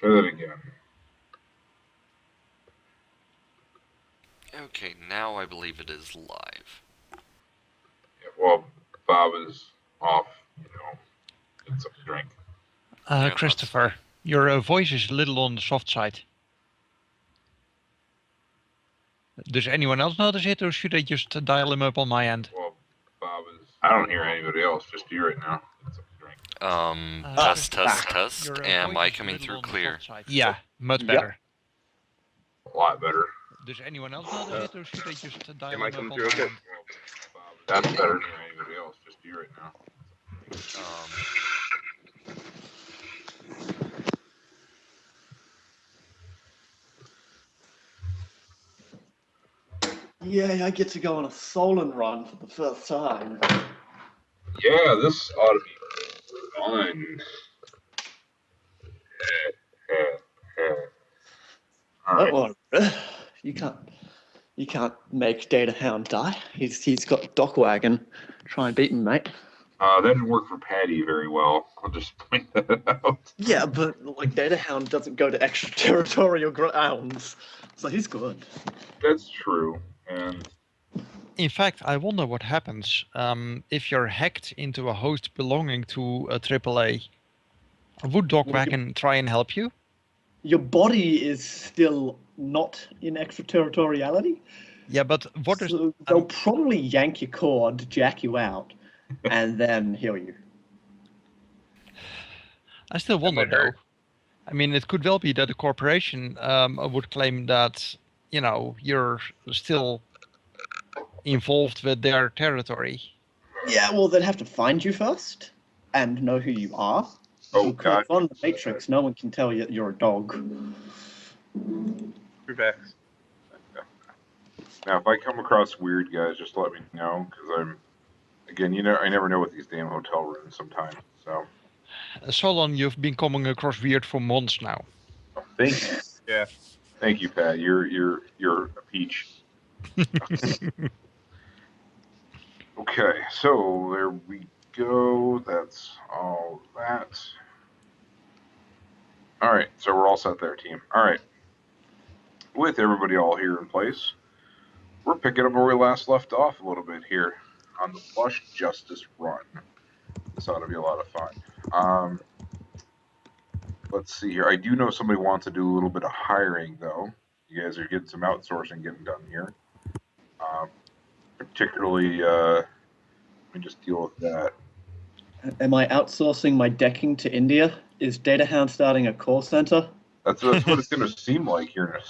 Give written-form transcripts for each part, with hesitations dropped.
Say that again. Okay, now I believe it is live. Yeah, well, Bob is off, get some drink. Yeah, Christopher, your voice is a little on the soft side. Does anyone else notice it, or should I just dial him up on my end? Well, Bob is... I don't hear anybody else, just you right now. Get some drink. Test. Am I coming through clear? Yeah, much better. A lot better. Does anyone else notice it, or should I just dial Am I him up coming on through my okay? end? That's better than anybody else, just you right now. Yeah, I get to go on a Solon run for the first time. Yeah, this ought to be fun. Don't worry, you can't make Data Hound die. He's got Dock Wagon. Try and beat him, mate. That didn't work for Patty very well. I'll just point that out. Yeah, but like Data Hound doesn't go to extraterritorial grounds, so he's good. That's true, and In fact, I wonder what happens if you're hacked into a host belonging to a AAA. Would Doc Wagon try and help you? Your body is still not in extraterritoriality. Yeah, but what is... So they'll probably yank your cord, jack you out, and then heal you. I still wonder, though. I mean, it could well be that the corporation would claim that, you're still involved with their territory. Yeah, well, they'd have to find you first and know who you are. Oh, because on the Matrix, no one can tell you you're a dog. Backs. Now, if I come across weird guys, just let me know, because again, I never know with these damn hotel rooms sometimes, so. Solon, you've been coming across weird for months now. Thank you. Yeah. Thank you, Pat. You're a peach. Okay, so there we go. That's all that. All right, so we're all set there, team. All right. With everybody all here in place, we're picking up where we last left off a little bit here on the Plush Justice run. This ought to be a lot of fun. Let's see here. I do know somebody wants to do a little bit of hiring, though. You guys are getting some outsourcing getting done here. Particularly, let me just deal with that. Am I outsourcing my decking to India? Is Data Hound starting a call center? That's what it's going to seem like here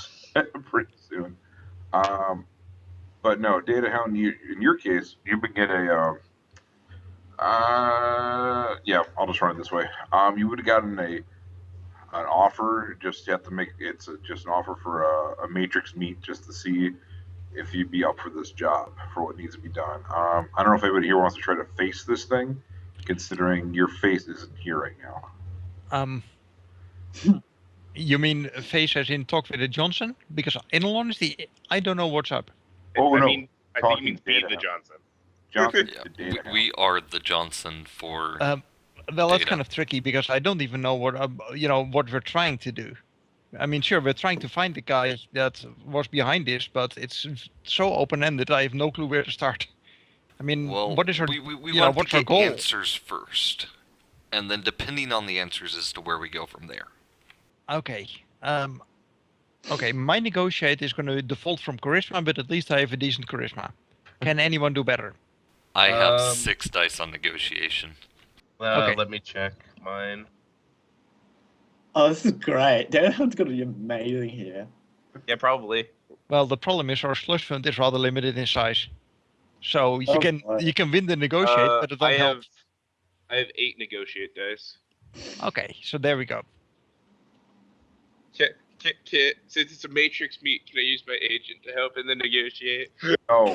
pretty soon. But no, Data Hound, in your case, you would get a... yeah, I'll just run it this way. You would have gotten an offer. Just you have to make just an offer for a matrix meet just to see if you'd be up for this job for what needs to be done. I don't know if anybody here wants to try to face this thing, considering your face isn't here right now. You mean face as in talk with the Johnson? Because in all honesty, I don't know what's up. Oh, I no. think you mean beat the Johnson. Johnson, Yeah, we are the Johnson for. Well, that's Data. kind of tricky because I don't even know what what we're trying to do. I mean, sure, we're trying to find the guy that was behind this, but it's so open-ended. I have no clue where to start. I mean, Well, what is our we want what's to our get goal? answers first, and then depending on the answers as to where we go from there. Okay. Okay, my negotiate is going to default from charisma, but at least I have a decent charisma. Can anyone do better? I have 6 dice on negotiation. Okay. Let me check mine. Oh, this is great. Data Hound's going to be amazing here. Yeah, probably. Well, the problem is our slush fund is rather limited in size. So you can win the negotiate, but it don't help. I have 8 negotiate dice. Okay, so there we go. Since it's a matrix meet, can I use my agent to help in the negotiate? Oh.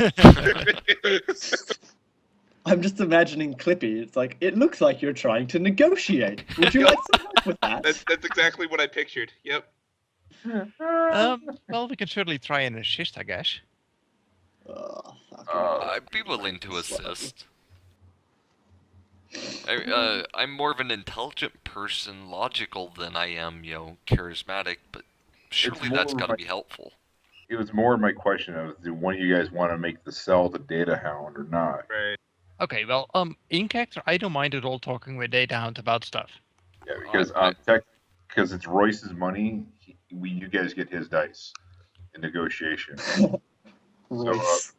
I'm just imagining Clippy. It's like, it looks like you're trying to negotiate. Would you like some help with that? That's exactly what I pictured. Yep. Well, we can certainly try and assist, I guess. Oh, fuck I'd be willing to assist. I'm more of an intelligent person, logical than I am, charismatic. But surely that's got to be helpful. It was more my question of, do one of you guys want to make the sell to Data Hound or not? Right. Okay, well, in character, I don't mind at all talking with Data Hound about stuff. Yeah, because because it's Royce's money, you guys get his dice in negotiation. So Royce.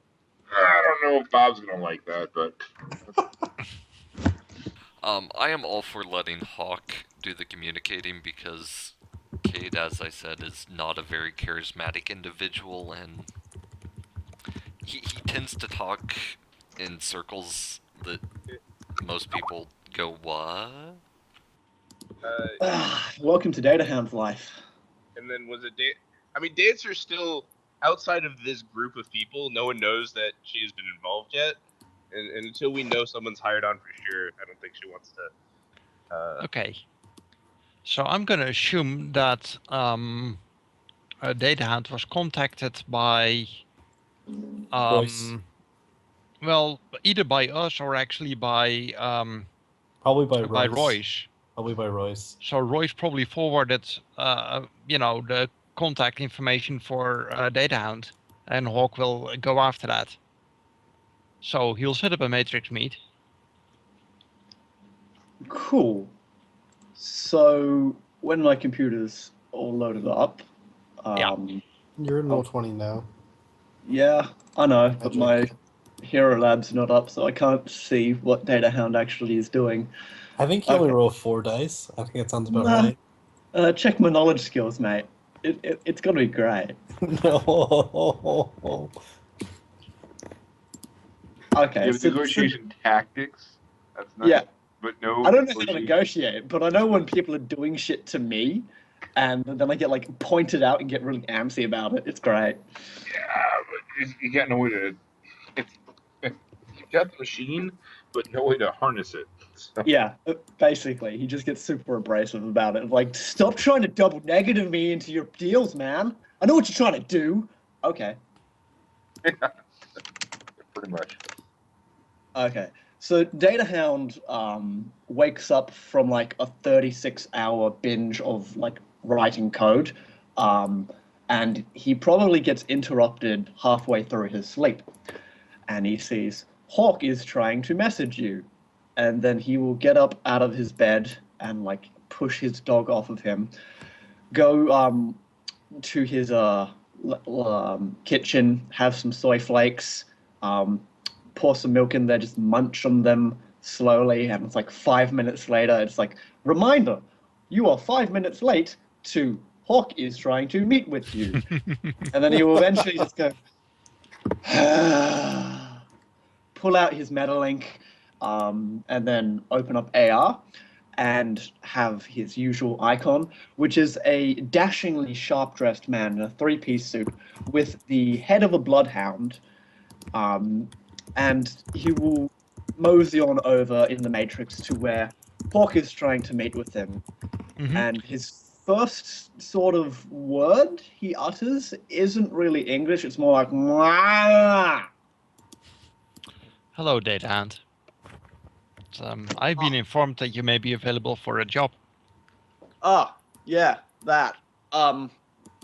I don't know if Bob's gonna like that, but I am all for letting Hawk do the communicating because Cade, as I said, is not a very charismatic individual, and he tends to talk in circles that most people go, what? Welcome to Data Hound's life. And then was it I mean, Dancer's still outside of this group of people. No one knows that she's been involved yet, and until we know someone's hired on for sure, I don't think she wants to. Okay. So I'm going to assume that Data Hound was contacted by, Royce. well, either by us or actually by Probably by Royce. Royce. Probably by Royce. So Royce probably forwarded, the contact information for Data Hound, and Hawk will go after that. So he'll set up a matrix meet. Cool. So when my computer's all loaded up, Yeah. You're in Roll20 now. Yeah, I know, but Magic. my Hero Lab's not up, so I can't see what Data Hound actually is doing. I think you only Okay. roll 4 dice. I think that sounds about Nah. right. Check my knowledge skills, mate. It's gonna be great. No. Okay. you have negotiation tactics. That's nice. Yeah. But no. I don't know how to negotiate, but I know when people are doing shit to me, and then I get like pointed out and get really antsy about it. It's great. Yeah, but you got no way to. You got the machine, but no way to harness it. So. Yeah, basically, he just gets super abrasive about it. Like, stop trying to double negative me into your deals, man. I know what you're trying to do. Okay. Pretty much. Okay. So Data Hound wakes up from like a 36-hour binge of like writing code, and he probably gets interrupted halfway through his sleep, and he sees Hawk is trying to message you, and then he will get up out of his bed and like push his dog off of him, go to his kitchen, have some soy flakes, pour some milk in there, just munch on them slowly, and it's like 5 minutes later, it's like, reminder, you are 5 minutes late to Hawk is trying to meet with you. And then he will eventually just go, pull out his Metalink, and then open up AR and have his usual icon, which is a dashingly sharp-dressed man in a three-piece suit with the head of a bloodhound, and he will mosey on over in the Matrix to where Hawk is trying to meet with him. Mhm. And his first sort of word he utters isn't really English, it's more like, "Mwah." Hello, Data Hound. I've been informed that you may be available for a job. Ah, yeah, that.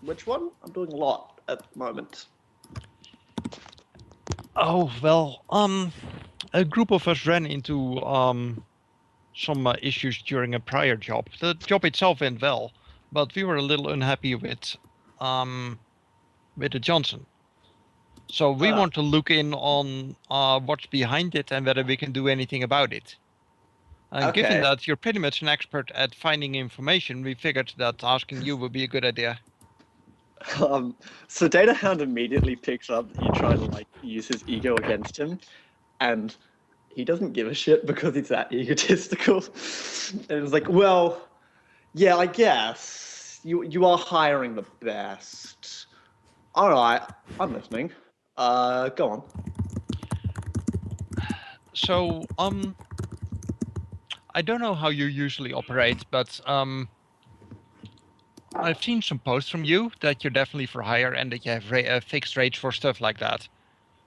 Which one? I'm doing a lot at the moment. Oh, well, a group of us ran into some issues during a prior job. The job itself went well, but we were a little unhappy with the Johnson. So we want to look in on what's behind it and whether we can do anything about it. And given Okay. that you're pretty much an expert at finding information, we figured that asking you would be a good idea. So Data Hound immediately picks up that you're trying to like use his ego against him, and he doesn't give a shit because he's that egotistical. And it's like, well, yeah, I guess you are hiring the best. All right, I'm listening. Go on. So, I don't know how you usually operate, but I've seen some posts from you that you're definitely for hire and that you have fixed rates for stuff like that.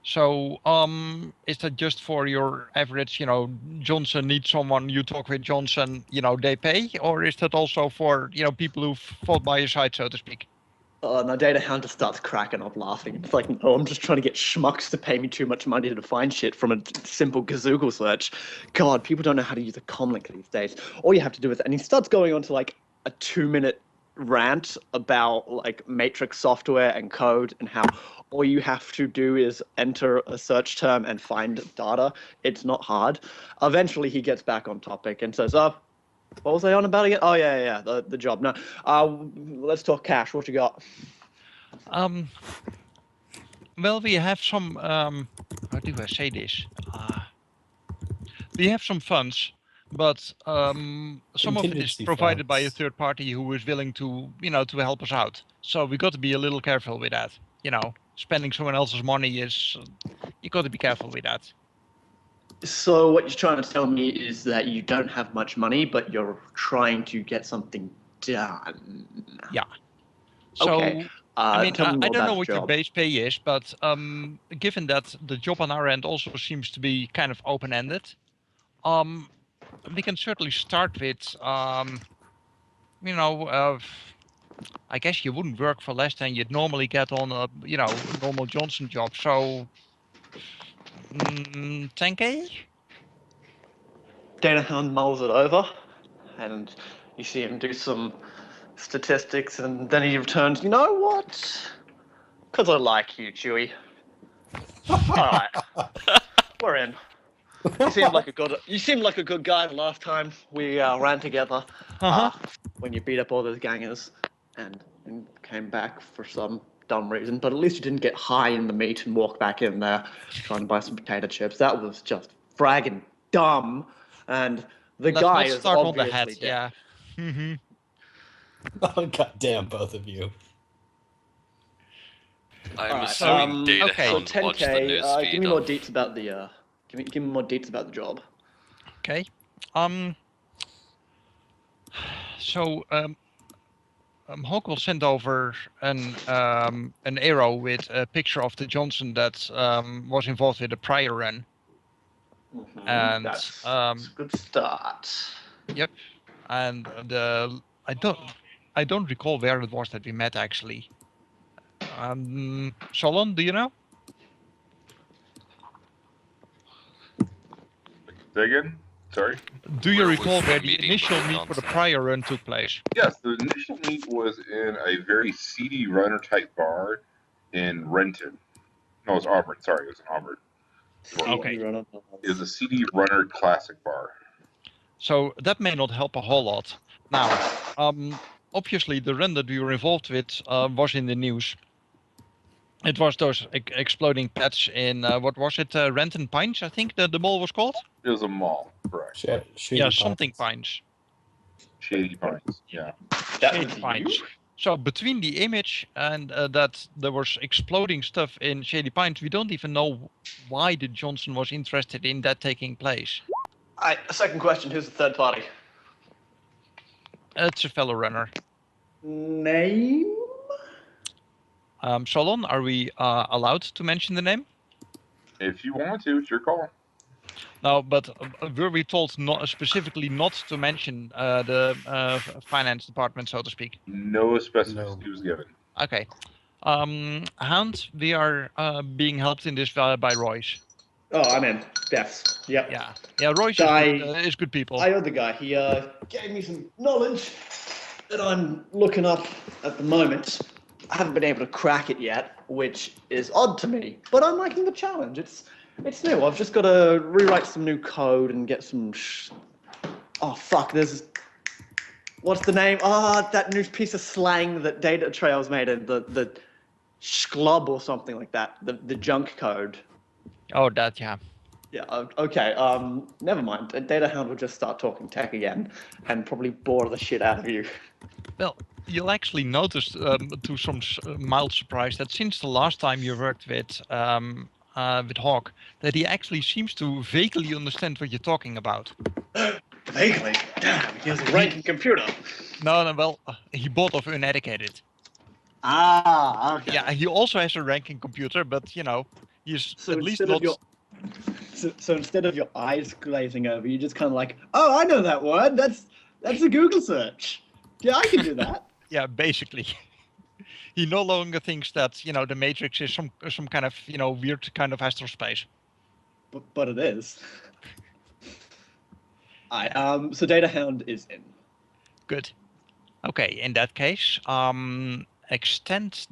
So, is that just for your average, Johnson needs someone, you talk with Johnson, they pay? Or is that also for, people who fought by your side, so to speak? No, Data Hound just starts cracking up laughing. It's like, no, I'm just trying to get schmucks to pay me too much money to find shit from a simple Gazoogle search. God, people don't know how to use a comlink these days. All you have to do is, and he starts going on to like a 2-minute rant about like matrix software and code and how all you have to do is enter a search term and find data. It's not hard. Eventually he gets back on topic and says, what was I on about again? Oh yeah, the job. No, let's talk cash. What you got? Well, we have some, how do I say this? We have some funds, but some of it is Contingency provided by a funds. third party who is willing to, to help us out. So we got to be a little careful with that. Spending someone else's money is, you got to be careful with that. So what you're trying to tell me is that you don't have much money, but you're trying to get something done. Yeah. So, Okay. I mean, Tell me I more don't know about what the your job. base pay is, but given that the job on our end also seems to be kind of open-ended, we can certainly start with, I guess you wouldn't work for less than you'd normally get on a, normal Johnson job. So, 10K? Data Hound mulls it over, and you see him do some statistics, and then he returns. You know what? Because I like you, Chewie. All right, we're in. You seemed like a good guy the last time we ran together. Uh-huh. When you beat up all those gangers and came back for some dumb reason. But at least you didn't get high in the meat and walk back in there trying to buy some potato chips. That was just fragging dumb. And the Let's guy not is start on the head, obviously dead. yeah. Mm-hmm. Oh, God damn, both of you. I'm Alright, assuming Data okay. So Hound watched the 10K. news Give feed me more of. deets about the. Give me more deets about the job. Okay. So, Hawk will send over an arrow with a picture of the Johnson that was involved with the prior run. And That's a good start. yep, and I don't recall where it was that we met actually. Solon, do you know? Say again? Sorry? Do you Where was recall the where the meeting initial with the meet for the Johnson? prior run took place? Yes, the initial meet was in a very seedy runner type bar in Renton. No, it was Auburn. Sorry, it was in Auburn. Okay. It was a seedy runner classic bar. So that may not help a whole lot. Now, obviously the run that we were involved with was in the news. It was those exploding pets in, what was it, Renton Pines, I think the mall was called? It was a mall, correct. Shady Yeah, Pines. something Pines. Shady Pines, yeah. That Shady was Pines. you? So between the image and that there was exploding stuff in Shady Pines, we don't even know why the Johnson was interested in that taking place. Second question, who's the third party? It's a fellow runner. Name? Solon, are we allowed to mention the name? If you want to, it's your call. No, but were we told not specifically not to mention the finance department, so to speak? No specificity was given. Okay. Hound, we are being helped in this by Royce. Oh, I'm in. Yes. Yep. Yeah. Royce is good people. I owe the guy. He gave me some knowledge that I'm looking up at the moment. I haven't been able to crack it yet, which is odd to me, but I'm liking the challenge. It's new. I've just got to rewrite some new code and get some. Oh fuck! What's the name? That new piece of slang that Data Trails made. The schlub or something like that. The junk code. Oh, that, yeah. Yeah, okay, never mind. Data Hound will just start talking tech again and probably bore the shit out of you. Well, you'll actually notice, to some mild surprise, that since the last time you worked with Hawk, that he actually seems to vaguely understand what you're talking about. Vaguely? Damn, he has a ranking computer. No, well, he bought off Uneducated. Okay. Yeah, he also has a ranking computer, but, He's So at least instead not. of your so instead of your eyes glazing over, you just kind of like, oh, I know that word. That's a Google search. Yeah, I can do that. Yeah, basically. He no longer thinks that the Matrix is some kind of weird kind of astral space. But it is. So Data Hound is in. Good. Okay, in that case, extend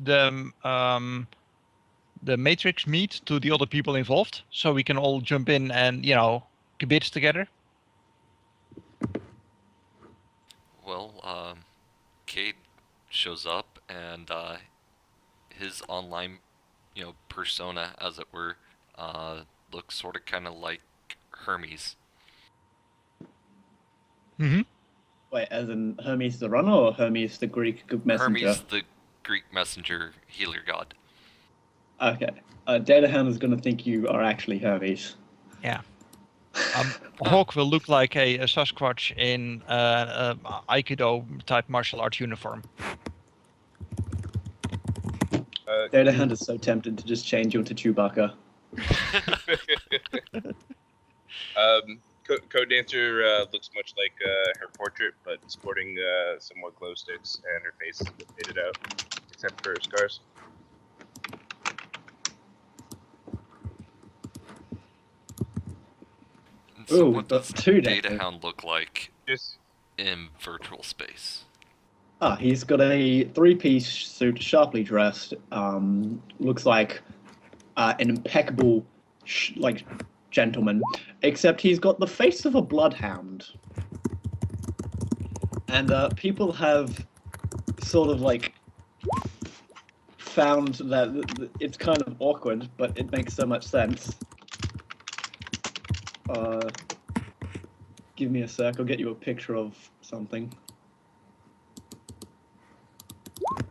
the Matrix meet to the other people involved, so we can all jump in and kibitz together. Well, Cade shows up, and his online, persona, as it were, looks sort of kind of like Hermes. Mm-hmm. Wait, as in Hermes the runner or Hermes the Greek messenger? Hermes, the Greek messenger healer god. Okay. Data Hound is going to think you are actually Hermes. Yeah. Hawk will look like a Sasquatch in Aikido type martial arts uniform. Data Hound is so tempted to just change you into Chewbacca. codeDancer looks much like her portrait, but sporting somewhat glow sticks, and her face is a bit faded out, except for her scars. So Ooh, what does that's two Data days. Hound look like Just in virtual space? He's got a three-piece suit, sharply dressed. Looks like an impeccable, gentleman, except he's got the face of a bloodhound. And people have sort of found that it's kind of awkward, but it makes so much sense. Give me a sec, I'll get you a picture of something.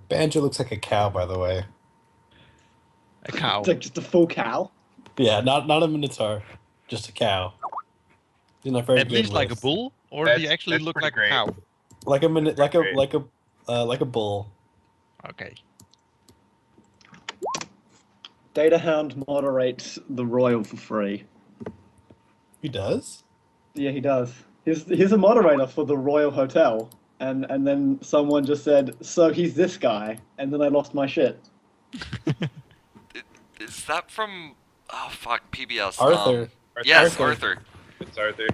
Banjo looks like a cow, by the way. A cow. It's like just a full cow. Yeah, not a minotaur, just a cow. He's not very At good least like a with- bull, or does he That's- actually that's look pretty like great. a cow? like a minute, like Great. a bull. Okay. Data Hound moderates the Royal for free. He does. Yeah, he does. He's a moderator for the Royal Hotel, and then someone just said, "So he's this guy," and then I lost my shit. Is that from... Oh, fuck, PBS. Arthur. Yes, Arthur. Arthur. It's Arthur.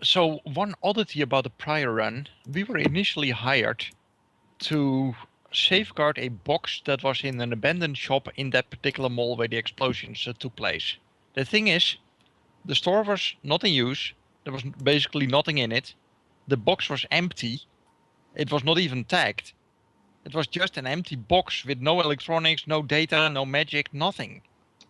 So one oddity about the prior run, we were initially hired to safeguard a box that was in an abandoned shop in that particular mall where the explosions took place. The thing is, the store was not in use, there was basically nothing in it, the box was empty, it was not even tagged. It was just an empty box with no electronics, no data, no magic, nothing.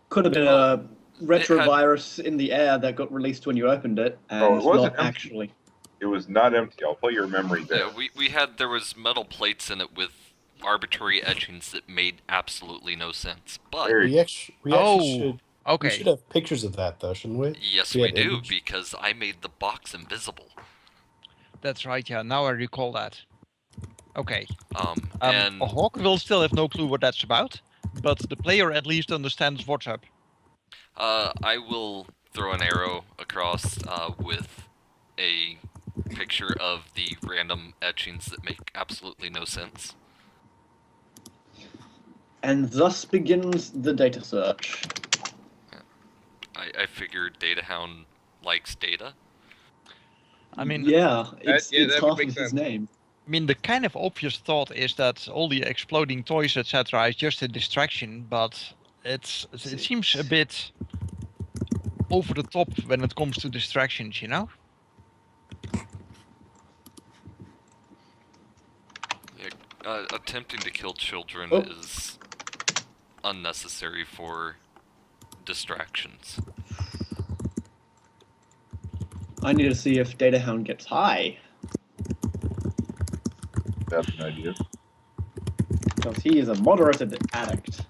Could have been Well, a retrovirus in the air that got released when you opened it, and Oh, it wasn't not empty. actually. It was not empty. I'll play your memory there. Yeah, there was metal plates in it with arbitrary etchings that made absolutely no sense. But There you We actually should. We Okay. should have pictures of that, though, shouldn't we? yes, We we had do, image. because I made the box invisible. That's right, yeah, now I recall that. Okay. And Hawk will still have no clue what that's about, but the player at least understands what's up. I will throw an arrow across with a picture of the random etchings that make absolutely no sense. And thus begins the data search. I figured Data Hound likes data. I mean, yeah, it's that would half make of his sense. name. I mean, the kind of obvious thought is that all the exploding toys, etc., is just a distraction, but it seems a bit over the top when it comes to distractions, you know? Attempting to kill children Oh. is unnecessary for distractions. I need to see if Data Hound gets high, That's an idea. because he is a moderated addict.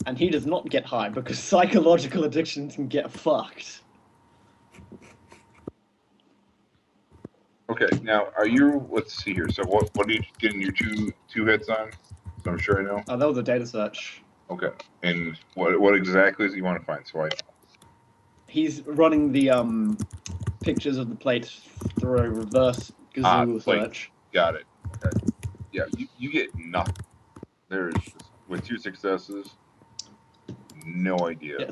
And he does not get high, because psychological addictions can get fucked. Okay, now are you? Let's see here. So what are you getting your two hits on? So I'm sure I know. That was a data search. Okay. And what exactly does he want to find? So He's running the pictures of the plate through a reverse gazoo search. Got it. Okay. Yeah, you get nothing. There's with 2 successes, no idea. Yeah,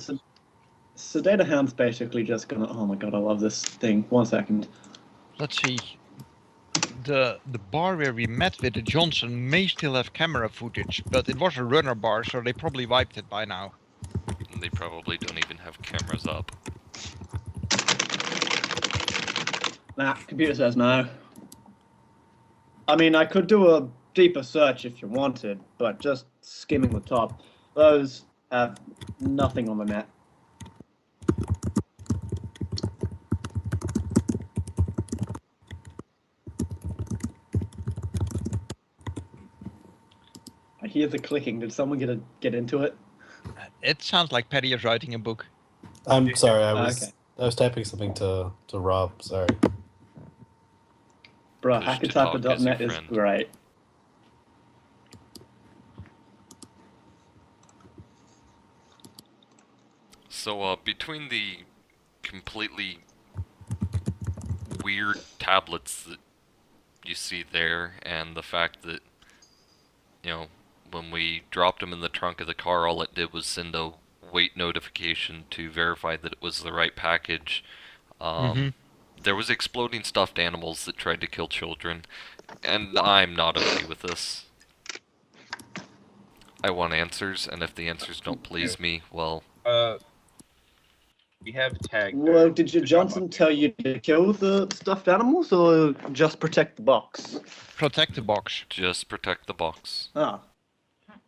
so Data Hound's basically just gonna. Oh my god, I love this thing. 1 second. Let's see. The bar where we met with the Johnson may still have camera footage, but it was a runner bar, so they probably wiped it by now. And they probably don't even have cameras up. Nah, computer says no. I mean, I could do a deeper search if you wanted, but just skimming the top, those have nothing on the net. I hear the clicking. Did someone get into it? It sounds like Paddy is writing a book. I'm sorry, I Okay. was typing something to Rob. Sorry. Bruh, Push to talk is your hackertyper.net is friend. great. So, between the completely weird tablets that you see there, and the fact that, you know, when we dropped them in the trunk of the car, all it did was send a wait notification to verify that it was the right package. There was exploding stuffed animals that tried to kill children, and I'm not okay with this. I want answers, and if the answers don't please me, well, We have tagged. Well, did your Johnson tell you to kill the stuffed animals or just protect the box? Protect the box. just protect the box. Ah,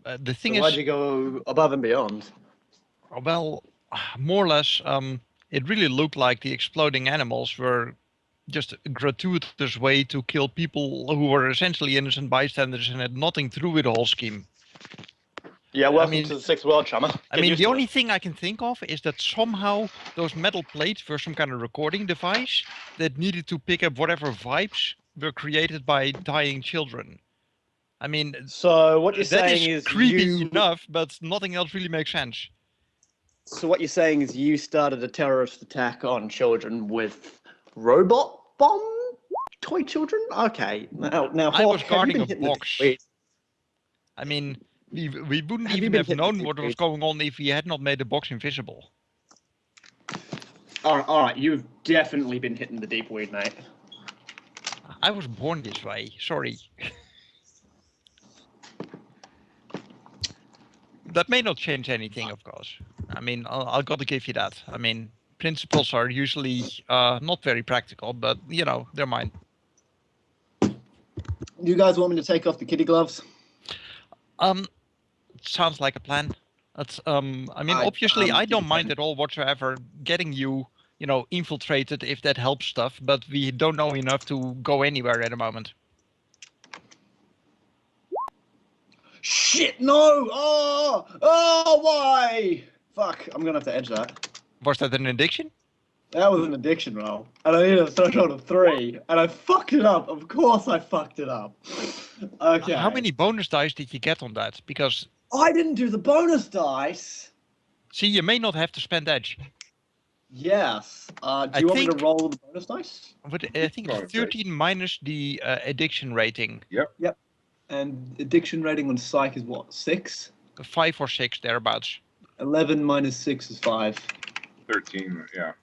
The thing so why'd is, you go above and beyond? well, more or less, it really looked like the exploding animals were just a gratuitous way to kill people who were essentially innocent bystanders and had nothing to do with the whole scheme. Yeah, welcome mean- to the Sixth World, Chummer. I mean, the only thing I can think of is that somehow those metal plates were some kind of recording device that needed to pick up whatever vibes were created by dying children. I mean, So what you're that saying is is creepy you. enough, but nothing else really makes sense. So what you're saying is you started a terrorist attack on children with robot bomb toy children. Okay, now I was Hawk, have you guarding been a hitting the box. tweet? I mean, we wouldn't Have you even been have hitting known the what was tweets? going on if we had not made the box invisible. All right, you've definitely been hitting the deep weed, mate. I was born this way. Sorry. That may not change anything, of course. I mean, I'll gotta give you that. I mean, principles are usually not very practical, but you know, they're mine. You guys want me to take off the kitty gloves? Sounds like a plan. That's I mean, I- obviously, I did don't you mind find- at all whatsoever getting you, you know, infiltrated if that helps stuff. But we don't know enough to go anywhere at the moment. Shit, no! Oh, why? Fuck, I'm gonna have to edge that. Was that an addiction? That was an addiction roll. And I needed a threshold of 3. And I fucked it up. Of course I fucked it up. Okay. How many bonus dice did you get on that? Because I didn't do the bonus dice. see, you may not have to spend edge. Yes. Do I you want me to think- roll the bonus dice? But I think Bonus it's dice. 13 minus the addiction rating. And addiction rating on psych is what? 6? 5 or 6 thereabouts. 11 minus 6 is 5. 13, yeah.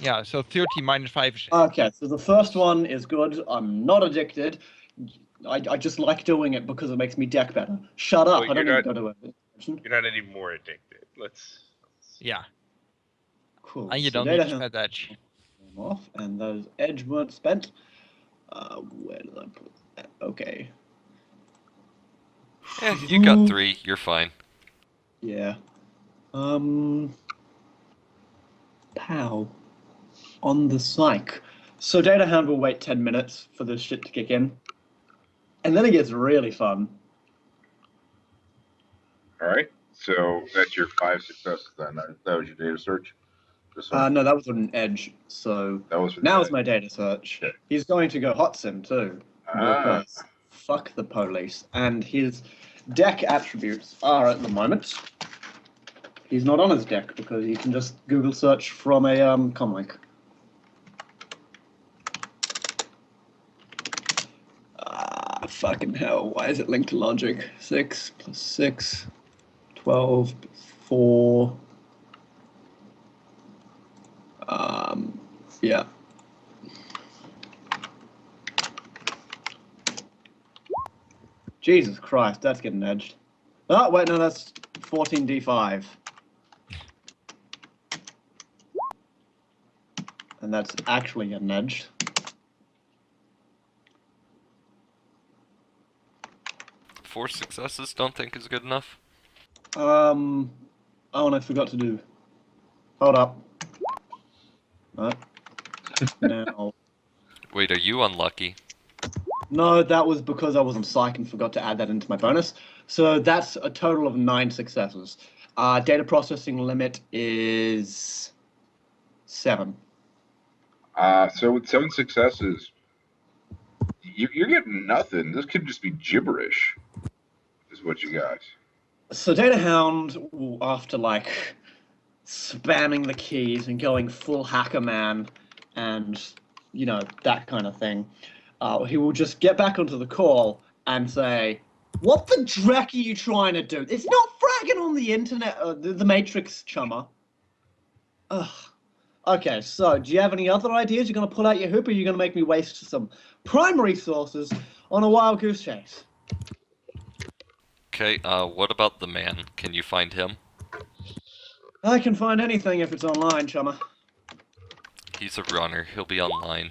Yeah, so 30 minus 5 is Okay, so the first one is good. I'm not addicted. I just like doing it because it makes me deck better. Shut up. Well, I don't you're need to go to it. You're not any more addicted. Let's. yeah, Cool. and you So don't need data to spend edge. them off, and those edge weren't spent. Where did I put that? Okay. Yeah, you got 3. You're fine. Yeah. Pow. On the psych. So Data Hound will wait 10 minutes for this shit to kick in. And then it gets really fun. All right. So that's your 5 successes then. That was your data search? Just so- No, that was on an edge. So that was for now the it's my data search. Okay. He's going to go hot sim too. Ah, Because fuck the police. And his deck attributes are at the moment. He's not on his deck because he can just Google search from a comic. Fucking hell, why is it linked to logic? 6 plus 6, 12, 4. Yeah. Jesus Christ, that's getting edged. Oh, wait, no, that's 14d5. And that's actually getting edged. Four successes, don't think is good enough. Oh, and I forgot to do. Hold up. Now. Wait, are you unlucky? No, that was because I wasn't psych and forgot to add that into my bonus. So that's a total of 9 successes. Data processing limit is 7. So with 7 successes, you're getting nothing. This could just be gibberish, is what you got. So Data Hound, after like spamming the keys and going full hacker man and, you know, that kind of thing, he will just get back onto the call and say, "What the dreck are you trying to do? It's not fragging on the internet, the Matrix, chummer." Ugh. Okay, so do you have any other ideas? You're going to pull out your hoop, or you're going to make me waste some prime resources on a wild goose chase? Okay, what about the man? Can you find him? I can find anything if it's online, chummer. He's a runner. He'll be online.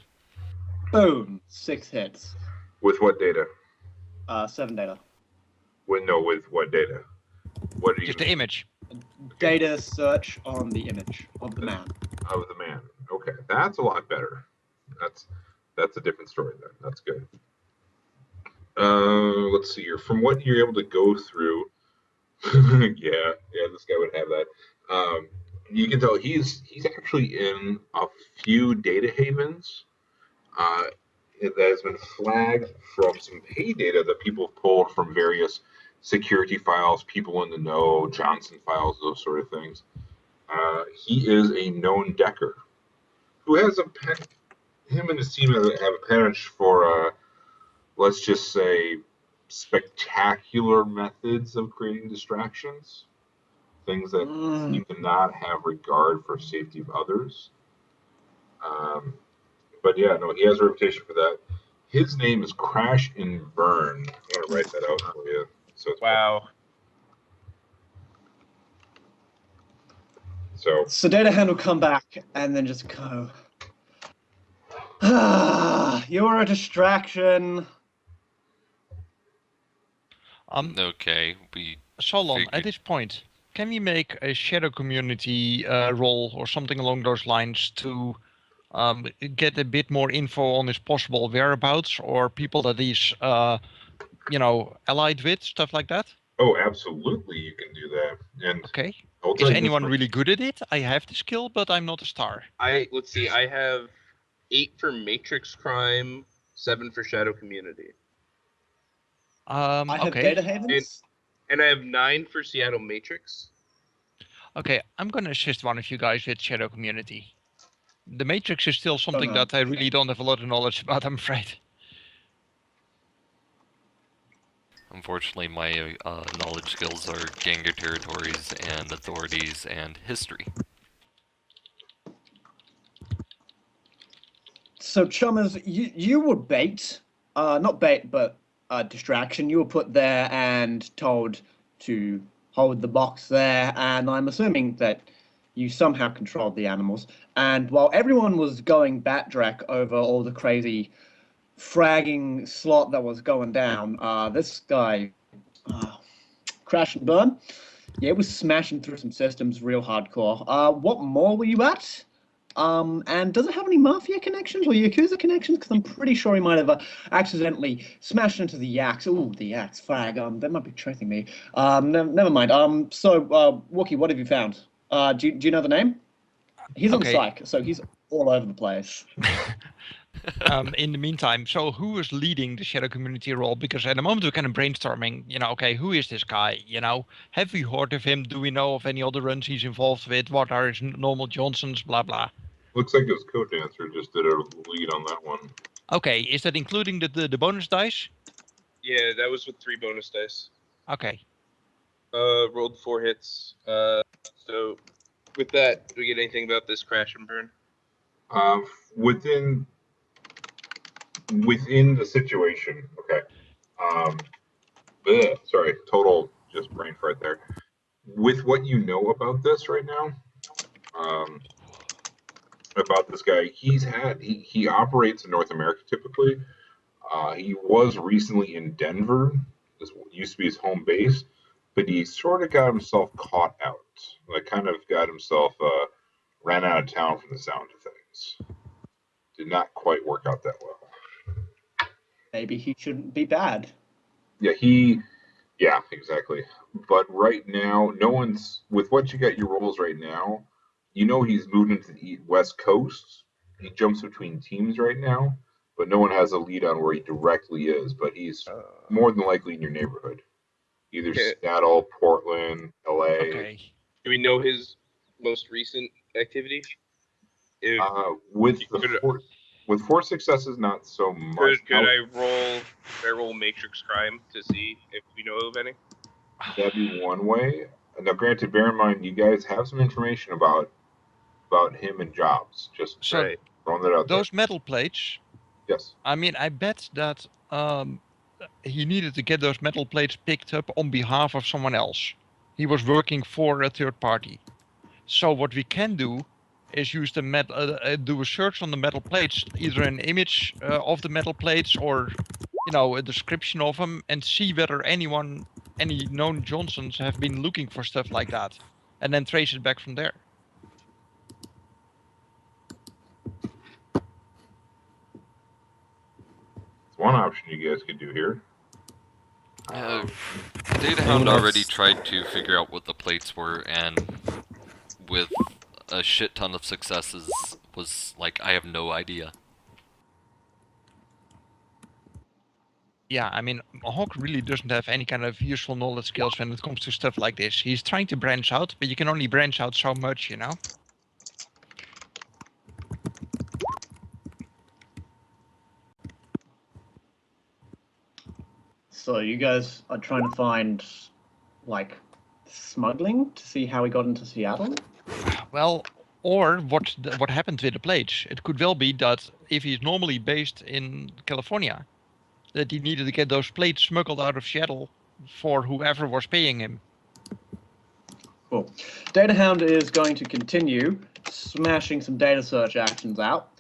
Boom. 6 hits. With what data? 7 data. With what data? What do you Just the image. Data search on the image of the man. Of the man. Okay, that's a lot better. That's a different story then. That's good. Let's see here. From what you're able to go through, yeah, this guy would have that. You can tell he's actually in a few data havens that has been flagged from some pay data that people have pulled from various security files, people in the know, Johnson files, those sort of things. He is a known decker who has him and his team have a penchant for, let's just say, spectacular methods of creating distractions. Things that seem to not have regard for safety of others. But yeah, no, he has a reputation for that. His name is Crash and Burn. I'm going to write that out for you. So it's Wow. So Data Hand will come back and then just go, "You're a distraction." Okay, Solon, figured- at this point, can we make a shadow community roll or something along those lines to get a bit more info on his possible whereabouts or people that he's, allied with, stuff like that? Oh, absolutely, you can do that. And Okay. I'll Is tell you anyone this really good at it? I have the skill, but I'm not a star. Let's see. I have 8 for Matrix Crime, 7 for Shadow Community, I have Okay. Data Havens. and I have 9 for Seattle Matrix. Okay, I'm gonna assist one of you guys with shadow community. The Matrix is still something no. that I really don't have a lot of knowledge about, I'm afraid. Unfortunately, my knowledge skills are Ganger territories and authorities and history. So, Chummers, you were bait. Not bait, but distraction. You were put there and told to hold the box there, and I'm assuming that you somehow controlled the animals. And while everyone was going bat-drack over all the crazy fragging slot that was going down, this guy, Crash and Burn, yeah, it was smashing through some systems real hardcore. What mall were you at? And does it have any Mafia connections or Yakuza connections? Because I'm pretty sure he might have accidentally smashed into the Yaks. Ooh, the Yaks, flag. That might be tracing me. Never mind. So, Wookie, what have you found? Do you know the name? He's on Okay. Psych, so he's all over the place. In the meantime, so who is leading the shadow community role? Because at the moment we're kind of brainstorming, okay, who is this guy? Have we heard of him? Do we know of any other runs he's involved with? What are his normal Johnsons? Blah, blah. Looks like his codeDancer just did a lead on that one. Okay, is that including the bonus dice? Yeah, that was with 3 bonus dice. Okay. Rolled 4 hits. So with that, do we get anything about this crash and burn? Within the situation, okay. Sorry, total just brain fart there. With what you know about this right now, about this guy, he operates in North America typically. He was recently in Denver. This used to be his home base, but he sort of got himself caught out. Like, kind of got himself ran out of town from the sound of things. Did not quite work out that well. Maybe he shouldn't be bad. Yeah, exactly. But right now, no one's with what you got your rolls right now. He's moved into the West Coast. He jumps between teams right now, but no one has a lead on where he directly is. But he's more than likely in your neighborhood, either Seattle, Portland, LA. Okay. Do we know his most recent activity? With 4 successes, not so much. Could I roll Matrix Crime to see if we know of any? That'd be one way. Now, granted, bear in mind, you guys have some information about him and jobs. Just So throwing that out those metal plates. Yes. I mean, I bet that he needed to get those metal plates picked up on behalf of someone else. He was working for a third party. So what we can do is use the do a search on the metal plates, either an image of the metal plates or a description of them, and see whether any known Johnsons have been looking for stuff like that, and then trace it back from there. It's one option you guys could do here. Data Hound already tried to figure out what the plates were, and with a shit ton of successes was like, I have no idea. Yeah, I mean, Hawk really doesn't have any kind of useful knowledge skills when it comes to stuff like this. He's trying to branch out, but you can only branch out so much, So you guys are trying to find, like, smuggling to see how he got into Seattle? Well, or what happened with the plates. It could well be that if he's normally based in California, that he needed to get those plates smuggled out of Seattle for whoever was paying him. Cool. Data Hound is going to continue smashing some data search actions out.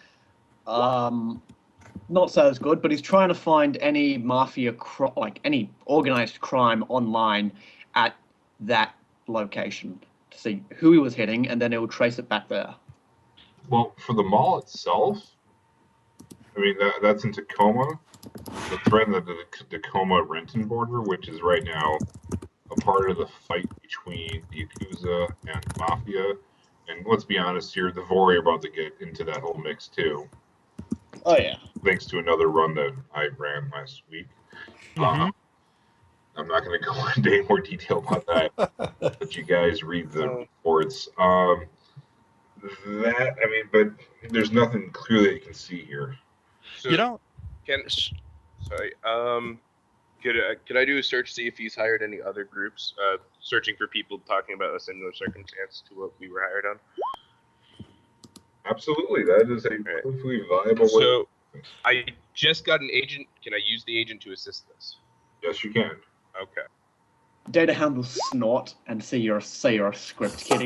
Not so as good, but he's trying to find any mafia, any organized crime online at that location to see who he was hitting, and then it will trace it back there. Well, for the mall itself, I mean, that's in Tacoma. The threat of the Tacoma Renton border, which is right now a part of the fight between the Yakuza and Mafia. And let's be honest here, the Vori are about to get into that whole mix too. Oh, yeah. Thanks to another run that I ran last week. Mm-hmm. I'm not going to go into any more detail about that, but you guys read the reports. But there's nothing clear that you can see here. So, could I do a search, see if he's hired any other groups, searching for people talking about a similar circumstance to what we were hired on? Absolutely, that is a perfectly viable way. So, I just got an agent. Can I use the agent to assist this? Yes, you can. Okay. Data Hound will snort and say you're a script kiddie.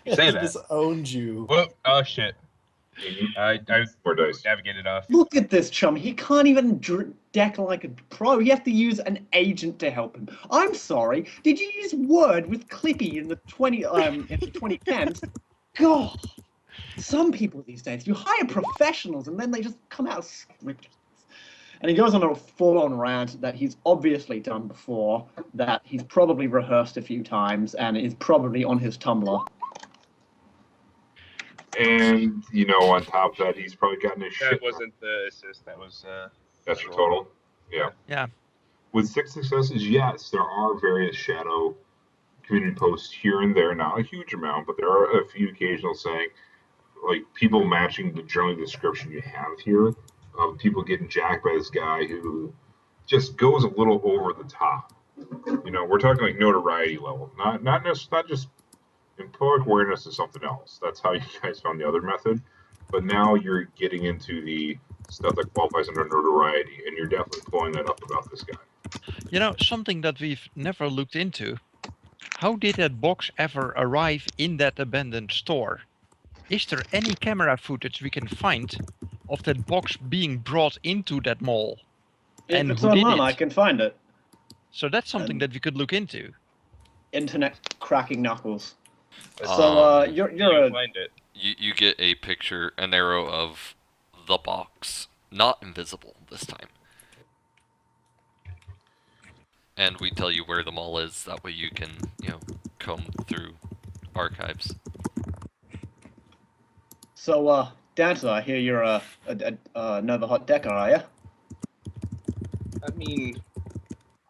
You say He that. just owned you. Whoop. Oh, shit. I More dice. navigated off. Look at this chum. He can't even deck like a pro. You have to use an agent to help him. I'm sorry. Did you use Word with Clippy in the 2010s? God. Some people these days, you hire professionals and then they just come out of script. And he goes on a full-on rant that he's obviously done before, that he's probably rehearsed a few times, and is probably on his Tumblr. And, on top of that, he's probably gotten his shit. That wasn't the assist. That was. That's your total? Yeah. Yeah. With 6 successes, yes, there are various shadow community posts here and there, not a huge amount, but there are a few occasional saying, like, people matching the general description you have here of people getting jacked by this guy who just goes a little over the top. We're talking like notoriety level, not just employee awareness is something else. That's how you guys found the other method. But now you're getting into the stuff that qualifies under notoriety, and you're definitely pulling that up about this guy. Something that we've never looked into. How did that box ever arrive in that abandoned store? Is there any camera footage we can find of that box being brought into that mall? If And it's who did online, it? I can find it. So that's something that we could look into. Internet cracking knuckles. Um, So you're a Find it. You get a picture, an arrow of the box, not invisible this time. And we tell you where the mall is, that way you can, comb through archives. So Dancer, I hear you're another hot decker, are you? I mean,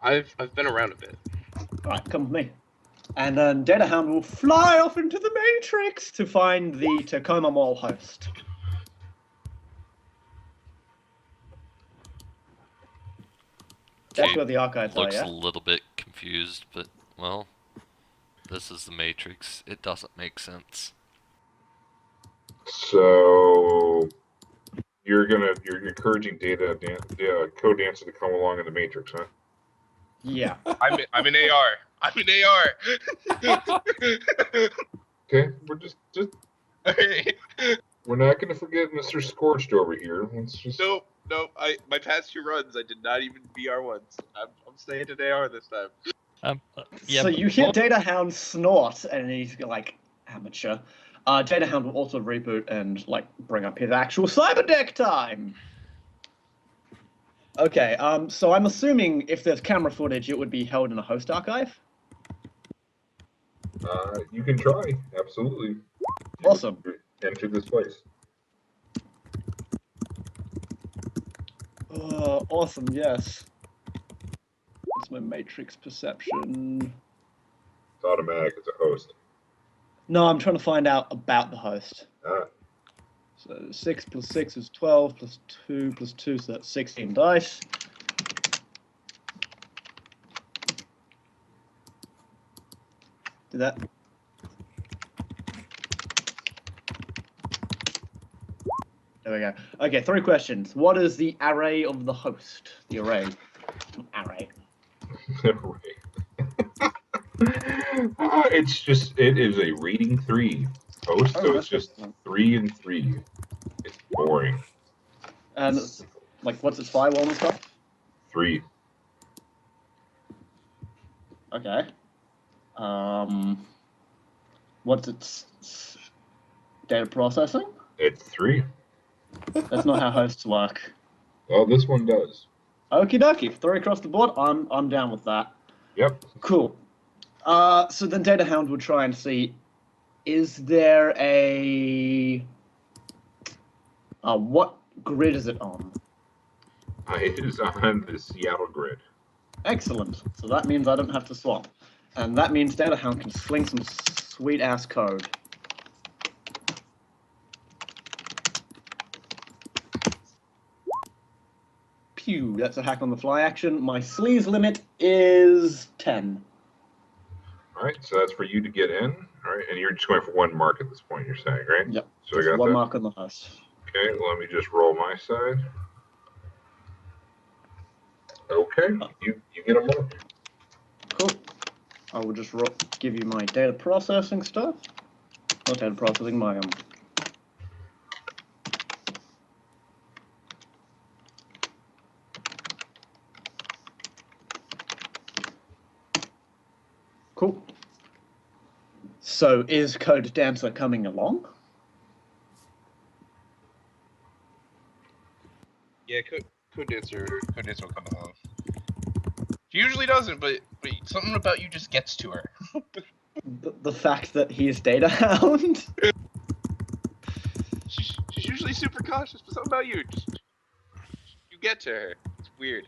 I've been around a bit. All right, come with me. And then Data Hound will fly off into the Matrix to find the Tacoma Mall host. That's Cade where the archives are, looks yeah? a little bit confused, but, well, this is the Matrix. It doesn't make sense. So you're encouraging codeDancer to come along in the Matrix, huh? Yeah. I'm an AR. I'm an AR. Okay, we're just Okay. we're not gonna forget Mr. Scorched over here. Let's just Nope. My past 2 runs, I did not even BR once. I'm staying at AR this time. Yeah, So but you hear what- Data Hound snort, and he's like, amateur. Data Hound will also reboot and bring up his actual cyberdeck time. Okay, so I'm assuming if there's camera footage, it would be held in a host archive. you can try, absolutely. Awesome. Enter this place. Awesome, yes. What's my matrix perception? It's automatic. It's a host. No, I'm trying to find out about the host. Ah, So 6 plus 6 is 12, plus 2 plus 2, so that's 16 dice. Did that? There we go. Okay, 3 questions. What is the array of the host? The array. Array. it is a rating 3 host, so it's just 3 and 3. It's boring. And what's its firewall and stuff? 3. Okay. What's its data processing? It's 3. That's not how hosts work. Well, this one does. Okie dokie, 3 across the board. I'm down with that. Yep. Cool. So then Data Hound would try and see, is there a what grid is it on? It is on the Seattle grid. Excellent. So that means I don't have to swap. And that means Data Hound can sling some sweet ass code. Pew, that's a hack on the fly action. My sleaze limit is 10. All right, so that's for you to get in. All right, and you're just going for 1 mark at this point, you're saying, right? Yep. So I Just got 1 that. mark on the host. Okay, let me just roll my side. Okay, you get a mark. Cool. I will just give you my data processing stuff. Not data processing, my Cool. So is codeDancer coming along? Yeah, codeDancer will come along. She usually doesn't, but something about you just gets to her. The fact that he is Data Hound? super cautious, but something about you. You get to her. It's weird.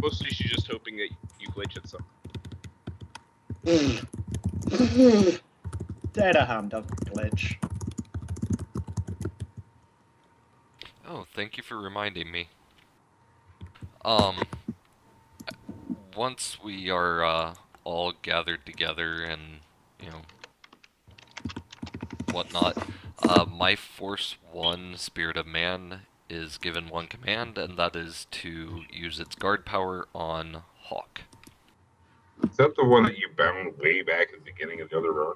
Mostly she's just hoping that you glitch at something. Data Hound doesn't glitch. Oh, thank you for reminding me. Once we are all gathered together and, you know, whatnot, my Force 1 Spirit of Man is given one command, and that is to use its guard power on Hawk. Is that the one that you bound way back at the beginning of the other run?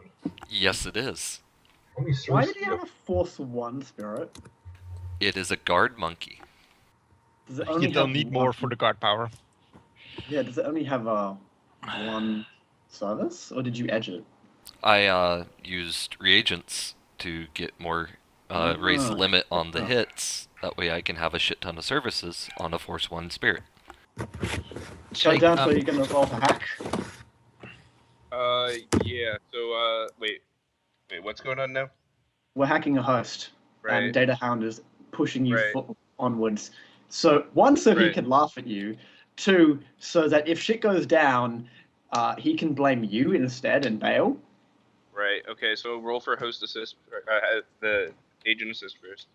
Yes, it is. Why did you have a Force 1 spirit? It is a guard monkey. Does it You only don't have need more for the guard power. Yeah, does it only have one service, or did you edge it? I used reagents to get more, raise the limit on the hits. That way I can have a shit ton of services on a Force 1 Spirit. codeDancer, are you gonna roll for hack? Yeah. So, wait, what's going on now? We're hacking a host, Right. and Data Hound is pushing you Right. onwards. So one, so he Right. can laugh at you. Two, so that if shit goes down, he can blame you instead and bail. Right. Okay. So roll for host assist. The agent assist first.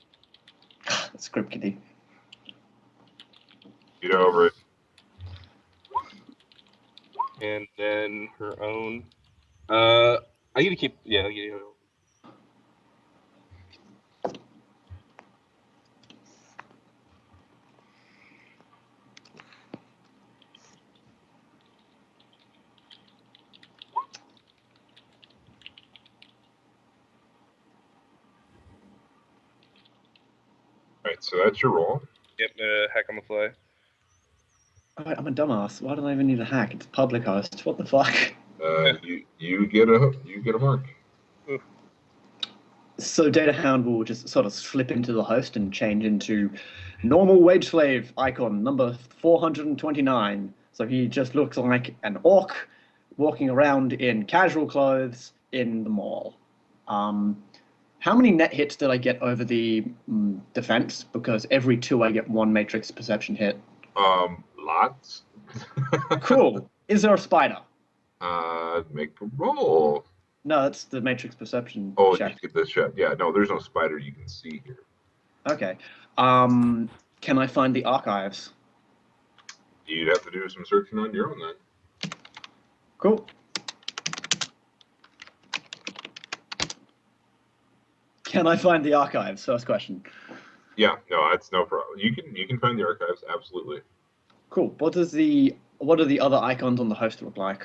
Script kiddie. Get over it. And then her own. I need to keep. Yeah. Alright, so that's your roll. Yep. Hack on the fly. Alright, I'm a dumbass. Why do I even need a hack? It's a public host. What the fuck? You get a mark. So Data Hound will just sort of slip into the host and change into normal wage slave icon number 429. So he just looks like an orc walking around in casual clothes in the mall. How many net hits did I get over the defense? Because every 2 I get 1 matrix perception hit. Lots. Cool. Is there a spider? Make a roll. No, that's the matrix perception Oh, check. you get this shot. Yeah, no, there's no spider you can see here. Okay. Can I find the archives? You'd have to do some searching on your own then. Cool. Can I find the archives? First question. Yeah, no, that's no problem. You can find the archives, absolutely. Cool. What are the other icons on the host look like?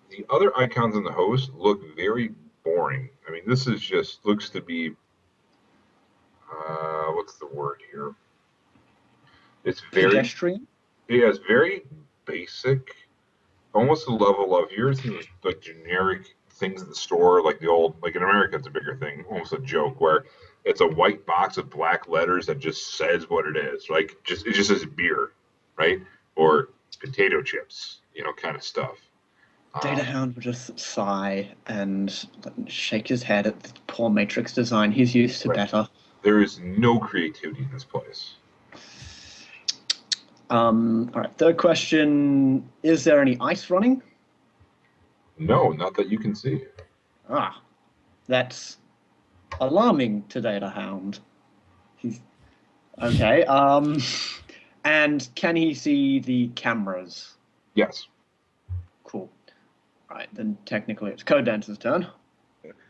The other icons on the host look very boring. I mean, this is just looks to be what's the word here? It's very Pedestrian? Yeah, it's very basic, almost the level of yours is like generic things in the store, like the old, like in America, it's a bigger thing, almost a joke, where it's a white box with black letters that just says what it is. Like it just says beer, right? Or potato chips, kind of stuff. Data Hound would just sigh and shake his head at the poor Matrix design. He's used to better. There is no creativity in this place. All right. Third question: is there any ice running? No, not that you can see. That's alarming to Data Hound. He's okay. And can he see the cameras? Yes. Cool. All right, then technically it's codeDancer's turn.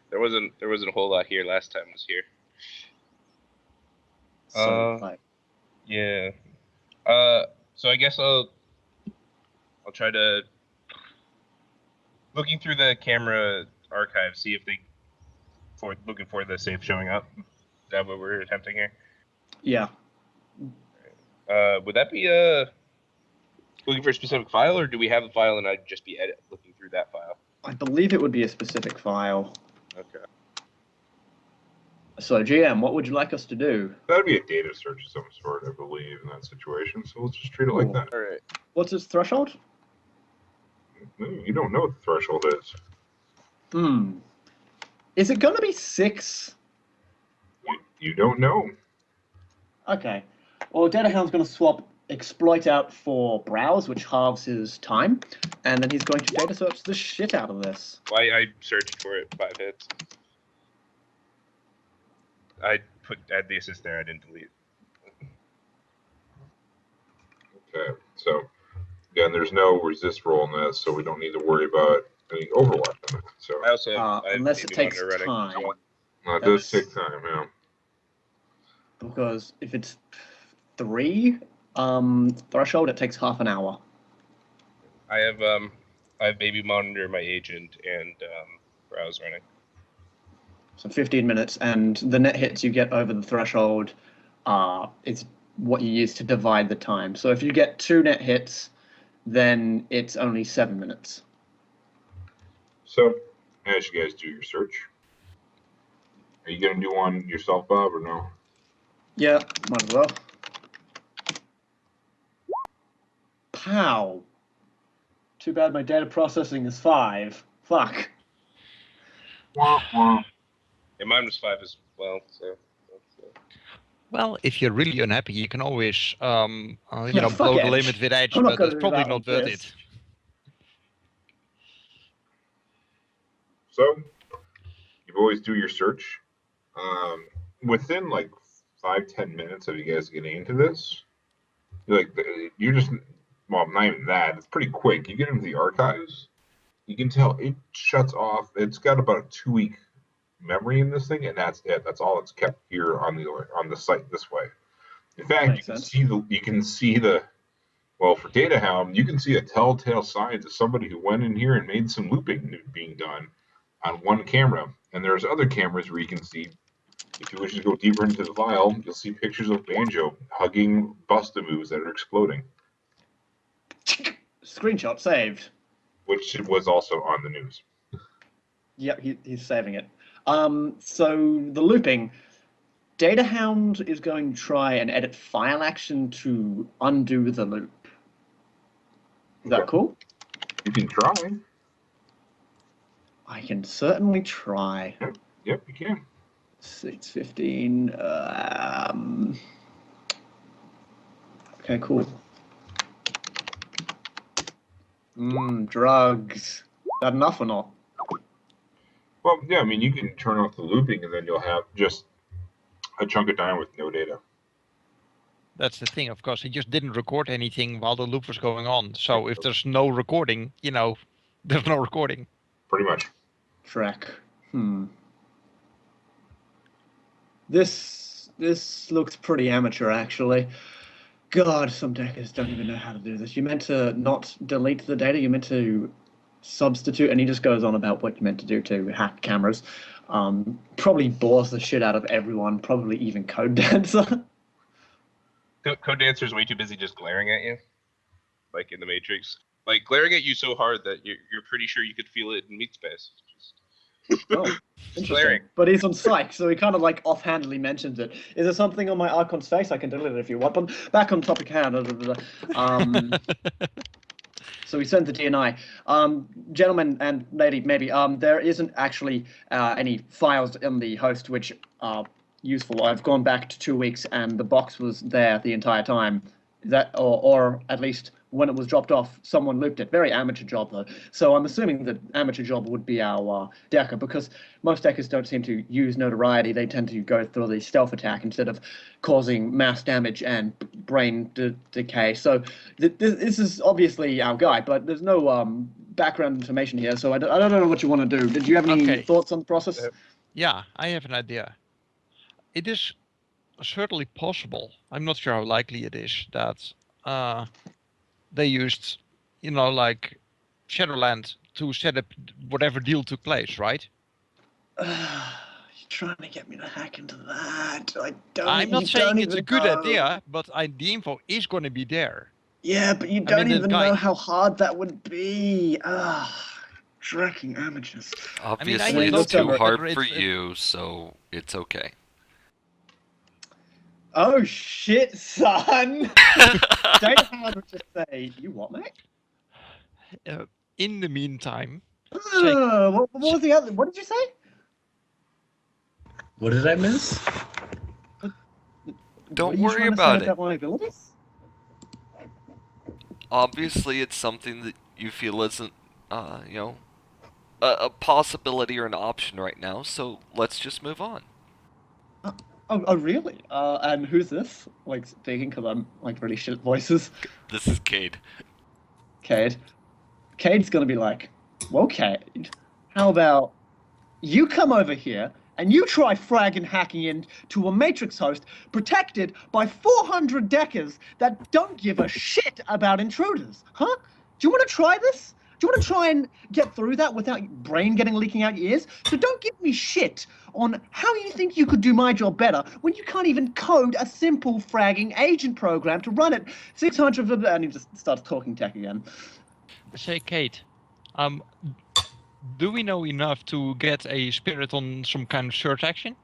There wasn't a whole lot here last time I was here. So Yeah. So I guess I'll try to looking through the camera archive, see if looking for the safe showing up. Is that what we're attempting here? Yeah. Would that be looking for a specific file, or do we have a file and I'd just be looking through that file? I believe it would be a specific file. Okay. So GM, what would you like us to do? That'd be a data search of some sort, I believe, in that situation. So let's just treat it like that. All right. What's its threshold? You don't know what the threshold is. Is it going to be 6? You don't know. Okay. Well, Data Hound's going to swap Exploit out for Browse, which halves his time, and then he's going to data search the shit out of this. I searched for it 5 hits. I add the assist there. I didn't delete. Okay, so again, there's no resist roll in this, so we don't need to worry about any overlap in it. So I also have, I have unless it Baby takes Monitor running as time. well. it does take time, yeah. Because if it's 3 threshold, it takes half an hour. I have Baby Monitor, my agent, and Browse running. So 15 minutes, and the net hits you get over the threshold is what you use to divide the time. So if you get 2 net hits, then it's only 7 minutes. So, as you guys do your search, are you going to do one yourself, Bob, or no? Yeah, might as well. Pow! Too bad my data processing is 5. Fuck. Wah, wah. Yeah, mine was 5 as well, so... Well, if you're really unhappy, you can always, Yeah, fuck blow the Edge. limit with Edge, I'm not but gonna that's do probably that not with worth this. it. So, you always do your search. Within like 5-10 minutes of you guys getting into this, you're just, well, not even that. It's pretty quick. You get into the archives, you can tell it shuts off. It's got about a 2-week memory in this thing, and that's it. That's all it's kept here on the site this way. In fact, Makes sense. you can see the well, for Data Hound, you can see a telltale signs of somebody who went in here and made some looping being done on one camera. And there's other cameras where you can see, if you wish to go deeper into the file, you'll see pictures of Banjo hugging Bustamoos that are exploding, Screenshot saved. which was also on the news. Yep, he's saving it. So the looping. Data Hound is going to try and edit file action to undo the loop. Is that cool? You can try. I can certainly try. Yep, you can. 6:15. Okay, cool. Drugs. Is that enough or not? Well, yeah, I mean, you can turn off the looping and then you'll have just a chunk of time with no data. That's the thing, of course. He just didn't record anything while the loop was going on. So if there's no recording, there's no recording. Pretty much. Track. This looks pretty amateur, actually. God, some deckers don't even know how to do this. You meant to not delete the data. You meant to substitute, and he just goes on about what you meant to do to hack cameras. Probably bores the shit out of everyone, probably even codeDancer. codeDancer's way too busy just glaring at you, like in the Matrix. Like glaring at you so hard that you're pretty sure you could feel it in meat space. Oh, interesting. Glaring. But he's on psych, so he kind of like offhandedly mentions it. Is there something on my Archon's face? I can delete it if you want. But back on topic hand. So we sent the DNI. Gentlemen and lady, maybe, there isn't actually any files in the host which are useful. I've gone back to 2 weeks and the box was there the entire time. Or at least when it was dropped off, someone looped it. Very amateur job, though. So I'm assuming that amateur job would be our decker, because most deckers don't seem to use notoriety. They tend to go through the stealth attack instead of causing mass damage and brain decay. So this is obviously our guy, but there's no background information here, so I don't know what you want to do. Did you have any thoughts on the process? Yeah, I have an idea. It is certainly possible. I'm not sure how likely it is that they used, like Shadowland to set up whatever deal took place, right? You're trying to get me to hack into that. I'm not saying it's a good idea, but the info is going to be there. Yeah, but you don't even know how hard that would be. Tracking amateurs. Obviously, it's too hard for you, so it's okay. Oh shit, son! Data Hound would just say, "You what, mate?" In the meantime, What was the other? What did you say? What did I miss? Don't what are you worry trying to about say it. about my abilities? Obviously, it's something that you feel isn't, a possibility or an option right now, so let's just move on. Oh, really? And who's this? Like speaking, because I'm like really shit at voices. This is Cade. Cade. Cade's gonna be like, well, Cade, how about you come over here and you try fragging hacking into a Matrix host protected by 400 deckers that don't give a shit about intruders, huh? Do you want to try this? Do you want to try and get through that without your brain getting leaking out your ears? So don't give me shit on how you think you could do my job better when you can't even code a simple fragging agent program to run it 600 and he just starts talking tech again. Say, Kate, do we know enough to get a spirit on some kind of search action?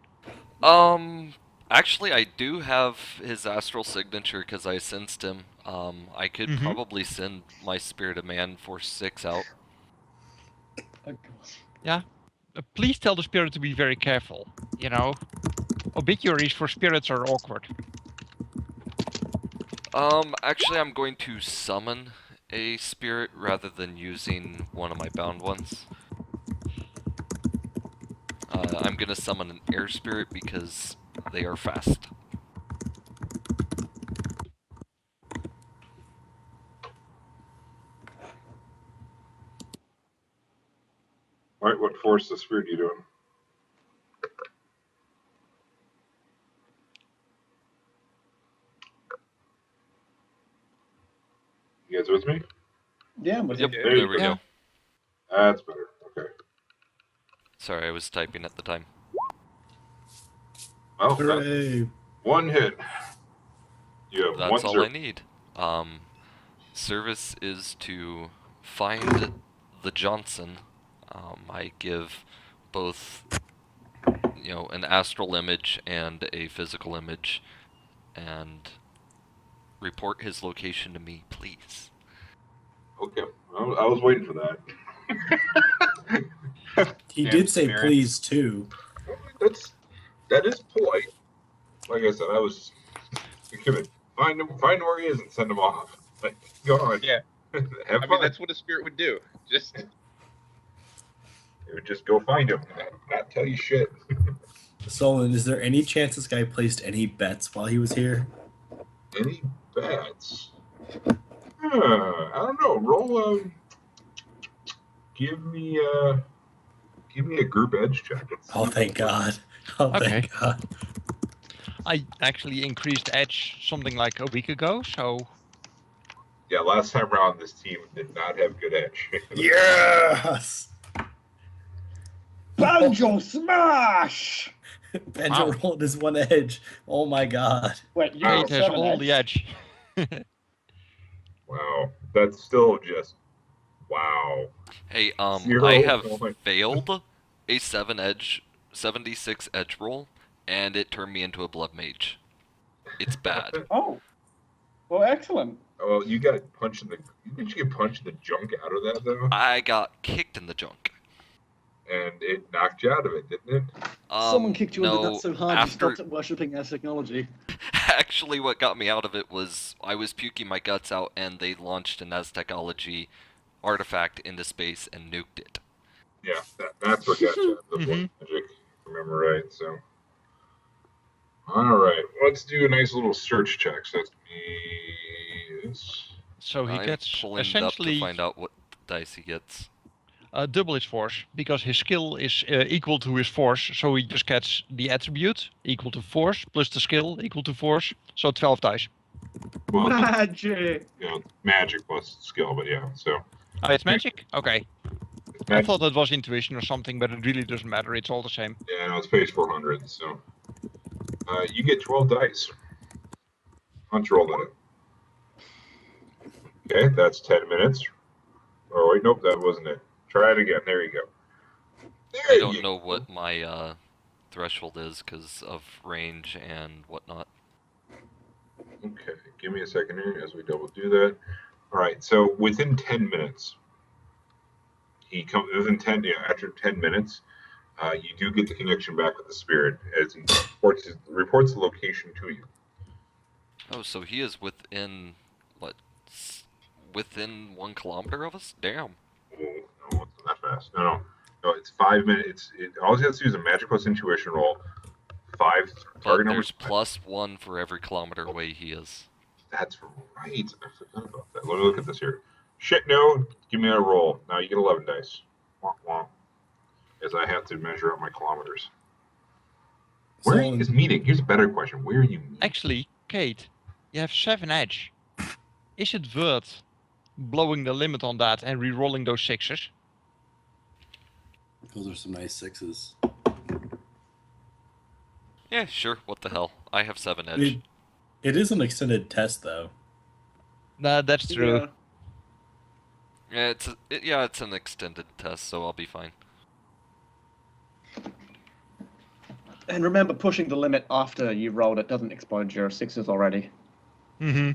Actually, I do have his astral signature because I sensed him. I could Mhm. probably send my Spirit of Man Force 6 out. Please tell the spirit to be very careful. You know, obituaries for spirits are awkward. Actually, I'm going to summon a spirit rather than using one of my bound ones. I'm gonna summon an air spirit because they are fast. All right, what force the spirit you doing? You guys with me? Yeah, but Yep, Okay. there we Yeah. go. That's better. Okay. Sorry, I was typing at the time. Well, that's Hooray! one hit. You have That's one all I service. need. Service is to find the Johnson. I give both, an astral image and a physical image, and report his location to me, please. Okay. I was waiting for that. He Damn did say spirits. please too. That is polite. Like I said, I was gonna find where he is and send him off. Like, go on. Yeah. Have I fun. mean, that's what a spirit would do. Just It would just go find him. Not tell you shit. Solon, is there any chance this guy placed any bets while he was here? Any bets? I don't know. Roll. Give me a group edge check. Oh, thank God. Oh, Okay. thank God. I actually increased edge something like a week ago, so Yeah, last time around, this team did not have good edge. Yes! Banjo smash! Banjo Wow. rolled his one edge. Oh my God. Wait, you Kate got has 7 all the edge. Wow, that's still just wow. Hey, 0 I have point. failed a 76 edge roll, and it turned me into a blood mage. It's bad. Oh, well, excellent. Well, you got punched in the. Did you get punched in the junk out of that though? I got kicked in the junk. And it knocked you out of it, didn't it? Someone kicked you in the no, nuts so hard after, you stopped worshipping our technology. Actually, what got me out of it was I was puking my guts out, and they launched an Aztecology artifact into space and nuked it. Yeah, that's what got you. The blood Mhm. magic, if I remember right. So, all right, let's do a nice little search check. So that's me. So he I'm gets pulling it up to essentially find out what dice he gets. double his force because his skill is equal to his force. So he just gets the attribute equal to force plus the skill equal to force. So 12 dice. Well, Magic! magic plus skill, but yeah. So Oh, it's magic? Okay. I magic. thought that was intuition or something, but it really doesn't matter. It's all the same. Yeah, no, it's page 400. So you get 12 dice. Punch roll in it. Okay, that's 10 minutes. Oh wait, nope, that wasn't it. Try it again. There you go. There I don't you know go. what my threshold is because of range and whatnot. Okay, give me a second here as we double do that. All right, so within 10 minutes, within 10, after 10 minutes, you do get the connection back with the spirit as he reports the location to you. Oh, so he is within, what, within 1 kilometer of us? Damn. Oh, no, it's not that fast. No, it's 5 minutes. All he has to do is a magic plus intuition roll. 5 But target number. there's +1 for every kilometer away he is. That's right. I forgot about that. Let me look at this here. Shit, no. Give me a roll. Now you get 11 dice. Womp womp. As I have to measure out my kilometers. Where are you guys meeting? Here's a better question. Where are you meeting? Actually, Cade, you have 7 edge. Is it worth blowing the limit on that and re-rolling those 6s? Those are some nice 6s. Yeah, sure, what the hell. I have 7 edge. It is an extended test, though. Nah, that's true. Yeah. Yeah, it's an extended test, so I'll be fine. And remember, pushing the limit after you rolled it doesn't explode your 6s already. Mm-hmm.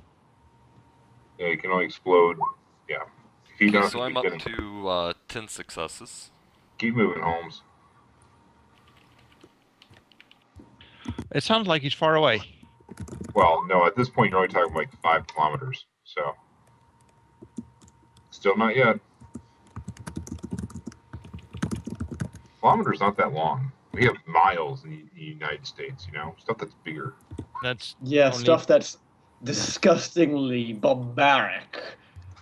Yeah, you can only explode. Yeah. If you Okay, don't, so I'm up to 10 successes. keep moving, Holmes. It sounds like he's far away. Well, no, at this point you're only talking like 5 kilometers, so still not yet. Kilometers not that long. We have miles in the United States, stuff that's bigger. That's Yeah, only- stuff that's disgustingly barbaric.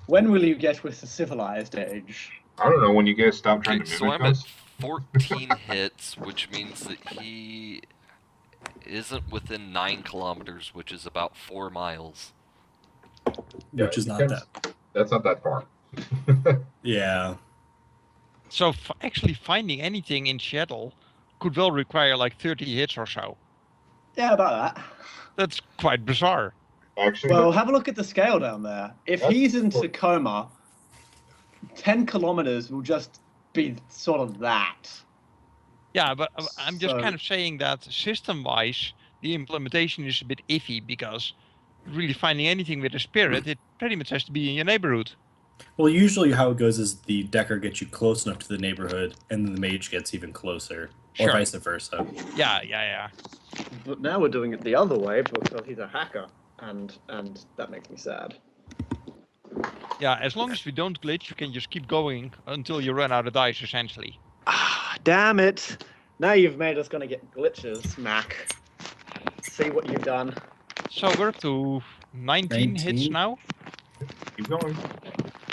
When will you get with the civilized age? I don't know when you guys stop trying Okay, to so mimic I'm at us. 14 hits, which means that he isn't within 9 kilometers, which is about 4 miles. Yeah, Which is not because that. That's not that far. Yeah. So actually finding anything in Seattle could well require like 30 hits or so. Yeah, about that. That's quite bizarre. Actually, Well, have a look at the scale down there. If That's he's in what- Tacoma, 10 kilometers will just be sort of that. Yeah, but I'm just So- kind of saying that system-wise, the implementation is a bit iffy because really finding anything with a spirit, it pretty much has to be in your neighborhood. Well, usually how it goes is the Decker gets you close enough to the neighborhood, and then the Mage gets even closer, or Sure. vice versa. Yeah. But now we're doing it the other way because he's a hacker, and that makes me sad. Yeah, as long as we don't glitch, you can just keep going until you run out of dice, essentially. Ah, damn it! Now you've made us gonna get glitches, Mac. See what you've done. So we're up to 19 hits 19? now. keep going.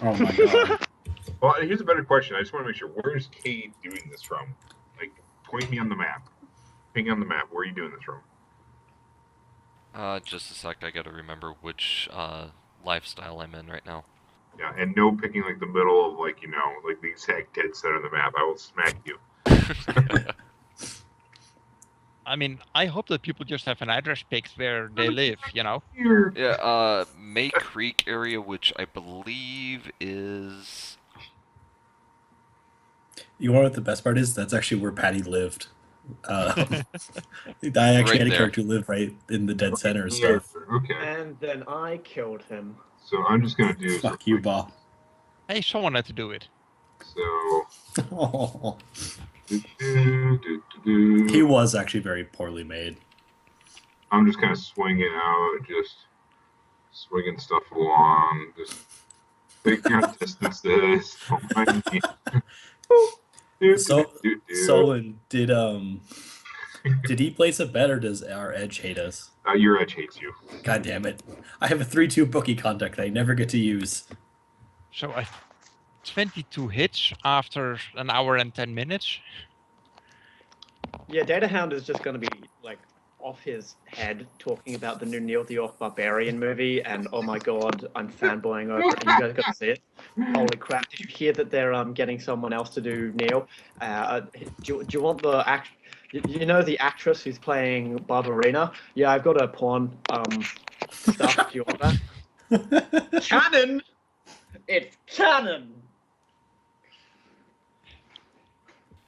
Oh my god. Well, here's a better question. I just want to make sure. Where's Cade doing this from? Like, point me on the map. Ping on the map. Where are you doing this from? Just a sec, I gotta remember which lifestyle I'm in right now. Yeah, and no picking like the middle of like the exact dead center of the map. I will smack you. I mean, I hope that people just have an address picked where they live, Here. Yeah, May Creek area, which I believe is... You know what the best part is? That's actually where Patty lived. I actually had a there. character who lived right in the dead center and stuff. Okay. And then I killed him. So I'm just gonna do. Fuck you, Bob. Hey, someone had to do it. So. He was actually very poorly made. I'm just kind of swinging out, just swinging stuff along, just figuring out distances. Don't mind me. Solon, did he place a bet or does our Edge hate us? Your edge hates you. God damn it. I have a 3-2 bookie contact that I never get to use. So 22 hits after an hour and 10 minutes. Yeah, Data Hound is just gonna be like off his head talking about the new Neil the York Barbarian movie, and oh my god, I'm fanboying over it. You guys got to see it. Holy crap! Did you hear that they're getting someone else to do Neil? Do you want the act? You know the actress who's playing Barbarina? Yeah, I've got her porn stuff. Do you want that? Canon. It's canon.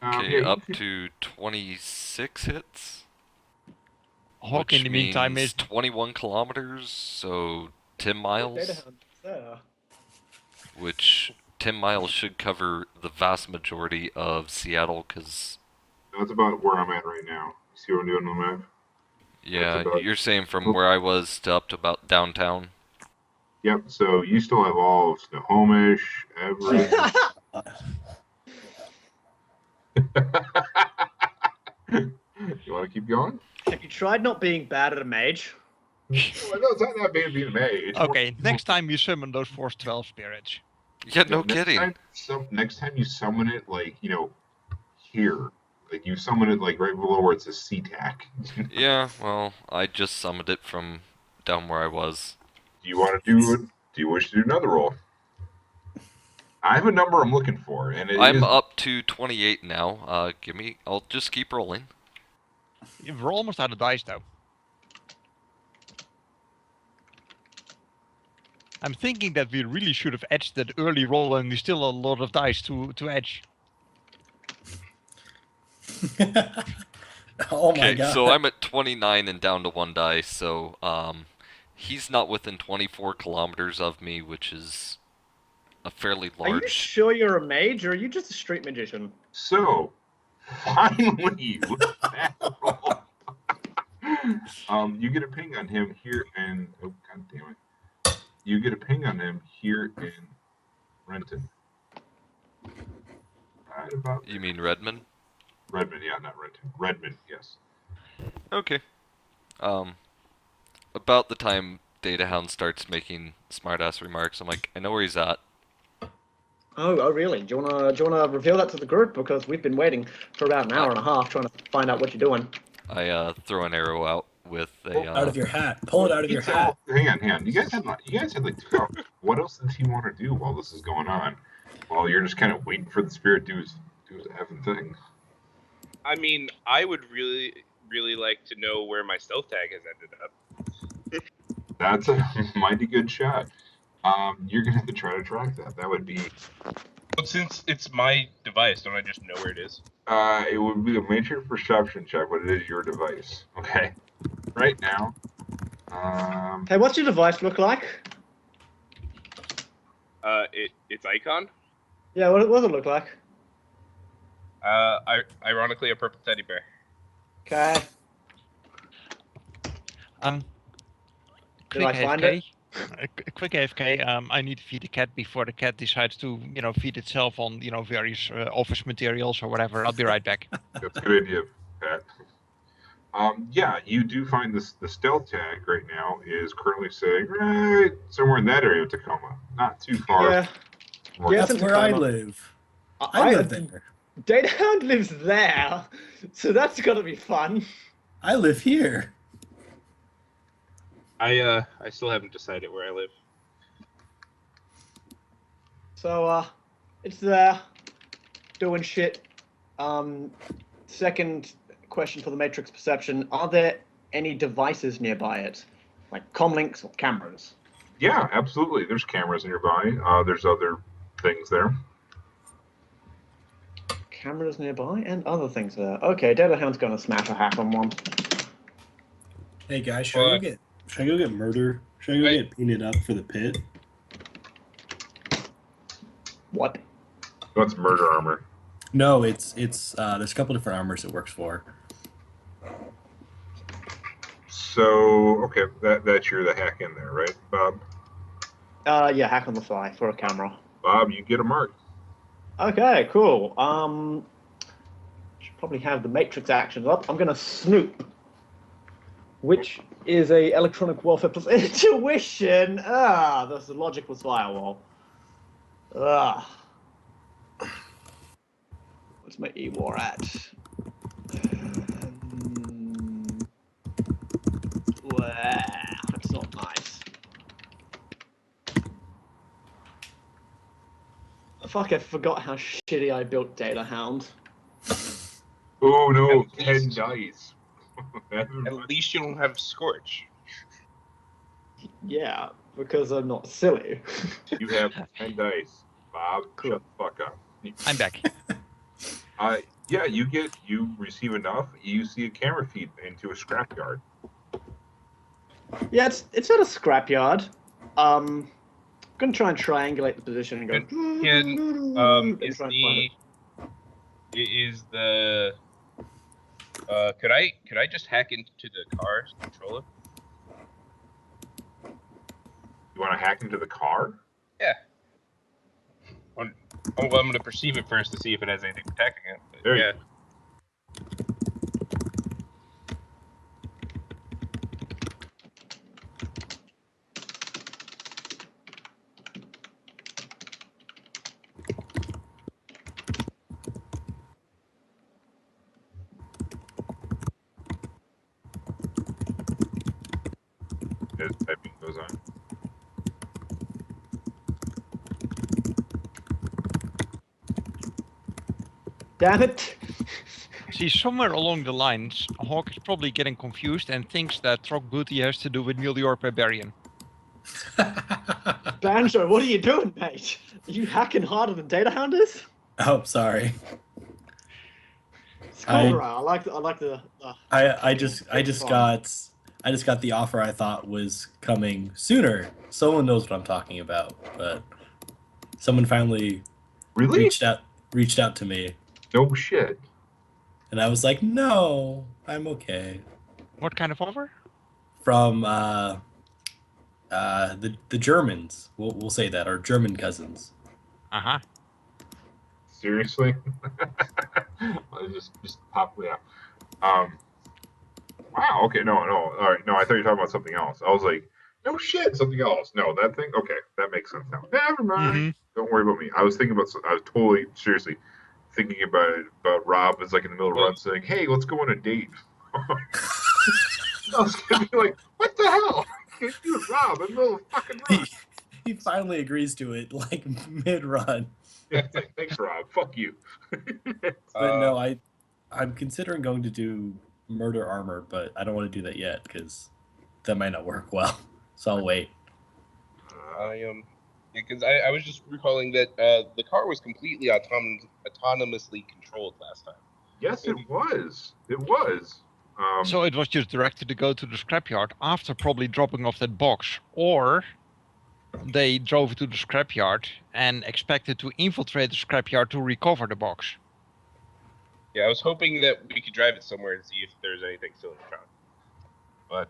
Okay, up to 26 hits. Hawk which in the meantime means is 21 kilometers, so 10 Data miles, Hound is there. which 10 miles should cover the vast majority of Seattle, because... That's about where I'm at right now. See what I'm doing on the map? Yeah, about- you're saying from where I was to up to about downtown? Yep, so you still have all of Snohomish, Everett. You want to keep going? Have you tried not being bad at a mage? Well, no, it's not that bad being a mage. Okay, next time you summon those Force 12 spirits. Yeah, no kidding. Next time you summon it, like, here. Like, you summon it, like, right below where it says SeaTac. Yeah, well, I just summoned it from down where I was. Do you want to do it? Do you wish to do another roll? I have a number I'm looking for, and I'm up to 28 now. I'll just keep rolling. We're almost out of dice, though. I'm thinking that we really should have edged that early roll, and there's still a lot of dice to edge. Oh my Okay, god. so I'm at 29 and down to 1 dice, so he's not within 24 kilometers of me, which is a fairly Are you large... sure you're a mage, or are you just a street magician? So, finally, with that roll, you get a ping on him here, and oh god damn it, you get a ping on him here in Renton. Right about You mean Redmond? Redmond, yeah, not Renton. Redmond, yes. Okay. About the time Data Hound starts making smartass remarks, I'm like, I know where he's at. Oh, really? Do you wanna reveal that to the group? Because we've been waiting for about an hour and a half trying to find out what you're doing. I throw an arrow out with a... Out of your hat. Pull it out of your hat. Hang on. You guys had like 2 hours. What else does he want to do while this is going on? While you're just kind of waiting for the spirit to do his effing thing. I mean, I would really, really like to know where my stealth tag has ended up. That's a mighty good shot. You're gonna have to try to track that. That would be. But since it's my device, don't I just know where it is? It would be a major perception check, but it is your device. Okay. Right now. Hey, what's your device look like? It's icon. Yeah, what does it look like? Ironically, a purple teddy bear. Okay. Did Quick I find AFK. Quick AFK. I need to feed the cat before the cat decides to, feed itself on, various office materials or whatever. I'll be right back. That's a good idea, Pat. Yeah, you do find the stealth tag right now is currently sitting right somewhere in that area of Tacoma. Not too far. Yeah. from Yeah, That's where I live. I live there. Data Hound lives there, so that's gotta be fun. I live here. I still haven't decided where I live. So, it's there, doing shit. Second question for the Matrix Perception: are there any devices nearby it, like comlinks or cameras? Yeah, absolutely. There's cameras nearby. There's other things there. Cameras nearby and other things there. Okay, Data Hound's gonna smash a hack on one. Hey guys, should I go get murder? Should I go get painted up for the pit? What? That's murder armor. No, it's there's a couple different armors it works for. So okay, that's the hack in there, right, Bob? Yeah, hack on the fly for a camera. Bob, you get a mark. Okay, cool. Should probably have the Matrix actions up. I'm gonna snoop, which is a electronic warfare plus intuition. That's the logic plus firewall. What's my E-war at? That's not nice. Fuck, I forgot how shitty I built Data Hound. Oh no, At 10 least- dice. At least you don't have Scorch. Yeah, because I'm not silly. You have 10 dice. Bob, shut the fuck up. I'm back. Yeah, you receive enough. You see a camera feed into a scrapyard. Yeah, it's at a scrapyard. gonna try and triangulate the position and go. Is try and find it. could I just hack into the car's controller? You want to hack into the car? Yeah. Well, I'm gonna perceive it first to see if it has anything protecting it. But There you yeah. go. As typing goes on. Damn it! See, somewhere along the lines, Hawk is probably getting confused and thinks that Trog Booty has to do with Melior Barbarian. Banjo, what are you doing, mate? Are you hacking harder than Data Hound is? Oh, sorry. It's cool, right? I like the. I just got the offer I thought was coming sooner. Someone knows what I'm talking about, but someone finally Really? reached out to me, No shit. and I was like, no, I'm okay. What kind of offer? From the Germans, we'll say that, our German cousins. Uh-huh. Seriously? just pop, yeah. Wow. Okay. No. All right. No, I thought you were talking about something else. I was like, no shit, something else. No, that thing. Okay, that makes sense now. Never mind. Mhm. Don't worry about me. I was thinking about. I was totally seriously thinking about Rob is like in the middle of the run saying, "Hey, let's go on a date." I was gonna be like, "What the hell? I can't do it, Rob. In the middle of fucking run." He finally agrees to it, like mid-run. Yeah, it's like, thanks, Rob. Fuck you. But no, I'm considering going to do murder armor, but I don't want to do that yet because that might not work well. So I'll wait. Because I was just recalling that the car was completely autonomously controlled last time. Yes, it was. It was. So it was just directed to go to the scrapyard after probably dropping off that box, or they drove to the scrapyard and expected to infiltrate the scrapyard to recover the box. Yeah, I was hoping that we could drive it somewhere and see if there's anything still in the trunk.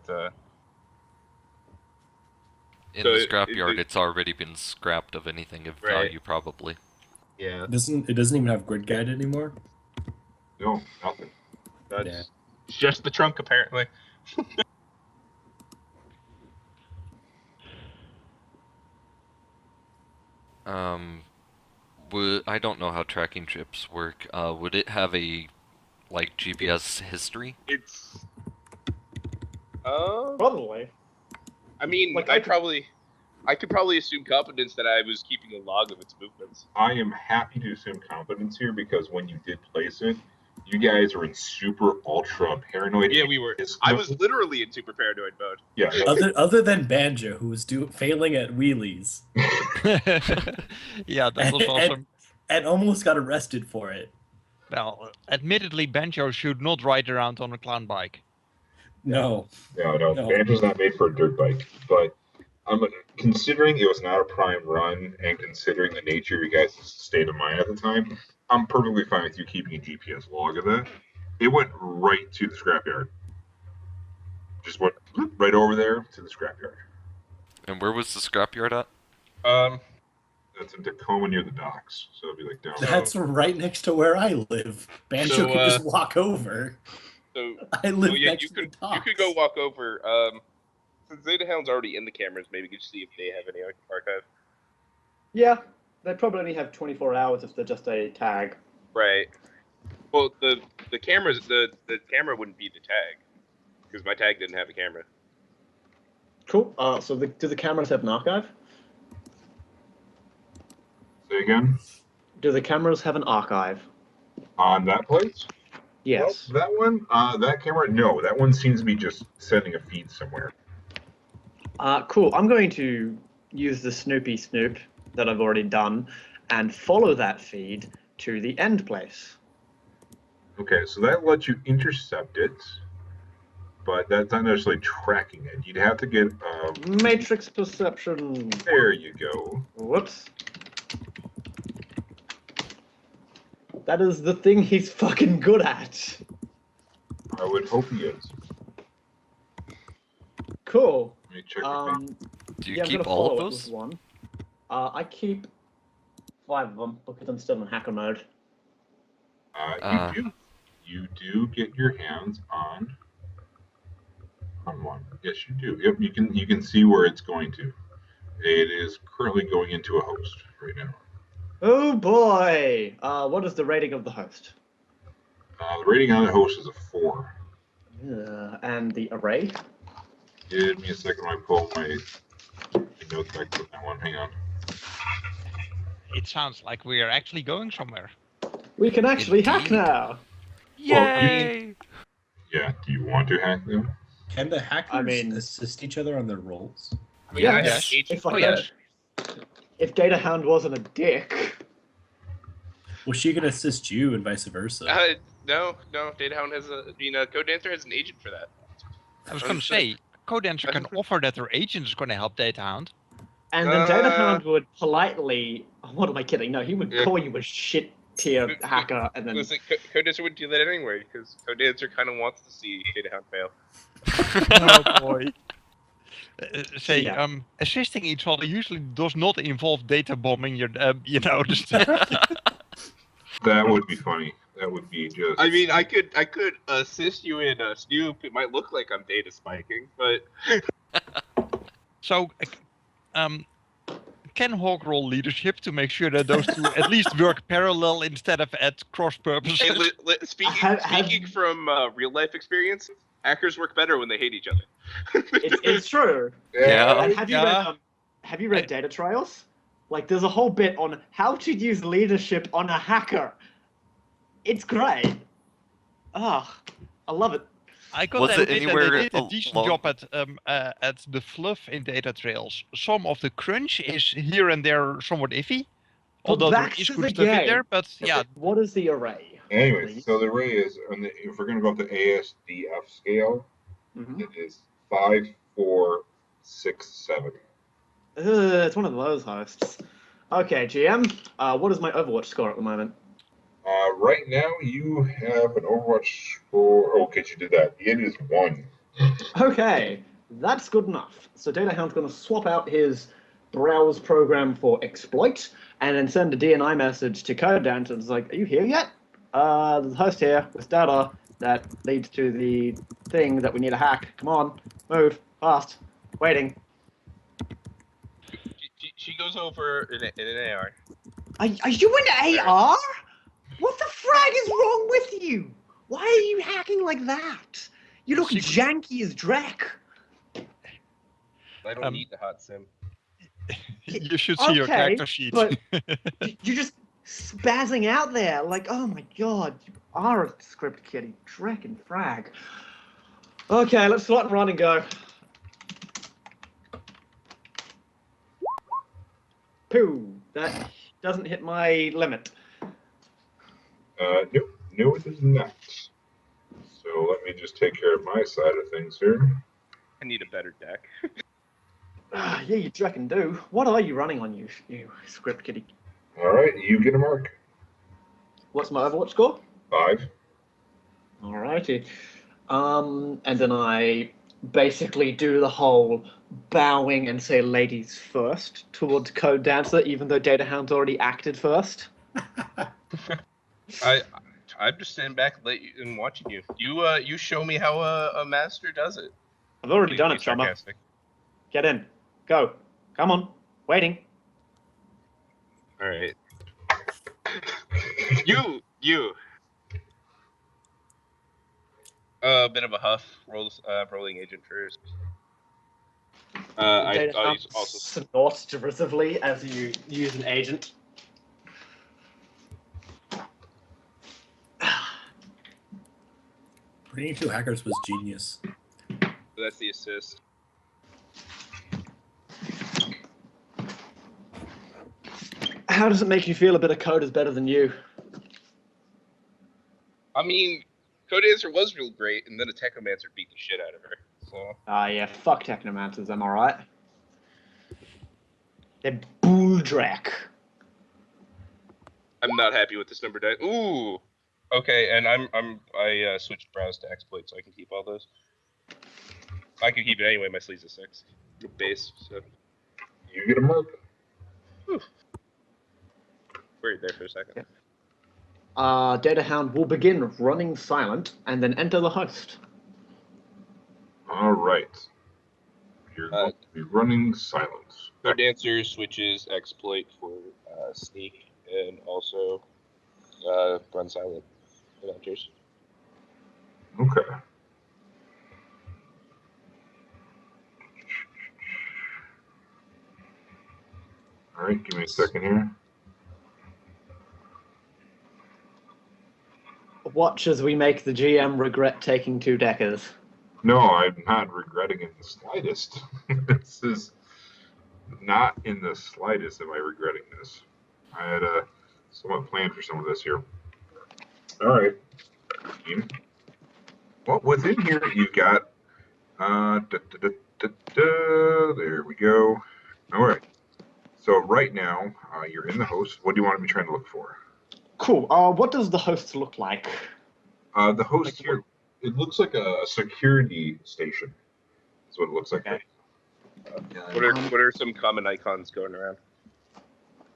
But In So the it- scrapyard, it- it's already been scrapped of anything of Right. value, probably. yeah, It doesn't even have grid guide anymore? No, nothing. that's just the trunk apparently. I don't know how tracking trips work. Would it have a like GPS history? It's Probably. I mean, Like, I I could probably assume competence that I was keeping a log of its movements. I am happy to assume competence here because when you did place it, you guys are in super ultra paranoid. Yeah, we were. I was literally in super paranoid mode. Yeah. Other than Banjo, who was failing at wheelies Yeah, that was awesome. and almost got arrested for it. Well, admittedly, Banjo should not ride around on a clown bike. No. No. Banjo's not made for a dirt bike. But considering it was not a prime run and considering the nature of your guys' state of mind at the time, I'm perfectly fine with you keeping a GPS log of that. It went right to the scrapyard. Just went right over there to the scrapyard. And where was the scrapyard at? That's in Tacoma near the docks, so it'll be like down. That's right next to where I live. Banjo So, could just walk over. So I live yeah, next you to the could docks. go walk over. Since Zeta Hound's already in the cameras, maybe we could see if they have any archive. Yeah, they probably only have 24 hours if they're just a tag. Right. Well, the cameras the camera wouldn't be the tag because my tag didn't have a camera. Cool. So do the cameras have an archive? Say again? Do the cameras have an archive? On that place? Yes. Well, that one, that camera, no. That one seems to be just sending a feed somewhere. Cool. I'm going to use the Snoopy Snoop that I've already done and follow that feed to the end place. Okay, so that lets you intercept it, but that's not necessarily tracking it. You'd have to get. Matrix perception. There you go. Whoops. That is the thing he's fucking good at. I would hope he is. Cool. Let me check. your phone. Do you Yeah, I'm keep gonna all follow of it those? with one. I keep 5 of them because I'm still in hacker mode. You do get your hands on one. Yes, you do. Yep, you can see where it's going to. It is currently going into a host right now. Oh boy! What is the rating of the host? The rating on the host is a 4. And the array? Give me a second while I pull my notes back to that one. Hang on. It sounds like we are actually going somewhere. We can actually hack Indeed. now! Yay! Yeah, do you want to hack them? Can the hackers mean- assist each other on their roles? I mean, I have Yes. agent If I for yeah. that. If Data Hound wasn't a dick. Well, she can assist you and vice versa. No, Datahound has codeDancer has an agent for that. I was going to say, codeDancer can offer that their agent is going to help Data Hound. And then Data Hound would politely. What am I kidding? No, he would Yeah. call you a shit tier hacker and then. Listen, codeDancer wouldn't do that anyway because codeDancer kind of wants to see Datahound fail. Oh boy. Say, Yeah. assisting each other usually does not involve data bombing your, That would be funny. That would be just. I mean, I could assist you in a snoop. It might look like I'm data spiking, but So, can Hawk roll leadership to make sure that those two at least work parallel instead of at cross purposes? hey, speaking speaking from real life experience, hackers work better when they hate each other. It's true. Yeah. And have you read Data Trails? Like, there's a whole bit on how to use leadership on a hacker. It's great. I love it. I got Was that it bit and anywhere they did a decent along- job at the fluff in Data Trails. Some of the crunch is here and there somewhat iffy, although there back is to good the stuff in game. there. But yeah, What is the array? Anyways, please? so the array is, if we're going to go up the ASDF scale, Mhm. it is 5, 4, 6, 7. It's one of those hosts. Okay, GM. What is my Overwatch score at the moment? Right now, you have an Overwatch score. Oh, okay, you did that. It is 1. Okay, that's good enough. So Data Hound's going to swap out his browse program for exploit, and then send a DNI message to codeDancer. It's like, are you here yet? There's a host here with data that leads to the thing that we need to hack. Come on, move, fast, waiting. She goes over in an AR. Are you an AR? What the frag is wrong with you? Why are you hacking like that? You look janky as Drek. I don't need the hot sim. you should see your Okay, character sheet. but you're just spazzing out there like, oh my god, you are a script kiddie. Drek and frag. Okay, let's slot and run and go. Pooh, that doesn't hit my limit. No, it is not. So let me just take care of my side of things here. I need a better deck. Yeah, you Drek and do. What are you running on, you script kiddie? All right, you get a mark. What's my Overwatch score? 5. Alrighty. And then I basically do the whole bowing and say ladies first towards codeDancer, even though Data Hound's already acted first. I'm just standing back and watching you. You show me how a master does it. I've already done it, Please be Chummer. sarcastic. Get in. Go. Come on. Waiting. All right. You. A bit of a huff. Rolling agent first. Data I'll Hound use also. snorts derisively as you use an agent. Bringing 2 hackers was genius. That's the assist. How does it make you feel a bit of code is better than you? I mean, codeDancer was real great, and then a Technomancer beat the shit out of her. So Yeah, fuck Technomancers, am I right? They're bulldrak. I'm not happy with this number die. Ooh. Okay, and I switched browse to exploit, so I can keep all those. I can keep it anyway. My sleeve's a 6 base, so You get a mark. worried there for a second. Yeah. Data Hound will begin running silent and then enter the host. All right. You're going to be running silence. codeDancer switches exploit for sneak and also run silent adventures. Okay. All right, give me a second here. Watch as we make the GM regret taking 2 deckers. No, I'm not regretting it in the slightest. This is not in the slightest am I regretting this. I had somewhat planned for some of this here. All right. Well, within here, you've got... there we go. All right. So right now, you're in the host. What do you want to be trying to look for? Cool. What does the host look like? The host here, it looks like a security station. That's what it looks like. Okay. What are some common icons going around?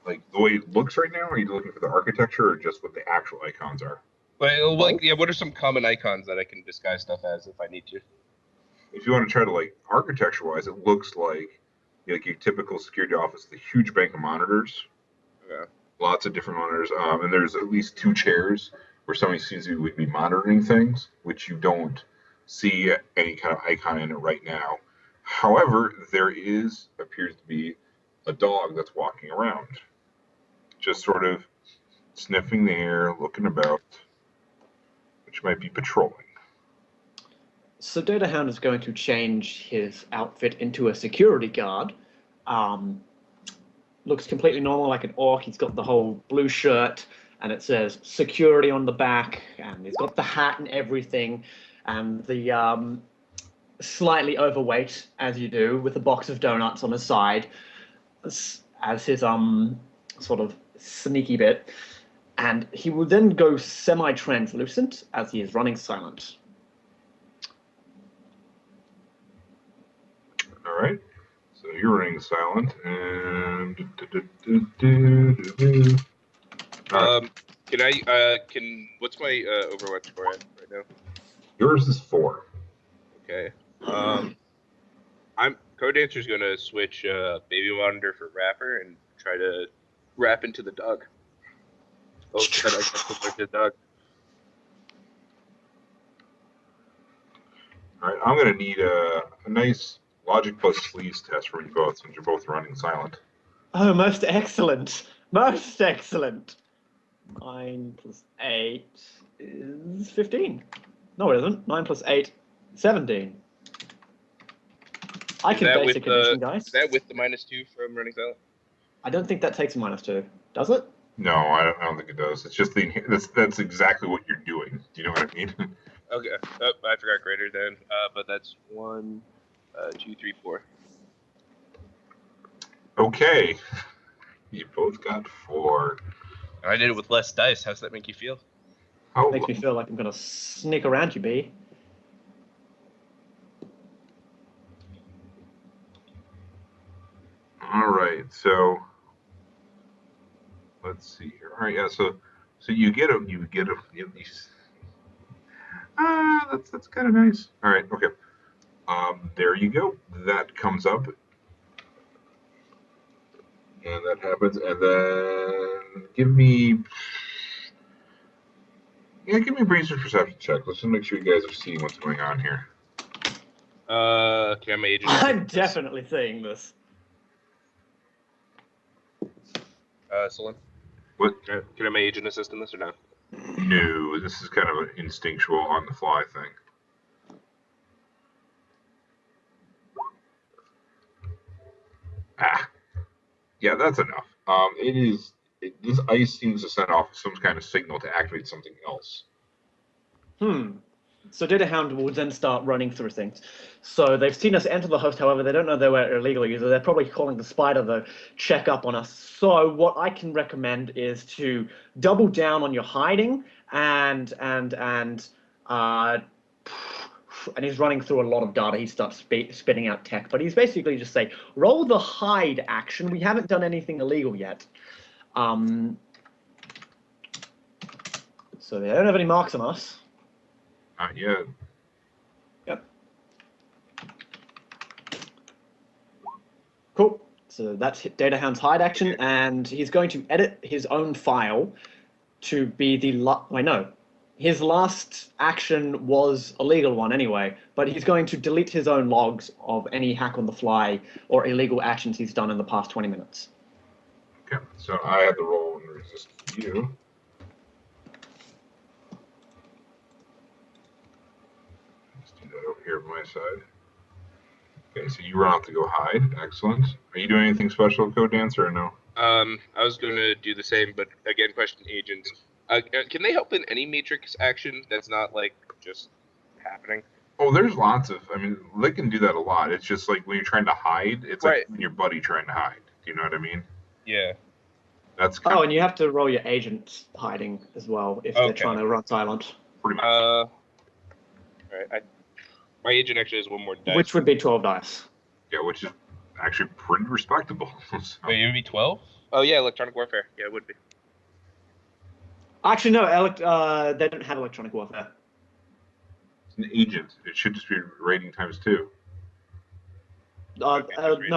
Like the way it looks right now? Are you looking for the architecture or just what the actual icons are? Well, what are some common icons that I can disguise stuff as if I need to? If you want to try to like architecture-wise, it looks like your typical security office, the huge bank of monitors. Yeah. Lots of different monitors, and there's at least 2 chairs where somebody seems to be monitoring things, which you don't see any kind of icon in it right now. However, there appears to be a dog that's walking around, just sort of sniffing the air, looking about, which might be patrolling. So Data Hound is going to change his outfit into a security guard. Looks completely normal, like an orc. He's got the whole blue shirt, and it says security on the back, and he's got the hat and everything, and the slightly overweight, as you do, with a box of donuts on his side, as his sort of sneaky bit. And he will then go semi-translucent as he is running silent. All right. So you're running silent, and what's my Overwatch score at right now? yours is 4. Okay. codeDancer's gonna switch baby monitor for rapper and try to rap into the dog. Oh, that I guess the dog. All right, I'm going to need a nice logic plus sleaze test from you both, since you're both running silent. Oh, most excellent. Most excellent. 9 plus 8 is 15. No, it isn't. 9 plus 8, 17. I can basic addition, guys. Is that with the -2 from running silent? I don't think that takes a -2. Does it? No, I don't think it does. It's just that's exactly what you're doing. Do you know what I mean? Okay. Oh, I forgot greater than. But that's 1, 2, 3, 4. Okay. You both got 4. I did it with less dice. How's that make you feel? Oh, Makes me feel like I'm gonna sneak around you, B. all right. So let's see here. All right, yeah. So you get these. That's kind of nice. All right, okay. There you go. That comes up, and that happens, and then give me a research perception check. Let's just make sure you guys are seeing what's going on here. Can I make agent? I'm definitely saying this. Solon? What? Can I make agent assist in this or not? No, this is kind of an instinctual, on-the-fly thing. Yeah, that's enough. This ice seems to send off some kind of signal to activate something else. Hmm. So Data Hound will then start running through things. So they've seen us enter the host, however, they don't know they were illegal users. They're probably calling the spider to check up on us. So what I can recommend is to double down on your hiding and he's running through a lot of data. He starts spitting out tech, but he's basically just saying, roll the hide action. We haven't done anything illegal yet. So they don't have any marks on us. Not yet. Yep. Cool. So that's Data Hound's hide action, and he's going to edit his own file to be the his last action was a legal one anyway, but he's going to delete his own logs of any hack on the fly or illegal actions he's done in the past 20 minutes. Okay, so I had to roll and resist you. Let's do that over here on my side. Okay, so you run off to go hide. Excellent. Are you doing anything special, codeDancer, or no? I was going to do the same, but again, question agents. Can they help in any Matrix action that's not like just happening? Oh, there's lots of. I mean, they can do that a lot. It's just like when you're trying to hide, it's Right. like when your buddy trying to hide. Do you know what I mean? Yeah. That's Oh, and you have to roll your agent's hiding as well if they're Okay. trying to run silent. pretty much. All right. My agent actually has one more dice. Which would be 12 dice. Yeah, which is actually pretty respectable. So, Wait, it would be 12? Oh yeah, electronic warfare. Yeah, it would be. Actually, no, they don't have electronic warfare. it's an agent. It should just be rating times 2. No,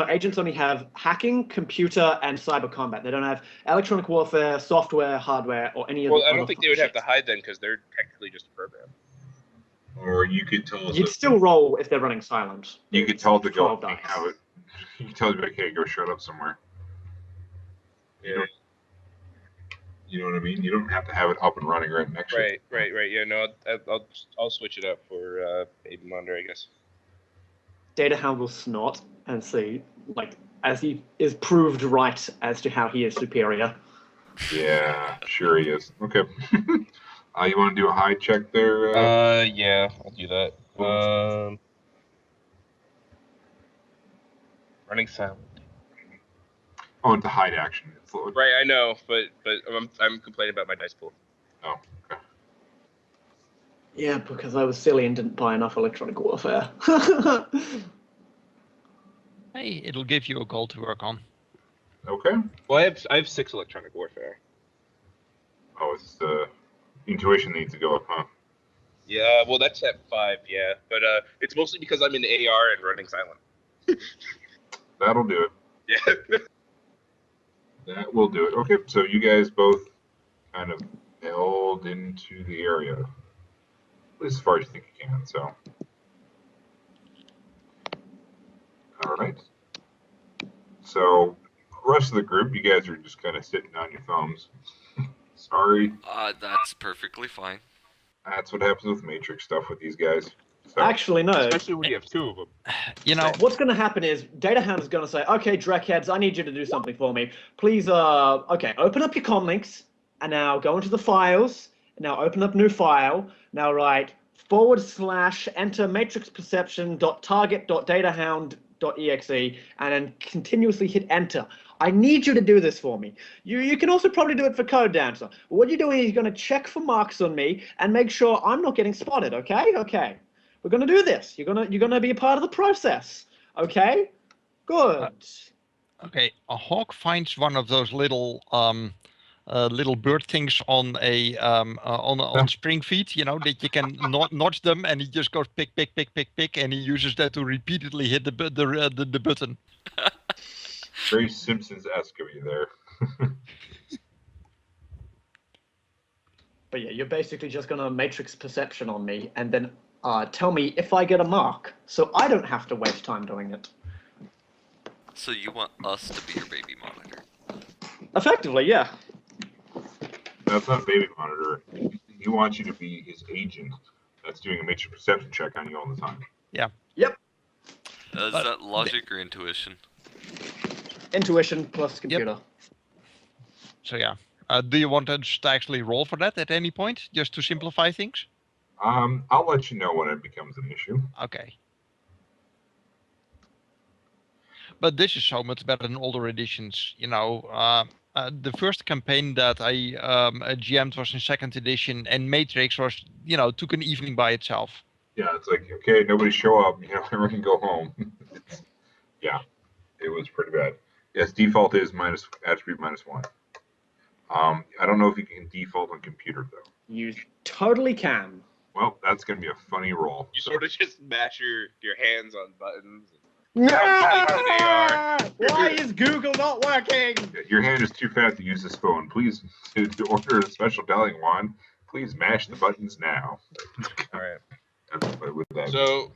agents only have hacking, computer, and cyber combat. They don't have electronic warfare, software, hardware, or any of Well, the I other don't think they would have to shit. hide then because they're technically just a program. Or you could tell us. You'd still roll if they're running silent. You could tell it to go 12 and dice. have it. You can tell it, like, hey, go shut up somewhere. Yeah. You know what I mean? You don't have to have it up and running right next to you. Right. Yeah, no, I'll switch it up for Baby Monder, I guess. Data Hound will snort and see, like, as he is proved right as to how he is superior. Yeah, sure he is. Okay. You want to do a hide check there? Yeah, I'll do that. Running silent. Oh, it's a hide action. It's Right, I know, but I'm complaining about my dice pool. Oh, okay. Yeah, because I was silly and didn't buy enough electronic warfare. Hey, it'll give you a goal to work on. Okay. Well, I have 6 electronic warfare. Oh, it's the intuition needs to go up, huh? Yeah, well, that's at 5, yeah, but it's mostly because I'm in AR and running silent. That'll do it. Yeah. That will do it. Okay, so you guys both kind of held into the area. At least as far as you think you can, so. All right. So, the rest of the group, you guys are just kind of sitting on your thumbs. Sorry. That's perfectly fine. That's what happens with Matrix stuff with these guys. So, Actually, no. Especially when you have 2 of them. You know, What's going to happen is Data Hound is going to say, okay, Dreckheads, I need you to do something for me. Please, okay, open up your comm links, and now go into the files, and now open up new file, now write / enter matrixperception.target.datahound.exe, and then continuously hit enter. I need you to do this for me. You can also probably do it for codeDancer. What you're doing is you're going to check for marks on me and make sure I'm not getting spotted, okay? Okay. We're going to do this. You're going to be a part of the process. Okay? Good. okay, a hawk finds one of those little little bird things on a on spring feet, you know, that you can notch them, and he just goes pick, and he uses that to repeatedly hit the button. very Simpsons-esque of you there. But yeah, you're basically just going to matrix perception on me and then tell me if I get a mark, so I don't have to waste time doing it. So you want us to be your baby monitor? Effectively, yeah. That's not baby monitor. He wants you to be his agent that's doing a matrix perception check on you all the time. Yep. Is that logic or intuition? Intuition plus computer. So yeah, do you want us to actually roll for that at any point, just to simplify things? I'll let you know when it becomes an issue. Okay. But this is so much better than older editions. The first campaign that I GM'd was in 2nd edition, and Matrix was, took an evening by itself. Yeah, it's like, okay, nobody show up, everyone can go home. Yeah, it was pretty bad. Yes, default is attribute -1. I don't know if you can default on computer though. You totally can. Well, that's gonna be a funny roll. You sort of just mash your hands on buttons. Why is Google not working? Your hand is too fat to use this phone. Please, to order a special dialing wand, please mash the buttons now. All right. That's what would that So,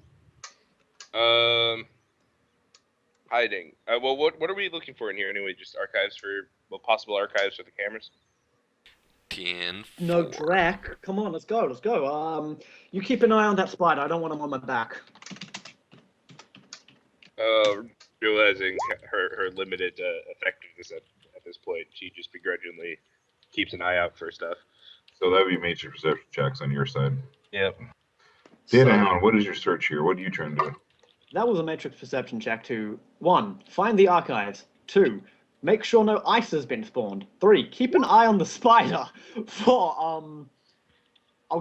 hiding. Well, what are we looking for in here anyway? Just archives possible archives for the cameras. 10. No, Drac. Come on, let's go. You keep an eye on that spider. I don't want him on my back. Realizing her limited effectiveness at this point, she just begrudgingly keeps an eye out for stuff. So that would be major perception checks on your side. Yep. Data Hound, what is your search here? What are you trying to do? That was a matrix perception check to 1. Find the archives. 2. Make sure no ice has been spawned. 3. Keep an eye on the spider. 4. I'll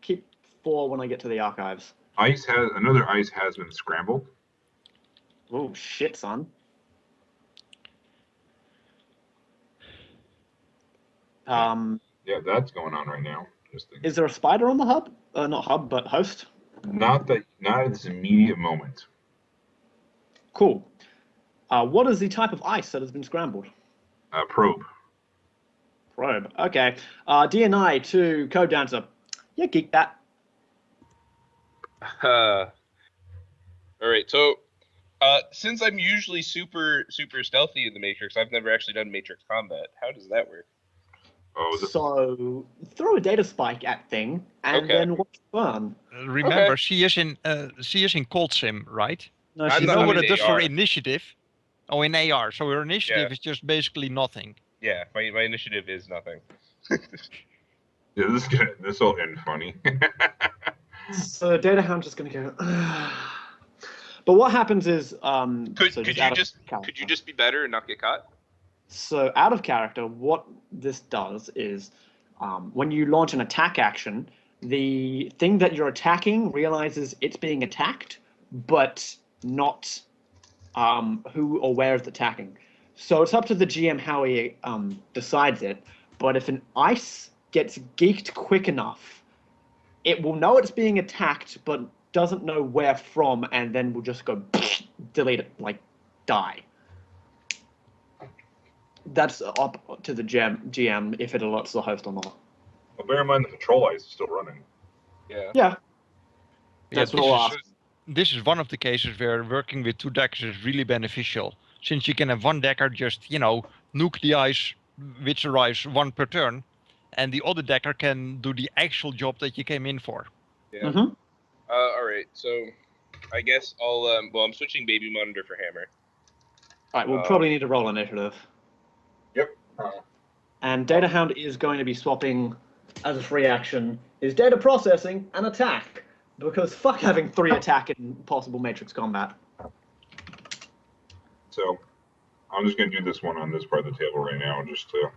keep 4 when I get to the archives. Another ice has been scrambled. Oh shit, son. Yeah, that's going on right now. Is there a spider on the hub? Not hub, but host. Not at this immediate moment. Cool. What is the type of ice that has been scrambled? Probe. Probe. Okay. DNI to codeDancer. Yeah, geek that. All right. So, since I'm usually super stealthy in the Matrix, I've never actually done Matrix combat. How does that work? So throw a data spike at thing, and then watch burn. Remember, she is in cold sim, right? No, I'm You not- know I'm what in it does for AR. initiative? Oh, in AR. So her initiative Yeah. is just basically nothing. Yeah, my initiative is nothing. Yeah, this will end funny. So Data Hound's just gonna go. But what happens is, Could so you out of just character. be better and not get caught? So out of character, what this does is, when you launch an attack action, the thing that you're attacking realizes it's being attacked, but not who or where it's attacking. So it's up to the GM how he decides it. But if an ice gets geeked quick enough, it will know it's being attacked, but doesn't know where from, and then will just go delete it, like die. That's up to the GM if it alerts the host or not. Well, bear in mind the control ice is still running. Yeah. Yeah. Yeah, That's what I'll ask. This is one of the cases where working with 2 deckers is really beneficial, since you can have 1 decker just, nuke the ice, which arrives 1 per turn, and the other decker can do the actual job that you came in for. Yeah. Mm-hmm. All right. So, I guess I'll. I'm switching baby monitor for hammer. All right, we'll probably need to roll initiative. Yep. And Data Hound is going to be swapping, as a free action, his data processing and attack. Because fuck having 3 attack in possible Matrix combat. So, I'm just going to do this one on this part of the table right now, just to.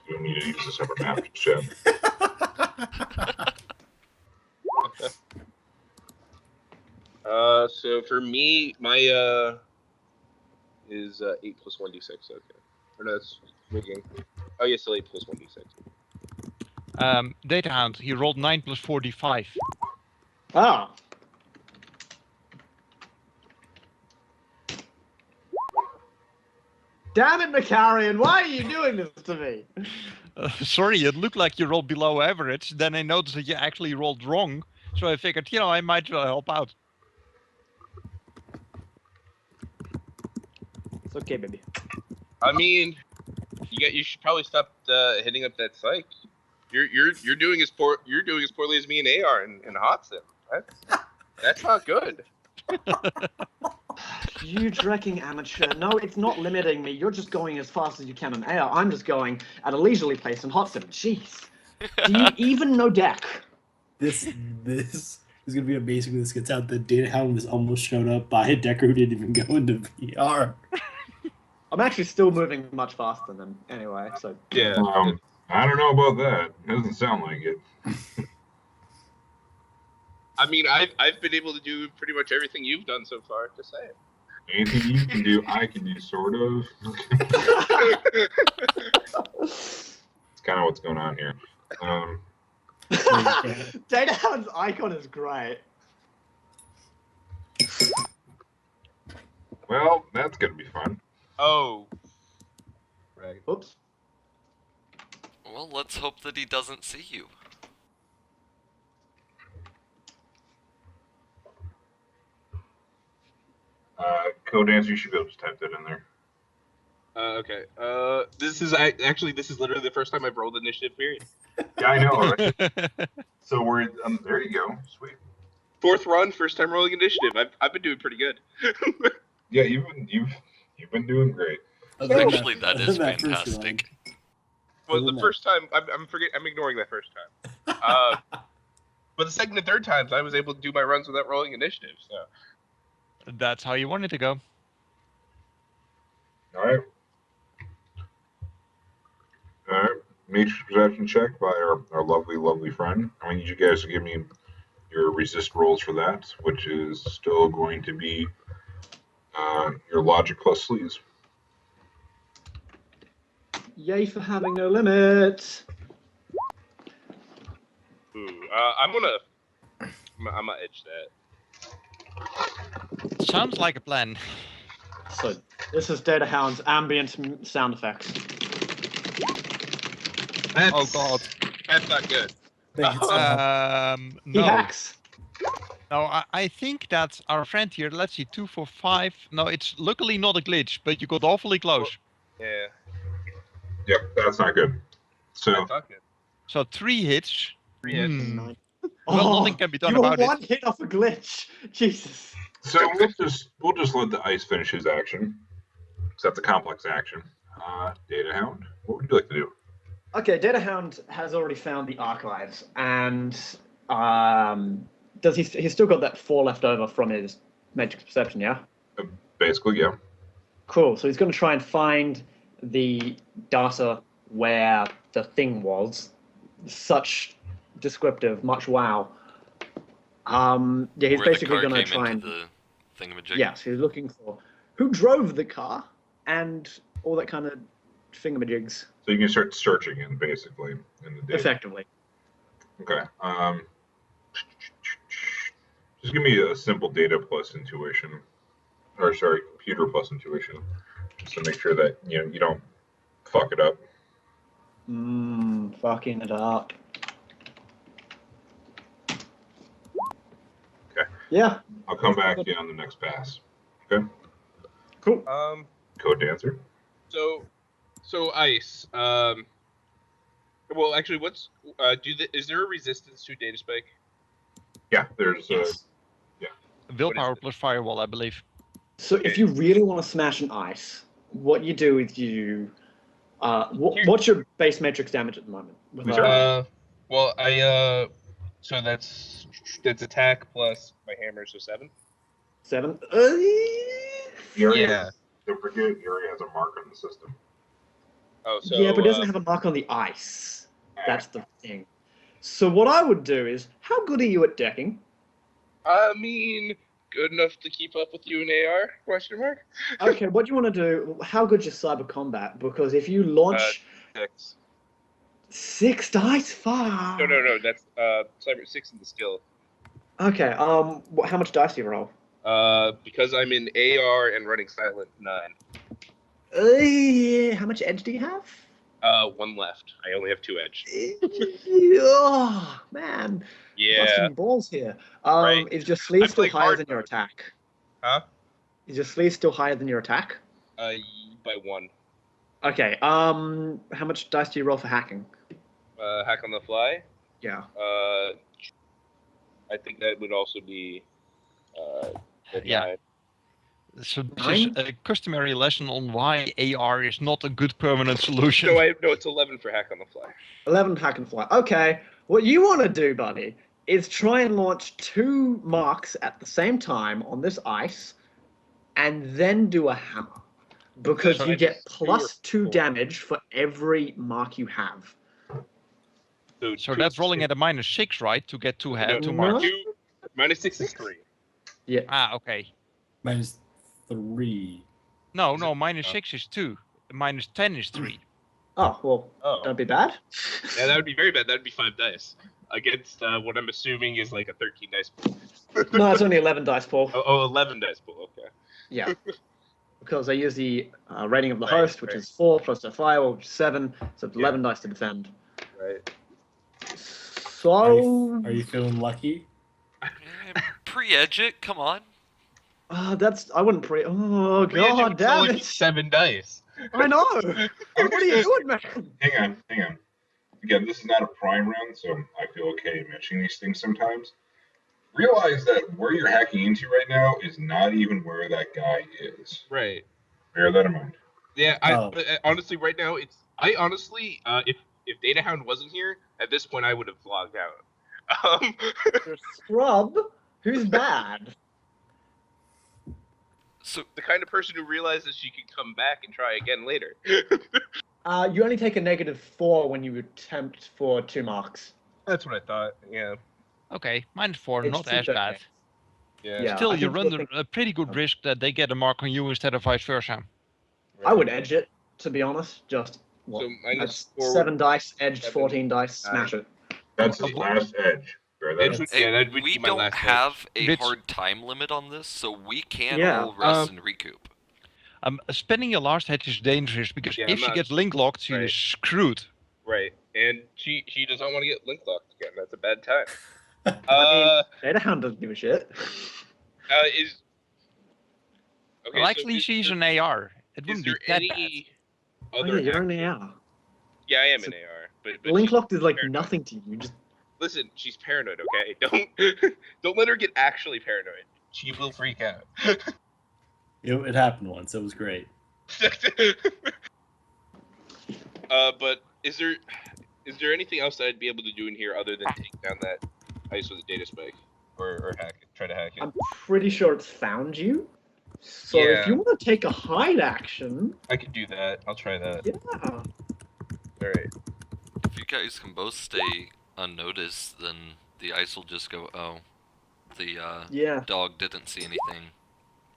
You don't need to use a separate map. Shit. So for me, my is 8 plus 1d6. Okay. Or no, that's rigging. Oh yeah, still 8 plus 1d6. Data Hound, he rolled 9 plus 4d5. Ah. Damn it, Makarion, why are you doing this to me? Sorry, it looked like you rolled below average. Then I noticed that you actually rolled wrong. So I figured, I might help out. It's okay, baby. I mean, you should probably stop hitting up that psych. You're doing as poorly as me in AR and hot sim. That's not good. You drecking amateur. No, it's not limiting me. You're just going as fast as you can in AR. I'm just going at a leisurely pace in hot sim. Jeez. Do you even know deck? This is gonna be amazing when this gets out. The Data Hound was almost shown up by a decker who didn't even go into VR. I'm actually still moving much faster than them anyway, so... Yeah. I don't know about that. It doesn't sound like it. I mean, I've been able to do pretty much everything you've done so far. Just saying. Anything you can do, I can do, sort of. It's kind of what's going on here. Data Hound's icon is great. Well, that's gonna be fun. Oh. Right. Oops. Well, let's hope that he doesn't see you. CodeDancer, you should be able to type that in there. Okay. This is literally the first time I've rolled initiative. Period. Yeah, I know. Right? So we're there. You go. Sweet. 4th run, first time rolling initiative. I've been doing pretty good. Yeah, you've been doing great. Actually, that is fantastic. Well, the first time I'm ignoring that first time. But the second and third times, I was able to do my runs without rolling initiative. So. That's how you want it to go. All right. Matrix perception check by our lovely friend. I need you guys to give me your resist rolls for that, which is still going to be your logic plus sleaze. Yay for having no limit. Ooh, I'm gonna edge that. Sounds like a plan. So this is Data Hound's ambient sound effects. Oh god. That's not good. He No. hacks. No, I think that our friend here, let's see, 2 for 5. No, it's luckily not a glitch, but you got awfully close. Yeah. Yep, that's not good. So That's not good. So 3 hits. 3 hits. Hmm. Well, nothing can be done you were about one it. hit off a glitch. Jesus. we'll just let the ice finish his action. Because that's a complex action. Data Hound, what would you like to do? Okay, Data Hound has already found the archives, and he's still got that 4 left over from his Matrix Perception, yeah? Basically, yeah. Cool. So he's going to try and find the data where the thing was. Such descriptive, much wow. Yeah, he's Where basically the car going to came try into and the thingamajig. yes, he's looking for who drove the car and all that kind of thingamajigs. So you can start searching in basically in the data. Effectively. Okay. Just give me a simple data plus intuition, or sorry, computer plus intuition, just to make sure that you don't fuck it up. Fucking it up. Okay. Yeah. I'll come back to you on the next pass. Okay. Cool. CodeDancer. So ice. Well, actually, is there a resistance to data spike? Yeah, there's Yes. Willpower plus firewall, I believe. So if you really want to smash an ice, what you do is you what's your base matrix damage at the moment? With, so that's attack plus my hammer, so 7. 7. Yeah. Don't forget, Yuri has a mark on the system. Oh, so yeah, but it doesn't have a mark on the ice. That's the thing. So what I would do is, how good are you at decking? I mean, good enough to keep up with you in AR? Question mark. Okay, what do you want to do? How good's your cyber combat? Because if you launch 6. 6 dice, fuck. No. That's cyber 6 in the skill. Okay. How much dice do you roll? Because I'm in AR and running silent, 9. How much edge do you have? 1 left. I only have 2 edge. Oh, man. Yeah. Busting your balls here. Right. Is your sleeve still playing higher hard than your mode. attack? Huh? Is your sleeve still higher than your attack? By 1. Okay. How much dice do you roll for hacking? Hack on the fly. Yeah. I think that would also be. Yeah. So this is 9? a customary lesson on why AR is not a good permanent solution. No, it's 11 for hack on the fly. 11 hack and fly. Okay, what you want to do, buddy, is try and launch 2 marks at the same time on this ice, and then do a hammer. Because So you I get just plus do 2 4. damage for every mark you have. So two- that's rolling at a -6, right? To get two No, two no. marks. 2 -6 is 3. Yeah. Ah, okay. -3. No, Is no, it? -6 is 2. -10 is 3. Oh, well, Oh. don't be bad. Yeah, that would be very bad. That would be 5 dice against what I'm assuming is like a 13 dice pool. No, it's only 11 dice pool. Oh, 11 dice pool. Okay. Yeah. Because I use the rating of the Right, host, which right. is 4 plus the fire, which is 7, so it's Yeah. 11 dice to defend. Right. So. Are you feeling lucky? Pre-edge it, come on. That's. I wouldn't pre. Oh, god damn it! 7 dice. I know! What are you doing, man? Hang on. Again, this is not a prime round, so I feel okay mentioning these things sometimes. Realize that where you're hacking into right now is not even where that guy is. Right. Bear that in mind. Yeah. Oh. Honestly, right now, if Data Hound wasn't here at this point, I would have logged out. You're a scrub who's bad. So The kind of person who realizes she can come back and try again later. You only take a -4 when you attempt for 2 marks. That's what I thought. Yeah. Okay, -4, It's not too as bad. bad. Yeah. Still, I you think run you'll a pretty good risk that they get a mark on you instead of vice versa. I would edge it, to be honest. Just what? So That's -4. 7 dice, edged 7, 14 dice, 9. smash it. That's his last edge. Bear that in mind. hey, that would we be my don't last have a Which- hard time limit on this, so we can Yeah, all rest and recoup. Spending your last hedge is dangerous because Yeah, if I'm she not- gets link locked, she right. is screwed. Right. And she does not want to get link locked again. That's a bad time. Data Hound doesn't give a shit. Is okay. Well, so actually, is she's there- an AR. It Is wouldn't be there that bad. any Oh, other? yeah, you're hack- only AR. Yeah, I am So- an AR, but Link she's locked is like paranoid. nothing to you. Just Listen, she's paranoid. Okay, don't let her get actually paranoid. She will freak out. It happened once. It was great. But is there anything else that I'd be able to do in here other than take down that ice with a data spike or hack it? Try to hack it. I'm pretty sure it's found you. So Yeah. if you want to take a hide action, I could do that. I'll try that. yeah. All right. If you guys can both stay unnoticed, then the ice will just go, oh, the Yeah. dog didn't see anything.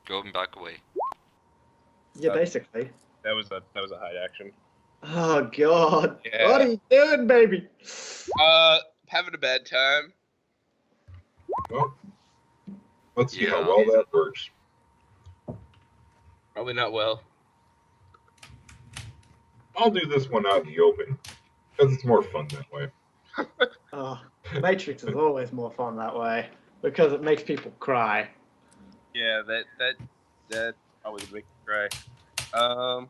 Go and back away. Yeah, basically. That was a hide action. Oh god. Yeah. What are you doing, baby? Having a bad time. Well, let's see how Yeah. well that works. Probably not well. I'll do this one out in the open because it's more fun that way. Oh, Matrix is always more fun that way because it makes people cry. Yeah, that probably would make me cry. Oh,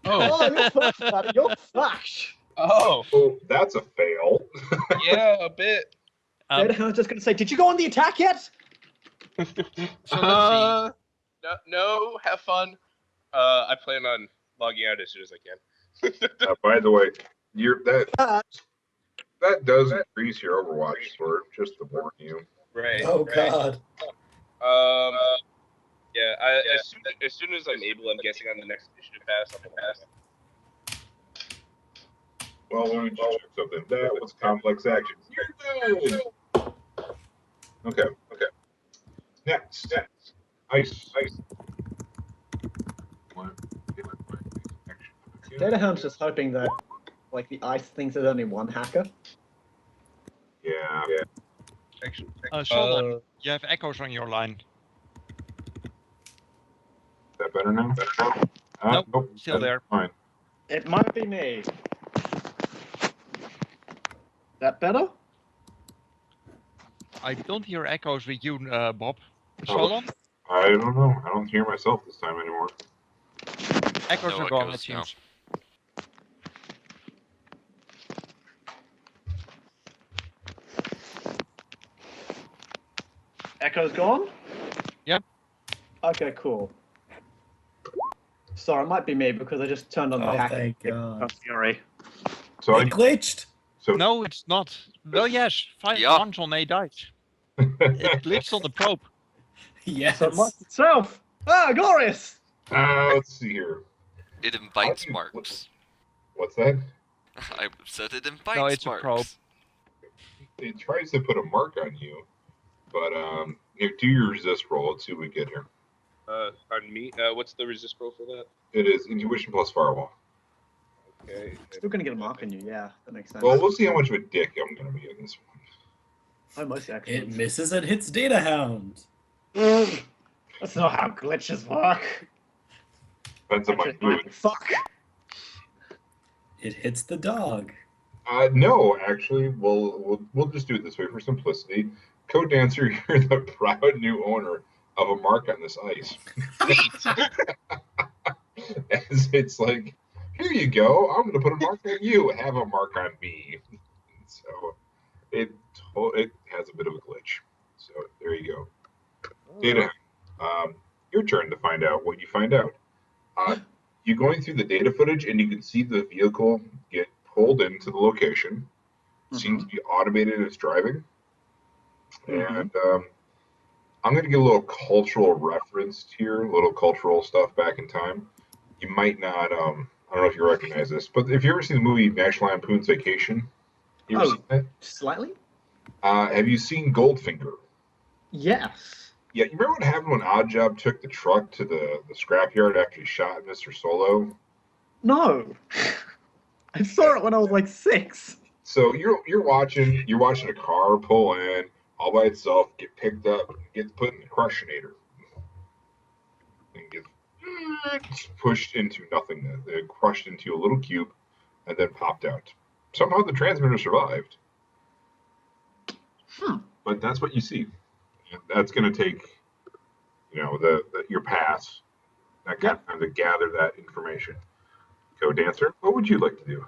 Oh, you're fucked, buddy. You're fucked. oh, Oh, that's a fail. yeah, a bit. Data Hound's just gonna say, "Did you go on the attack yet?" So No, have fun. I plan on logging out as soon as I can. By the way, that does increase your Overwatch score, just to warn you. Right. Oh right. God. Yeah. As soon as I'm able, I'm guessing on the next initiative pass, I'm gonna pass. Well, let me just check something. That was complex action. You're good. Okay. Next. Ice. Data Hound's just hoping that, like, the ice thinks there's only one hacker. Yeah. Action. Solon, you have echoes on your line. Is that better now? Nope, still that's there. Fine. It might be me. That better? I don't hear echoes with you, Bob. Oh. Solon? I don't know. I don't hear myself this time anymore. Echoes No are gone, it echoes now. seems. Echo's gone? Yep. Okay, cool. Sorry, it might be me because I just turned on the Oh, hack. thank God. Fury. So It glitched. so No, it's not. Well, yes, 5 Yeah. ones on 8 dice. It glitched on the probe. Yes. So it must itself. Ah, glorious! let's see here. It invites you- marks. What's that? I said it invites No, it's a marks. probe. It tries to put a mark on you, but do your resist roll. Let's see what we get here. On me. What's the resist roll for that? It is intuition plus firewall. Okay. Still gonna get a mark on you. Yeah, that makes sense. Well, we'll see how much of a dick I'm gonna be in this one. Oh, mostly It excellent. misses and hits Data Hound. That's not how glitches work. Depends on my Actually, mood. fuck. It hits the dog. No, actually, we'll just do it this way for simplicity. codeDancer, you're the proud new owner of a mark on this ice. As it's like, here you go. I'm going to put a mark on you. Have a mark on me. So it has a bit of a glitch. So there you go. Data. Your turn to find out what you find out. You're going through the data footage, and you can see the vehicle get pulled into the location. Seems to be automated as driving. And I'm going to get a little cultural reference here, a little cultural stuff back in time. You might not, I don't know if you recognize this, but if you ever seen the movie National Lampoon's Vacation, you ever seen that? Slightly? Have you seen Goldfinger? Yes. Yeah, you remember what happened when Oddjob took the truck to the scrapyard after he shot Mr. Solo? No. I saw it when I was like 6. So you're watching a car pull in all by itself, get picked up, gets put in the crushinator, and gets pushed into nothingness. It crushed into a little cube, and then popped out. Somehow the transmitter survived. But that's what you see. And that's going to take, your pass, that kind of time to gather that information. codeDancer, what would you like to do?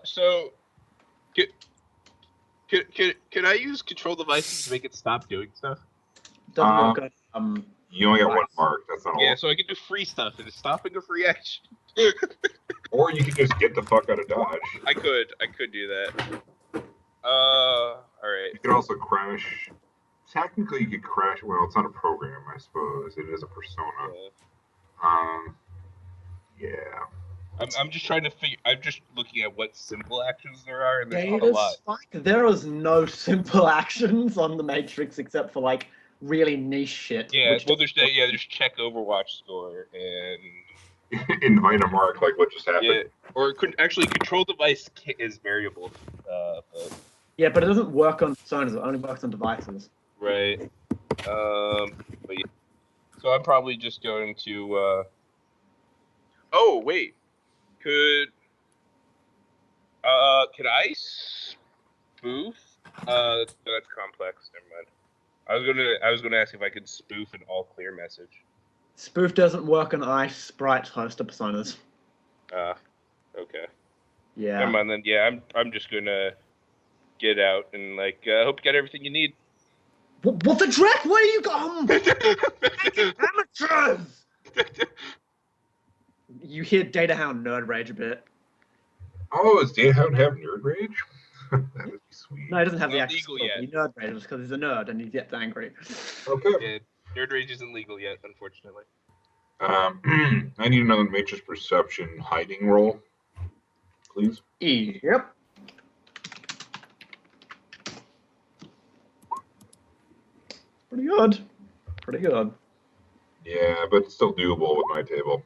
So, can I use control devices to make it stop doing stuff? Doesn't work on, You only got one mark. That's not a Yeah, lot. so I can do free stuff, and it's stopping a free action. Or you could just get the fuck out of Dodge. I could do that. All right. You could also crash. Technically, you could crash. Well, it's not a program, I suppose. It is a persona. Yeah. I'm just trying to figure. I'm just looking at what simple actions there are, and there's not a Data lot. spike. There is no simple actions on the Matrix except for like really niche shit. Yeah, well, there's check Overwatch score and Invite a mark, like what just happened. yeah, or actually control device is variable. But, Yeah, but it doesn't work on personas. It only works on devices. right. But yeah. So I'm probably just going to. Oh wait, could I spoof? That's complex. Never mind. I was gonna ask if I could spoof an all clear message. Spoof doesn't work on ice, sprites, host, or personas. Okay. Yeah. Never mind then. Yeah, I'm just gonna get out and hope you got everything you need. What the dreck? Where do you go? Amateurs! You hear Data Hound nerd rage a bit. Oh, does Data Hound have nerd rage? That would be sweet. No, he doesn't have the Not actual legal skill. yet. He nerd rages because he's a nerd and he gets angry. Okay. Yeah, nerd rage isn't legal yet, unfortunately. I need another Matrix Perception hiding roll, please. Yep. Pretty good. Pretty good. Yeah, but it's still doable with my table.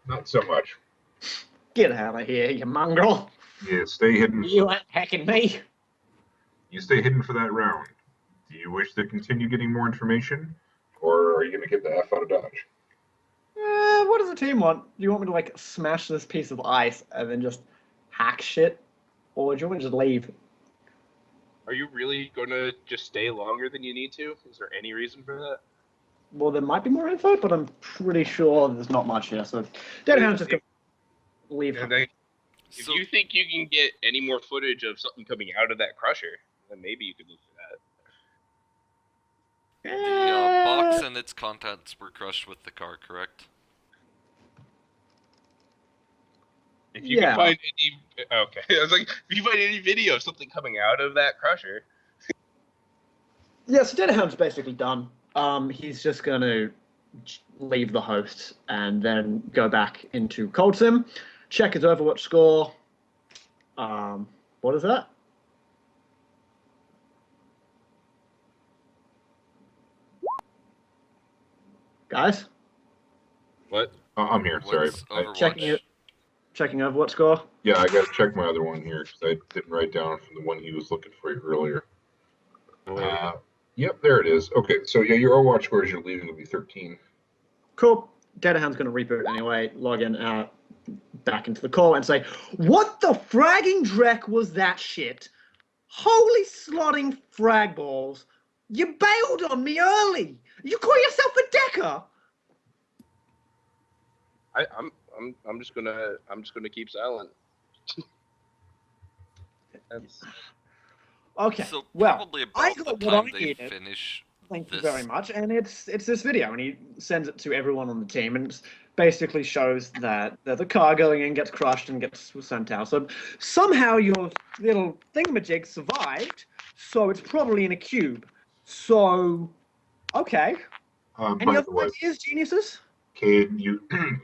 Not so much. Get out of here, you mongrel. Yeah, stay hidden. You ain't hacking me. You stay hidden for that round. Do you wish to continue getting more information, or are you going to get the F out of Dodge? What does the team want? Do you want me to smash this piece of ice and then just hack shit? Or do you want me to just leave? Are you really gonna just stay longer than you need to? Is there any reason for that? Well, there might be more info, but I'm pretty sure there's not much here. So, Data Hound's just gonna leave. And if you think you can get any more footage of something coming out of that crusher, then maybe you could look for The box and its contents were crushed with the car, correct? If you can find any, okay, I was like, if you find any video of something coming out of that crusher, Yeah, so Datahound's basically done. He's just going to leave the host and then go back into Cold Sim, check his Overwatch score. What is that? Guys, what? I'm here. Sorry. What's Overwatch? Checking Overwatch score. Yeah, I got to check my other one here because I didn't write down from the one he was looking for earlier. Yep, there it is. Okay, so yeah, your Overwatch score as you're leaving will be 13. Cool. Datahound's going to reboot anyway, log in back into the call and say, "What the fragging dreck was that shit? Holy slotting frag balls. You bailed on me early. You call yourself a decker?" I'm just gonna keep silent. That's... Okay. So well, probably I about got the what time I they needed. finish Thank you this. very much. And it's this video, and he sends it to everyone on the team, and it basically shows that the car going in gets crushed and gets sent out. So somehow your little thingamajig survived, so it's probably in a cube. So, okay. Any By other the way, ideas, geniuses? Cade,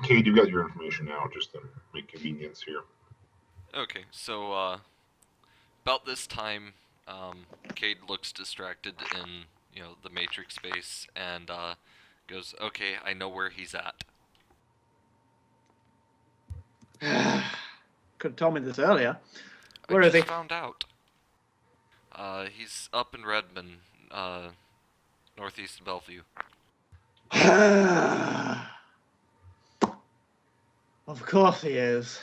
Cade, you got your information now, just to make convenience here. Okay, so about this time, Cade looks distracted in the Matrix space and goes, "Okay, I know where he's at." Could have told me this earlier. I Where is just he? found out. He's up in Redmond, northeast of Bellevue. Of course he is.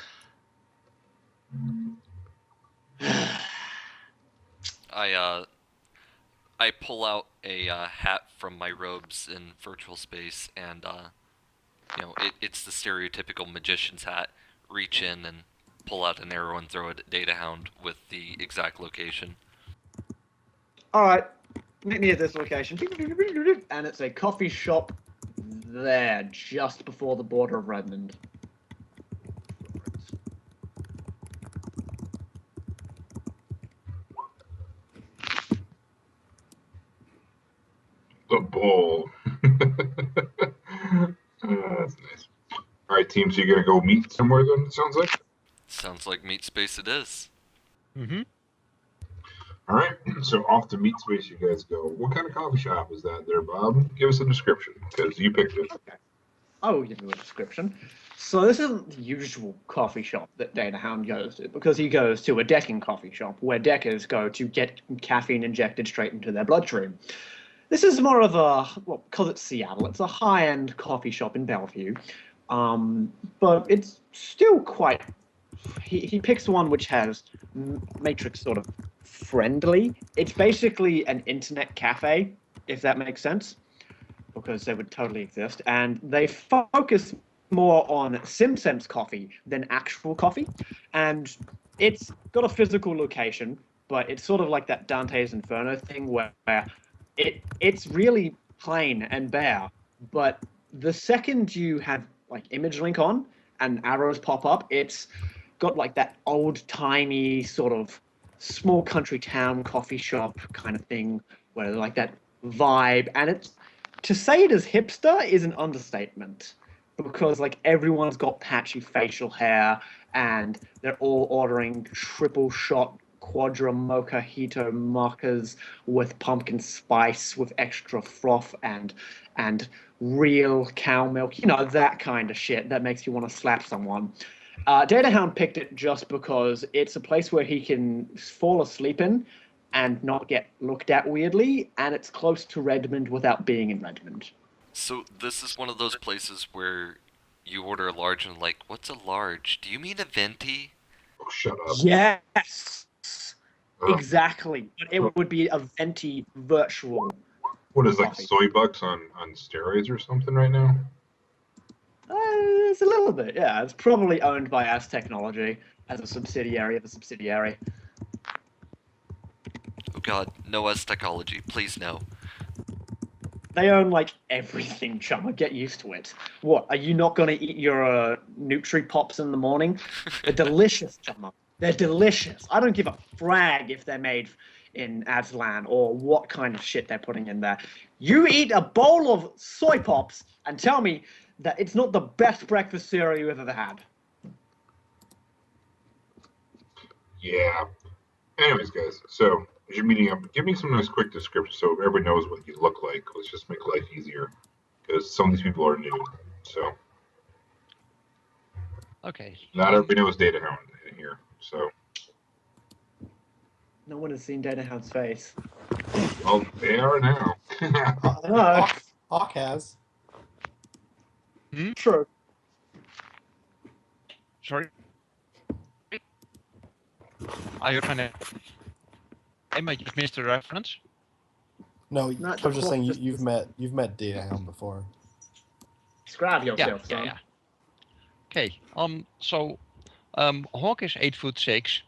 I pull out a hat from my robes in virtual space, and it's the stereotypical magician's hat. Reach in and pull out an arrow and throw it at Datahound with the exact location. All right, meet me at this location, and it's a coffee shop there, just before the border of Redmond. The bull. That's nice. All right, team. So you're gonna go meet somewhere then? It sounds like. Sounds like meat space it is. Mm-hmm. All right. So off to meet space you guys go. What kind of coffee shop is that there, Bob? Give us a description because you picked it. Okay. I will give you a description. So this isn't the usual coffee shop that Datahound goes to, because he goes to a decking coffee shop where deckers go to get caffeine injected straight into their bloodstream. This is more of a, well, because it's Seattle, it's a high-end coffee shop in Bellevue. But it's still quite... He picks one which has Matrix sort of friendly. It's basically an internet cafe, if that makes sense, because they would totally exist. And they focus more on SimSense coffee than actual coffee. And it's got a physical location, but it's sort of like that Dante's Inferno thing where it's really plain and bare, but the second you have like image link on and arrows pop up, it's got like that old-timey sort of small country town coffee shop kind of thing where like that vibe, and it's, to say it is hipster is an understatement, because like everyone's got patchy facial hair and they're all ordering triple shot quadra mocha hito mochas with pumpkin spice with extra froth and real cow milk, that kind of shit that makes you want to slap someone. Datahound picked it just because it's a place where he can fall asleep in and not get looked at weirdly, and it's close to Redmond without being in Redmond. So this is one of those places where you order a large and like, what's a large? Do you mean a venti? Oh, shut up. Yes, exactly. But it would be a venti virtual. What is like coffee. soy bucks on steroids or something right now? It's a little bit, yeah. It's probably owned by As Technology as a subsidiary of a subsidiary. Oh god, no as technology, please no. They own like everything, chummer. Get used to it. What? Are you not gonna eat your Nutri Pops in the morning? They're delicious, chummer. They're delicious. I don't give a frag if they're made in Aslan or what kind of shit they're putting in there. You eat a bowl of soy pops and tell me that it's not the best breakfast cereal you've ever had. Yeah. Anyways, guys, so as you're meeting up, give me some nice quick description so everybody knows what you look like. Let's just make life easier because some of these people are new. So Okay. not everybody knows Data Hound in here. So No one has seen Data Hound's face. well, they are now. No, Hawk has. true. Sorry. Are you trying to? I might just missed the reference. No, Not I was just saying just- you've met Data Hound before. Describe Yeah, yourself, yeah, son. yeah. Okay. So, Hawk is 8'6".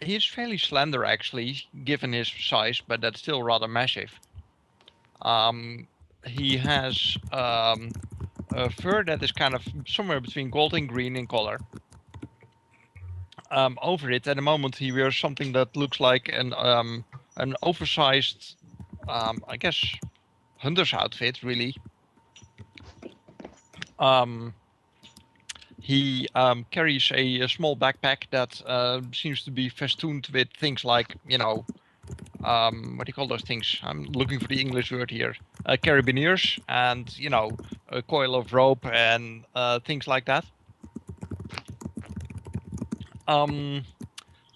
He's fairly slender actually, given his size, but that's still rather massive. He has a fur that is kind of somewhere between gold and green in color. Over it, at the moment, he wears something that looks like an oversized, I guess, hunter's outfit, really. He carries a small backpack that seems to be festooned with things like, what do you call those things? I'm looking for the English word here. Carabiners and, a coil of rope and things like that.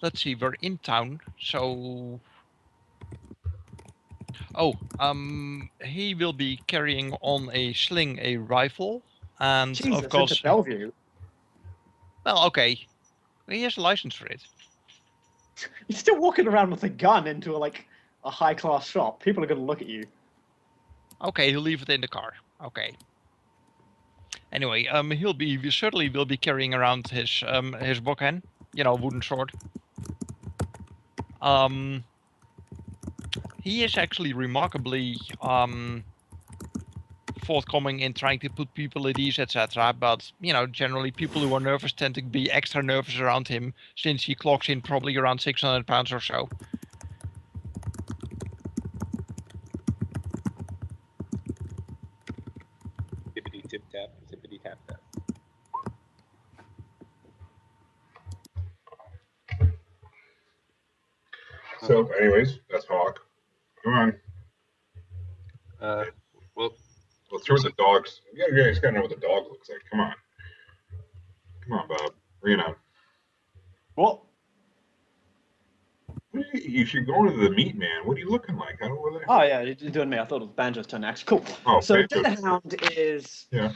Let's see, we're in town, so... Oh, he will be carrying on a sling, a rifle, and Jesus, of course... into Bellevue. Well, okay. He has a license for it. You're still walking around with a gun into a high-class shop. People are going to look at you. Okay, he'll leave it in the car. Okay. Anyway, he certainly will be carrying around his bokken, wooden sword. He is actually remarkably forthcoming in trying to put people at ease, etc. But generally, people who are nervous tend to be extra nervous around him, since he clocks in probably around 600 pounds or so. Tippity tip tap, tippity tap tap. So, anyways, that's Hawk. Come on. Well, Let's see what the dogs. You guys gotta know what the dog looks like. Come on. Come on, Bob. Bring it on. What? If you're going to the meat man, what are you looking like? I don't know where they. Oh, yeah, you're doing me. I thought it was Banjo's turn next. Cool. Oh, So Banjo. Data Hound is Yeah.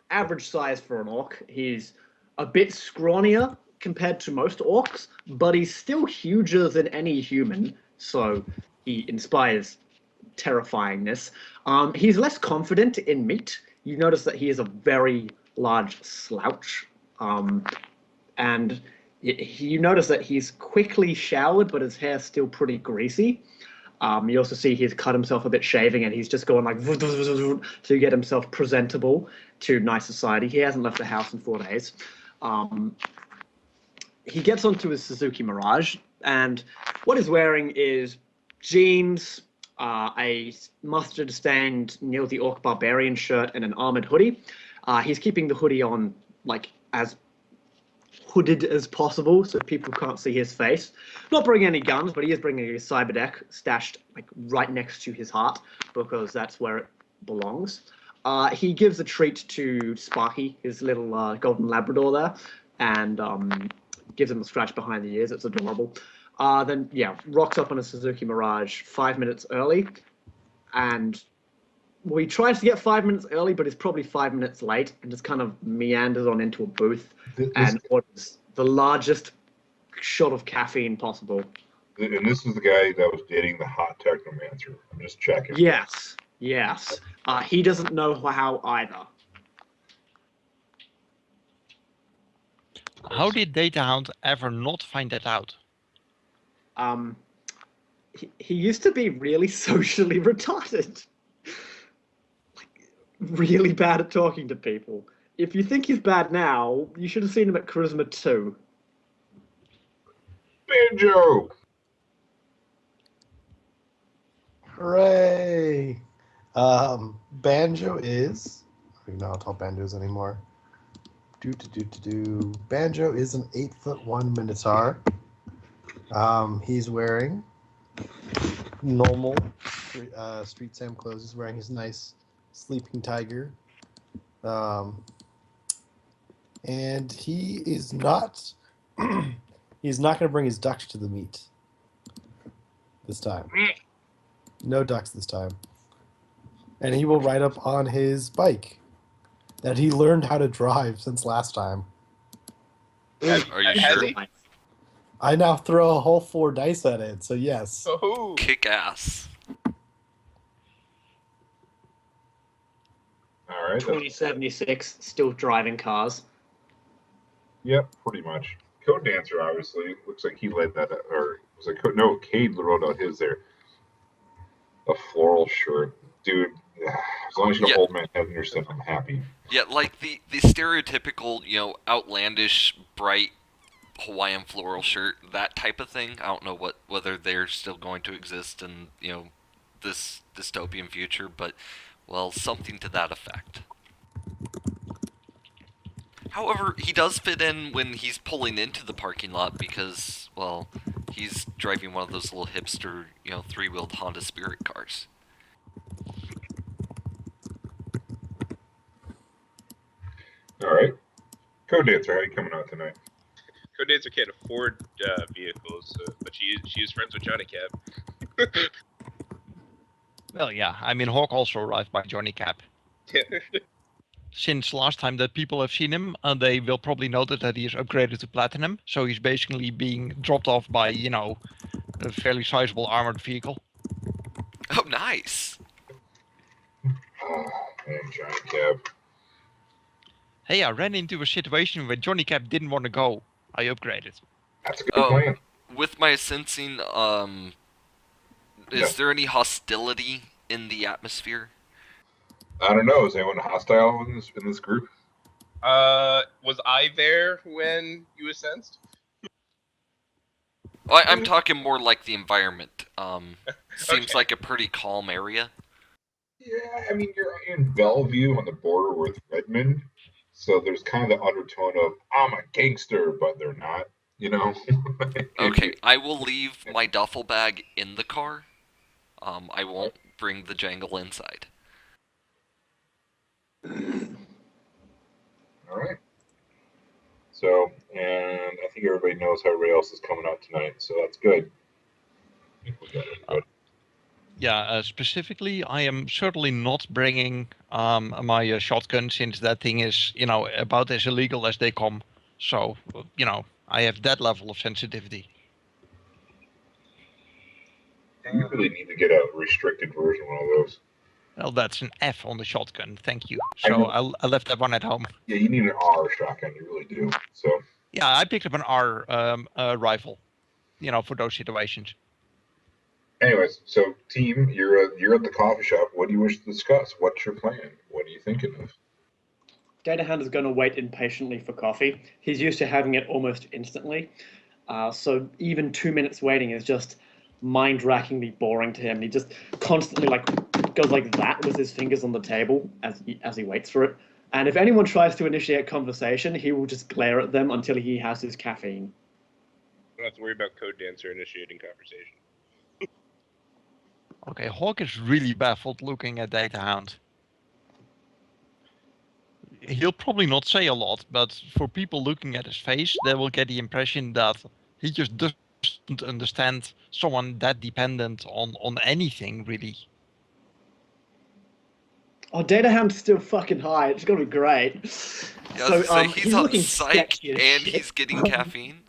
average size for an orc. He's a bit scrawnier compared to most orcs, but he's still huger than any human, so he inspires terrifyingness. He's less confident in meat. You notice that he is a very large slouch, and you notice that he's quickly showered, but his hair's still pretty greasy. You also see he's cut himself a bit shaving, and he's just going like to get himself presentable to nice society. He hasn't left the house in 4 days. He gets onto his Suzuki Mirage, and what he's wearing is jeans, a mustard-stained Neil the Orc Barbarian shirt, and an armored hoodie. He's keeping the hoodie on as hooded as possible so people can't see his face. Not bringing any guns, but he is bringing a cyber deck stashed right next to his heart because that's where it belongs. He gives a treat to Sparky, his little golden Labrador there, and gives him a scratch behind the ears. It's adorable. Then, rocks up on a Suzuki Mirage 5 minutes early, and he tries to get 5 minutes early, but is probably 5 minutes late, and just kind of meanders on into a booth and orders the largest shot of caffeine possible. And this is the guy that was dating the hot technomancer. I'm just checking. Yes. He doesn't know how either. How did Data Hound ever not find that out? He used to be really socially retarded. really bad at talking to people. If you think he's bad now, you should have seen him at Charisma 2. Banjo! Hooray! Banjo is. I don't know how tall Banjo is anymore. Banjo is an 8'1" Minotaur. He's wearing normal Street Sam clothes. He's wearing his nice sleeping tiger. And he is not. He's not going to bring his ducks to the meet this time. No ducks this time. And he will ride up on his bike that he learned how to drive since last time. Are you Has sure? he? I now throw a whole 4 dice at it, so yes. Oh, Kick ass. All right. 2076, still driving cars. Yep, pretty much. codeDancer, obviously. Looks like he led that, or was it no, Cade wrote out his there. A floral shirt. Dude, as long as you don't hold man having your stuff, I'm happy. Yeah, like the stereotypical, outlandish, bright Hawaiian floral shirt, that type of thing. I don't know whether they're still going to exist in, this dystopian future, but, well, something to that effect. However, he does fit in when he's pulling into the parking lot because, well, he's driving one of those little hipster, 3-wheeled Honda Spirit cars. All right. codeDancer, how are you coming out tonight? codeDancer can't afford vehicles, but she is friends with Johnny Cab. Well, yeah. I mean, Hawk also arrived by Johnny Cap. Since last time that people have seen him, they will probably notice that he is upgraded to Platinum. So he's basically being dropped off by, a fairly sizable armored vehicle. Oh, nice! Oh, man, Johnny Cab. Hey, I ran into a situation where Johnny Cap didn't want to go. I upgraded. That's a good plan. With my sensing, is there any hostility in the atmosphere? I don't know. Is anyone hostile in this group? Was I there when you was sensed? Well, I'm talking more like the environment. Seems Okay. like a pretty calm area. Yeah, I mean, you're in Bellevue on the border with Redmond, so there's kind of the undertone of, I'm a gangster, but they're not, Okay, I will leave my duffel bag in the car. I won't bring the jangle inside. All right. So, and I think everybody knows how everybody else is coming out tonight, so that's good. I think we got everybody. Yeah, specifically, I am certainly not bringing my shotgun since that thing is, about as illegal as they come. So, I have that level of sensitivity. You really need to get a restricted version of one of those. Well, that's an F on the shotgun. Thank you. I So know. I left that one at home. Yeah, you need an R shotgun. You really do. So, Yeah, I picked up an R rifle, for those situations. anyways, so team, you're at the coffee shop. What do you wish to discuss? What's your plan? What are you thinking of? Datahand is going to wait impatiently for coffee. He's used to having it almost instantly. So even 2 minutes waiting is just mind-rackingly boring to him. He just constantly goes like that with his fingers on the table as he waits for it. And if anyone tries to initiate conversation, he will just glare at them until he has his caffeine. Don't have to worry about codeDancer initiating conversation. Okay, Hawk is really baffled looking at Datahound. He'll probably not say a lot, but for people looking at his face, they will get the impression that he just doesn't understand someone that dependent on anything, really. Oh, Datahound's still fucking high. It's gonna be great. Yeah, I was gonna say, he's on looking psych sketchy as and shit. he's getting caffeine.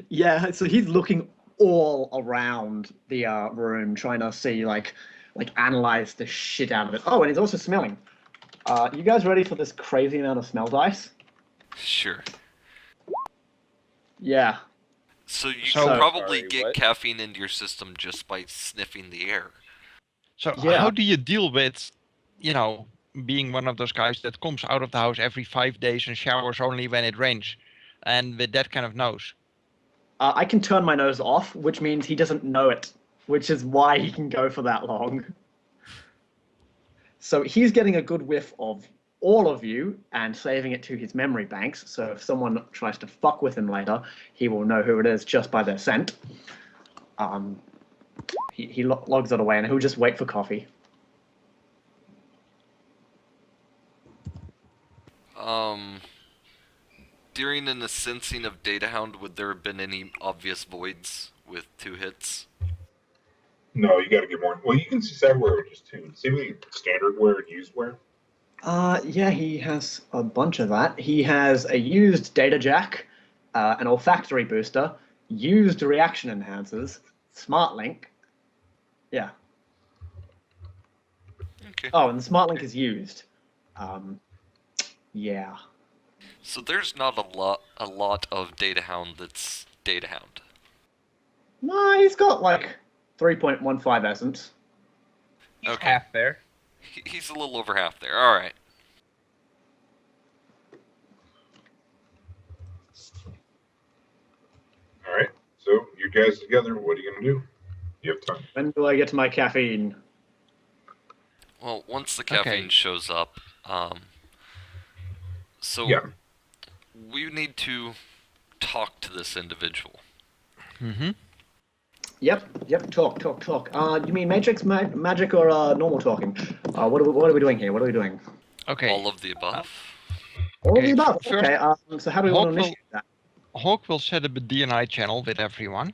Yeah, so he's looking all around the room, trying to see analyze the shit out of it. Oh, and he's also smelling. You guys ready for this crazy amount of smell dice? Sure. Yeah. So you So- can probably Sorry, get what? caffeine into your system just by sniffing the air. So Yeah. how do you deal with, being one of those guys that comes out of the house every 5 days and showers only when it rains, and with that kind of nose. I can turn my nose off, which means he doesn't know it, which is why he can go for that long. So he's getting a good whiff of all of you and saving it to his memory banks. So if someone tries to fuck with him later, he will know who it is just by their scent. He logs it away, and he'll just wait for coffee. During an sensing of Data Hound, would there have been any obvious voids with 2 hits? No, you got to get more. Well, you can see side wear with just 2. See the standard wear and used wear? Yeah, he has a bunch of that. He has a used data jack, an olfactory booster, used reaction enhancers, smart link. Yeah. Okay. Oh, and the smart link is used. Yeah. So there's not a lot of Data Hound that's Data Hound. No, he's got like 3.15 essence. He's Okay. half there. He's a little over half there. All right. All right. So you guys together, what are you going to do? You have time. When do I get to my caffeine? Well, once the caffeine shows up, so Yeah. we need to talk to this individual. Mm-hmm. Yep. Talk. You mean matrix, magic, or normal talking? What are we doing here? What are we doing? Okay. All of the above. All of Okay, the above. first- Okay. So how do we want to Hawk will- initiate that? Hawk will set up a DNI channel with everyone.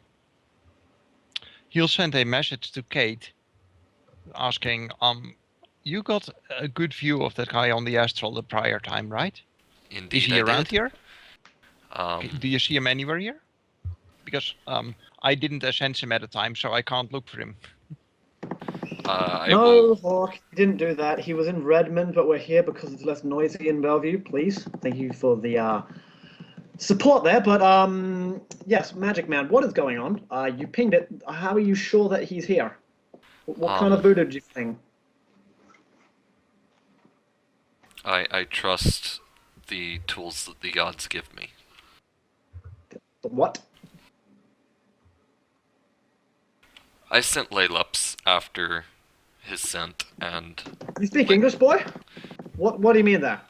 He'll send a message to Cade asking, you got a good view of that guy on the astral the prior time, right? Indeed, Is he around here? here? Do you see him anywhere here? Because I didn't sense him at the time, so I can't look for him. I No, will. Hawk, he didn't do that. He was in Redmond, but we're here because it's less noisy in Bellevue. Please, thank you for the support there. But yes, Magic Man, what is going on? You pinged it. How are you sure that he's here? What kind of voodoo do you think? I trust the tools that the gods give me. What? I sent Laylups after his scent, and You speak English, boy? What do you mean there?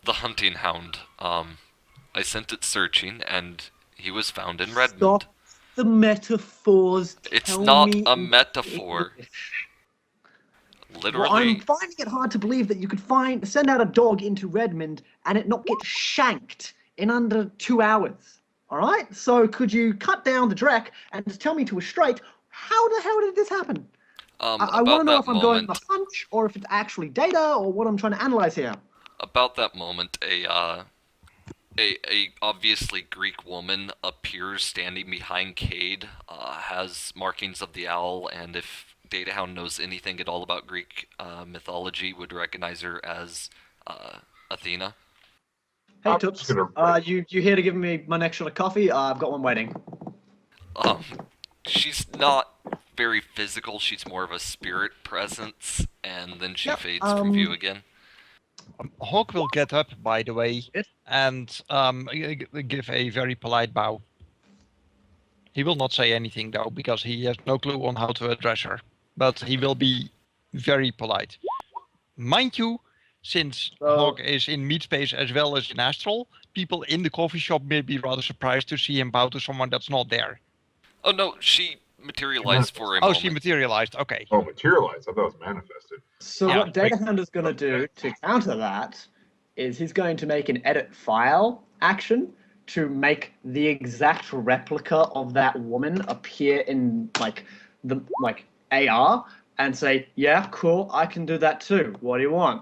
the hunting hound. I sent it searching, and he was found in Redmond. Stop the metaphors. It's Tell not me a in metaphor. English. Literally. Well, I'm finding it hard to believe that you could send out a dog into Redmond and it not get shanked in under 2 hours. All right? So could you cut down the Drek and just tell me to a straight, how the hell did this happen? I want to know if I'm going on a hunch or if it's actually data or what I'm trying to analyze here. About that moment, a obviously Greek woman appears standing behind Cade, has markings of the owl, and if Datahound knows anything at all about Greek mythology, would recognize her as Athena. Hey, I'm Toops, just gonna- you here to give me my next shot of coffee? I've got one waiting. She's not very physical. She's more of a spirit presence, and then she fades from view again. Hawk will get up, by the way, Yes. and give a very polite bow. He will not say anything, though, because he has no clue on how to address her. But he will be very polite. Mind you, since Hawk is in meat space as well as in astral, people in the coffee shop may be rather surprised to see him bow to someone that's not there. Oh no, she materialized for a Oh, moment. she materialized. Okay. Oh, materialized. I thought it was manifested. So Yeah, what Datahound is going to do to counter that is he's going to make an edit file action to make the exact replica of that woman appear in the AR and say, yeah, cool, I can do that too. What do you want?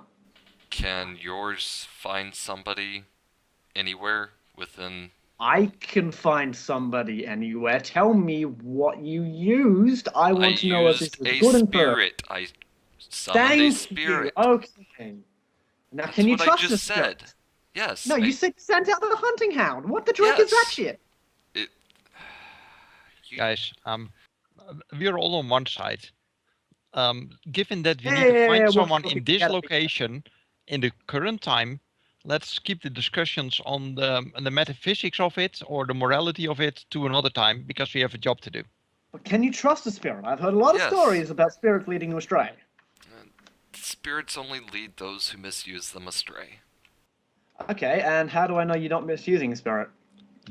Can yours find somebody anywhere within? I can find somebody anywhere. Tell me what you used. I want to know if this used was a good and spirit. I summoned a Thank spirit. you. Okay. Now, That's can you what trust I this just said. spirit? Yes. No, you said sent out the hunting hound. What the drink is that Yes. shit? Guys, we're all on one side. given that we Yeah, need to yeah, find yeah, someone we'll in keep this together. location in the current time, let's keep the discussions on the metaphysics of it or the morality of it to another time because we have a job to do. But can you trust a spirit? I've heard a lot of Yes. stories about spirits leading you astray. Spirits only lead those who misuse them astray. Okay, and how do I know you're not misusing a spirit?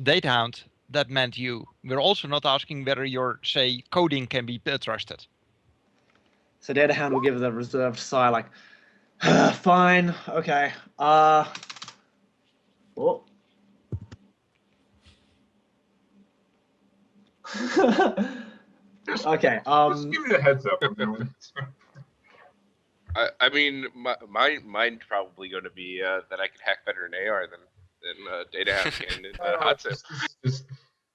Data Hound, that meant you. We're also not asking whether your, say, coding can be trusted. So Data Hound will give the reserved sigh like, fine, okay. Oh. Okay, Just give me a heads up. I mean, mine's probably going to be that I can hack better than AR than Data Hound can in Hot Sim.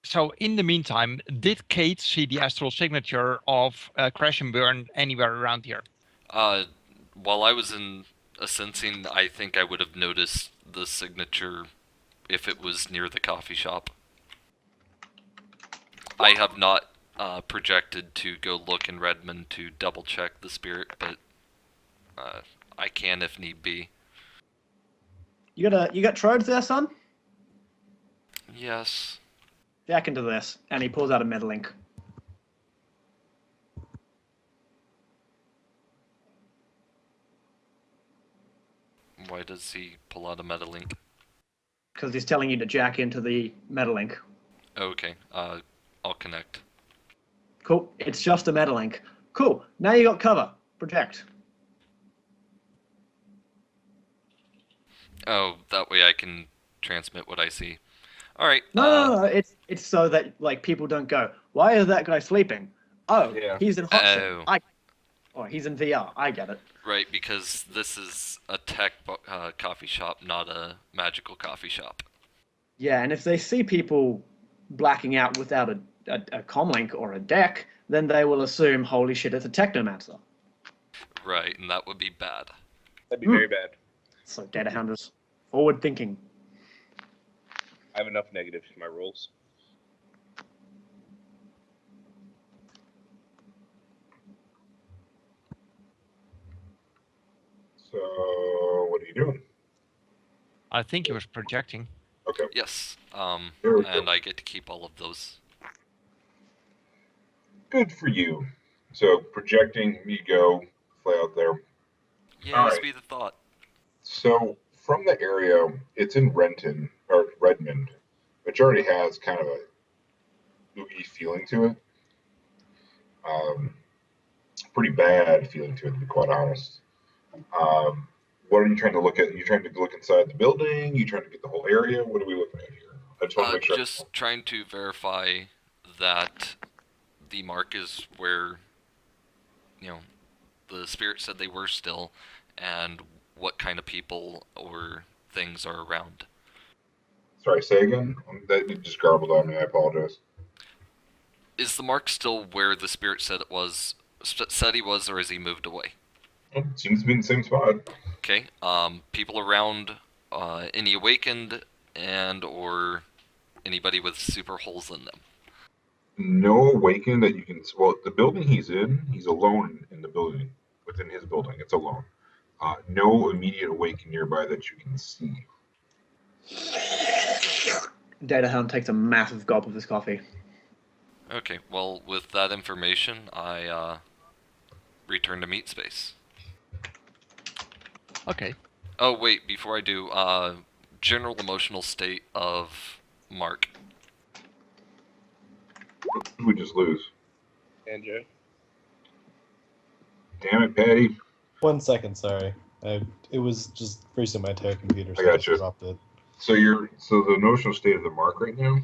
So in the meantime, did Cade see the astral signature of Crash and Burn anywhere around here? While I was in Ascensing, I think I would have noticed the signature if it was near the coffee shop. I have not projected to go look in Redmond to double check the spirit, but I can if need be. you got trodes there, son? Yes. Jack into this, and he pulls out a metalink. Why does he pull out a metalink? Because he's telling you to jack into the metalink. Okay, I'll connect. Cool. It's just a metalink. Cool. Now you got cover. Project. Oh, that way I can transmit what I see. All right. No. It's so that like people don't go, why is that guy sleeping? Oh, Yeah. he's in hot sim. Oh. Or he's in VR. I get it. Right, because this is a tech coffee shop, not a magical coffee shop. Yeah, and if they see people blacking out without a comlink or a deck, then they will assume, holy shit, it's a technomancer. Right, and that would be bad. That'd be very bad. So Data Hound is forward thinking. I have enough negatives in my rolls. So, what are you doing? I think he was projecting. Okay. Yes, There we and go. I get to keep all of those. Good for you. So, projecting, you go, fly out there. Yeah, All right. be the thought. So, from the area, it's in Renton, or Redmond, which already has kind of a spooky feeling to it. Pretty bad feeling to it, to be quite honest. What are you trying to look at? Are you trying to look inside the building? Are you trying to get the whole area? What are we looking at here? I just want to make sure. Just trying to verify that the mark is where, the spirit said they were still, and what kind of people or things are around. Sorry, say again? That just garbled on me. I apologize. Is the mark still where the spirit said he was, or has he moved away? It seems to be in the same spot. Okay. People around, any awakened, and or anybody with super holes in them. No awakened that you can. Well, the building he's in, he's alone in the building. Within his building, it's alone. No immediate awakened nearby that you can see. Data Hound takes a massive gulp of his coffee. Okay, well, with that information, I return to meat space. Okay. Oh, wait, before I do, general emotional state of Mark. We just lose. Banjo. Damn it, Patty. 1 second, sorry. It was just freezing my entire computer, so I I gotcha. just dropped it. So the emotional state of the mark right now,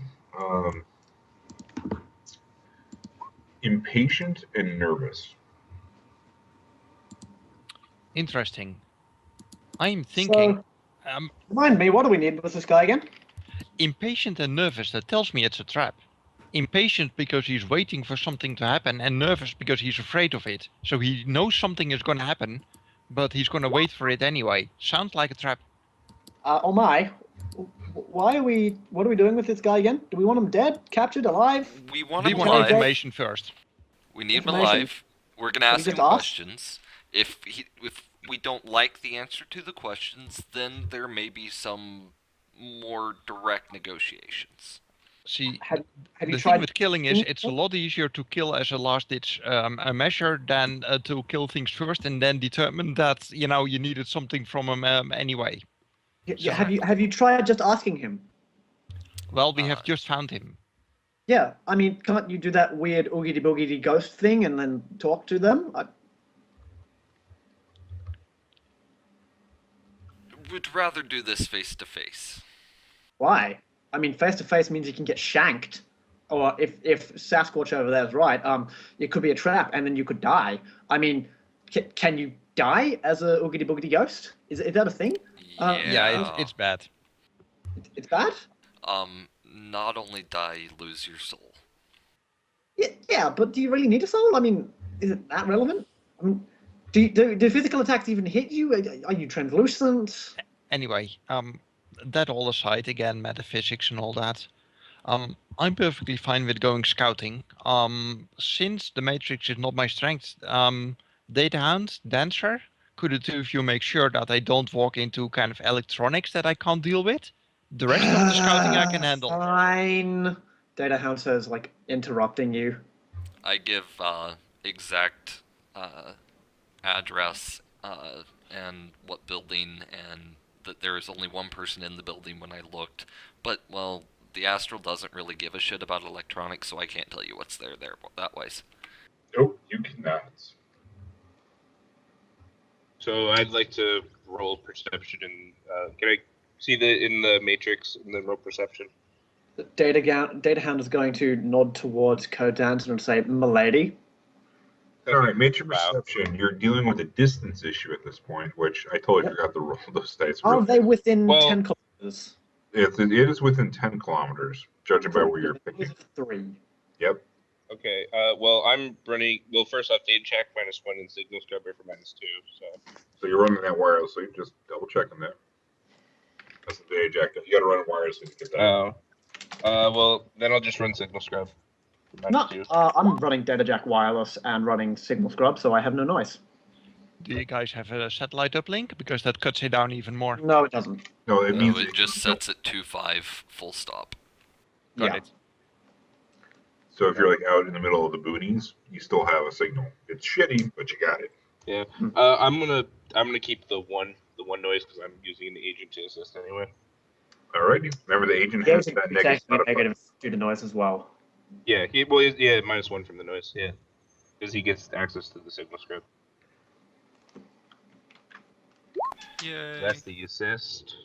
impatient and nervous. Interesting. I'm thinking, Remind me, what do we need with this guy again? impatient and nervous, that tells me it's a trap. Impatient because he's waiting for something to happen, and nervous because he's afraid of it. So he knows something is going to happen, but he's going to wait for it anyway. Sounds like a trap. Oh my. What are we doing with this guy again? Do we want him dead, captured, alive? We want We him want alive. information first. We need him Information. alive. We're gonna Can ask we him just ask? questions. If we don't like the answer to the questions, then there may be some more direct negotiations. See, Have you the thing tried? with killing is it's a lot easier to kill as a last-ditch measure than to kill things first and then determine that you needed something from him anyway. So- Have you tried just asking him? Well, we have just found him. Yeah, I mean, can't you do that weird oogity boogity ghost thing and then talk to them? Would rather do this face to face. Why? I mean, face to face means you can get shanked, or if Sasquatch over there is right, it could be a trap, and then you could die. I mean, can you die as a oogity boogity ghost? Is that a thing? Yeah, it's bad. It's bad. Not only die, you lose your soul. Yeah, but do you really need a soul? I mean, is it that relevant? I mean, do physical attacks even hit you? Are you translucent? Anyway, that all aside, again, metaphysics and all that. I'm perfectly fine with going scouting. Since the Matrix is not my strength, Data Hound, Dancer, could the two of you make sure that I don't walk into kind of electronics that I can't deal with? The rest of the scouting I can handle. Fine. Data Hound says, like, interrupting you. I give exact address and what building, and that there is only one person in the building when I looked. But, well, the Astral doesn't really give a shit about electronics, so I can't tell you what's there that ways. Nope, you cannot. So I'd like to roll perception and can I see in the matrix and then roll perception? Data Hound is going to nod towards codeDancer and say, "Milady." All right, major perception. You're dealing with a distance issue at this point, which I totally forgot to roll those dice. Are they within Well- 10 kilometers? It is within 10 kilometers, judging by where you're picking. 3. Yep. Okay. Well, I'm running. Well, first off, data check -1 and signal scrubber for -2. So you're running that wirelessly. Just double checking that. That's the data jack. You got to run it wirelessly to get that. Oh. Well, then I'll just run signal scrub. For No, -2. I'm running Data Jack wireless and running Signal Scrub, so I have no noise. Do you guys have a satellite uplink? Because that cuts it down even more. No, it doesn't. No, it No, means it just sets it to 5, full stop. Got Yeah. it. So if you're like out in the middle of the boonies, you still have a signal. It's shitty, but you got it. Yeah. I'm gonna keep the one noise because I'm using the agent to assist anyway. Alrighty. Remember, the agent Yeah, has that negative due to noise as well. Yeah. -1 from the noise. Yeah. Because he gets access to the signal script. Yay. So that's the assist.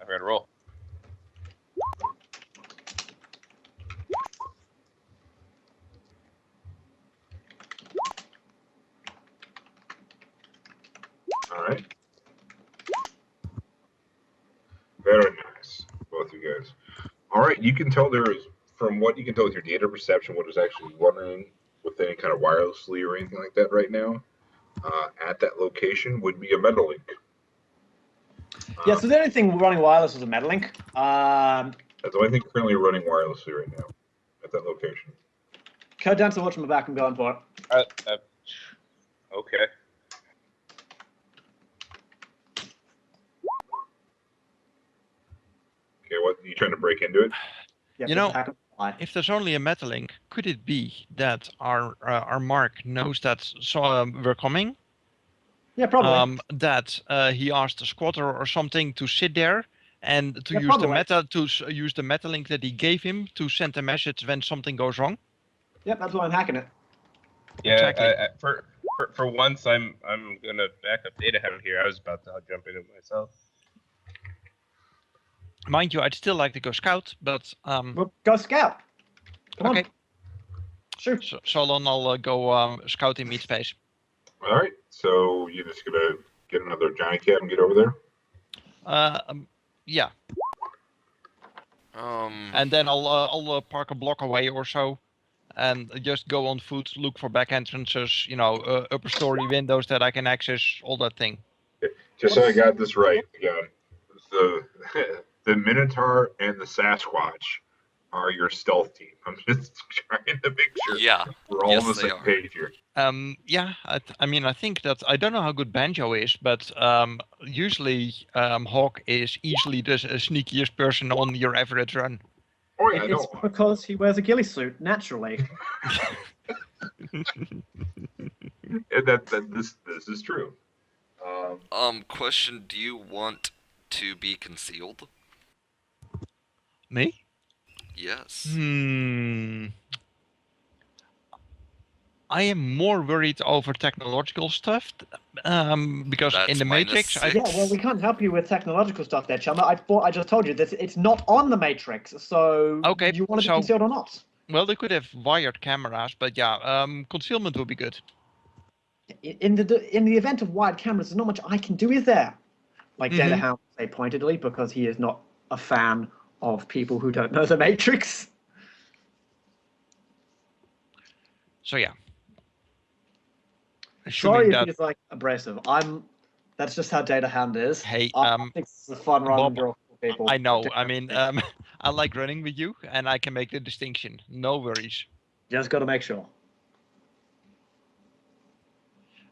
I forgot to roll. All right. Very nice, both you guys. All right, you can tell there is, from what you can tell with your data perception, what is actually running with any kind of wirelessly or anything like that right now at that location would be a Metalink. Yeah, so the only thing running wireless is a Metalink. That's the only thing currently running wirelessly right now at that location. codeDancer, watch my back, I'm going for it. Okay. Okay, what, you trying to break into it? Yeah, You know, back and fly. If there's only a Metalink, could it be that our Mark knows that we're coming? Yeah, probably. That he asked a squatter or something to sit there and to Yeah, use probably. use the Metalink that he gave him to send a message when something goes wrong. Yep, that's why I'm hacking it. Yeah. Exactly. For once, I'm gonna back up Data Hound here. I was about to jump in it myself. Mind you, I'd still like to go scout, but Well, go scout. Come okay. on. Shoot. So then I'll go scout in meat space. All right, so you're just gonna get another giant cat and get over there? Yeah, and then I'll park a block away or so, and just go on foot, look for back entrances, upper story windows that I can access, all that thing. Just so I got this right again, the the Minotaur and the Sasquatch are your stealth team. I'm just trying to make sure Yeah. we're all on the Yes, they same are. page here. Yeah, I mean, I think that I don't know how good Banjo is, but usually Hawk is easily the sneakiest person on your average run. Oh yeah, I It's know. because he wears a ghillie suit naturally. And this is true. Question: do you want to be concealed? Me? Yes. I am more worried over technological stuff because in That's the minus Matrix, I, 6. Yeah, well, we can't help you with technological stuff there, Chum. I just told you that it's not on the Matrix, so Okay, you want to so- be concealed or not? well, they could have wired cameras, but yeah, concealment would be good. In the event of wired cameras, there's not much I can do, is there? Like Data Hound say pointedly, because he is not a fan of people who don't know the Matrix. So yeah. Sorry Assuming if that, he's like abrasive. That's just how Data Hound is. hey, I think it's a fun run Bob, to draw people. I know. I mean, I like running with you, and I can make the distinction. No worries. Just got to make sure.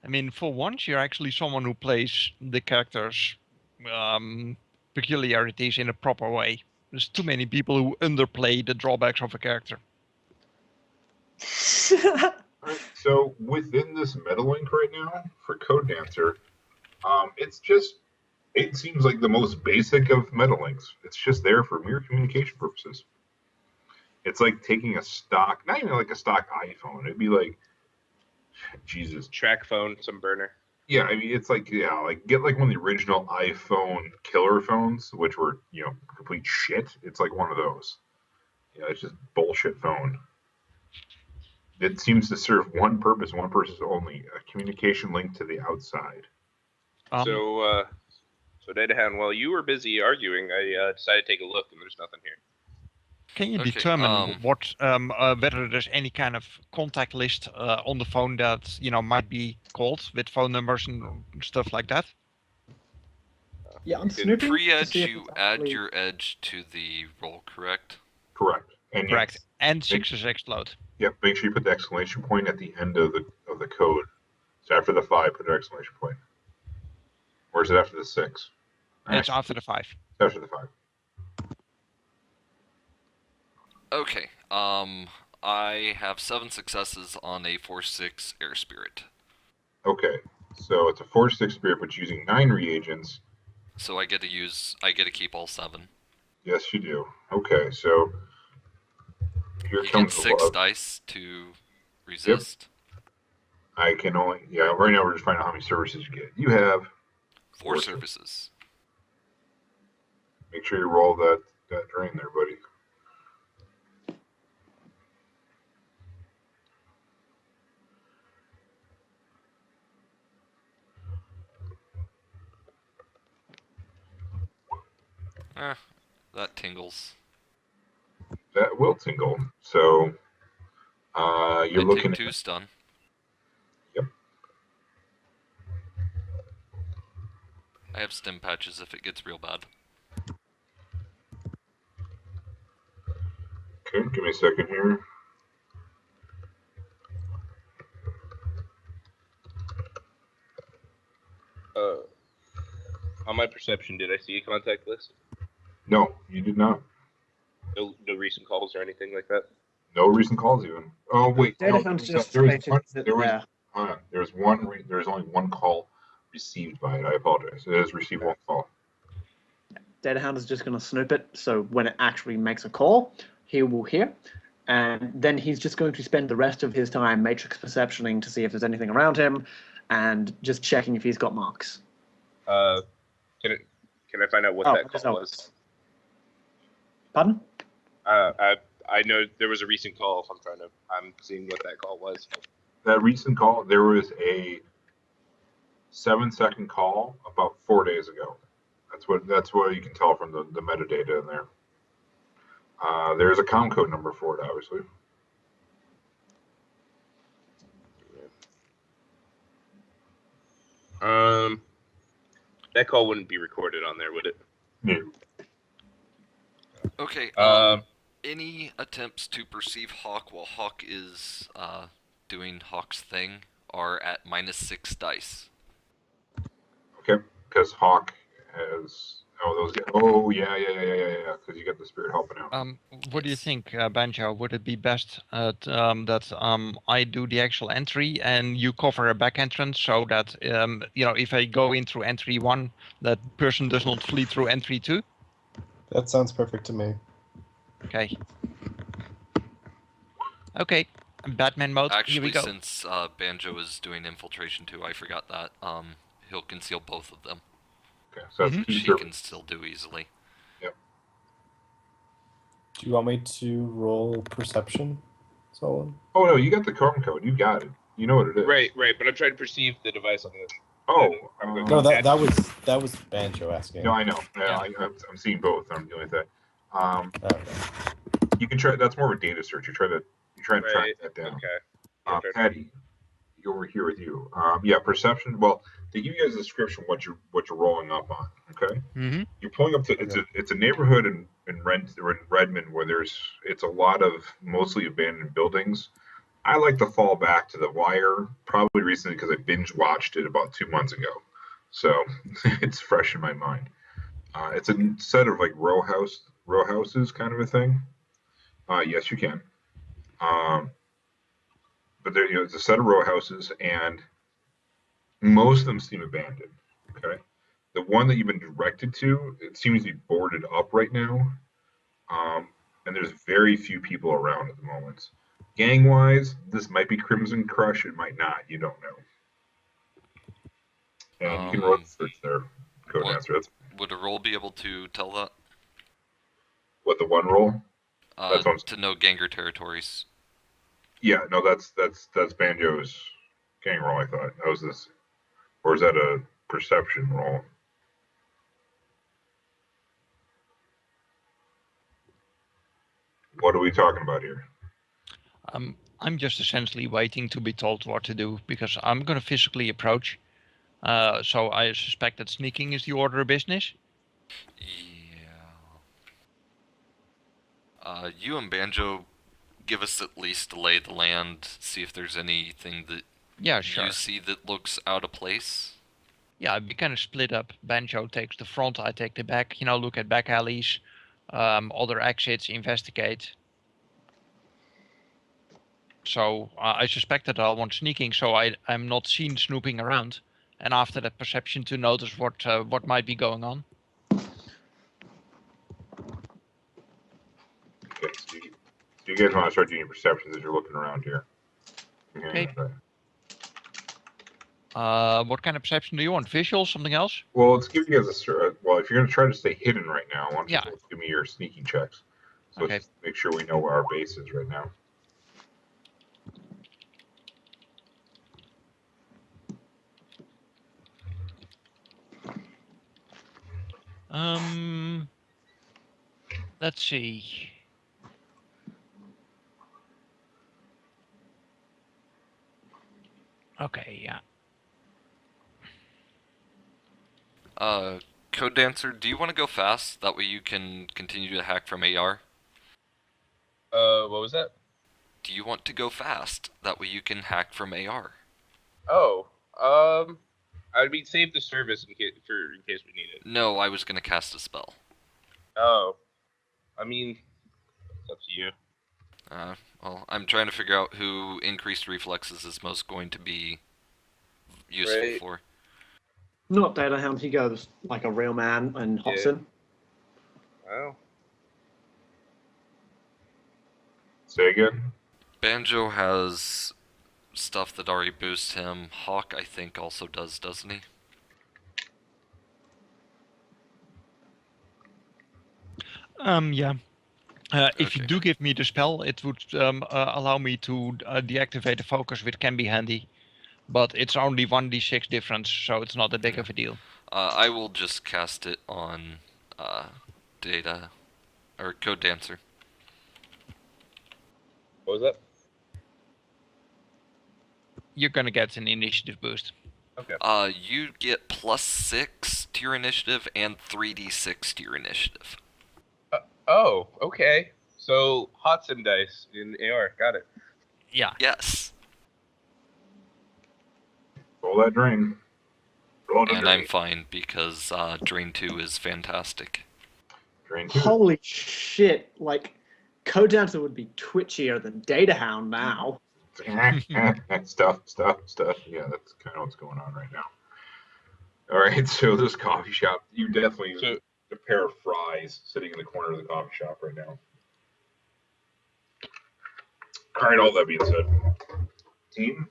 I mean, for once, you're actually someone who plays the characters' peculiarities in a proper way. There's too many people who underplay the drawbacks of a character. Alright, so within this metalink right now for codeDancer, it seems like the most basic of metalinks. It's just there for mere communication purposes. It's like taking a stock, not even like a stock iPhone. It'd be like, Jesus. Track phone, some burner. Yeah, I mean, it's like, yeah, like get like one of the original iPhone killer phones, which were, complete shit. It's like one of those. Yeah, it's just bullshit phone. It seems to serve one purpose only: a communication link to the outside. So Data Hound, while you were busy arguing, I decided to take a look, and there's nothing here. Can you Okay, determine what whether there's any kind of contact list on the phone that might be called with phone numbers and stuff like that? Yeah, I'm You can snooping. to Pre-edge, see if you it's add actually- your edge to the roll, correct? Correct. And Correct. yes, And sixes explode. yep. Make sure you put the exclamation point at the end of the code. So after the 5, put an exclamation point. Or is it after the 6? It's after the 5. It's after the 5. Okay. I have 7 successes on a 4/6 air spirit. Okay. So it's a 4/6 spirit, but using 9 reagents. So I get to keep all 7. Yes, you do. Okay, so here You comes get 6 love. dice to resist. I can only right now we're just finding out how many services you get. You have 4 services. Make sure you roll that drain there, buddy. That tingles. That will tingle. So you're I looking take 2 at stun. Yep. I have stim patches if it gets real bad. Okay, give me a second here. On my perception, did I see a contact list? No, you did not. No recent calls or anything like that? No recent calls even. Oh wait, Data no, Hound's there was, just there was stated one. that There was there. hold on, there was one. There was only one call received by it. I apologize. It has received one call. Data Hound is just going to snoop it, so when it actually makes a call, he will hear, and then he's just going to spend the rest of his time matrix perceptioning to see if there's anything around him, and just checking if he's got marks. Can I find out what that call was? Pardon? I know there was a recent call. I'm seeing what that call was. That recent call, there was a 7-second call about 4 days ago. That's what you can tell from the metadata in there. There's a comm code number for it, obviously. That call wouldn't be recorded on there, would it? No. Okay. Any attempts to perceive Hawk while Hawk is doing Hawk's thing are at -6 dice. Okay, because Hawk has. Oh, yeah. Because you got the spirit helping out. What do you think, Banjo? Would it be best that I do the actual entry and you cover a back entrance so that if I go in through entry 1, that person does not flee through entry 2? That sounds perfect to me. Okay. Okay. Batman mode. Here we Actually, go. since Banjo is doing infiltration too, I forgot that. He'll conceal both of them, Okay, so that's Mhm. which two he can servants. still do easily. Do you want me to roll perception, Solon? Oh no, you got the chrome code. You got it. You know what it is. Right. But I'm trying to perceive the device on this. Oh, I'm going No, to that was Banjo asking. No, I know. Yeah. I'm seeing both. I'm dealing with that. Okay. You can try. That's more of a data search. You try to track Right. that down. Okay. Yeah, Patty, over here with you. Yeah, perception. Well, to give you guys a description what you're rolling up on. Okay. Mm-hmm. You're pulling up to it's a neighborhood in Redmond where it's a lot of mostly abandoned buildings. I like to fall back to The Wire, probably recently because I binge watched it about 2 months ago, so it's fresh in my mind. It's a set of like row houses kind of a thing. Yes, you can. But there, it's a set of row houses, and most of them seem abandoned. Okay. The one that you've been directed to, it seems to be boarded up right now. And there's very few people around at the moment. Gang wise, this might be Crimson Crush, it might not. You don't know. And you can roll search there, codeDancer. That's Would a roll be able to tell that? what the one roll. That's what I'm To know Ganger territories. Yeah, no, that's Banjo's gang roll. I thought that was this, or is that a perception roll? What are we talking about here? I'm just essentially waiting to be told what to do because I'm going to physically approach. So I suspect that sneaking is the order of business. Yeah. You and Banjo give us at least a lay of the land, see if there's anything that you see that looks out of place. Yeah, we kind of split up. Banjo takes the front, I take the back. Look at back alleys, other exits, investigate. So I suspect that I want sneaking, so I'm not seen snooping around. And after that, perception to notice what might be going on. Okay, so you guys want to start doing perceptions as you're looking around here. Okay. What kind of perception do you want? Visual, something else? Well, let's give you guys well, if you're going to try to stay hidden right now, why don't you both give me your sneaking checks? So Okay. let's just make sure we know where our base is right now. Let's see. Okay, yeah. codeDancer, do you want to go fast? That way you can continue to hack from AR. What was that? Do you want to go fast? That way you can hack from AR. Oh, I mean, save the service in case we need it. No, I was gonna cast a spell. Oh, I mean, it's up to you. Well, I'm trying to figure out who increased reflexes is most going to be useful for. Not Data Hound. He goes like a real man and hops in. Wow. Say again? Banjo has stuff that already boosts him. Hawk, I think, also does, doesn't he? Yeah. If you do give me the spell, it would allow me to deactivate the focus, which can be handy. But it's only 1d6 difference, so it's not that big of a deal. I will just cast it on Data or codeDancer. What was that? You're gonna get an initiative boost. Okay. You get +6 to your initiative and 3d6 to your initiative. Oh, okay. So hot sim dice in AR. Got it. Yeah. Yes. Roll that drain. Roll it a And drain. I'm fine because Drain 2 is fantastic. Drain 2. Holy shit! Like, codeDancer would be twitchier than Datahound now. Stuff. Yeah, that's kind of what's going on right now. All right, so this coffee shop, you definitely So a pair of fries sitting in the corner of the coffee shop right now. All right, all that being said, team,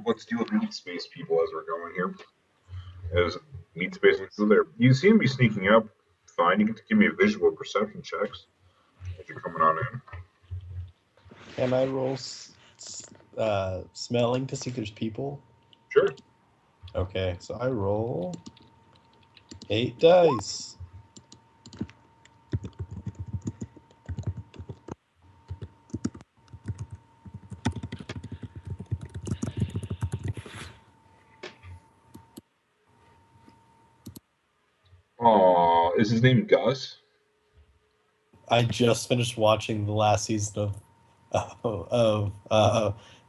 let's deal with meat space people as we're going here. As meat space is still there, you seem to be sneaking up. Fine, you can give me a visual perception checks as you're coming on in. Can I roll smelling to see if there's people? Sure. Okay, so I roll 8 dice. Is his name Gus? I just finished watching the last season of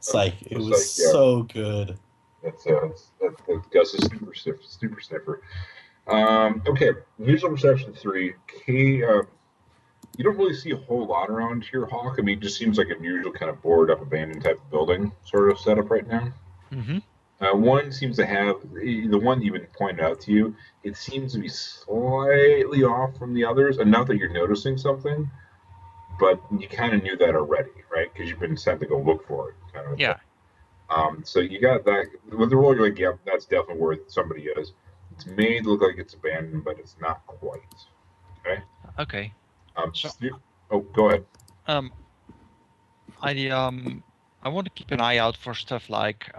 Psych. It was Psych, yeah. so good. That's Gus's super sniffer. Okay, visual perception 3. You don't really see a whole lot around here, Hawk. I mean, it just seems like an usual kind of boarded up, abandoned type of building sort of setup right now. Mm-hmm. One seems to have the one even pointed out to you. It seems to be slightly off from the others, enough that you're noticing something, but you kind of knew that already, right? Because you've been sent to go look for it. Kind of. Yeah. So you got that with the roll. You're like, yep, that's definitely where somebody is. It's made look like it's abandoned, but it's not quite. Okay. Okay. So- Go ahead. I want to keep an eye out for stuff like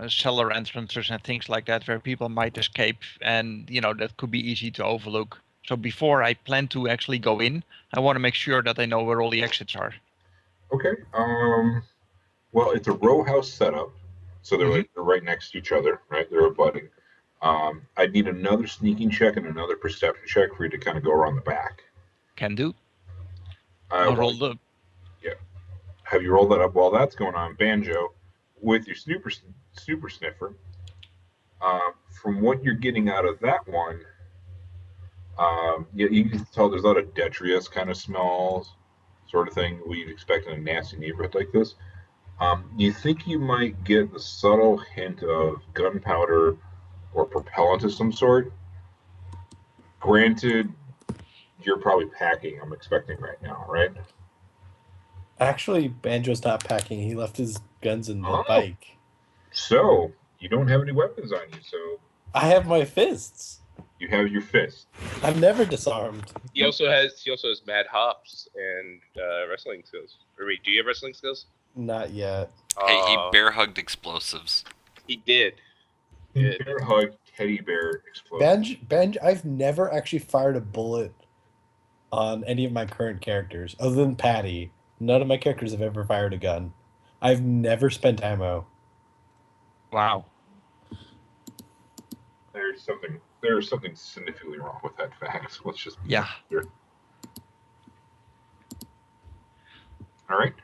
cellar entrances and things like that, where people might escape, and that could be easy to overlook. So before I plan to actually go in, I want to make sure that I know where all the exits are. Okay. Well, it's a row house setup, so they're right next to each other, right? They're abutting. I'd need another sneaking check and another perception check for you to kind of go around the back. Can do. I'll roll the. Yeah. Have you rolled that up? While that's going on, Banjo, with your super sniffer. From what you're getting out of that one, you can tell there's a lot of detritus kind of smells, sort of thing we'd expect in a nasty neighborhood like this. You think you might get the subtle hint of gunpowder or propellant of some sort? Granted, you're probably packing, I'm expecting right now, right? Actually, Banjo's not packing. He left his guns in the bike. So, you don't have any weapons on you, so... I have my fists. You have your fist. I'm never disarmed. he also has mad hops and wrestling skills. Or wait, do you have wrestling skills? Not yet. Hey, he bear hugged explosives. He did. Bear hug, teddy bear, explosive. Benj, I've never actually fired a bullet on any of my current characters, other than Patty. None of my characters have ever fired a gun. I've never spent ammo. Wow. There's something significantly wrong with that fact. Let's just Yeah. Here. All right.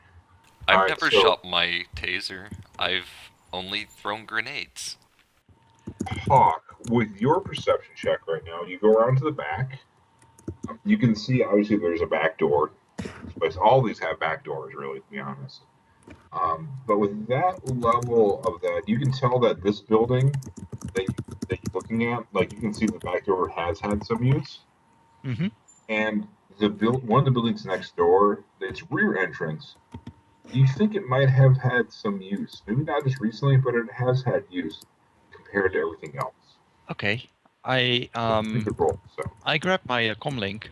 I've never shot my taser. I've only thrown grenades. Hawk, with your perception check right now, you go around to the back. You can see, obviously, there's a back door. But all these have back doors, really, to be honest. But with that level of that, you can tell that this building that you're looking at, like, you can see the back door has had some use. Mm-hmm. And one of the buildings next door, its rear entrance, you think it might have had some use. Maybe not just recently, but it has had use compared to everything else. Okay. I grab my comlink,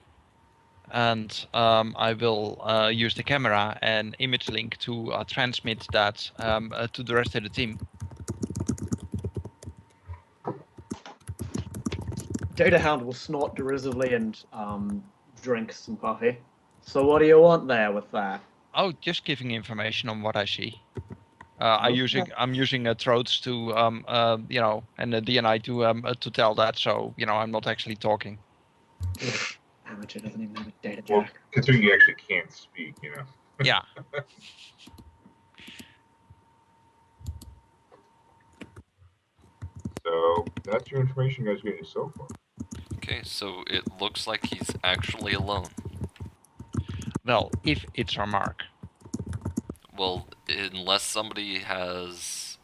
and I will use the camera and image link to transmit that to the rest of the team. Datahound will snort derisively and drink some coffee. So what do you want there with that? Oh, just giving information on what I see. I'm using throats to you know, and the DNI to tell that, so you know I'm not actually talking. Amateur doesn't even have a data Well, jack. considering you actually can't speak, you know. Yeah. So that's your information you guys are getting so far. Okay, so it looks like he's actually alone. Well, if it's our mark. Well, unless somebody has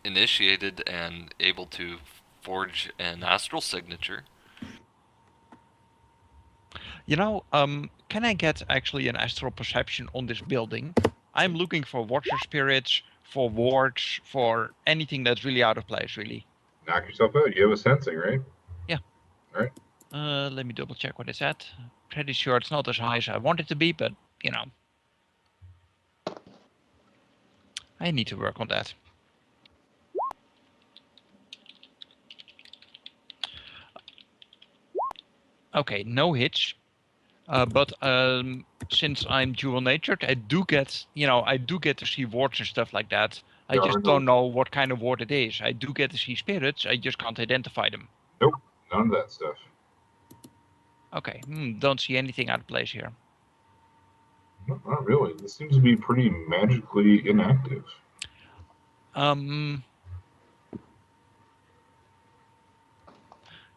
initiated and able to forge an astral signature. You know, can I get actually an astral perception on this building? I'm looking for watcher spirits, for wards, for anything that's really out of place, really. Knock yourself out. You have a sensing, right? Yeah. All right. Let me double check what it's at. Pretty sure it's not as high as I want it to be, but you know, I need to work on that. Okay, no hits. But since I'm dual natured, I do get, you know, I do get to see wards and stuff like that. I There are just no- don't know what kind of ward it is. I do get to see spirits. I just can't identify them. Nope, none of that stuff. Okay, don't see anything out of place here. No, not really. This seems to be pretty magically inactive.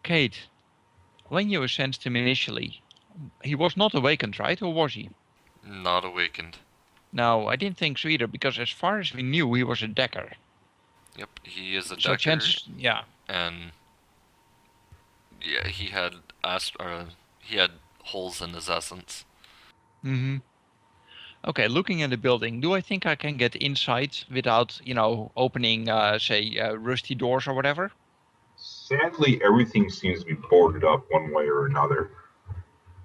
Cade, when you sensed him initially, he was not awakened, right? Or was he? Not awakened. No, I didn't think so either, because as far as we knew, he was a decker. Yep, he is a So decker. chances, yeah. And yeah, he had holes in his essence. Mm-hmm. Okay, looking at the building, do I think I can get inside without, you know, opening, say, rusty doors or whatever? Sadly, everything seems to be boarded up one way or another.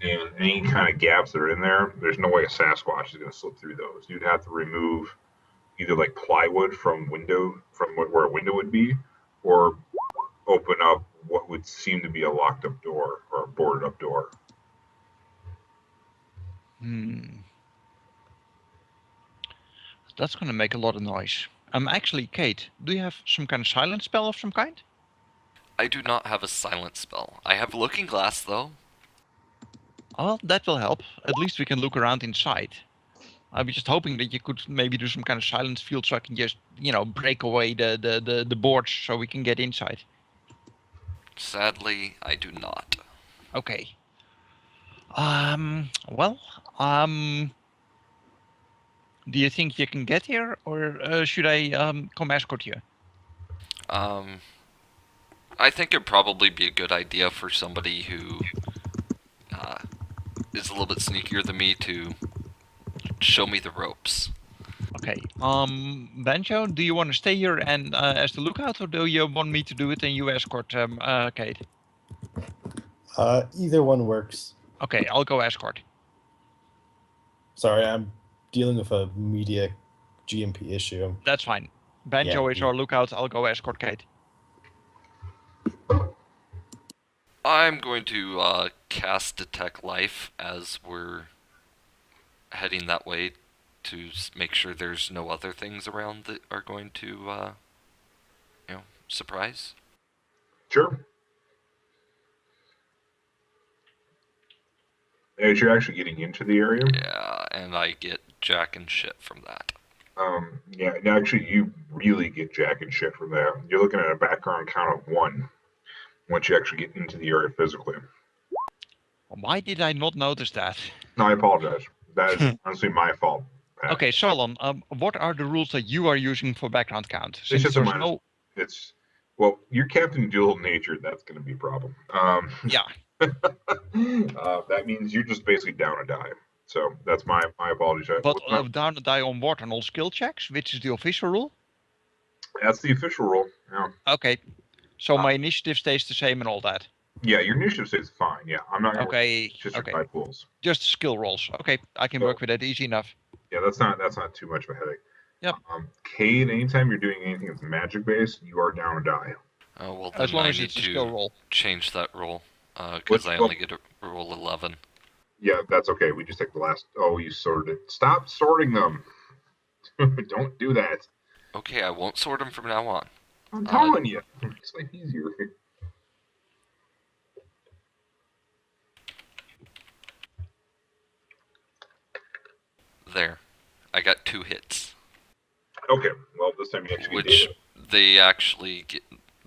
And any kind of gaps that are in there, there's no way a Sasquatch is going to slip through those. You'd have to remove either like plywood from where a window would be, or open up what would seem to be a locked up door or a boarded up door. That's going to make a lot of noise. Actually, Kate, do you have some kind of silent spell of some kind? I do not have a silent spell. I have Looking Glass, though. Well, that will help. At least we can look around inside. I was just hoping that you could maybe do some kind of silence field so I can just, you know, break away the boards so we can get inside. Sadly, I do not. Okay. Well, do you think you can get here, or should I come escort you? I think it'd probably be a good idea for somebody who is a little bit sneakier than me to show me the ropes. Okay. Banjo, do you want to stay here and as the lookout, or do you want me to do it and you escort Cade? Either one works. Okay, I'll go escort. Sorry, I'm dealing with a media GMP issue. That's fine. Banjo is our lookout. I'll go escort Cade. I'm going to cast Detect Life as we're heading that way to make sure there's no other things around that are going to, you know, surprise. Sure. As you're actually getting into the area. Yeah, and I get jack and shit from that. Yeah, actually, you really get jack and shit from that. You're looking at a background count of 1 once you actually get into the area physically. Why did I not notice that? No, I apologize. That is honestly my fault. Pat. Okay, Solon, what are the rules that you are using for background count? It's Since just a there's minus. It's well, you're Captain Dual Nature. That's going to be a problem. Yeah. That means you're just basically down a die. So that's my apologies. But down a die on what? On all skill checks, which is the official rule? That's the official rule. Yeah. Okay. So my initiative stays the same and all that. Yeah, your initiative stays fine. Yeah, I'm not going Okay. to just Okay. your 5 pools. Just skill rolls. Okay, I can work with that easy enough. Yeah, that's not too much of a headache. Yep. Cade, anytime you're doing anything that's magic based, you are down a die. Oh well, as then long I as need it's a skill to roll. change that roll because I only get to roll 11. Yeah, that's okay. We just take the last. Oh, you sorted it. Stop sorting them. Don't do that. Okay, I won't sort them from now on. I'm telling you. It's like easier. There. I got 2 hits. Okay, well, this time you actually Which did it. they actually get.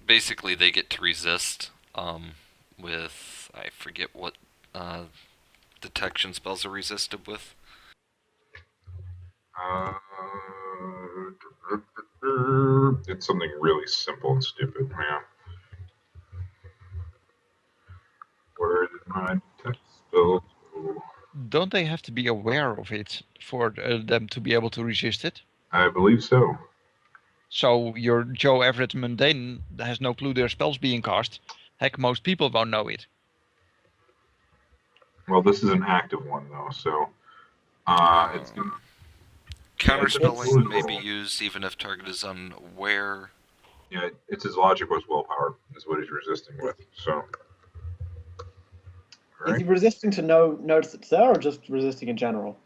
Basically, they get to resist with. I forget what detection spells are resisted with. It's something really simple and stupid. Yeah. Where did my text spell go? Don't they have to be aware of it for them to be able to resist it? I believe so. So your Joe average mundane has no clue their spells being cast. Heck, most people won't know it. Well, this is an active one, though, so it's gonna. Counterspelling may be used even if target is unaware. Yeah, it's his logic was willpower, is what he's resisting with. So. Is he resisting to notice it's there, or just resisting in general?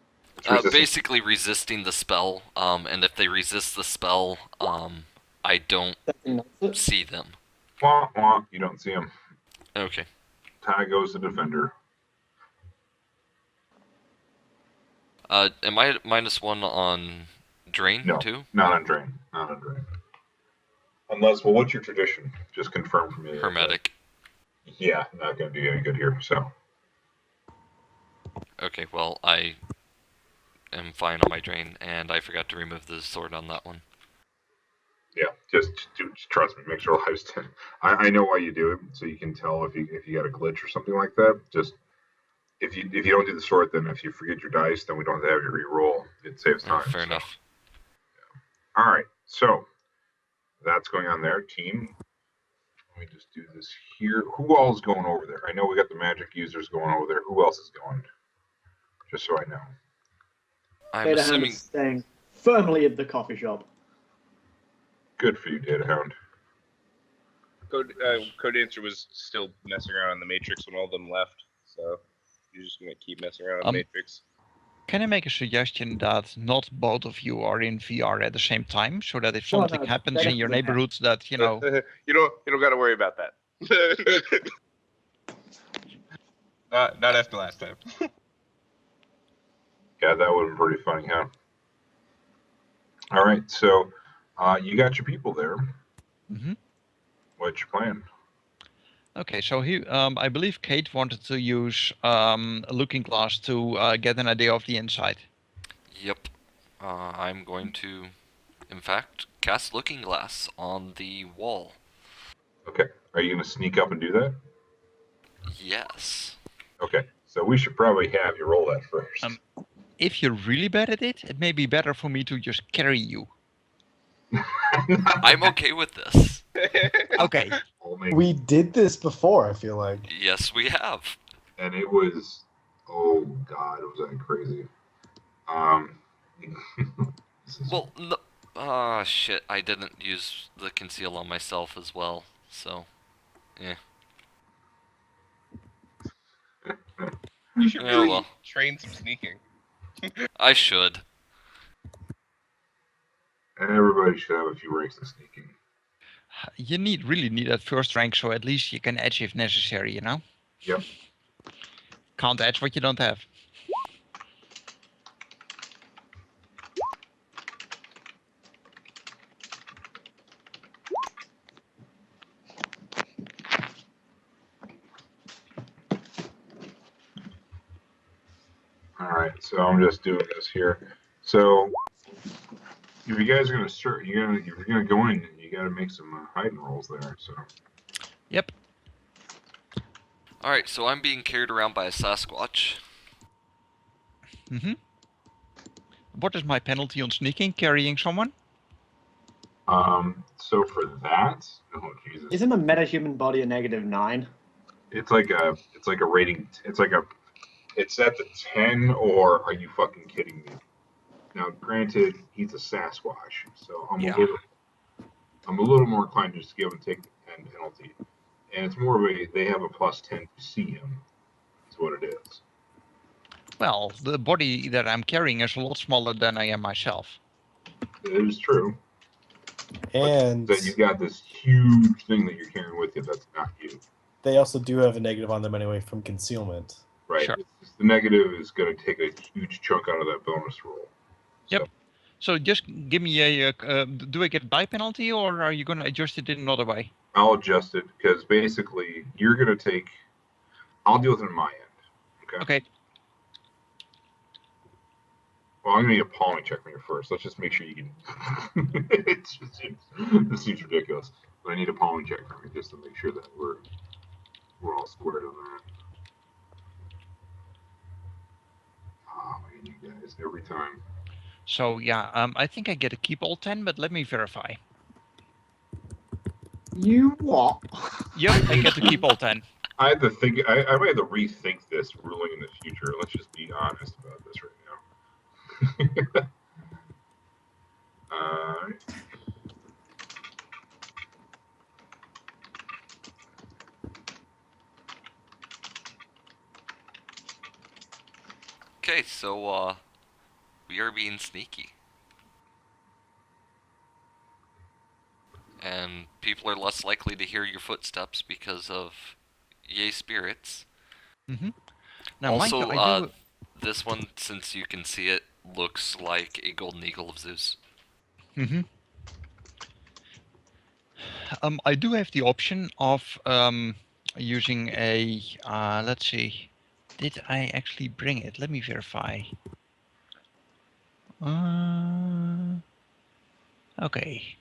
Basically resisting the spell, and if they resist the spell, I don't see them. Wah, wah, you don't see him. Okay. Tie goes the defender. Am I at -1 on drain No, too? not on drain. Not on drain. Unless, well, what's your tradition? Just confirm for me. Hermetic. Yeah, not going to do any good here, so. Okay, well, I am fine on my drain, and I forgot to remove the sword on that one. Yeah, just trust me. Make sure lives 10. I know why you do it, so you can tell if you got a glitch or something like that. Just if you don't do the sword, then if you forget your dice, then we don't have to have you re-roll. It saves time. Fair enough. Yeah. All right, so that's going on there. Team. Let me just do this here. Who all is going over there? I know we got the magic users going over there. Who else is going? Just so I know. I'm Data assuming... Hound is staying firmly at the coffee shop. Good for you, Data Hound. codeDancer was still messing around on the Matrix when all of them left, so you're just gonna keep messing around on the Matrix. Can I make a suggestion that not both of you are in VR at the same time, so that if something happens in your neighborhood, that you know you don't got to worry about that. not after last time. Yeah, that would have been pretty funny, huh? All right, so you got your people there. Mm-hmm. What's your plan? Okay, so he, I believe Cade wanted to use a looking glass to get an idea of the inside. Yep. I'm going to, in fact, cast Looking Glass on the wall. Okay. Are you going to sneak up and do that? Yes. Okay. So we should probably have you roll that first. If you're really bad at it, it may be better for me to just carry you. I'm okay with this. Okay. We did this before, I feel like. Yes, we have. And it was, oh God, was that crazy. Well, no, shit, I didn't use the conceal on myself as well, so, yeah. You should really train some sneaking. I should. And everybody should have a few ranks of sneaking. You really need that first rank, so at least you can edge if necessary, you know? Yep. Can't edge what you don't have. Alright, so I'm just doing this here. So if you guys are gonna start, you're gonna go in, you gotta make some hiding rolls there. So. Yep. Alright, so I'm being carried around by a Sasquatch. Mm-hmm. What is my penalty on sneaking? Carrying someone? So for that, oh Jesus. Isn't a metahuman body a -9? It's like a rating. It's at the 10, or are you fucking kidding me? Now, granted, he's a Sasquatch, so I'm a little more inclined to just give him take the 10 penalty, and it's more of they have a +10 to see him. That's what it is. Well, the body that I'm carrying is a lot smaller than I am myself. It is true. And That you've got this huge thing that you're carrying with you that's not you. they also do have a negative on them anyway from concealment. Right. Sure. The negative is going to take a huge chunk out of that bonus roll. Yep. So just give me do I get die penalty, or are you going to adjust it in another way? I'll adjust it because basically you're going to take. I'll deal with it on my end. Okay. Well, I'm going to need a palming check from you first. Let's just make sure you can. This seems ridiculous, but I need a palming check from you just to make sure that we're all squared on that. Oh man, you guys every time. So yeah, I think I get to keep all 10, but let me verify. You what? Yep, I get to keep all 10. I had to think. I might have to rethink this ruling in the future. Let's just be honest about this right now. Okay, so we are being sneaky. And people are less likely to hear your footsteps because of yay spirits. Mm-hmm. Now, mind Also, you, I do. this one, since you can see it, looks like a golden eagle of Zeus. Mm-hmm. I do have the option of using a. Let's see. Did I actually bring it? Let me verify. Okay.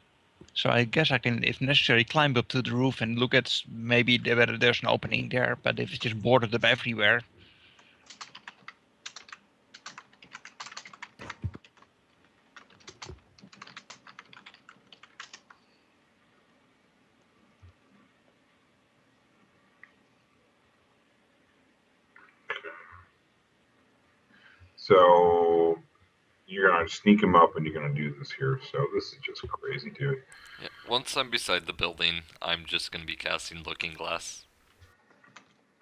So I guess I can, if necessary, climb up to the roof and look at maybe whether there's an opening there. But if it's just boarded up everywhere. So you're gonna sneak him up, and you're gonna do this here. So this is just crazy, dude. Yeah. Once I'm beside the building, I'm just going to be casting Looking Glass.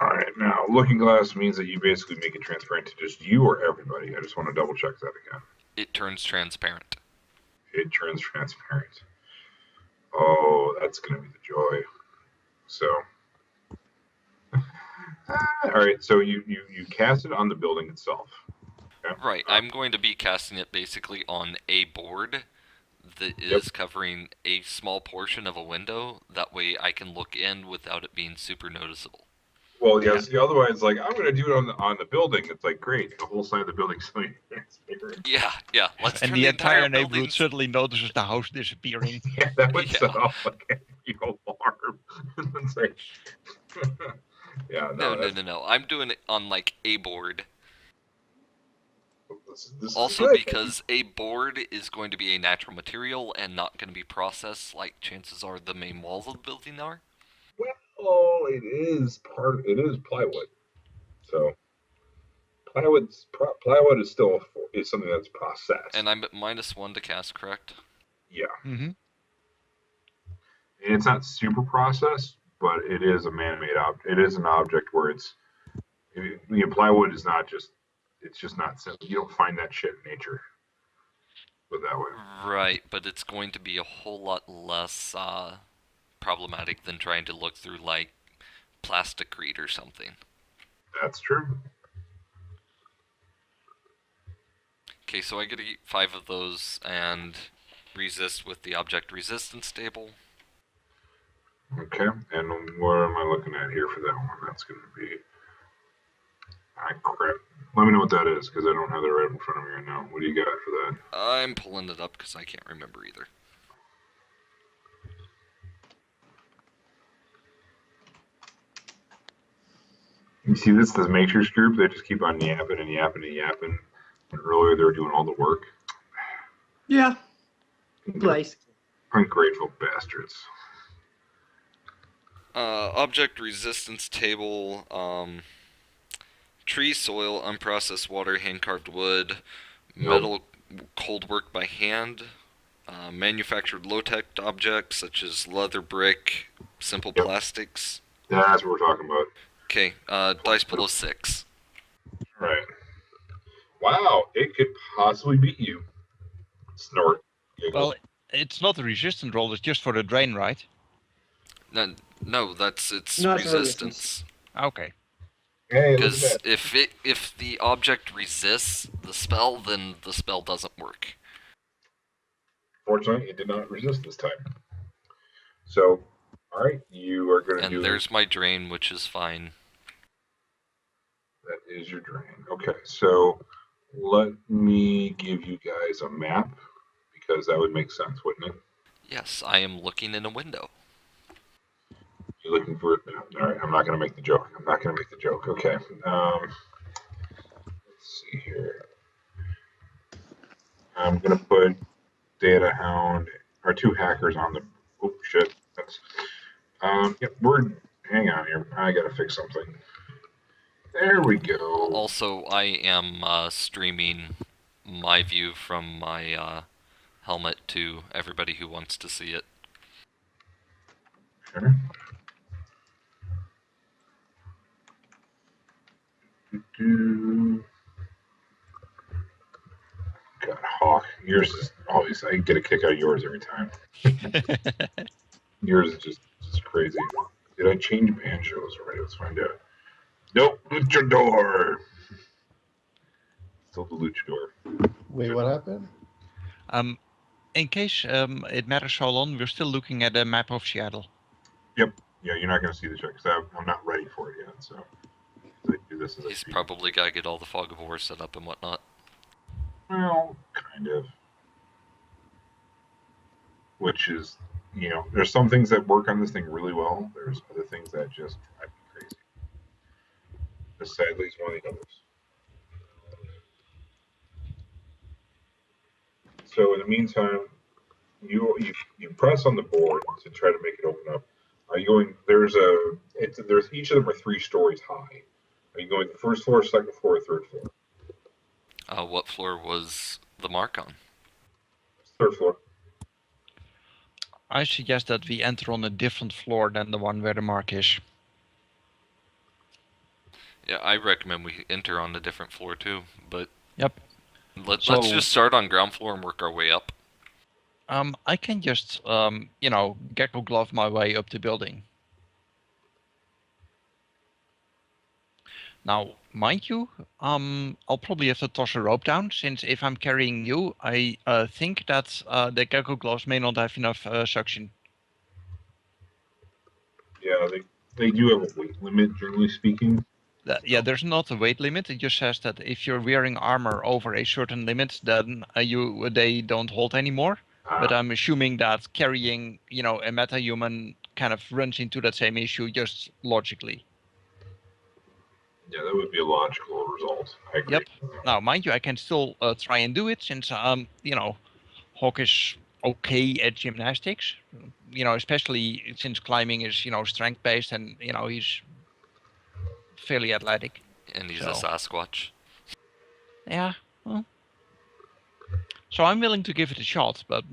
All right, now Looking Glass means that you basically make it transparent to just you or everybody. I just want to double check that again. It turns transparent. It turns transparent. Oh, that's gonna be the joy. So, all right. So you cast it on the building itself. Okay? Right, I'm going to be casting it basically on a board that is covering a small portion of a window. That way I can look in without it being super noticeable. Well, yes. Yeah. Otherwise, like I'm gonna do it on the building. It's like great, the whole side of the building so transparent. Yeah. Let's And turn the entire building. neighborhood suddenly notices the house disappearing. Yeah, that would Yeah. set off like a alarm. It's like, yeah, No. I'm doing it on like a board. This Also, is good. because a board is going to be a natural material and not going to be processed like chances are the main walls of the building are. Well, it is plywood. So plywood is still something that's processed. And I'm at -1 to cast, correct? Yeah. Mm-hmm. And it's not super processed, but it is a man-made object. It is an object where plywood is not just. It's just not simple. You don't find that shit in nature. Put it that way. Right, but it's going to be a whole lot less problematic than trying to look through like plasticrete or something. That's true. Okay, so I get to eat 5 of those and resist with the object resistance table. Okay, and what am I looking at here for that one? That's going to be. Crap. Let me know what that is, because I don't have that right in front of me right now. What do you got for that? I'm pulling it up because I can't remember either. You see this Matrix group? They just keep on yapping and yapping and yapping. When earlier they were doing all the work. Yeah. Place. Ungrateful bastards. Object resistance table, tree, soil, unprocessed water, hand-carved wood, metal, cold work by hand, manufactured low-tech objects such as leather, brick, simple plastics. That's what we're talking about. Okay, dice below 6. Right. Wow, it could possibly beat you. Snort. Yeah, go. Well, it's not a resistance roll. It's just for the drain, right? No, no, it's No, it's a resistance. Okay. Hey, look at Because that. if the object resists the spell, then the spell doesn't work. Fortunately, it did not resist this time. So, all right, you are going to And do. there's my drain, which is fine. That is your drain. Okay, so let me give you guys a map because that would make sense, wouldn't it? Yes, I am looking in a window. You're looking for it now. All right, I'm not going to make the joke. Okay. Let's see here. I'm going to put Data Hound, our two hackers on the. Oh shit. That's. Yep. Hang on here. I got to fix something. There we go. Also, I am streaming my view from my helmet to everybody who wants to see it. Sure. God, Hawk. Yours is always. I get a kick out of yours every time. Yours is just crazy. Did I change banjos already? Let's find out. Nope, luchador. Still the luchador. Wait, what happened? In case it matters so long, we're still looking at a map of Seattle. Yep. Yeah, you're not going to see the check because I'm not ready for it yet. So I do this as I He's speak. probably got to get all the fog of war set up and whatnot. Well, kind of. Which is, there's some things that work on this thing really well. There's other things that just drive me crazy. This sadly is one of the others. So in the meantime, you press on the board to try to make it open up. Are you going? There's each of them are 3 stories high. Are you going the first floor, second floor, or third floor? What floor was the mark on? Third floor. I suggest that we enter on a different floor than the one where the mark is. Yeah, I recommend we enter on a different floor too, but Yep. let's So- just start on ground floor and work our way up. I can just, gecko glove my way up the building. Now, mind you, I'll probably have to toss a rope down, since if I'm carrying you, I think that the gecko gloves may not have enough suction. Yeah, they do have a weight limit, generally speaking. Yeah, there's not a weight limit. It just says that if you're wearing armor over a certain limit, then they don't hold anymore. But I'm assuming that carrying, a meta-human kind of runs into that same issue just logically. Yeah, that would be a logical result. I agree. Yep. Now, mind you, I can still try and do it since, Hawk is okay at gymnastics. Especially since climbing is, strength-based and, he's fairly athletic. And he's So. a Sasquatch. Yeah. Well. So I'm willing to give it a shot, but,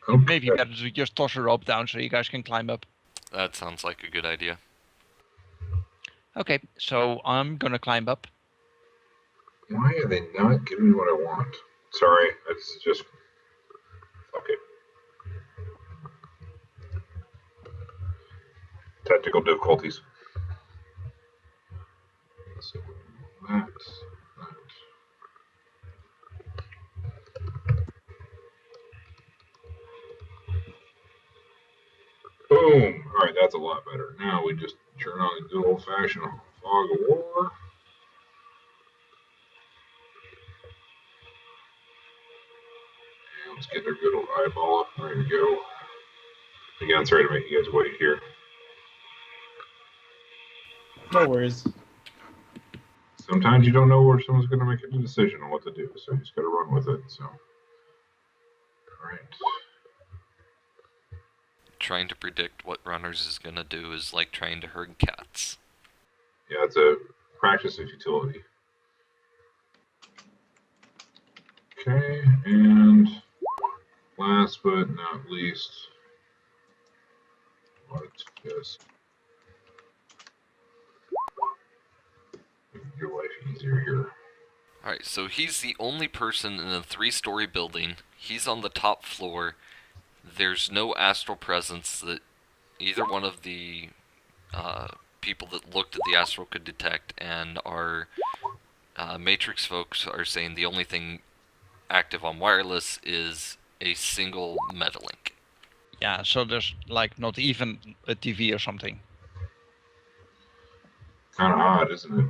Okay. maybe better to just toss a rope down so you guys can climb up. That sounds like a good idea. Okay, so I'm gonna climb up. Why are they not giving me what I want? Sorry, it's just okay. Technical difficulties. So that. Boom! Alright, that's a lot better. Now we just turn on the good old fashioned fog of war. And let's get their good old eyeball up. There we go. Again, sorry to make you guys wait here. No worries. Sometimes you don't know where someone's going to make a decision on what to do, so you just got to run with it. So, all right. Trying to predict what runners is gonna do is like trying to herd cats. Yeah, it's a practice of futility. Okay, and last but not least, let's just make your life easier here. Alright, so he's the only person in a 3-story building. He's on the top floor. There's no astral presence that either one of the people that looked at the astral could detect, and our Matrix folks are saying the only thing active on wireless is a single Metalink. Yeah, so there's like not even a TV or something. Kind of odd, isn't it?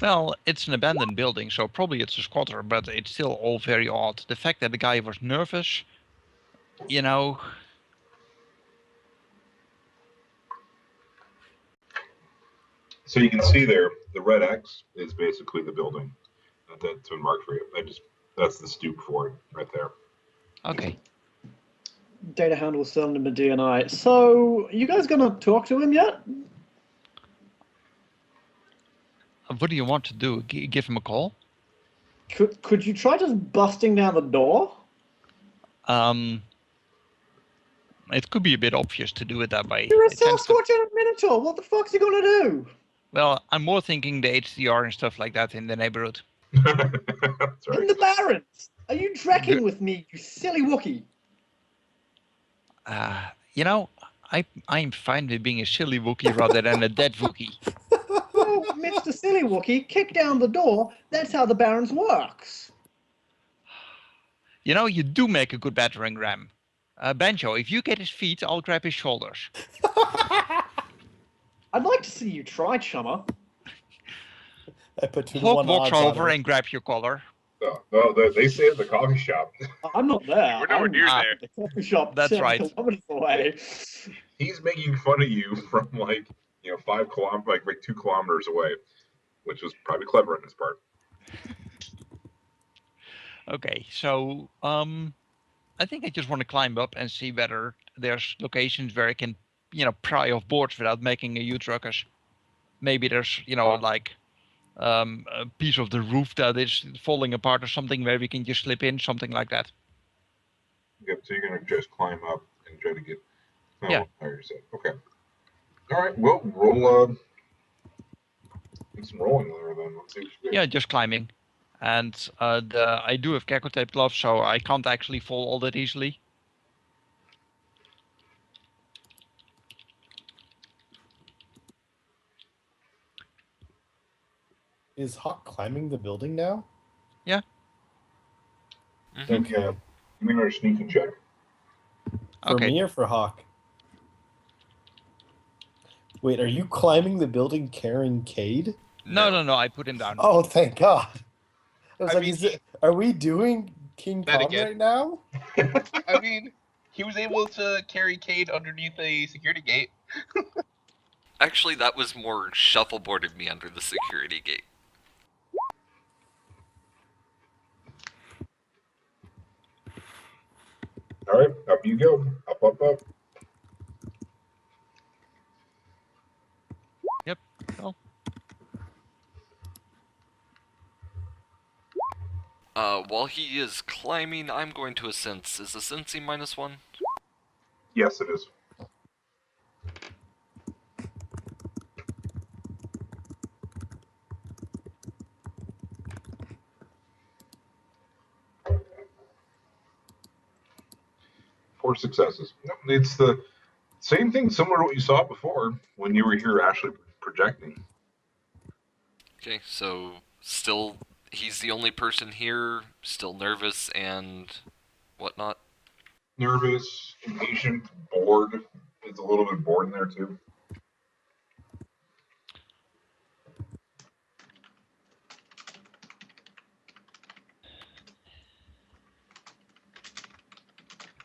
Well, it's an abandoned building, so probably it's a squatter, but it's still all very odd. The fact that the guy was nervous, you know. So you can see there, the red X is basically the building that's been marked for you. That's the stoop for it right there. Okay. Data Hound will send him a DNI. So, you guys gonna talk to him yet? What do you want to do? Give him a call? Could you try just busting down the door? It could be a bit obvious to do it that way. You're a It tends to- Sasquatch and a Minotaur. What the fuck's he gonna do? Well, I'm more thinking the HDR and stuff like that in the neighborhood. That's right. In the Barrens. Are you trekking with me, you silly Wookie? You know, I'm fine with being a silly Wookiee rather than a dead Wookiee. Well, Mr. Silly Wookie, kick down the door. That's how the Barrens works. You know, you do make a good battering ram. Banjo, if you get his feet, I'll grab his shoulders. I'd like to see you try, chummer. I put 2 to Hawk 1 walks odds on over it. and grabs your collar. No, they say at the coffee shop. I'm not there. We're nowhere I'm near at there. the coffee shop That's 10 right. kilometers away. He's making fun of you from 5 kilometers, like 2 kilometers away, which was probably clever on his part. Okay, so I think I just want to climb up and see whether there's locations where I can, pry off boards without making a huge ruckus. Maybe there's, like a piece of the roof that is falling apart or something where we can just slip in, something like that. Yep, so you're gonna just climb up and try to get. Yeah. Okay. All right. Well, roll. Do some rolling there then. Let's see what you get. Yeah, just climbing. And I do have Gecko tape gloves, so I can't actually fall all that easily. Is Hawk climbing the building now? Yeah. Mm-hmm. Okay. You mean our sneaking check? For Okay. me or for Hawk? Wait, are you climbing the building carrying Cade? No, I put him down. Oh, thank God. I was I like, mean, are we doing King That Kong again. right now? I mean, he was able to carry Cade underneath a security gate. Actually, that was more shuffleboarded me under the security gate. All right, up you go. Up. Yep. Well, While he is climbing, I'm going to a sense. Is the sensing -1? Yes, it is. Four successes. It's the same thing, similar to what you saw before when you were here actually projecting. Okay, so still, he's the only person here, still nervous and whatnot. Nervous, impatient, bored. It's a little bit bored in there too.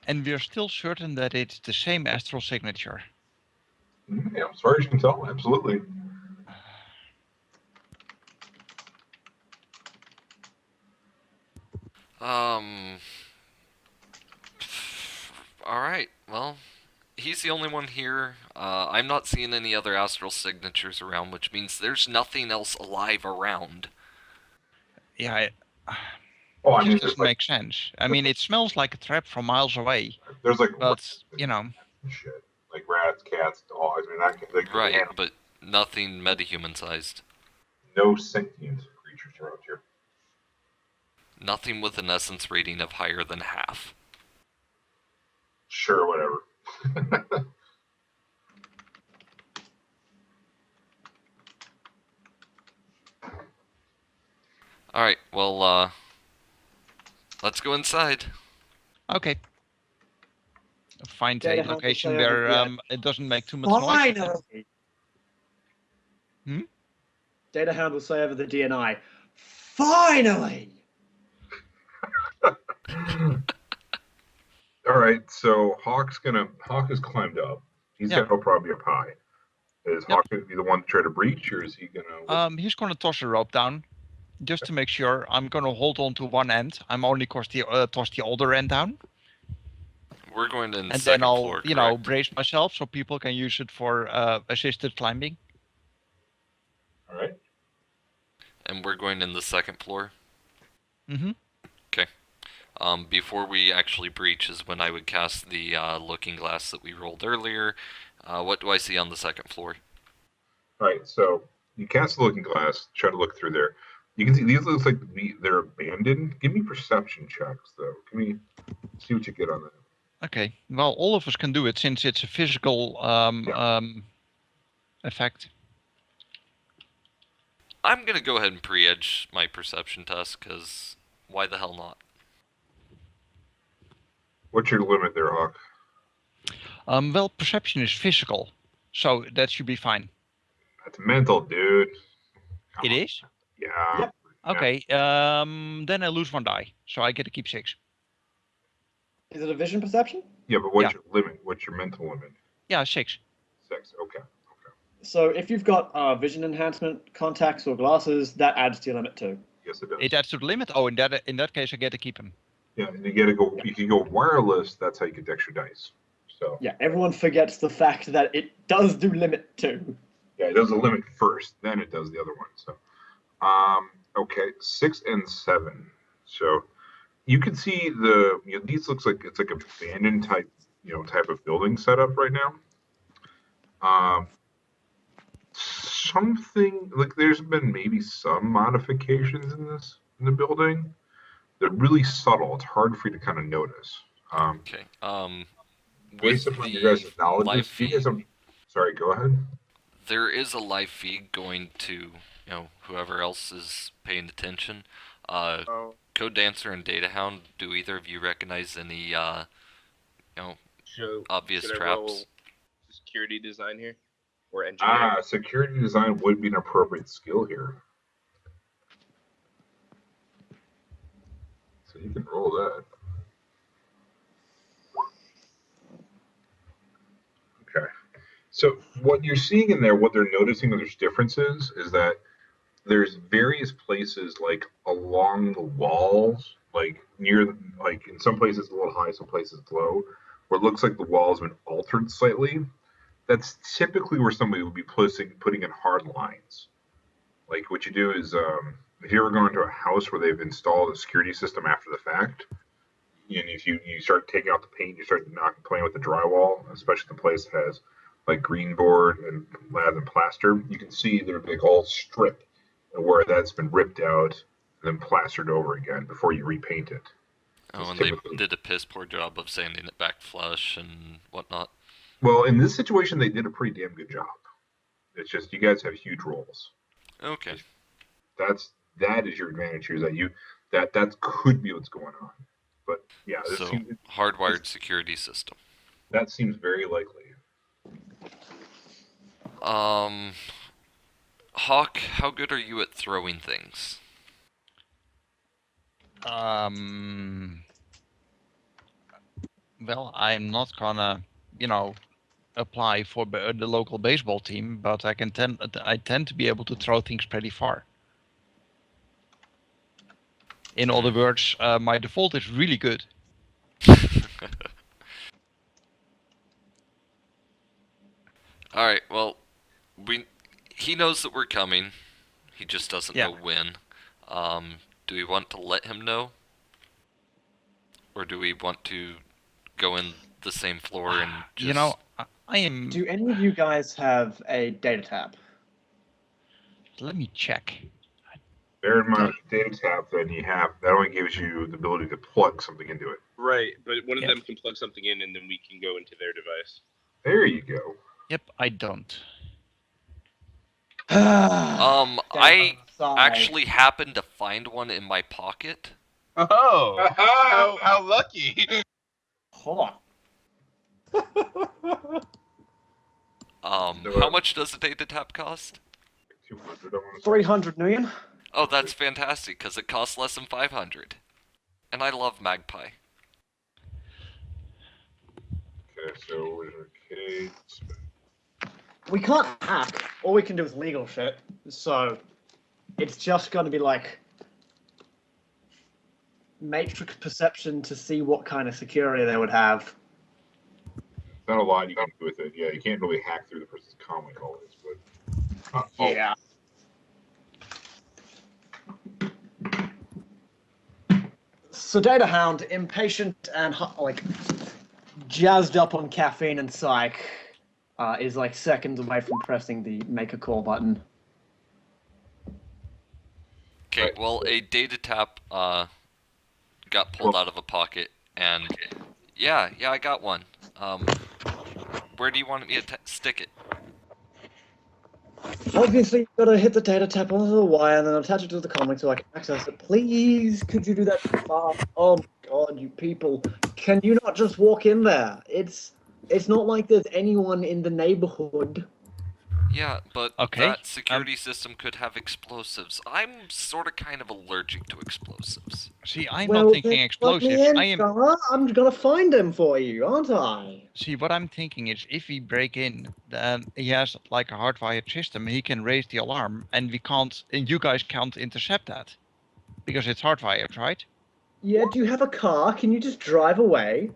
and we're still certain that it's the same astral signature. Yeah, as far as you can tell, absolutely. Alright, well, he's the only one here. I'm not seeing any other astral signatures around, which means there's nothing else alive around. Yeah, Oh, I it mean, just doesn't make sense. I mean, it smells like a trap from miles away, there's like but, rats and shit, like rats, cats, dogs. I mean, that Right, but nothing metahuman-sized. No sentient creatures around here. Nothing with an essence rating of higher than half. Sure, whatever. Alright, well, let's go inside. Okay. Find Data a Hound will location say where over the it doesn't make too much noise. Finally! Hmm? Data Hound will say over the DNI, finally! All right, so Hawk has climbed up. He's Yeah. got no problem up high. Is Yep. Hawk going to be the one to try to breach, or is he gonna? He's gonna toss a rope down, just to make sure. I'm gonna hold on to one end. I'm only toss the other end down, We're going in the and second then I'll, floor, you know, correct? brace myself so people can use it for assisted climbing. All right. And we're going in the second floor. Mm-hmm. Before we actually breach is when I would cast the looking glass that we rolled earlier. What do I see on the second floor? All right, so you cast the looking glass. Try to look through there. You can see these looks like they're abandoned. Give me perception checks, though. Give me see what you get on that. Okay. Well, all of us can do it since it's a physical effect. I'm gonna go ahead and pre-edge my perception test, because why the hell not? What's your limit there, Hawk? Well, perception is physical, so that should be fine. That's mental, dude. It is? Yeah. Yep. Okay. Then I lose one die, so I get to keep 6. Is it a vision perception? Yeah, but what's your limit? What's your mental limit? Yeah, 6. 6. Okay. So if you've got vision enhancement contacts or glasses, that adds to your limit too. Yes, it does. It adds to the limit. Oh, in that case, I get to keep him. Yeah, and you gotta go. If you go wireless, that's how you get extra dice. So Yeah, everyone forgets the fact that it does do limit too. yeah, it does the limit first, then it does the other one. So, okay, 6 and 7. So you can see these looks like it's like a abandoned type of building setup right now. Something like there's been maybe some modifications in the building. They're really subtle. It's hard for you to kind of notice. Okay. Based With upon the your guys' knowledge, live feed, sorry, go ahead. there is a live feed going to, whoever else is paying attention. codeDancer and Data Hound, do either of you recognize any, So obvious should I traps? roll security design here, or engineering? Security design would be an appropriate skill here. So you can roll that. Okay. So what you're seeing in there, what they're noticing that there's differences is that there's various places like along the walls, like in some places a little high, some places low, where it looks like the walls have been altered slightly. That's typically where somebody would be putting in hard lines. Like what you do is, if you ever go into a house where they've installed a security system after the fact, and if you start taking out the paint, you start playing with the drywall, especially the place that has like green board and lath and plaster, you can see there's a big whole strip where that's been ripped out and then plastered over again before you repaint it. Oh, and typically... they did a piss poor job of sanding it back flush and whatnot. Well, in this situation, they did a pretty damn good job. It's just you guys have huge rolls. Okay. That is your advantage here, is that could be what's going on. But yeah, hardwired security system. That seems very likely. Hawk, how good are you at throwing things? Well, I'm not gonna, apply for the local baseball team, but I tend to be able to throw things pretty far. In other words, my default is really good. Alright, well, he knows that we're coming. He just doesn't know when. Do we want to let him know? Or do we want to go in the same floor and just... I am... Do any of you guys have a data tab? Let me check. Bear in mind, the data tap that you have, that only gives you the ability to plug something into it. Right, but one of Yeah. them can plug something in, and then we can go into their device. There you go. Yep, I don't. I actually happened to find one in my pocket. Oh, how lucky! Hold on. How much does a data tap cost? 200, I want to 300 million. Oh, that's fantastic, because it costs less than 500. And I love Magpie. Okay, so where's our Cade? We can't hack. All we can do is legal shit. So it's just going to be like matrix perception to see what kind of security they would have. Not a lot you can do with it. Yeah, you can't really hack through the person's comic always, but Yeah. So Data Hound, impatient and like jazzed up on caffeine and psych, is like seconds away from pressing the make a call button. Okay, well, a data tap got pulled out of a pocket, and yeah, I got one. Where do you want me to stick it? Obviously, you've got to hit the data tap onto the wire and then attach it to the comic so I can access it. Please, could you do that fast? Oh my god, you people. Can you not just walk in there? It's not like there's anyone in the neighborhood. Yeah, but Okay, that security system could have explosives. I'm sort of kind of allergic to explosives. See, I'm Well, not thinking then plug me explosives. in, I am. fella. I'm gonna find them for you, aren't I? See, what I'm thinking is, if we break in, then he has like a hardwired system. He can raise the alarm, and we can't, and you guys can't intercept that because it's hardwired, right? Yeah, do you have a car? Can you just drive away?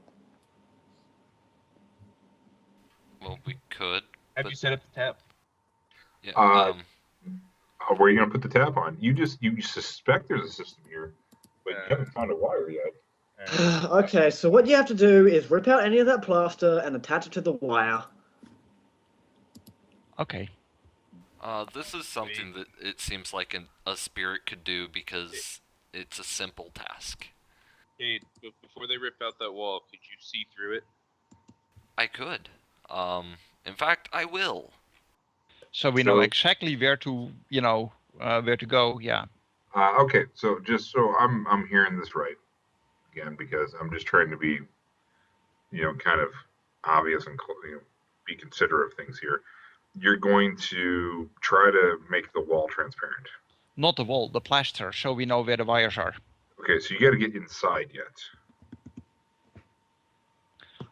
Well, we could. Have but- you set up the tap? Yeah. where are you gonna put the tap on? You suspect there's a system here, but you haven't found a wire yet. Okay, so what you have to do is rip out any of that plaster and attach it to the wire. Okay. This is something that it seems like a spirit could do because it's a simple task. Cade, before they rip out that wall, could you see through it? I could. In fact, I will. So we know So- exactly where to, where to go. Yeah. Okay, so just so I'm hearing this right again, because I'm just trying to be, kind of obvious and be considerate of things here. You're going to try to make the wall transparent. Not the wall, the plaster, so we know where the wires are. Okay, so you got to get inside yet.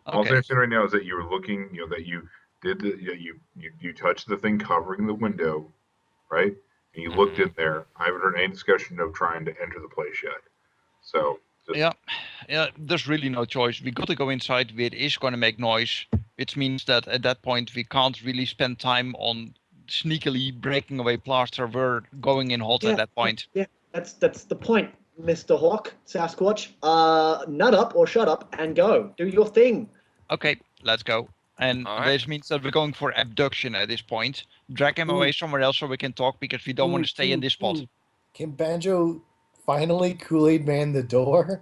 All I'm Okay. saying right now is that you were looking, that you did you touched the thing covering the window, right? And you looked in there. I haven't heard any discussion of trying to enter the place yet. So Yeah, there's really no choice. We got to go inside. It is going to make noise, which means that at that point we can't really spend time on sneakily breaking away plaster. We're going in hot at that point. Yeah, that's the point, Mr. Hawk, Sasquatch. Nut up or shut up and go. Do your thing. Okay, let's go. And All right. this means that we're going for abduction at this point. Drag him away somewhere else so we can talk because we don't want to stay in this spot. Can Banjo finally Kool-Aid man the door?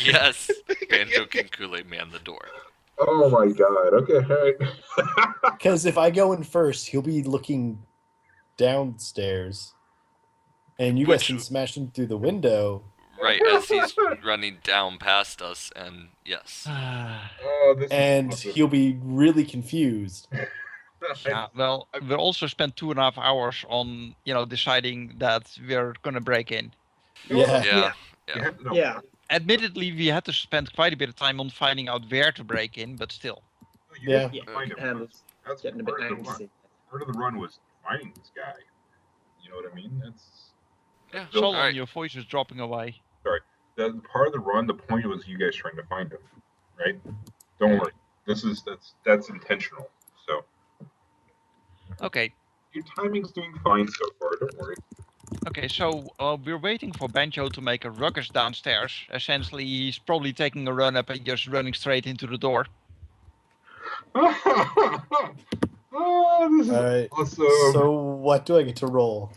Yes, Banjo can Kool-Aid man the door. Oh my god. Okay, all right. Because if I go in first, he'll be looking downstairs, and you guys Which- can smash him through the window. Right, as he's running down past us, and yes. Oh, this is And awesome. he'll be really confused. Yeah, well, we also spent 2.5 hours on, deciding that we're gonna break in. Yeah. Yeah. You have to know. Yeah. Admittedly, we had to spend quite a bit of time on finding out where to break in, but still. You have to Yeah. find him And first. That's getting a bit part of the run. antsy. Part of the run was finding this guy. You know what I mean? Yeah, So- Solon, alright. your voice is dropping away. That part of the run. The point was you guys trying to find him, right? Don't worry. That's intentional. So Okay, your timing's doing fine so far. Don't worry. okay, so we're waiting for Banjo to make a ruckus downstairs. Essentially, he's probably taking a run up and just running straight into the door. Oh, this is All right. awesome. So what do I get to roll?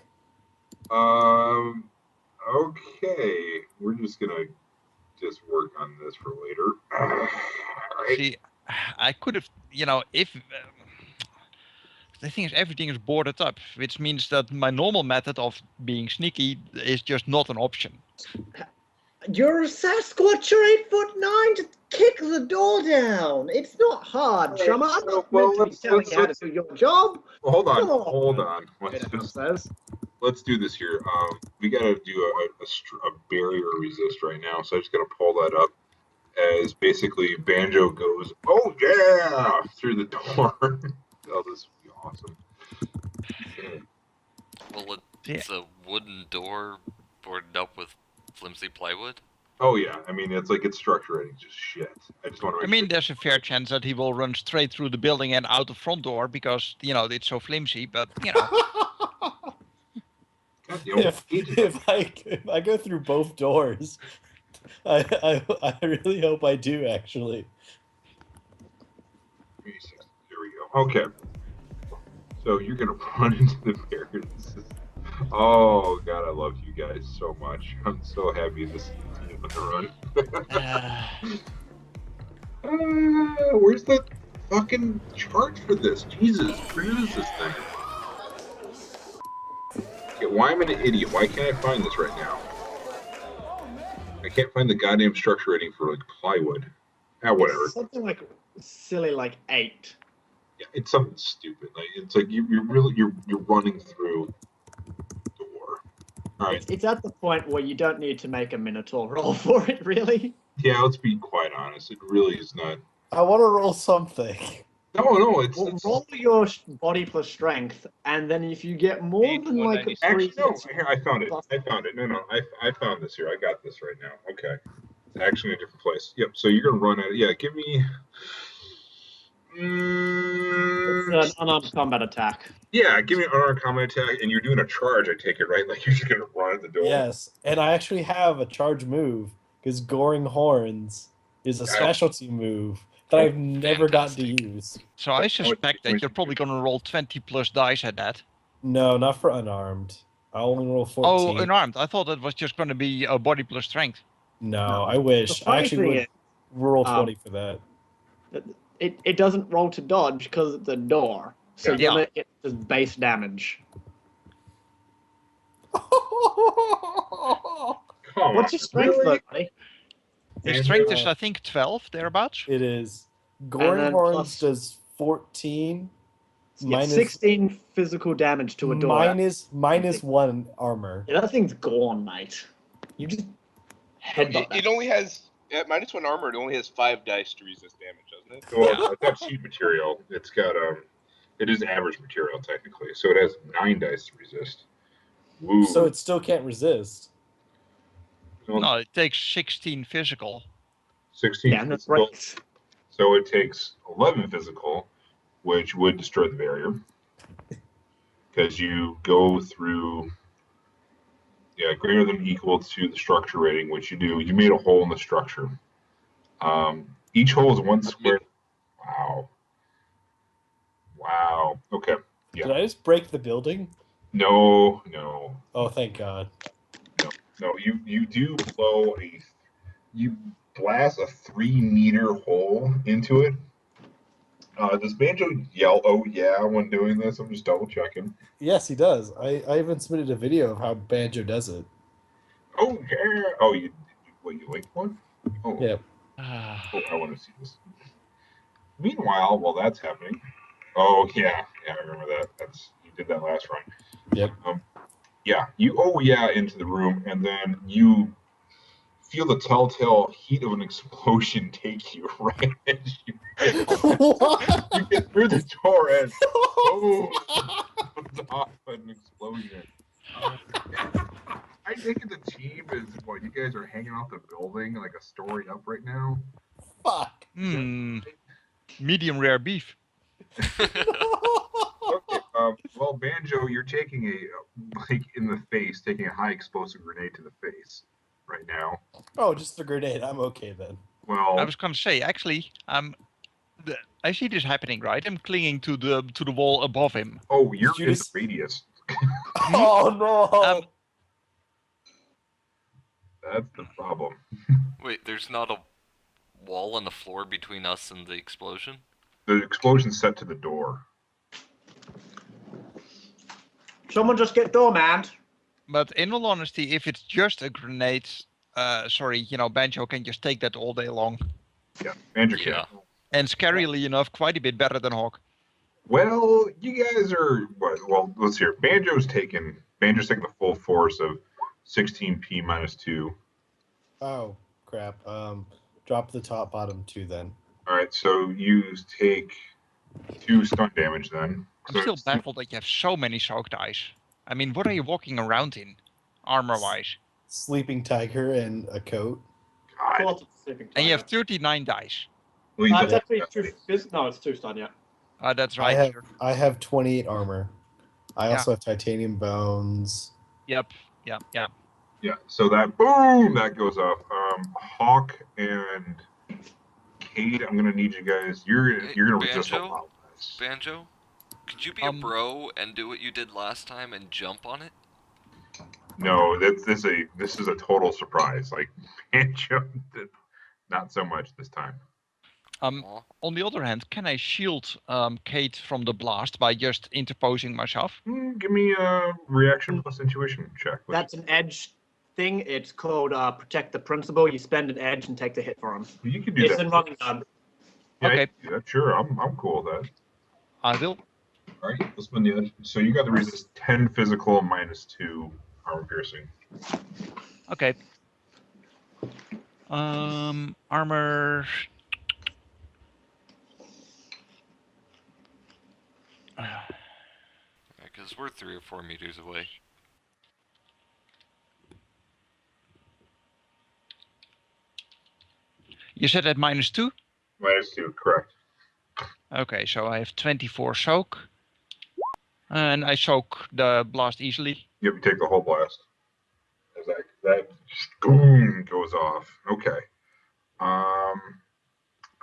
Okay. We're just gonna work on this for later. All right. See, I could have, if the thing is, everything is boarded up, which means that my normal method of being sneaky is just not an option. You're a Sasquatch, you're 8'9", just kick the door down. It's not hard, Alright, chummer. I'm so, not well, meant to be telling you how to do your job. Well, hold on. Come on. Hold on. Says. Let's do this here. We gotta do a barrier resist right now, so I'm just gonna pull that up as basically Banjo goes, oh yeah, through the door. Oh, this would be awesome. Well, it's a wooden door boarded up with flimsy plywood. Oh yeah, I mean it's structuring just shit. I just want to. I mean, there's a fair chance that he will run straight through the building and out the front door because it's so flimsy. But if I go through both doors, I really hope I do actually. There we go. Okay. So you're gonna run into the barrier. Oh god, I love you guys so much. I'm so happy this team on the run. Where's the fucking chart for this? Jesus, where is this thing? Okay, why am I an idiot? Why can't I find this right now? I can't find the goddamn structure rating for plywood. Whatever. It's something silly like 8. Yeah, it's something stupid. It's like you're running through the door. All right. It's at the point where you don't need to make a Minotaur roll for it, really. Yeah, let's be quite honest. It really is not. I want to roll something. No, it's roll your body plus strength, and then if you get more than like a 3 actually no. hits, Here, I found it. No, I found this here. I got this right now. Okay, it's actually in a different place. Yep. So you're gonna run at it. Yeah, give me. It's an unarmed combat attack. Yeah, give me an unarmed combat attack, and you're doing a charge. I take it right, like you're just gonna run at the door. Yes, and I actually have a charge move because Goring Horns is a specialty move that I've never gotten to use. So I suspect that you're probably going to roll 20 plus dice at that. No, not for unarmed. I only roll 14. Oh, unarmed. I thought it was just going to be a body plus strength. No, I wish. I actually would roll 20 for that. It doesn't roll to dodge because it's a door. So yeah. you're get just base damage. What's your strength, though, buddy? His strength is, I think, 12, thereabouts. It is. Goring Horns does 14. Minus 16 physical damage to a door. Minus 1 armor. Yeah, that thing's gone, mate. You just headbutt It only has, at minus 1 armor, it only has 5 dice to resist damage, doesn't it? Well, it's not cheap material. It's got, it is average material, technically. So it has 9 dice to resist. Woo. So it still can't resist. No, it takes 16 physical. 16 yeah, that's physical. right. So it takes 11 physical, which would destroy the barrier. Because you go through, greater than or equal to the structure rating, which you do. You made a hole in the structure. Each hole is 1 square. Wow. Okay. Yeah. Did I just break the building? No. Oh, thank God. No, you do blow you blast a 3-meter hole into it. Does Banjo yell, oh yeah, when doing this? I'm just double checking. Yes, he does. I even submitted a video of how Banjo does it. Oh yeah. Oh, you linked one? Oh. Yep. Oh, I want to see this. Meanwhile, while that's happening, oh yeah, I remember that. You did that last run. Yep. Yeah, you into the room, and then you feel the telltale heat of an explosion take you right as you get through the door and off an explosion. I think the team is you guys are hanging off the building like a story up right now. Fuck. Medium rare beef. Okay, well, Banjo, you're taking taking a high explosive grenade to the face right now. Oh, just a grenade. I'm okay then. Well, I was going to say, actually, I see this happening, right? I'm clinging to the wall above him. Oh, you're in the radius. Oh no! That's the problem. Wait, there's not a wall on the floor between us and the explosion? The explosion's set to the door. Someone just get doormanned. But in all honesty, if it's just a grenade, Banjo can just take that all day long. Yeah, Banjo Yeah. can. And scarily enough, quite a bit better than Hawk. Well, you guys are what? Well, let's hear. Banjo's taking the full force of 16p minus 2. Oh crap. Drop the top bottom 2 then. All right, so you take 2 stun damage then. I'm still baffled that you have so many soak dice. I mean, what are you walking around in, armor-wise? Sleeping tiger and a coat. God. And you have 39 dice. Well, you It's don't actually have two. No, it's 2 stun. Yeah. That's I right. have 28 armor. I Yeah. also have titanium bones. Yep. Yeah, so that boom, that goes up. Hawk and Cade, I'm gonna need you guys. You're gonna resist a Banjo? lot of this. Banjo? Could you be a bro and do what you did last time and jump on it? No, this is a total surprise. Like Banjo, not so much this time. Aw. On the other hand, can I shield Cade from the blast by just interposing myself? Give me a reaction plus intuition check. That's an edge thing. It's called protect the principal. You spend an edge and take the hit for him. You can do It's that. in running gun. Yeah, Okay. you can do that. Sure, I'm cool with that. I will. All right, let's spend the edge. So you got to resist 10 physical minus 2 armor piercing. Okay. Armor. Because we're 3 or 4 meters away. You said at -2? Minus 2, correct. Okay, so I have 24 soak. And I soak the blast easily. Yep, you take the whole blast. As that just boom goes off. Okay.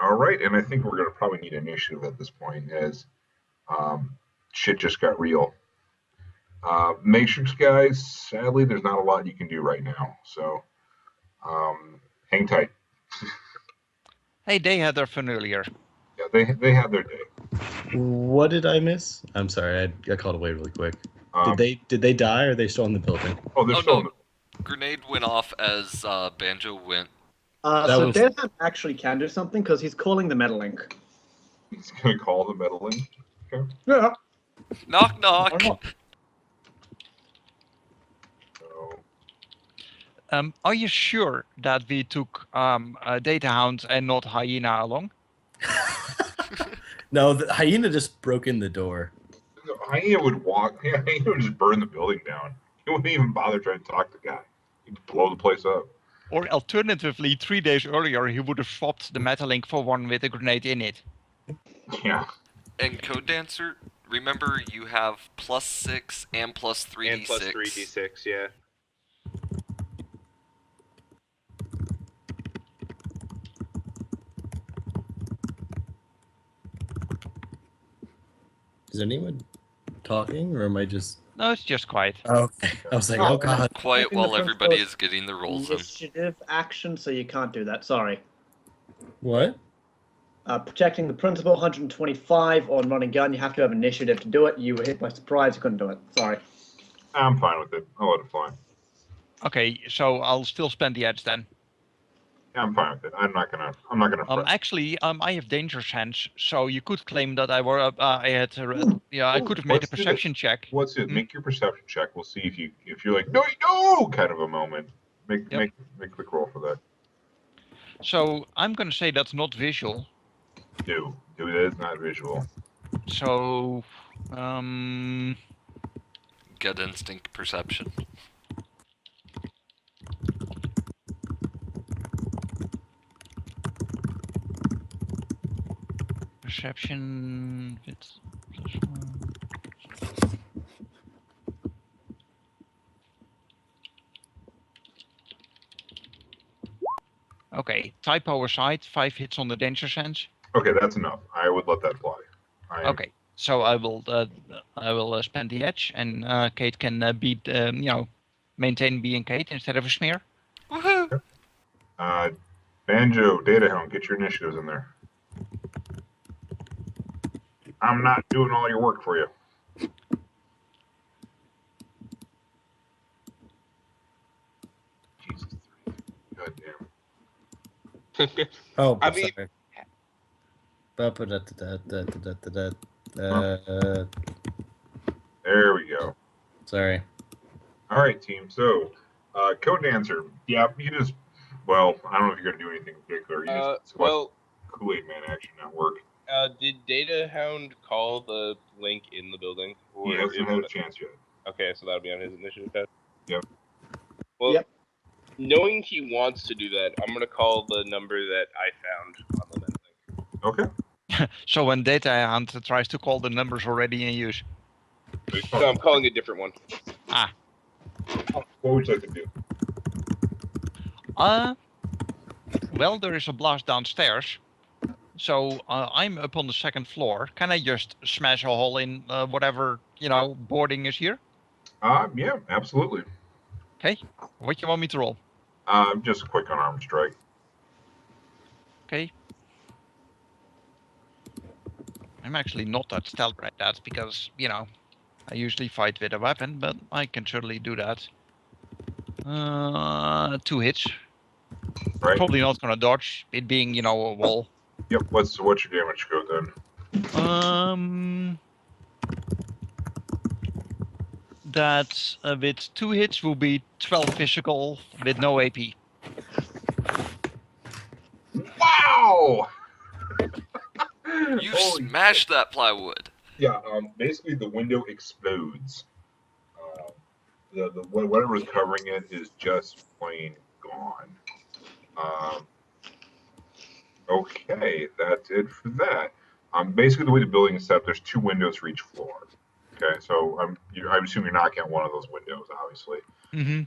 All right, and I think we're gonna probably need initiative at this point, as shit just got real. Matrix guys, sadly, there's not a lot you can do right now, so hang tight. Hey, they had their fun earlier. Yeah, they had their day. What did I miss? I'm sorry, I got called away really quick. Um, Did they die or are they still in the building? Oh, they're Oh, still. no. Grenade went off as Banjo went. So was- Dan actually can do something because he's calling the metal link. He's gonna call the metal in. Okay. Yeah. Knock, knock! Or not. So, Are you sure that we took Data Hound and not Hyena along? No, the hyena just broke in the door. Hyena would walk. Yeah, Hyena would just burn the building down. He wouldn't even bother trying to talk to the guy. He'd blow the place up. Or alternatively, 3 days earlier, he would have swapped the Metalink for one with a grenade in it. Yeah. And codeDancer, remember you have +6 and +3d6. And plus 3d6, yeah. Is anyone talking or am I just... No, it's just quiet. Okay. I was like, oh god. Quiet Taking while the everybody principal is getting the rolls in. Initiative action, so you can't do that. Sorry. What? Protecting the principal, 125 on running gun. You have to have initiative to do it. You were hit by surprise. You couldn't do it. Sorry. I'm fine with it. I'll let it fly. Okay, so I'll still spend the edge then. Yeah, I'm fine with it. I'm not gonna fret. Actually, I have danger sense, so you could claim that I were I could have made a Let's do this. perception check. What's it? Hmm? Make your perception check. We'll see if you're like no kind of a moment. Make Yep. a quick roll for that. So I'm gonna say that's not visual. Do it is not visual. So Gut instinct perception. perception. It's +1. Okay, typo aside, 5 hits on the danger sense. Okay, that's enough. I would let that fly. Okay, so I will spend the edge, and Cade can maintain being Cade instead of a smear. Woohoo! Banjo, Data Hound, get your initiatives in there. I'm not doing all your work for you. Jesus. God damn. Oh, I mean- sorry. Ba-ba-da-da-da-da-da-da-da. There we go. Sorry. All right, team. So, codeDancer. Yeah, you just. Well, I don't know if you're gonna do anything in particular. You just Well, Kool-Aid Man action not work. did Data Hound call the link in the building? He hasn't had a chance yet. Okay, so that'll be on his initiative test. Yep. Well, Yep. knowing he wants to do that, I'm gonna call the number that I found on the net link. Okay. So when Data Hunt tries to call the numbers already in use. No, I'm calling a different one. What would you like to do? Well, there is a blast downstairs. So I'm up on the second floor. Can I just smash a hole in whatever, boarding is here? Yeah, absolutely. Okay. What do you want me to roll? Just a quick unarmed strike. Okay. I'm actually not that stealth at that because, I usually fight with a weapon, but I can certainly do that. 2 hits. Right. Probably not gonna dodge, it being, a wall. Yep. What's your damage code then? That with 2 hits will be 12 physical with no AP. Wow! You Holy smashed that plywood. Yeah, basically the window explodes. Whatever's covering it is just plain gone. Okay, that's it for that. Basically the way the building is set up, there's 2 windows for each floor. Okay, so I assume you're knocking at one of those windows, obviously. Mm-hmm.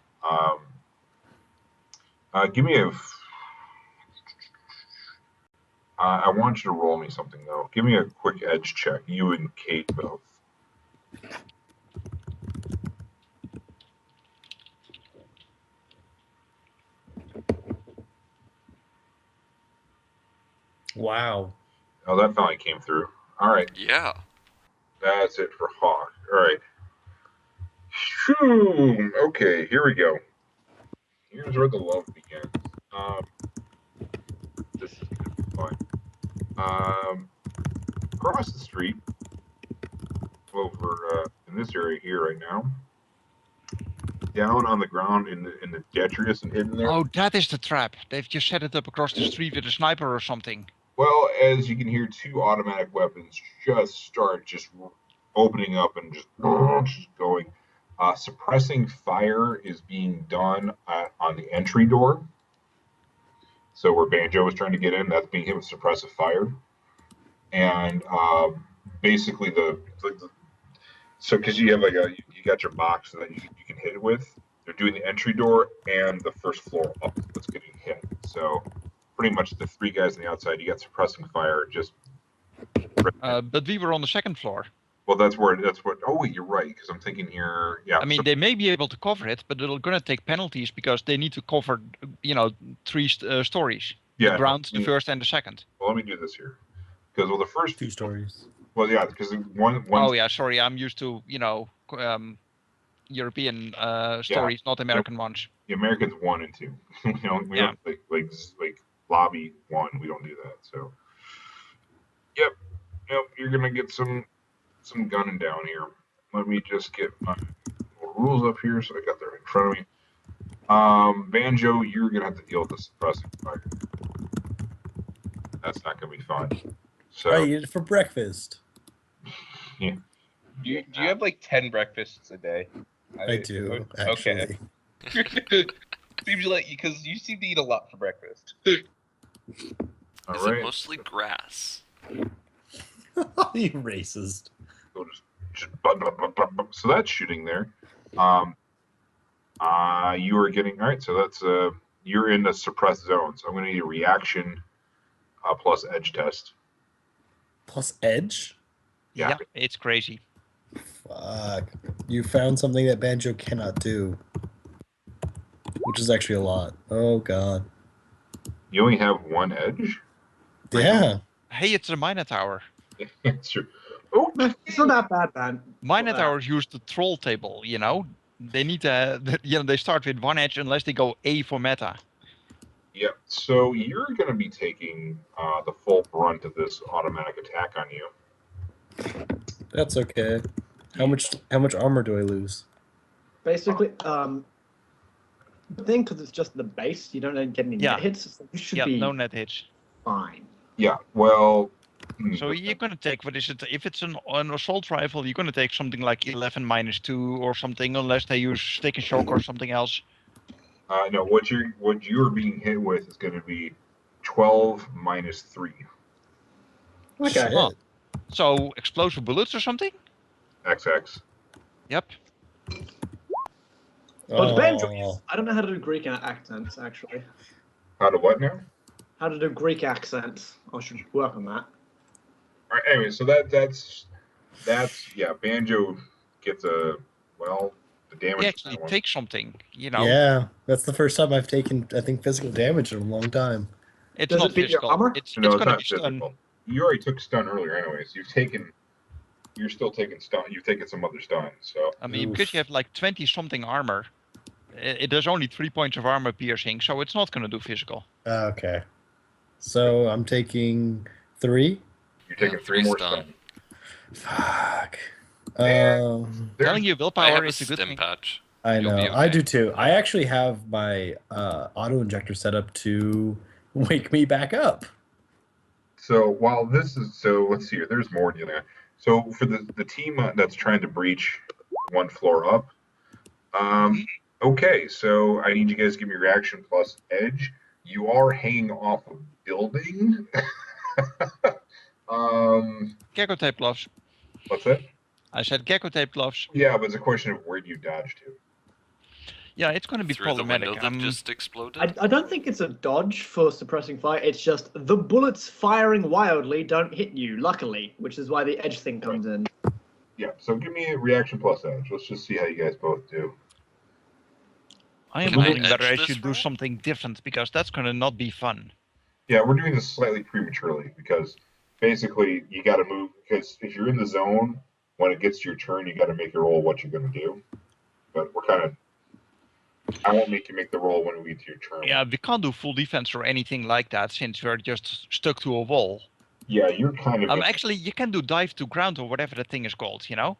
Give me a. I want you to roll me something though. Give me a quick edge check. You and Cade both. Wow. Oh, that finally came through. All right, Yeah. that's it for Hawk. All right. Phew. Okay, here we go. Here's where the love begins. This is gonna be fun. Across the street, over in this area here right now, down on the ground in the detritus and hidden there. Oh, that is the trap. They've just set it up across the street with a sniper or something. Well, as you can hear, 2 automatic weapons start opening up and just going. Suppressing fire is being done on the entry door. So where Banjo was trying to get in, that's being hit with suppressive fire. And basically so because you have you got your box that you can hit it with. They're doing the entry door and the first floor up that's getting hit. So pretty much the 3 guys on the outside, you got suppressing fire. But we were on the second floor. Well, that's what. Oh, wait, you're right. Because I'm thinking here. Yeah. I mean, they may be able to cover it, but they're gonna take penalties because they need to cover, 3 stories. Yeah. The ground, the first, and the second. Well, let me do this here. Because the first 2 stories. Well, yeah, because one. Oh yeah, sorry, I'm used to European stories, not American ones. The Americans 1 and 2. We don't like lobby 1. We don't do that. So. Yep. You're gonna get some gunning down here. Let me just get my rules up here so I got that in front of me. Banjo, you're gonna have to deal with the suppressing fire. That's not gonna be fun. So I eat it for breakfast. Yeah. Do you have like 10 breakfasts a day? I do, actually. Okay. Seems like because you seem to eat a lot for breakfast. All Is right. it mostly grass? You racist. So so that's shooting there. You are getting all right. So that's you're in the suppressed zone. So I'm going to need a reaction plus edge test. Plus edge? Yeah. It's crazy. Fuck. You found something that Banjo cannot do. Which is actually a lot. Oh god. You only have one edge? Yeah. Hey, it's a Minotaur. It's true. Oh, It's not that bad, man. Minotaurs use the troll table, you know? They need to, they start with one edge unless they go A for meta. Yep. So you're going to be taking the full brunt of this automatic attack on you. That's okay. How much armor do I lose? Basically, the thing, because it's just the base, you don't get any Yeah. net hits, so you should Yeah, be no net hits. fine. Yeah. Well. So you're gonna take, what is it? If it's an assault rifle, you're gonna take something like 11 minus 2 or something, unless they use stick and shock or something else. No. What you're being hit with is going to be 12 minus 3. Okay. Shit. Huh. So explosive bullets or something? XX. Yep. But Banjo, Oh. I don't know how to do Greek accents, actually. How to what now? How to do Greek accents. I should work on that. All right. Anyway, so that's yeah. Banjo gets the damage. He on actually that one. takes something, you know? Yeah, that's the first time I've taken, I think, physical damage in a long time. It's Does not it beat your physical. armor? It's No, it's gonna not be stun. physical. You already took stun earlier, anyways. You're still taking stun. You've taken some other stun. So I mean, Oof. because you have like 20 something armor, there's only 3 points of armor piercing, so it's not gonna do physical. Okay. So I'm taking 3. you're taking Yeah, 3 3 more stun. Fuck. Man. Telling you, I willpower have a is a good stim thing. patch. I You'll know. be I okay. do too. I actually have my auto injector set up to wake me back up. So while this is let's see here. There's more dealing. So for the team that's trying to breach one floor up. Okay, so I need you guys to give me reaction plus edge. You are hanging off a building. Gecko tape gloves. What's that? I said gecko tape gloves. Yeah, but it's a question of where do you dodge to? Yeah, it's gonna be Through the problematic. window that just exploded. I don't think it's a dodge for suppressing fire. It's just the bullets firing wildly don't hit you, luckily, which is why the edge thing comes in. Yeah, so give me a reaction plus edge. Let's just see how you guys both do. I am Can I wondering whether edge I this should do roll? something different, because that's gonna not be fun. Yeah, we're doing this slightly prematurely because basically you got to move because if you're in the zone, when it gets to your turn, you got to make a roll what you're going to do. But we're kind of, I won't make you make the roll when we get to your turn. Yeah, we can't do full defense or anything like that since we're just stuck to a wall. Yeah, you're kind of. Actually, you can do dive to ground or whatever the thing is called, you know?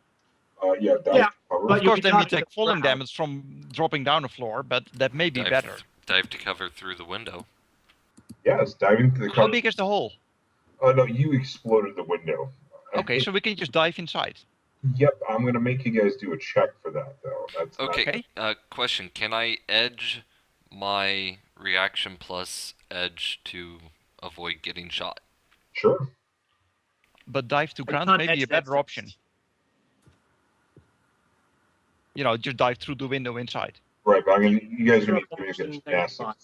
Yeah, Yeah, cover. but Of you course, can then we dive to take the falling ground. damage from dropping down a floor, but that may be better. Dive to cover through the window. Yes, diving to the How cover. big is the hole? Oh no, you exploded the window. Okay, so we can just dive inside. Yep, I'm gonna make you guys do a check for that though. That's Okay. Okay. Question: can I edge my reaction plus edge to avoid getting shot? Sure. But dive to You ground can't may be edge a better that option. You know, just dive through the window inside. Right, but you guys are Zero gonna need to do option, a negative gymnastics. 5.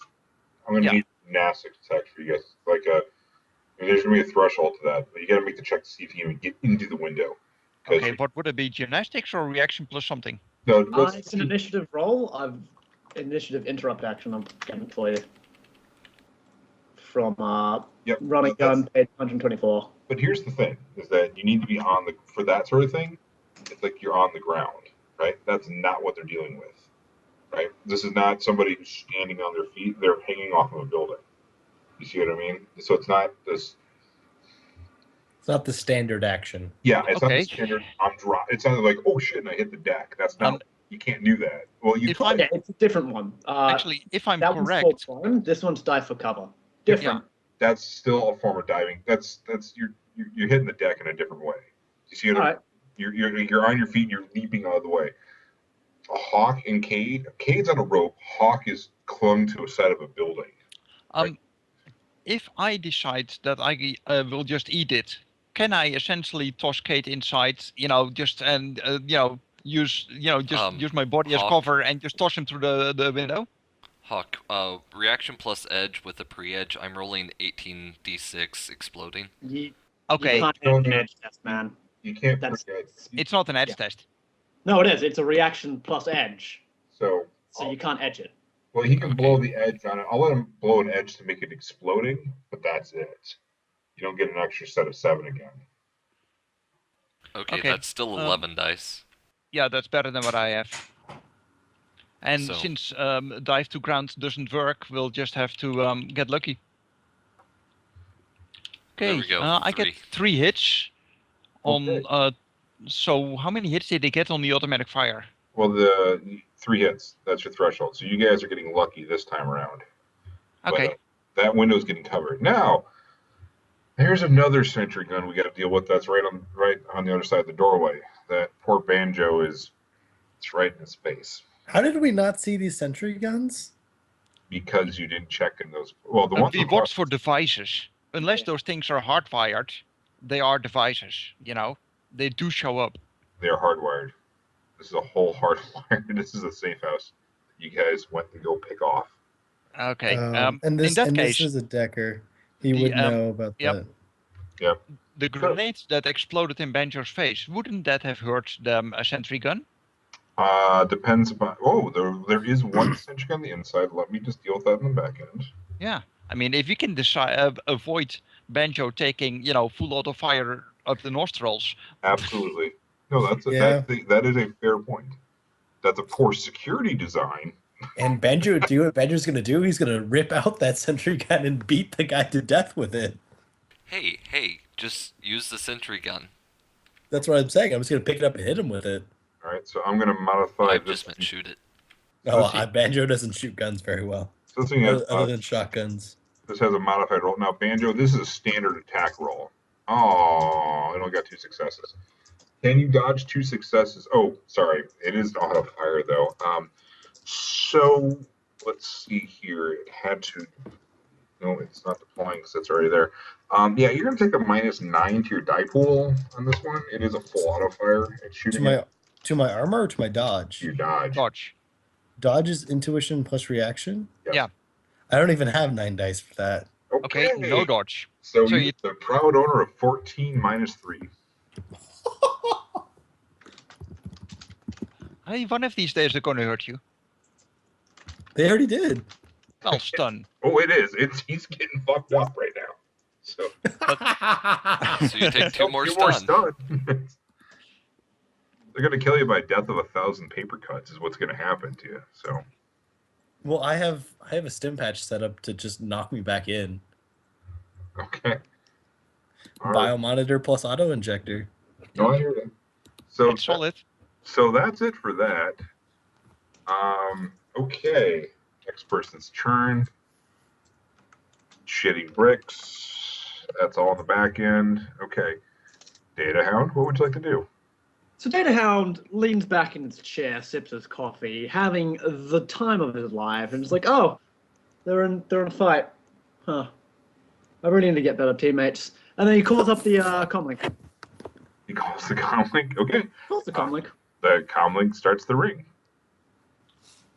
I'm gonna Yeah. need gymnastics check for you guys. Like there's gonna be a threshold to that, but you gotta make the check to see if you can get into the window. 'Cause Okay, what would it be? Gymnastics or reaction plus something? no, let's It's an initiative roll. Initiative interrupt action. I'm getting for you. From Yep, running that's- gun, page 124. But here's the thing: is that you need to be on the for that sort of thing. It's like you're on the ground, right? That's not what they're dealing with, right? This is not somebody who's standing on their feet; they're hanging off of a building. You see what I mean? So it's not this. It's not the standard action. Yeah, it's not Okay. the standard. It's not like oh shit, and I hit the deck. That's not. You can't do that. Well, you if could. Yeah, it's a different one. Actually, if I'm that correct, one's full prone. This one's dive for cover. Different. That's still a form of diving. That's you're hitting the deck in a different way. You see what All I right. You're on your feet. And you're leaping out of the way. A hawk and Cade. Cade's on a rope. Hawk is clung to a side of a building. if I decide that I will just eat it, can I essentially toss Cade inside? You know, just and use use my body as Hawk. cover and just toss him through the window. Hawk, reaction plus edge with a pre-edge. I'm rolling 18d6 exploding. You Okay, can't edge an edge test, man. You can't That's forget. it's not an edge Yeah. test. No, it is. It's a reaction plus edge, So so you can't edge it. Well, he can Okay. blow the edge on it. I'll let him blow an edge to make it exploding, but that's it. You don't get an extra set of 7 again. Okay, Okay, that's still 11 dice. Yeah, that's better than what I have. And So- since dive to ground doesn't work, we'll just have to get lucky. There Okay, we go, I get 3 hits on. So how many hits did they get on the automatic fire? Well, the 3 hits. That's your threshold. So you guys are getting lucky this time around. Okay. But that window's getting covered. Now, there's another sentry gun we got to deal with. That's right on the other side of the doorway. That poor Banjo it's right in his face. How did we not see these sentry guns? Because you didn't check in those. Well, the ones We with watched for devices. Unless those things are hardwired, they are devices. They do show up. they are hardwired. This is a whole hardwired. This is a safe house. You guys went to go pick off. Okay. And this in that case, this is a Decker. He the, would know about yep. that. the grenade that exploded in Banjo's face, wouldn't that have hurt the sentry gun? Depends upon. Oh, there is one sentry on the inside. Let me just deal with that in the back end. Yeah. I mean, if you can avoid Banjo taking, full auto fire up the nostrils. Absolutely. No, that is a fair point. That's a poor security design. And Banjo, do what Banjo's gonna do. He's gonna rip out that sentry gun and beat the guy to death with it. Hey, just use the sentry gun. That's what I'm saying. I'm just gonna pick it up and hit him with it. All right, so I'm going to modify I this. just meant shoot it. Oh, Banjo doesn't shoot guns very well, So this thing has, other than shotguns. this has a modified roll. Now, Banjo, this is a standard attack roll. Oh, it only got 2 successes. Can you dodge 2 successes? Oh, sorry. It is auto fire, though. So let's see here. It had to. No, it's not deploying because it's already there. Yeah, you're going to take a -9 to your die pool on this one. It is a full auto fire. It's shooting To my armor or to my dodge? your dodge. Dodge. Dodge is intuition plus reaction? Yes. Yeah. I don't even have 9 dice for that. Okay, no dodge. So So you're the proud owner of 14 -3. Hey, one of these days they're going to hurt you. They already did. Well, stun. Oh, it is. He's getting fucked up right now. So So you take 2 more Two stun. They're gonna kill you by death of 1,000 paper cuts. Is what's gonna happen to you. So Well, I have a stim patch set up to just knock me back in. okay. All right. Biomonitor plus auto injector. No, I hear that. So It's solid. So that's it for that. Okay. Next person's turn. Shitting bricks. That's all on the back end. Okay. Data Hound, what would you like to do? So Data Hound leans back in his chair, sips his coffee, having the time of his life, and is like, "Oh, they're in a fight. Huh. I really need to get better teammates." And then he calls up the comlink. He calls the comlink. Okay. Calls the comlink. The comlink starts the ring.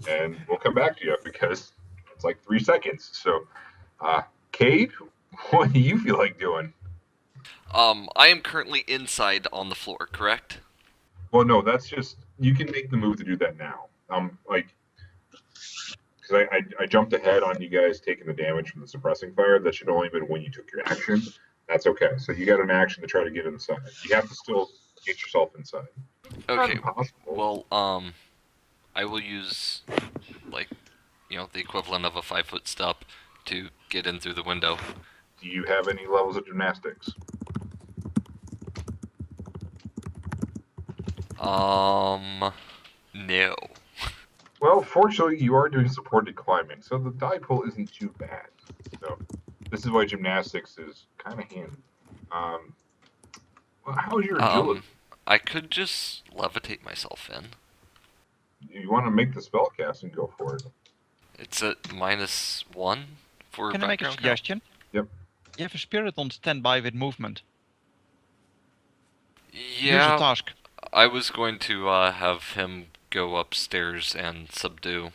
And we'll come back to you because it's like 3 seconds. So, Cade, what do you feel like doing? I am currently inside on the floor, correct? Well, no, that's just you can make the move to do that now. Because I jumped ahead on you guys taking the damage from the suppressing fire. That should only have been when you took your action. That's okay. So you got an action to try to get inside. You have to still get yourself inside. Okay. Impossible. Well, I will use, the equivalent of a 5-foot step to get in through the window. Do you have any levels of gymnastics? No. Well, fortunately, you are doing supported climbing, so the die pull isn't too bad. So this is why gymnastics is kind of handy. Well, how's your agility? I could just levitate myself in. You want to make the spell cast and go for it. It's at -1 for Can I make a background count. suggestion? Yep. You have a spirit on standby with movement. Here's a Yeah, task. I was going to have him go upstairs and subdue.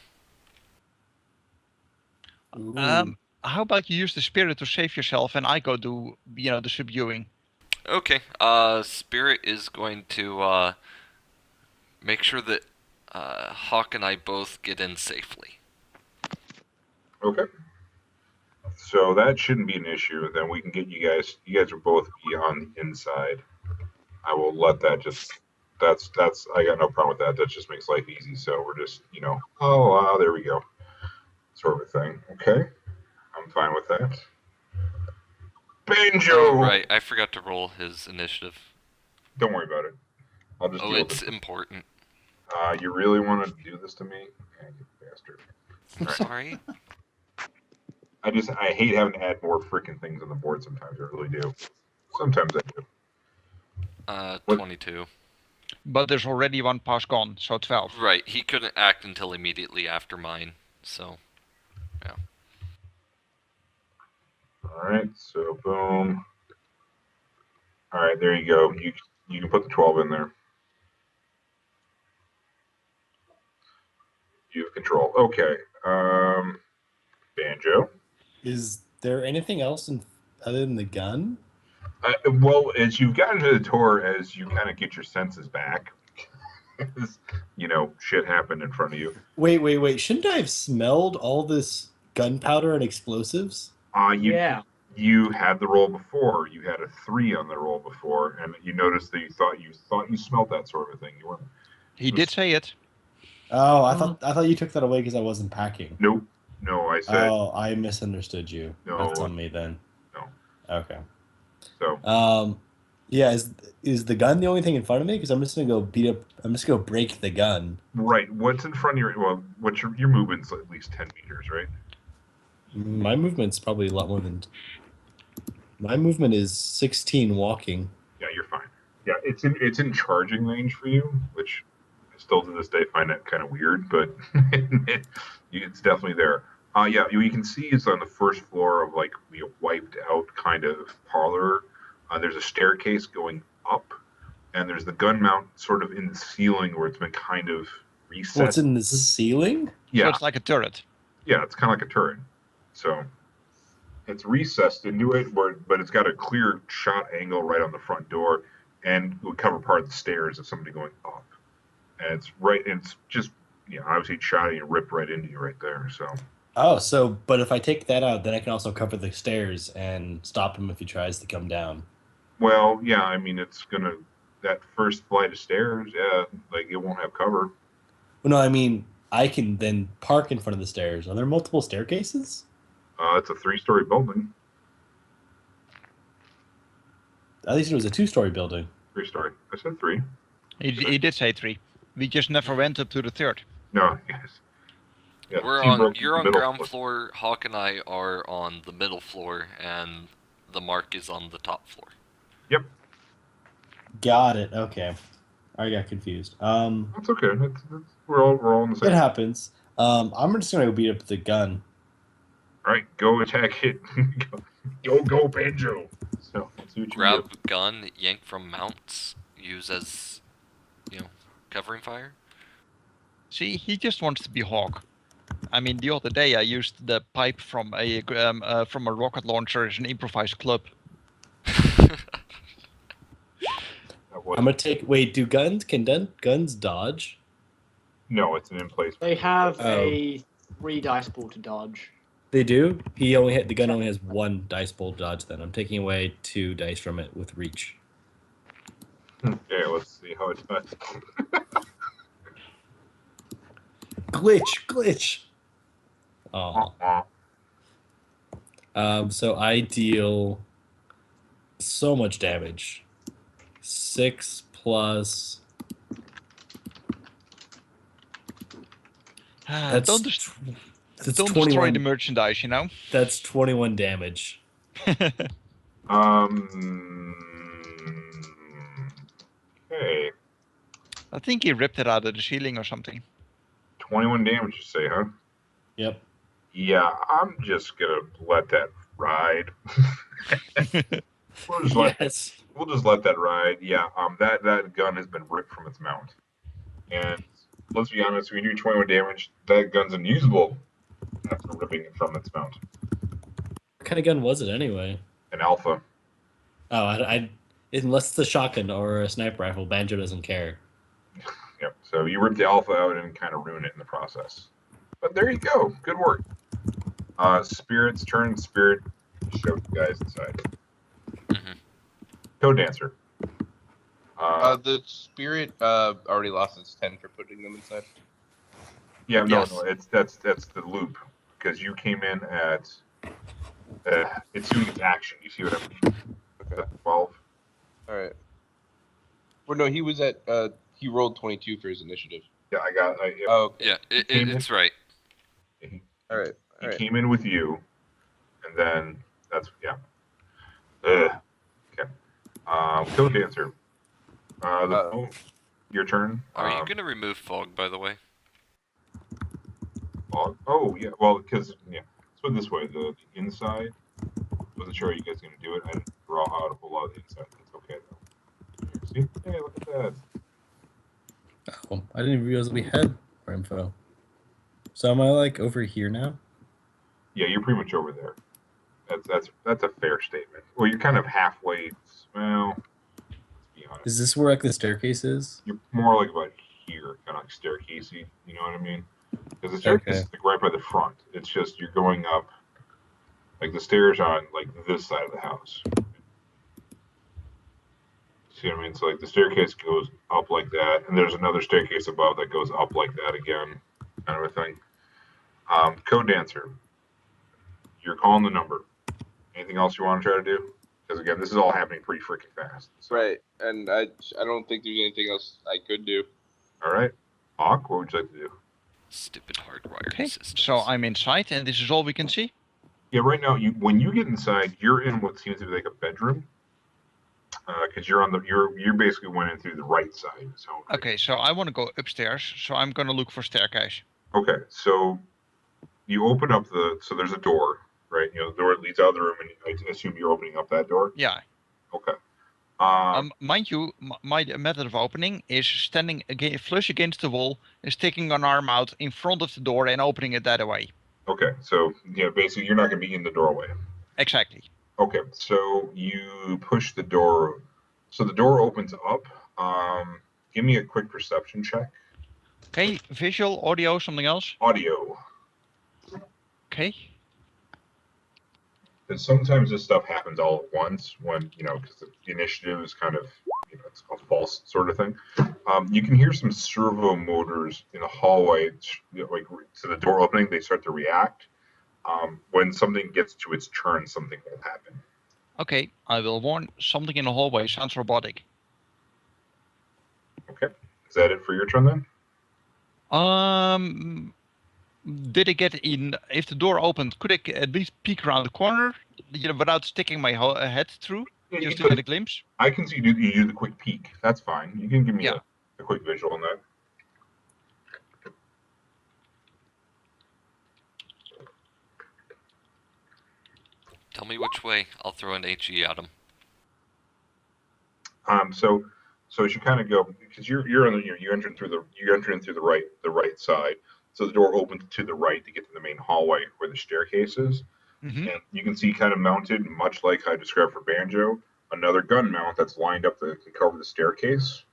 How about you use the spirit to save yourself and I go do, the subduing. Okay, Spirit is going to make sure that Hawk and I both get in safely. Okay. So that shouldn't be an issue. Then we can get you guys. You guys are both be on the inside. I will let that just. That's. I got no problem with that. That just makes life easy. So we're just, there we go, sort of a thing. Okay, I'm fine with that. Banjo. Oh, right. I forgot to roll his initiative. Don't worry about it. I'll just Oh, deal it's with it. important. You really want to do this to me? You bastard. I'm sorry. I hate having to add more freaking things on the board sometimes. I really do. Sometimes I do. 22. But there's already one pass gone, so 12. Right, he couldn't act until immediately after mine, so, yeah. Alright, so boom. Alright, there you go. You can put the 12 in there. You have control. Okay. Banjo. Is there anything else other than the gun? Well, as you've gotten to the door, as you kind of get your senses back, shit happened in front of you. Wait. Shouldn't I have smelled all this gunpowder and explosives? Yeah. You had the roll before. You had a 3 on the roll before, and you noticed that you thought you smelled that sort of thing. You weren't. He did say it. Oh, I thought you took that away because I wasn't packing. Nope. No, I said. Oh, I misunderstood you. No. That's on me then. No. Okay. So. Yeah. Is the gun the only thing in front of me? Because I'm just gonna go I'm just gonna break the gun. Right. What's in front of you? Well, what's your movement's at least 10 meters, right? My movement's probably a lot more than. My movement is 16 walking. Yeah, you're fine. Yeah, it's in charging range for you, which I still to this day find that kind of weird, but it's definitely there. Yeah, you can see it's on the first floor of like wiped out kind of parlor. There's a staircase going up, and there's the gun mount sort of in the ceiling where it's been kind of reset. What's in the ceiling? Yeah, So it's like a turret. yeah, it's kind of like a turret. So it's recessed into it, but it's got a clear shot angle right on the front door, and would cover part of the stairs of somebody going up. And it's right, and it's just obviously shot and ripped right into you right there. So. Oh, but if I take that out, then I can also cover the stairs and stop him if he tries to come down. Well, yeah, I mean, it's gonna that first flight of stairs, yeah, like it won't have cover. Well, no, I mean I can then park in front of the stairs. Are there multiple staircases? It's a 3-story building. At least it was a 2-story building. 3-story. I said 3. He did say 3. We just never went up to the third. No, yes. Yeah, You're on ground floor. Hawk and I are on the middle floor, and the mark is on the top floor. Yep. Got it. Okay. I got confused. That's okay. We're all in the same. It happens. I'm just gonna go beat up the gun. All right, go attack it. go, Banjo. So let's see what you Grab do. gun, yank from mounts, use as, covering fire. See, he just wants to be Hawk. I mean, the other day I used the pipe from a rocket launcher as an improvised club. I'm gonna take. Wait, can guns dodge? No, it's an in place. They have Oh. a 3 dice pool to dodge. They do. The gun only has 1 dice bowl dodge. Then I'm taking away 2 dice from it with reach. Okay, let's see how it does. Glitch. Oh. So I deal so much damage. 6 plus. That's Don't that's destroy 21. the merchandise, That's 21 damage. Okay. I think he ripped it out of the ceiling or something. 21 damage, you say, huh? Yep. Yeah, I'm just gonna let that ride. We'll just let that ride. Yeah, that gun has been ripped from its mount, and let's be honest, when you do 21 damage, that gun's unusable after ripping it from its mount. What kind of gun was it anyway? An alpha. Oh, I unless it's a shotgun or a sniper rifle, Banjo doesn't care. Yep. So you rip the alpha out and kind of ruin it in the process. But there you go. Good work. Spirit's turn. Spirit shoved the guys inside. Mhm. codeDancer. The spirit already lost its 10 for putting them inside. Yeah, Yes. no, that's the loop because you came in at. It's doing its action. You see what I mean? Okay. That's 12. All right. Well, no, he was at. He rolled 22 for his initiative. Yeah, I got. Oh, okay. Yeah, came in- it's right. He, All right. he All right. came in with you, and then that's Okay. codeDancer. Your turn. Are you gonna remove fog, by the way? Oh yeah. Well, because let's put it this way: the inside. Wasn't sure how you guys gonna do it. I didn't draw out a whole lot of the inside. That's okay though. See? Hey, look at that. Oh, I didn't even realize we had more info. So am I like over here now? Yeah, you're pretty much over there. That's a fair statement. Well, you're kind of halfway. Well, let's be honest. Is this where like the staircase is? You're more like about here, kind of like staircasey. You know what I mean? Because the staircase is like right by the front. It's just you're going up, like the stairs on like this side of the house. See what I mean? So like the staircase goes up like that, and there's another staircase above that goes up like that again, kind of a thing. codeDancer, you're calling the number. Anything else you want to try to do? Because again, this is all happening pretty freaking fast. So. Right, and I don't think there's anything else I could do. All right, Hawk, what would you like to do? Stupid hardwired Okay, systems. so I'm inside, and this is all we can see? Yeah, right now, when you get inside, you're in what seems to be like a bedroom. Because you're basically went in through the right side. So Okay, so I want to go upstairs, so I'm gonna look for staircase. okay, so you open up so there's a door, right? The door that leads out of the room, and I assume you're opening up that door. Yeah. Okay. Mind you, my method of opening is standing flush against the wall, and sticking an arm out in front of the door and opening it that way. Okay, so basically you're not going to be in the doorway. Exactly. Okay, so you push the door. So the door opens up. Give me a quick perception check. Okay, visual, audio, something else? Audio. Okay. Because sometimes this stuff happens all at once when, because the initiative is kind of, it's a false sort of thing. You can hear some servo motors in the hallway, like to the door opening, they start to react. When something gets to its turn, something will happen. Okay, I will warn. Something in the hallway sounds robotic. Okay. Is that it for your turn then? Did I get in? If the door opened, could I at least peek around the corner, without sticking my head through, Yeah, just to get a glimpse? I can see you do the quick peek. That's fine. You can give me Yeah. a quick visual on that. Tell me which way. I'll throw an HE at him. So as you kind of go, because you enter in through the right side. So the door opens to the right to get to the main hallway where the staircase is. Mm-hmm. And you can see kind of mounted, much like I described for Banjo, another gun mount that's lined up that can cover the staircase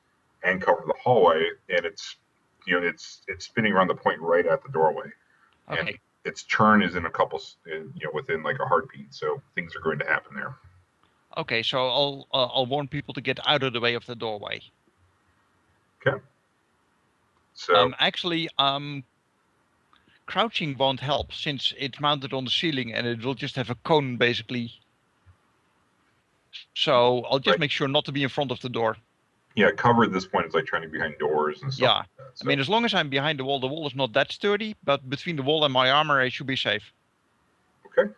and cover the hallway, and it's spinning around the point right at the doorway. Okay. And its turn is in a couple, within like a heartbeat. So things are going to happen there. Okay, so I'll warn people to get out of the way of the doorway. Okay. So actually, crouching won't help since it's mounted on the ceiling and it will just have a cone basically. So I'll just make sure not to be in front of the door. Yeah, cover at this point is like trying to be behind doors and stuff. Yeah. Like that, so. I mean, as long as I'm behind the wall is not that sturdy, but between the wall and my armor, I should be safe. Okay.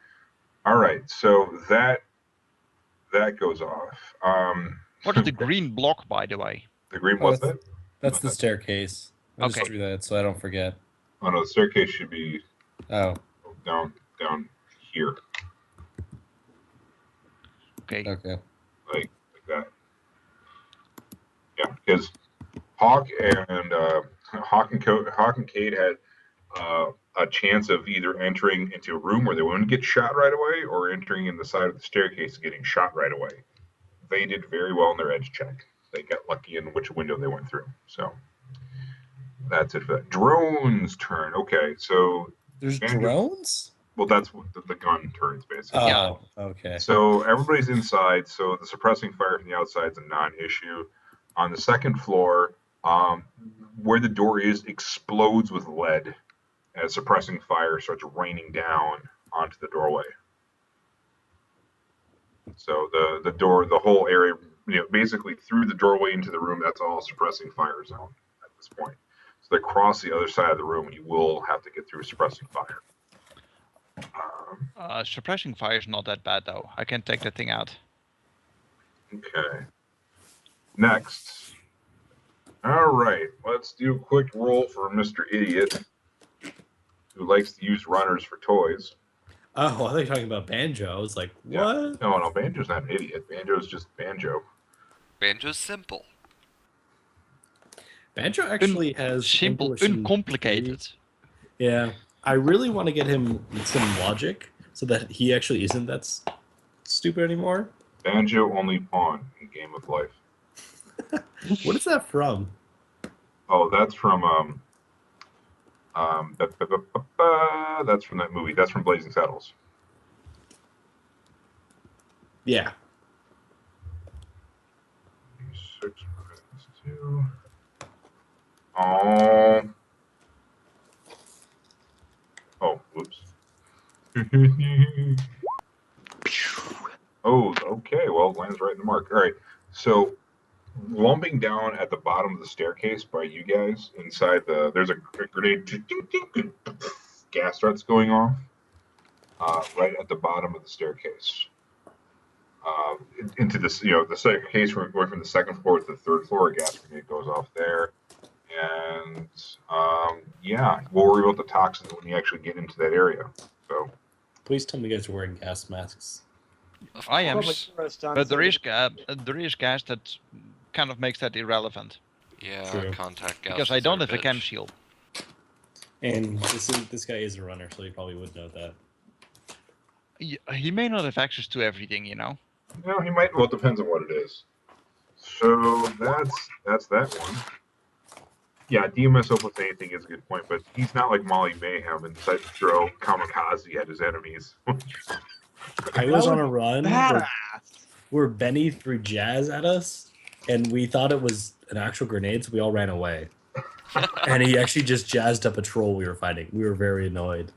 All right. So that goes off. What is the green block, by the way? The green what's that? That's the staircase. I just Okay. drew that so I don't forget. Oh no, the staircase should be Oh, down here, Okay. okay. like that. Yeah, because Hawk and Cade had a chance of either entering into a room where they wouldn't get shot right away, or entering in the side of the staircase and getting shot right away. They did very well in their edge check. They got lucky in which window they went through. So that's it for that. Drone's turn. Okay, so There's Banjo. drones? Well, that's what the gun turns basically. Oh, okay. So everybody's inside. So the suppressing fire from the outside is a non-issue. On the second floor, where the door is, explodes with lead as suppressing fire starts raining down onto the doorway. So the door, the whole area, basically through the doorway into the room, that's all suppressing fire zone at this point. So they cross the other side of the room, and you will have to get through suppressing fire. Suppressing fire is not that bad though. I can take that thing out. Okay. Next. All right, let's do a quick roll for Mr. Idiot, who likes to use runners for toys. Oh, I thought you were talking about Banjo. I was like, what? Yeah. No, Banjo's not an idiot. Banjo's just Banjo. Banjo's simple. Banjo actually has Simple, intuition uncomplicated. 3. Yeah, I really want to get him some logic so that he actually isn't that stupid anymore. Banjo only pawn in Game of Life. What is that from? Oh, that's from that's from that movie. That's from Blazing Saddles. Yeah. 6 minus 2. Oh. Oh, whoops. Oh, okay. Well, it lands right in the mark. All right. So, lumping down at the bottom of the staircase by you guys, inside there's a grenade. Gas starts going off right at the bottom of the staircase. Into this, the staircase going from the second floor to the third floor. A gas grenade goes off there. And yeah, we'll worry about the toxins when you actually get into that area. So, Please tell me you guys are wearing gas masks. I am, Probably first time but there so- is gas that kind of makes that irrelevant Yeah, True. contact gases because I don't are have a chem bitch. shield. And this guy is a runner, so he probably would know that. He may not have access to everything, he might. Well, it depends on what it is. So that's that one. Yeah, DMS with anything is a good point, but he's not like Molly Mayhem and decides to throw kamikaze at his enemies. I was on a run Badass. where Benny threw jazz at us, and we thought it was an actual grenade, so we all ran away. And he actually just jazzed up a troll we were fighting. We were very annoyed.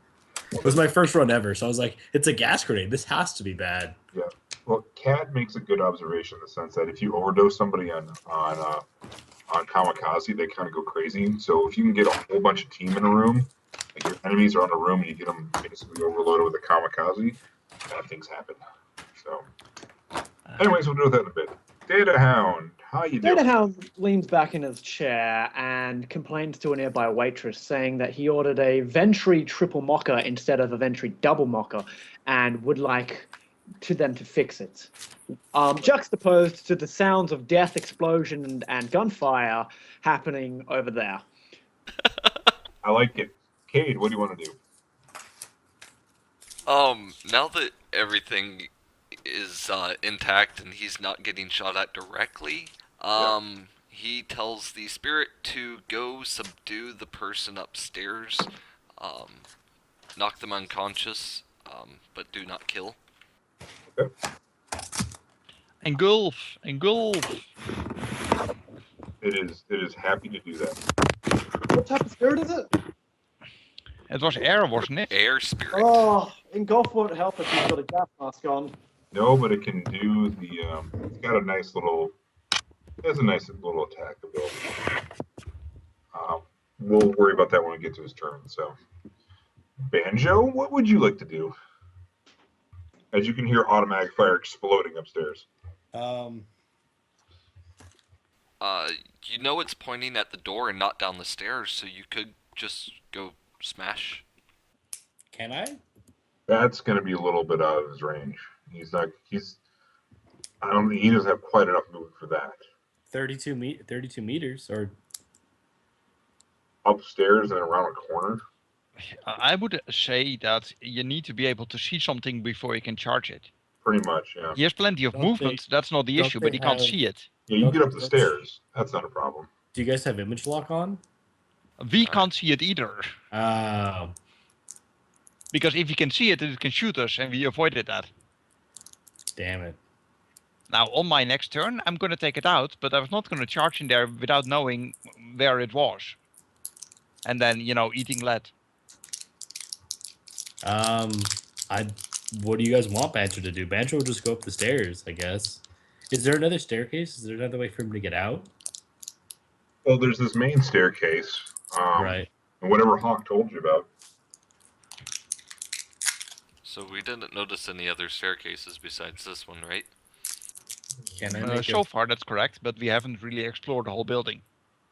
It was my first run ever, so I was like, it's a gas grenade. This has to be bad. Yeah. Well, Cade makes a good observation in the sense that if you overdose somebody on kamikaze, they kind of go crazy. So if you can get a whole bunch of team in a room, like your enemies are in a room, and you get them basically overloaded with a kamikaze, bad things happen. So, anyways, we'll do that in a bit. Data Hound, how you doing? Data Hound leans back in his chair and complains to a nearby waitress, saying that he ordered a Ventry triple mocha instead of a Ventry double mocha, and would like to them to fix it. Juxtaposed to the sounds of death, explosion, and gunfire happening over there. I like it. Cade, what do you want to do? Now that everything is intact and he's not getting shot at directly, he tells the spirit to go subdue the person upstairs, knock them unconscious, but do not kill. Okay. Engulf. It is happy to do that. What type of spirit is it? It was air, wasn't it? Air spirit. Oh, engulf won't help if you've got a gas mask on. No, but it can do the. It's got a nice little. It has a nice little attack ability. We'll worry about that when we get to his turn. So, Banjo, what would you like to do? As you can hear, automatic fire exploding upstairs. It's pointing at the door and not down the stairs, so you could just go smash. Can I? That's going to be a little bit out of his range. I don't think he doesn't have quite enough movement for that. 32 meters, or Upstairs and around a corner. I would say that you need to be able to see something before you can charge it. Pretty much, yeah. He has plenty of Don't movement, that's not the don't issue, they but he can't have- see it. Yeah, you can get up the That's- stairs. That's not a problem. do you guys have image lock on? We can't see it either. Because if you can see it, it can shoot us, and we avoided that. Damn it. Now, on my next turn, I'm going to take it out, but I was not going to charge in there without knowing where it was. And then, eating lead. What do you guys want Banjo to do? Banjo will just go up the stairs, I guess. Is there another staircase? Is there another way for him to get out? Well, there's this main staircase. Right. And whatever Hawk told you about. So we didn't notice any other staircases besides this one, right? Can I make So far, that's correct, but we haven't really explored the whole building.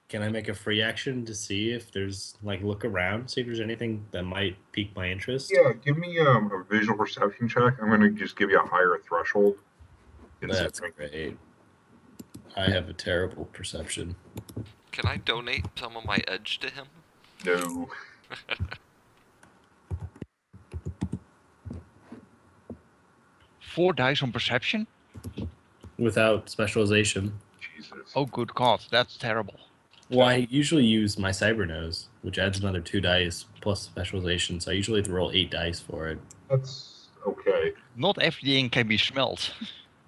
Can I make a free action to see if there's look around, see if there's anything that might pique my interest? Yeah, give me a visual perception check. I'm going to just give you a higher threshold. That's great. I have a terrible perception. Can I donate some of my edge to him? No. 4 dice on perception? Without specialization. Jesus. Oh, good God, that's terrible. Well, I usually use my Cybernose, which adds another 2 dice plus specialization, so I usually have to roll 8 dice for it. That's okay. Not everything can be smelt.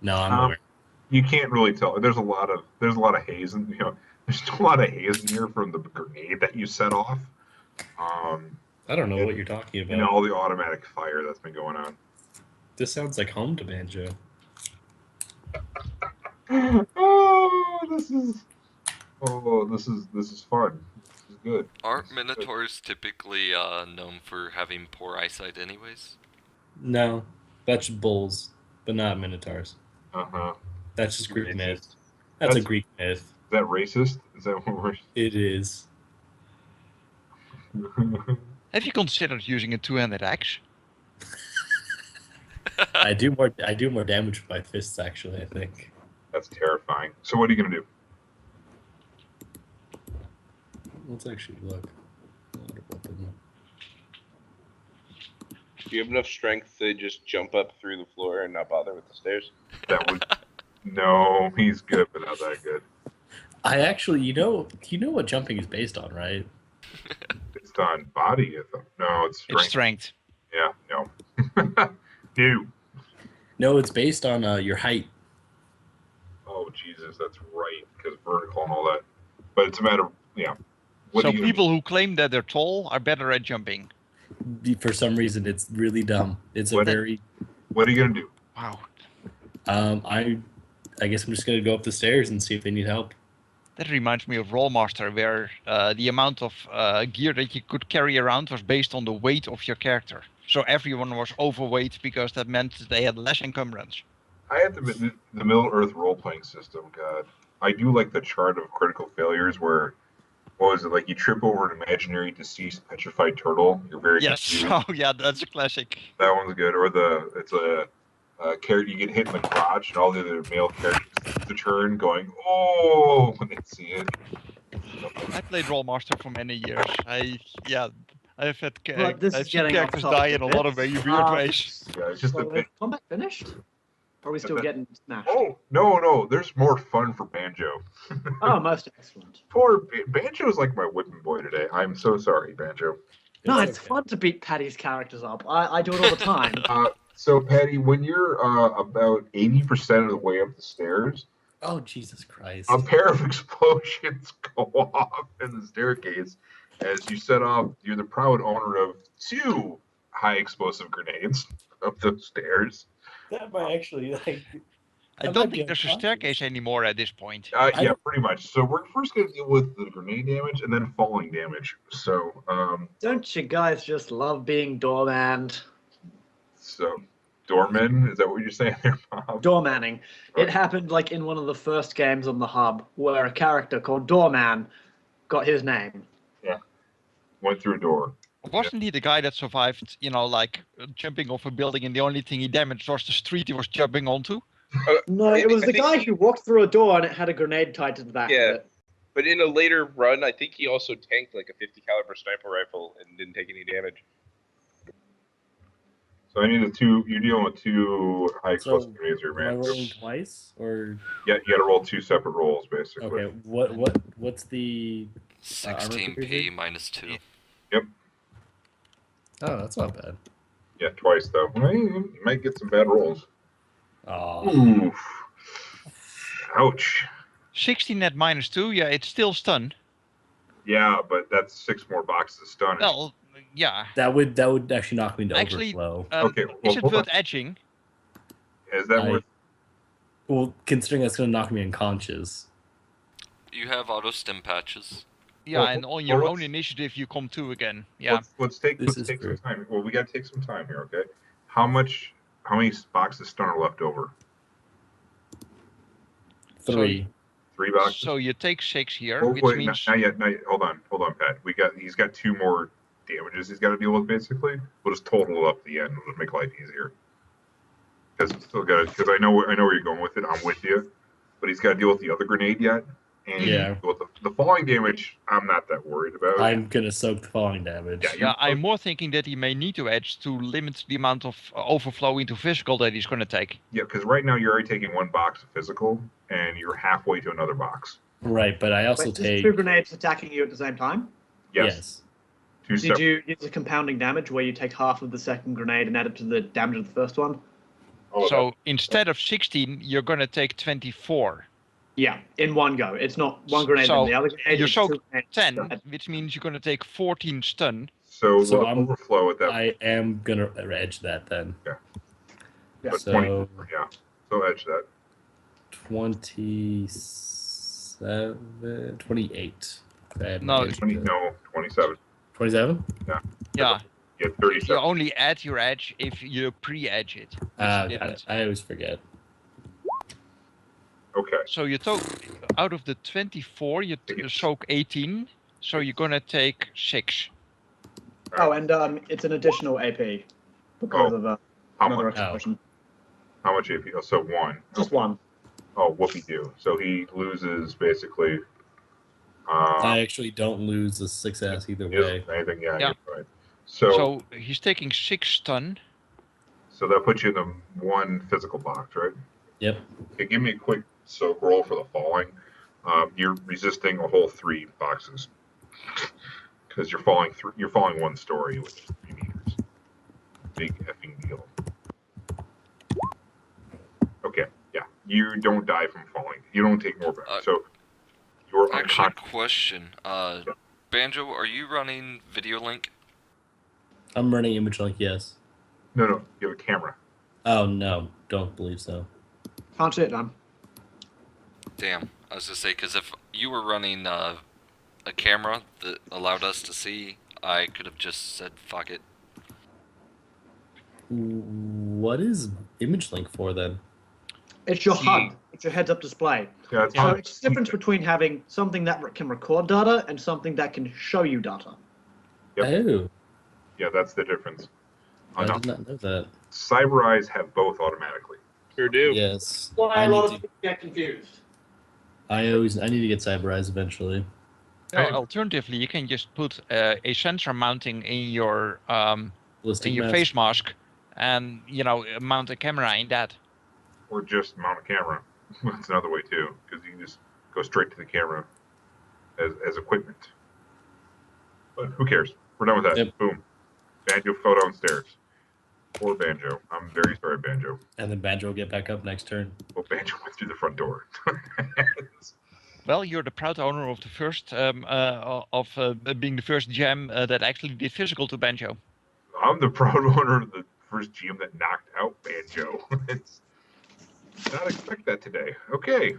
No, I'm aware. You can't really tell. There's a lot of haze, and there's a lot of haze in here from the grenade that you set off. I don't know what you're talking about. And all the automatic fire that's been going on. This sounds like home to Banjo. Oh, this is fun. This is good. Aren't minotaurs typically known for having poor eyesight anyways? No, that's bulls, but not minotaurs. Uh-huh. That's just Greek Racist. myth. That's a Greek myth. Is that racist? Is that what we're... It is. Have you considered using a 2-handed axe? I do more damage with my fists, actually, I think. That's terrifying. So what are you going to do? Let's actually look. Do you have enough strength to just jump up through the floor and not bother with the stairs? That would... No, he's good, but not that good. I actually, you know what jumping is based on, right? It's on body. No, it's strength. It's strength. Yeah, no. No. No, it's based on your height. Oh, Jesus, that's right, because vertical and all that. But it's a matter of, What So do you- people who claim that they're tall are better at jumping. For some reason, it's really dumb. It's a What- very... What are you going to do? Wow. I guess I'm just going to go up the stairs and see if they need help. That reminds me of Rollmaster, where the amount of gear that you could carry around was based on the weight of your character. So everyone was overweight because that meant that they had less encumbrance. I have to admit, the Middle-earth role-playing system, God. I do like the chart of critical failures where, what was it, like you trip over an imaginary deceased petrified turtle. You're very Yes. confused. Oh, yeah, that's a classic. That one's good. Or it's a character, you get hit in the crotch and all the other male characters take the turn going, oh, when they see it. I played Rollmaster for many years. I've had But this I've is seen getting off characters topic die a in a bit. lot of very weird ways. Yeah, it's just a So, bit. combat finished? Or are we still getting smashed? Oh, no, there's more fun for Banjo. Oh, most excellent. Poor Banjo's like my whipping boy today. I'm so sorry, Banjo. No, it's fun to beat Patty's characters up. I do it all the time. So, Patty, when you're about 80% of the way up the stairs, Oh, Jesus Christ. a pair of explosions go off in the staircase as you set off. You're the proud owner of 2 high explosive grenades up the stairs. That might actually, I don't think there's a staircase anymore at this point. Yeah, pretty much. So we're first going to deal with the grenade damage and then falling damage. So, Don't you guys just love being doorman? Doorman, is that what you're saying there, Bob? Doormanning. It happened like in one of the first games on the hub where a character called Doorman got his name. Went through a door. Wasn't he the guy that survived, jumping off a building and the only thing he damaged was the street he was jumping onto? No, it was I the think- guy who walked through a door and it had a grenade tied to the back Yeah. of it. But in a later run, I think he also tanked like a 50 caliber sniper rifle and didn't take any damage. So I need you're dealing with 2 high explosive grenades here, Am I man. rolling twice, or Yeah, you gotta roll 2 separate rolls, basically. okay? What's the? 16p minus 2. Oh, that's not bad. Yeah, twice though. Well, you might get some bad rolls. Oh, Oof. Ouch. 16 at -2. Yeah, it's still stun. Yeah, but that's 6 more boxes of stun. Well, yeah. that would actually knock me into Actually, overflow. Okay, well, is it hold worth on. edging? Is that worth? Well, considering that's gonna knock me unconscious. You have auto stim patches. Yeah, Well, and on well, your own let's- initiative, you come to again. Yeah. Let's take This is some true. time. Well, we got to take some time here, okay? How many boxes of stun are left over? 3. 3 boxes. So you take 6 here, Oh, which wait, means not yet. Hold on, Pat. He's got 2 more damages he's got to deal with. Basically, we'll just total it up at the end. It'll make life easier. Because I know where you're going with it. I'm with you, but he's got to deal with the other grenade yet. And Yeah. with the falling damage, I'm not that worried about. I'm gonna soak the falling damage. Yeah, yeah, I'm more thinking that he may need to edge to limit the amount of overflow into physical that he's going to take. Yeah, because right now you're already taking 1 box of physical, and you're halfway to another box. Right, but I also Wait, there's take 2 grenades attacking you at the same time? Yes. 2 Did separate. you use the compounding damage where you take half of the second grenade and add it to the damage of the first one? Oh, So instead of 16, you're going to take 24. Yeah, in one go. It's not one grenade So and the other grenade. you it's soak 2 grenades. 10, which means you're going to take 14 stun. So So with I'm- overflow at that. I am gonna edge that then. Yeah. Yeah. So 20, yeah. So edge that. 28. No, 27. 27? Yeah, Yeah, you 37. only add your edge if you pre-edge it. That's the Got difference. it. I always forget. Okay. So you took out of the 24, you soak 18. So you're going to take 6. Oh, and it's an additional AP because of How another much? explosion. How much AP? Oh, so 1. Just one. Oh, whoopie do. So he loses basically. I actually don't lose the 6S either way. Anything? Yeah, Yeah. you're right. So he's taking 6 stun. that puts you in the 1 physical box, right? Yep. Okay, give me a quick soak roll for the falling. You're resisting a whole 3 boxes because you're falling 1 story, which is 3 meters. Big effing deal. Okay, yeah, you don't die from falling. You don't take more back. So you're Actually, unconscious. question. Banjo, are you running video link? I'm running image link, yes. No, you have a camera. Oh no, don't believe so. Can't see it, Dan. Damn. I was gonna say, because if you were running a camera that allowed us to see, I could have just said, fuck it. What is image link for then? It's your See. HUD. It's your heads-up display. Yeah, it's So fine. it's the difference between having something that can record data and something that can show you data. Yep. Oh, Yeah, that's the difference. I No, did not know that. Cyber Eyes have both automatically. Sure do. Yes. Why I a lot need of people get confused. I need to get cyber eyes eventually. Hey. Alternatively, you can just put a sensor mounting in your Ballistic mask. face mask, and mount a camera in that. Or just mount a camera. That's another way too, because you can just go straight to the camera as equipment. But who cares? We're done with that. Yep. Boom. Banjo fell downstairs. Poor Banjo. I'm very sorry, Banjo. And then Banjo will get back up next turn. Well, Banjo went through the front door. Well, you're the proud owner of the first being the first gem that actually did physical to Banjo. I'm the proud owner of the first GM that knocked out Banjo. Did not expect that today. Okay.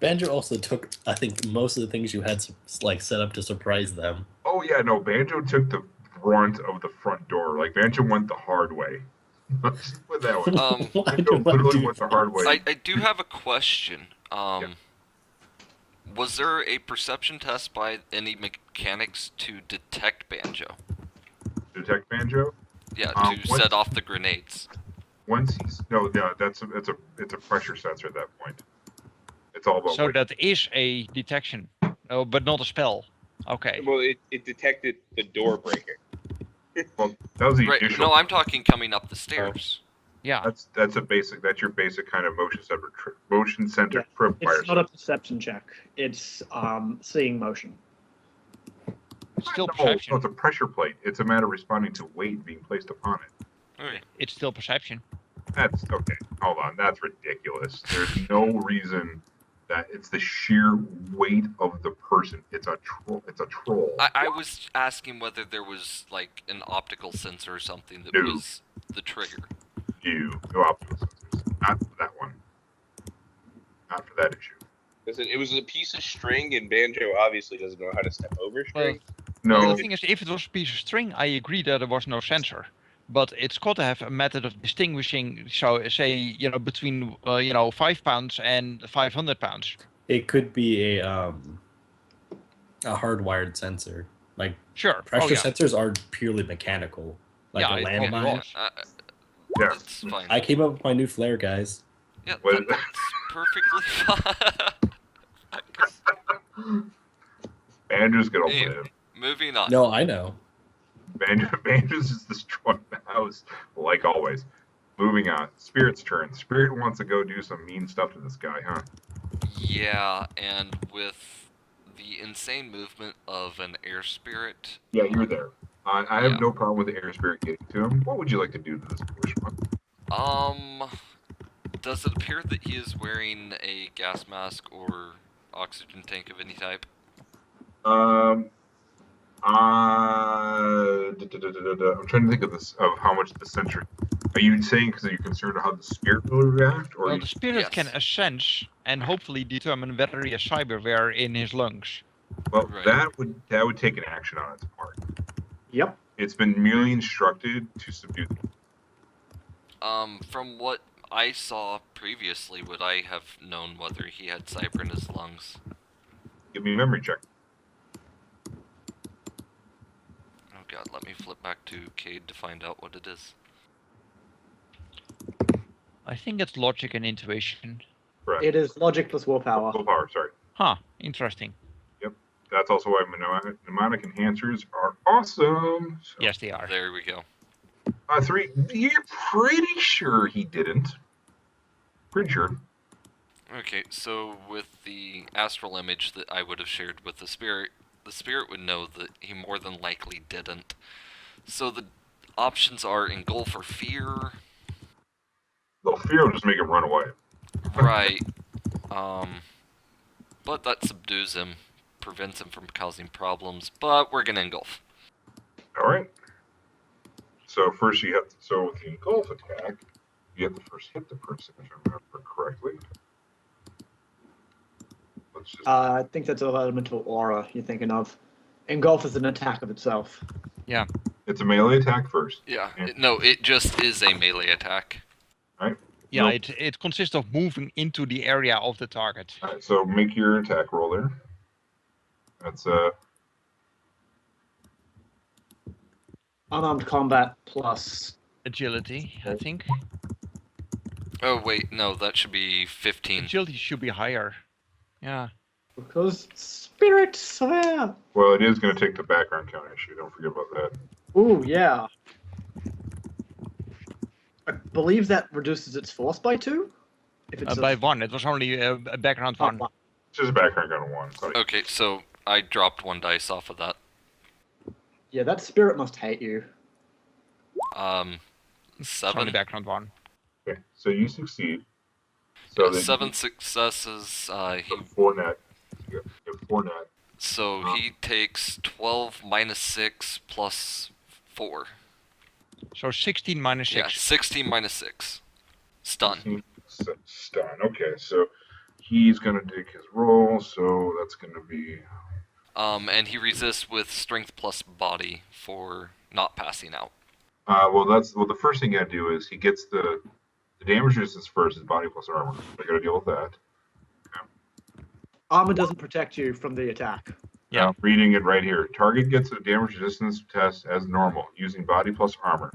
Banjo also took, I think, most of the things you had set up to surprise them. Oh yeah, no, Banjo took the brunt of the front door. Like Banjo went the hard way. Let's just put that one. Why Banjo do I literally do went the hard way. I do have a question. Was there a perception test by any mechanics to detect Banjo? Detect Banjo. Yeah, Um, to what- set off the grenades. Once he's it's a pressure sensor at that point. It's all about So weight. that is a detection, but not a spell. Okay. Well, it detected the door breaker. Well, that was the Right. initial. No, I'm talking coming up the stairs. Yeah. That's your basic kind of motion center Yeah, trip fire. It's not a perception check. It's seeing motion. it's still No, perception. it's a pressure plate. It's a matter of responding to weight being placed upon it. Okay. It's still perception. That's okay. Hold on, that's ridiculous. There's no reason that it's the sheer weight of the person. It's a troll. It's a troll. I was asking whether there was like an optical sensor or something that No. was the trigger. No optical sensors. Not for that one. Not for that issue. Listen, it was a piece of string, and Banjo obviously doesn't know how to step over string. Well, No. the thing is, if it was a piece of string, I agree that there was no sensor. But it's got to have a method of distinguishing, so say, between 5 pounds and 500 pounds. It could be a hardwired sensor. Like Sure. pressure yeah. sensors are purely mechanical, like Yeah, a it probably landmine. was. Yeah. That's fine. I came up with my new flare, guys. Yeah, What- that's perfectly fine. Banjo's gonna Hey. live. Moving on. No, I know. Banjo's just destroying the house, like always. Moving on. Spirit's turn. Spirit wants to go do some mean stuff to this guy, huh? Yeah, and with the insane movement of an air spirit, Yeah, you're there. I have Yeah. no problem with the air spirit getting to him. What would you like to do to this Bushman? does it appear that he is wearing a gas mask or oxygen tank of any type? I'm trying to think of this of how much the sensor. Are you saying because you're concerned how the spirit will react, or Well, you, the spirit Yes. can sense and hopefully determine whether he has cyberware in his lungs. well, Right. that would take an action on its part. Yep. It's been merely instructed to subdue. From what I saw previously, would I have known whether he had cyber in his lungs? Give me a memory check. Oh god, let me flip back to Cade to find out what it is. I think it's logic and intuition. Correct. It is logic plus willpower. Willpower. Sorry. Huh, interesting. That's also why mnemonic enhancers are awesome. So, Yes, they are. There we go. 3. You're pretty sure he didn't. Pretty sure. Okay, so with the astral image that I would have shared with the spirit would know that he more than likely didn't. So the options are engulf or fear. Well, fear will just make him run away. Right. But that subdues him, prevents him from causing problems, but we're gonna engulf. All right. So first you have to, so with the engulf attack, you have to first hit the person, if I remember correctly. Let's just, I think that's an elemental aura you're thinking of. Engulf is an attack of itself. it's a melee attack first. Yeah, Yeah. no, it just is a melee attack. Yeah, Nope. it consists of moving into the area of the target. All right, so make your attack roll there. That's Unarmed combat plus. Agility, I think. Oh wait, no, that should be 15. Agility should be higher. Yeah. Because spirit swear. well, it is going to take the background count issue. Don't forget about that. Ooh, yeah. I believe that reduces its force by 2. If it's By 1. It was only a background 1. It's just a background count of 1. It's not a- Okay, so I dropped 1 dice off of that. Yeah, that spirit must hate you. It's only 7. background 1. Okay, so you succeed. So then 7 successes. you have 4 net. You have 4 net. So he takes 12 minus 6 plus 4. So 16 minus 6. Yeah, 16 minus 6. Stun. Stun. Okay, so he's going to take his roll, so that's going to be... And he resists with strength plus body for not passing out. well, the first thing you got to do is he gets the damage resistance first, his body plus armor. I got to deal with that. Armor doesn't protect you from the attack. Yeah. Now, reading it right here. Target gets a damage resistance test as normal, using body plus armor.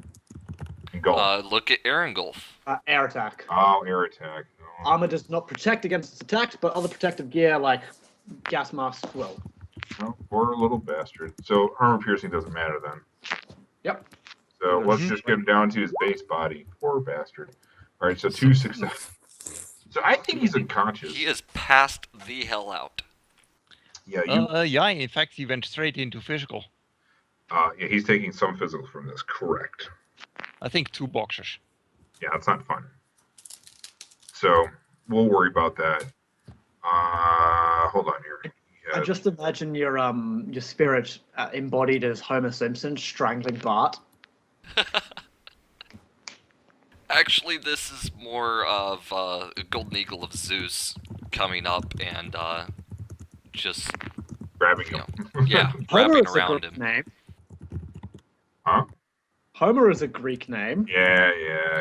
Engulf. Look at air engulf. Air attack. Oh, air attack. Oh. Armor does not protect against its attacks, but other protective gear like gas masks will. Oh, poor little bastard. So armor piercing doesn't matter then. Yep. So let's just get him down to his base body. Poor bastard. All right, so 2 success. So I think he's unconscious. He is passed the hell out. Yeah, you. Yeah, in fact, he went straight into physical. Yeah, he's taking some physical from this. Correct. I think 2 boxers. Yeah, that's not fun. So we'll worry about that. Hold on here. I just imagine your spirit embodied as Homer Simpson strangling Bart. Actually, this is more of a Golden Eagle of Zeus coming up and just, grabbing you him. know, yeah, Homer wrapping is a around Greek him. name. Huh? Homer is a Greek name. Yeah.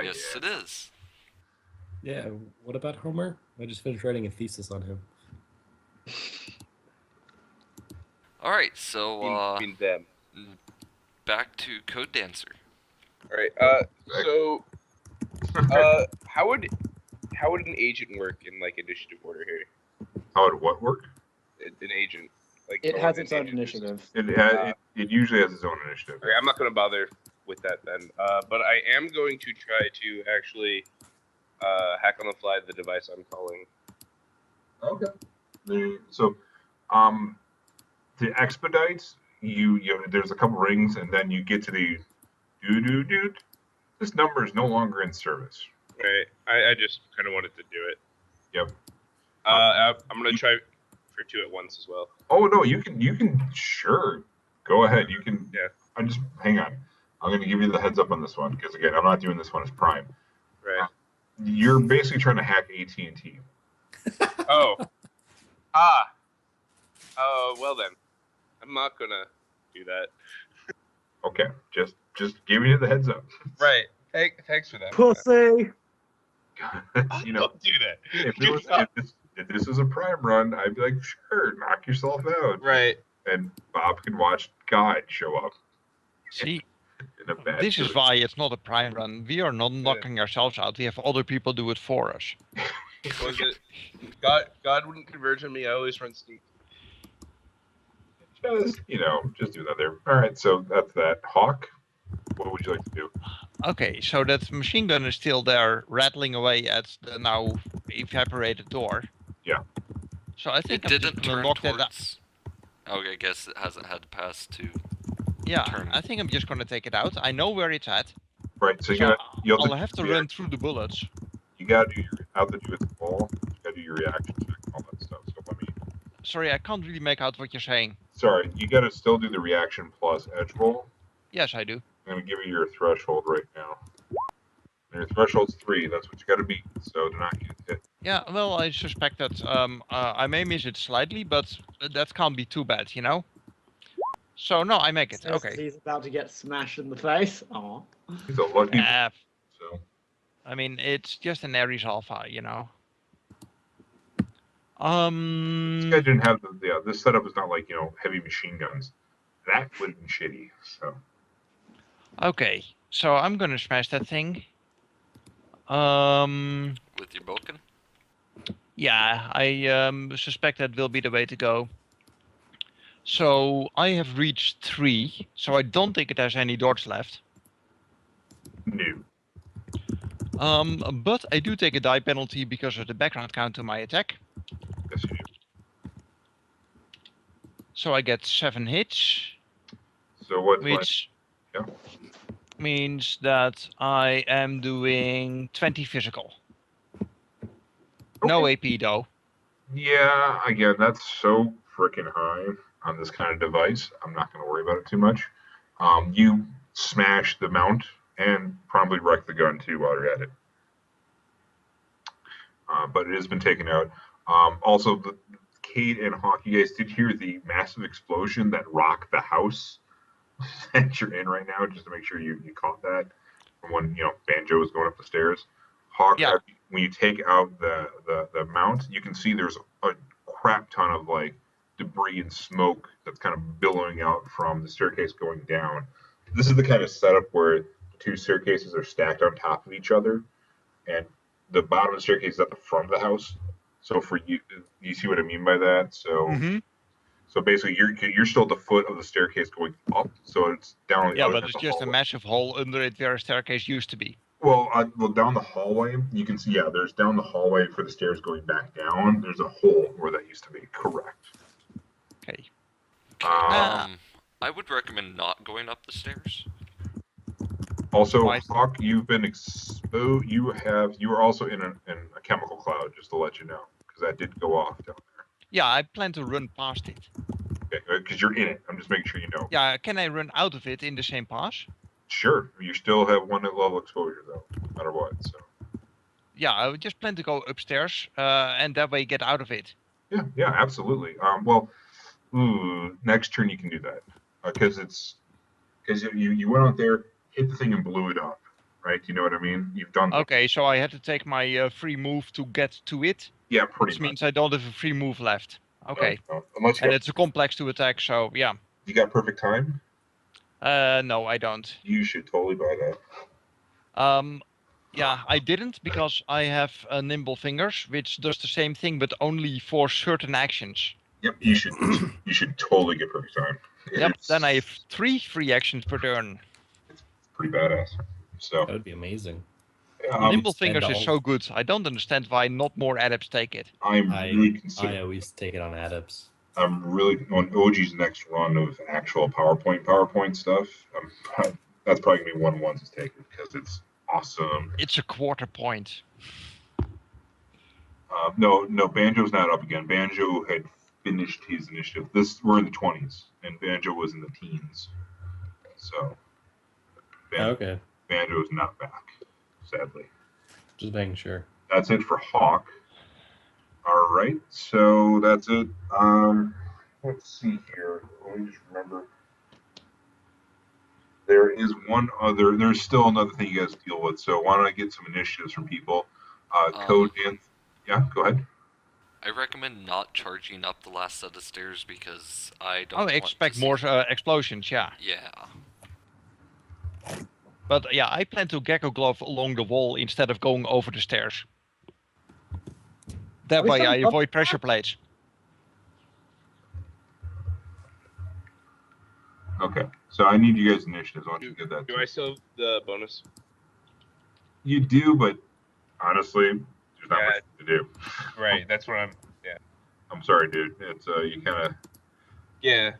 Yes, it is. Yeah, what about Homer? I just finished writing a thesis on him. All right, so mean them. back to codeDancer. All right. So, how would an agent work in like initiative order here? How would what work? An agent. Like It going has in its own agent is- initiative. It usually has its own initiative. Okay, I'm not going to bother with that then. But I am going to try to actually hack on the fly the device I'm calling. Okay. So, to expedite, you there's a couple rings, and then you get to the do. This number is no longer in service. Right. I just kind of wanted to do it. Yep. I'm going to try for 2 at once as well. Oh no, you can sure go ahead. You can. Yeah. I'm just hang on. I'm going to give you the heads up on this one because again, I'm not doing this one as prime. Right. You're basically trying to hack AT&T. Oh. Well then. I'm not going to do that. Okay, just giving you the heads up. Right. Hey, thanks for that. Pussy. You know, Don't do that. if this was a prime run, I'd be like, sure, knock yourself out. Right. And Bob can watch God show up. See, In a bad this is mood. why it's not a prime run. We are not knocking ourselves out. We have other people do it for us. Was it God wouldn't converge on me, I always run sneak. Just do that there. All right, so that's that. Hawk, what would you like to do? Okay, so that machine gun is still there, rattling away at the now evaporated door. Yeah. So I think It I'm didn't just gonna turn lock that up. towards... Okay, I guess it hasn't had to pass to... Yeah, turn. I think I'm just gonna take it out. I know where it's at. Right, so I'll have to run through the bullets. You gotta do your out the do with the ball. You gotta do your reaction check and all that stuff. So let me. Sorry, I can't really make out what you're saying. Sorry, you gotta still do the reaction plus edge roll. Yes, I do. I'm gonna give you your threshold right now. And your threshold's 3. That's what you gotta beat. So do not get hit. Yeah, well, I suspect that I may miss it slightly, but that can't be too bad, you know? So, no, I make it. Says Okay. He's about to get smashed in the face. Aw. He's a lucky. So I mean, it's just an Ares Alpha, you know? this guy didn't have this setup is not like heavy machine guns. That would have been shitty. So Okay, so I'm gonna smash that thing. With your Boken? Yeah, I suspect that will be the way to go. So I have reached 3, so I don't think it has any dots left. new. But I do take a die penalty because of the background count to my attack. Yes, you do. So I get 7 hits, So what's which yeah. means that I am doing 20 physical. No AP though. Yeah, again, that's so freaking high on this kind of device. I'm not going to worry about it too much. You smash the mount and probably wreck the gun too while you're at it. But it has been taken out. Also, the Cade and Hawk, you guys did hear the massive explosion that rocked the house that you're in right now, just to make sure you caught that from when Banjo was going up the stairs. Hawk, Yeah. when you take out the mount, you can see there's a crap ton of like debris and smoke that's kind of billowing out from the staircase going down. This is the kind of setup where the 2 staircases are stacked on top of each other, and the bottom of the staircase is at the front of the house. So for you see what I mean by that? So so basically you're still at the foot of the staircase going up, so it's down. Yeah, out but at it's the just a hallway. massive hole under it where a staircase used to be. Well, down the hallway, you can see, there's down the hallway for the stairs going back down. There's a hole where that used to be. Correct. Okay. I would recommend not going up the stairs? Also, Right. Hawk, you've been exposed. You were also in a chemical cloud, just to let you know, because that did go off down Yeah, I plan to run past it. there. Okay, because you're in it. I'm just making sure you know. Yeah, can I run out of it in the same pass? Sure, you still have 1 level exposure though, no matter what. So Yeah, I would just plan to go upstairs and that way get out of it. yeah, absolutely. Next turn you can do that because you went out there, hit the thing, and blew it up, right? You know what I mean? You've done. Okay, so I had to take my free move to get to it, Yeah, pretty which much. means I don't have a free move left. Okay, No, unless you and got, it's a complex to attack, so yeah. you got perfect time, No, I don't. you should totally buy that. Yeah, I didn't because I have nimble fingers, which does the same thing, but only for certain actions. Yep, you should totally get perfect time. Yep, then I have It's 3 free actions per turn. pretty badass. So That would be amazing. Nimble spend fingers is all- so good. I don't understand why not more adepts take it. I'm really I considering. always take it on adepts. I'm really on OG's next run of actual PowerPoint stuff. That's probably gonna be one once it's taken because it's awesome. It's a quarter point. No, Banjo's not up again. Banjo had finished his initiative. We're in the 20s, and Banjo was in the teens. So Okay, Banjo is not back, sadly. just making sure. That's it for Hawk. All right, so that's it. Let's see here. Let me just remember. There is one other. There's still another thing you guys deal with. So why don't I get some initiatives from people? codeDancer. Yeah, go ahead. I recommend not charging up the last set of stairs because I don't I want expect to more see- explosions, yeah. Yeah. But yeah, I plan to gecko glove along the wall instead of going over the stairs. That Are we way still I in avoid pressure plates. Okay, so I need you guys' initiatives. Why don't you get that? Do too? I still have the bonus? You do, but honestly, there's not Yeah. much to do. Right, that's what I'm. I'm sorry, dude. It's you kind of. Yeah.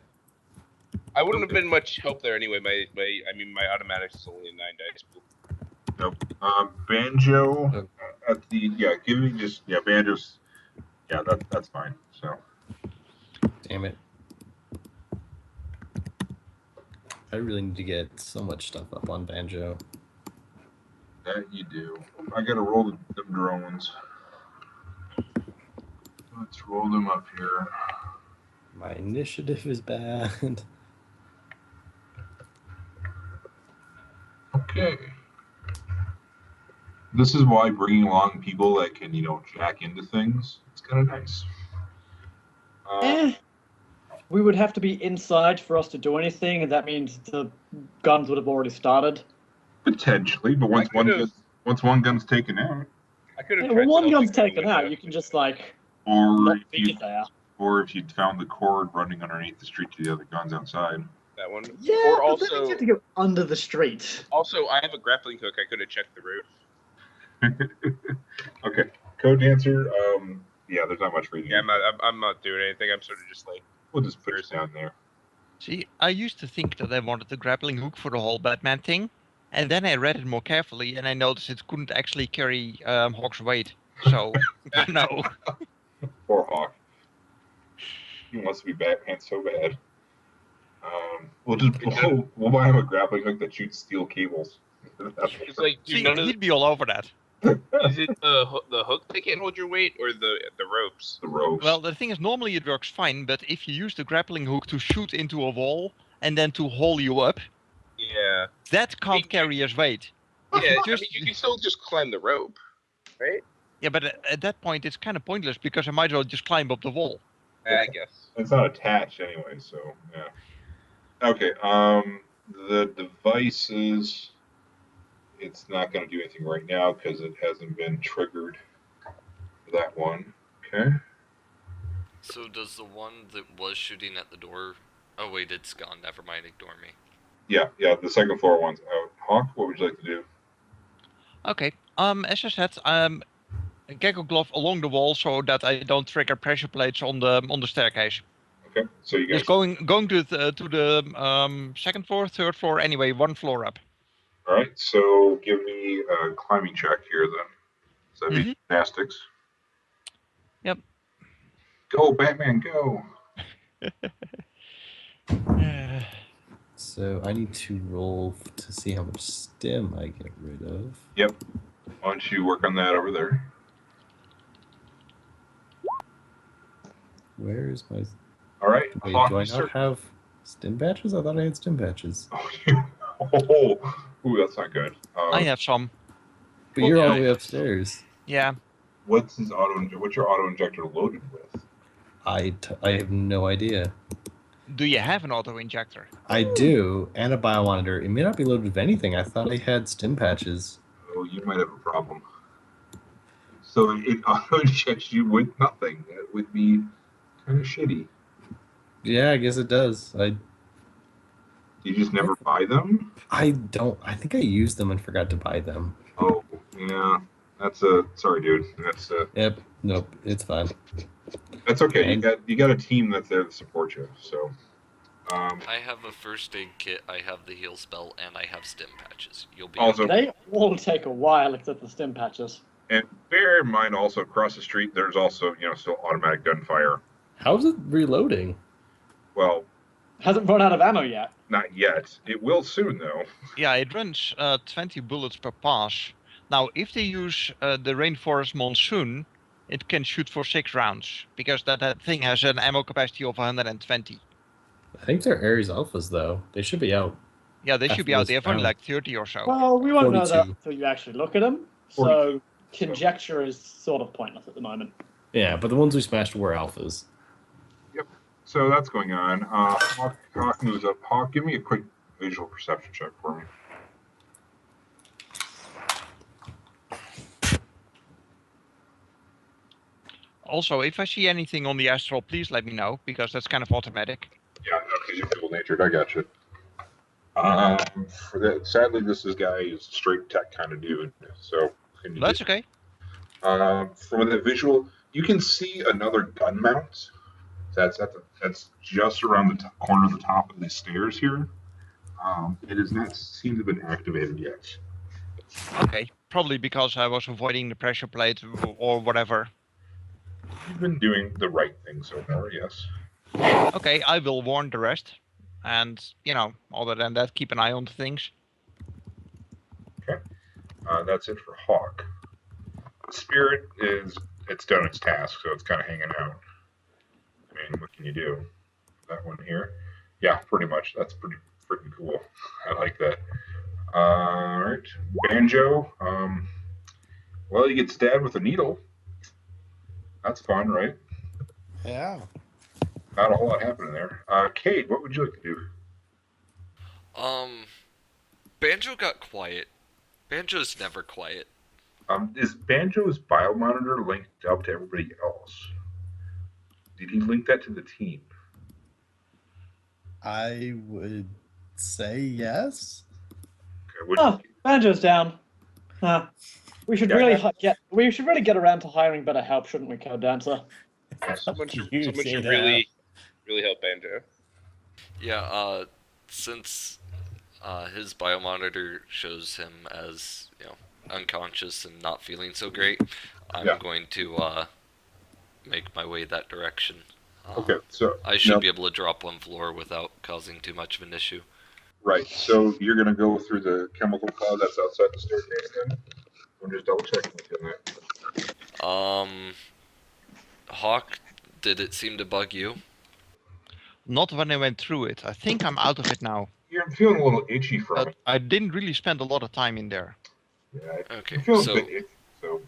I wouldn't have been much help there anyway. My automatics is only a 9 dice pool. Banjo at the give me just Banjo's that's fine. So Damn it. I really need to get so much stuff up on Banjo. that you do. I gotta roll them drones. Let's roll them up here. My initiative is bad. Okay. This is why bringing along people that can jack into things. It's kind of nice. We would have to be inside for us to do anything, and that means the guns would have already started. Potentially, but once one gun's taken out, I could have. Yeah, tried well, one stealthing gun's through the taken out. window. You can just like or not if be you there. found the cord running underneath the street to the other guns outside. That one. Yeah, Or but also- then you have to go under the street. Also, I have a grappling hook. I could have checked the roof. Okay, codeDancer. There's not much for you. to Yeah, do. I'm not doing anything. I'm sort of just like. We'll just put it down there. See, I used to think that I wanted the grappling hook for the whole Batman thing, and then I read it more carefully, and I noticed it couldn't actually carry Hawk's weight. So, no. Poor Hawk. He wants to be Batman so bad. We'll buy him a grappling hook that shoots steel cables. It's like, dude, See, none of he'd be all over that. is it the hook that can't hold your weight or the ropes? the ropes. Well, the thing is, normally it works fine, but if you use the grappling hook to shoot into a wall and then to haul you up, Yeah. that can't carry his weight. If Yeah. you I just, mean, you can still just climb the rope, right? yeah, but at that point it's kind of pointless because I might as well just climb up the wall. I guess. It's not attached anyway, so yeah. Okay. The devices. It's not going to do anything right now because it hasn't been triggered for that one. Okay. So does the one that was shooting at the door... Oh wait, it's gone. Never mind, ignore me. Yeah. The second floor one's out. Hawk, what would you like to do? Okay. As I said, gecko glove along the wall so that I don't trigger pressure plates on the staircase. Okay, so you guys. Just going to the second floor, third floor. Anyway, one floor up. All right, so give me a climbing check here then. So that'd be gymnastics. Yep. Go, Batman, go! So I need to roll to see how much stim I get rid of. Yep. Why don't you work on that over there? Where is my... All right. Wait, Hawk, do I you not start- have stim patches? I thought I had stim patches. Oh, ooh, that's not good. I have some. But Well, you're all yeah. the way upstairs. Yeah. What's your auto injector loaded with? I have no idea. Do you have an auto injector? I do, and a biomonitor. It may not be loaded with anything. I thought I had stim patches. Oh, you might have a problem. So it auto injects you with nothing. That would be kind of shitty. Yeah, I guess it does. You just never buy them? I think I used them and forgot to buy them. Oh, yeah. Sorry, dude. Yep. Nope. It's fine. That's okay. And- You got a team that's there to support you. So, I have a first aid kit, I have the heal spell, and I have stim patches. You'll be also, They all take a while except the stim patches. and bear in mind also across the street, there's also still automatic gunfire. How's it reloading? Well, Hasn't run out of ammo yet. not yet. It will soon though. Yeah, it runs 20 bullets per pass. Now, if they use the Rainforest Monsoon, it can shoot for 6 rounds because that thing has an ammo capacity of 120. I think they're Ares Alphas, though. They should be out. Yeah, they should After be out. this They have only round. like 30 or so. Well, we won't know that 42. until you actually look at them. 40. So conjecture is sort of pointless at the moment. Yeah, but the ones we smashed were Alphas. So that's going on. Hawk moves up. Hawk, give me a quick visual perception check for me. Also, if I see anything on the astral, please let me know because that's kind of automatic. Yeah, because you're dual-natured. I got you. For that, sadly, this guy is a straight tech kind of dude. So can you That's okay. from the visual, you can see another gun mount. That's just around the corner of the top of the stairs here. It does not seem to have been activated yet. Okay, probably because I was avoiding the pressure plate or whatever. You've been doing the right thing so far, yes. Okay, I will warn the rest. And, other than that, keep an eye on things. That's it for Hawk. Spirit it's done its task, so it's kind of hanging out. I mean, what can you do? That one here? Yeah, pretty much. That's pretty freaking cool. I like that. All right. Banjo. Well, you get stabbed with a needle. That's fun, right? Yeah. Not a whole lot happening there. Cade, what would you like to do? Banjo got quiet. Banjo's never quiet. Is Banjo's biomonitor linked up to everybody else? Did he link that to the team? I would say yes. Okay, Oh, Banjo's down. Huh. We should Yeah, really that- we should really get around to hiring better help, shouldn't we, codeDancer? Someone should You say that. really help Banjo. Yeah, since his biomonitor shows him as, unconscious and not feeling so great, I'm Yeah. going to make my way that direction. Okay, so I should now- be able to drop one floor without causing too much of an issue. Right. So you're going to go through the chemical cloud that's outside the staircase then? I'm just double checking with you on that. Hawk, did it seem to bug you? Not when I went through it. I think I'm out of it now. You're feeling a little itchy from But it. I didn't really spend a lot of time in there. Yeah, Okay, you feel so- a bit itchy. So,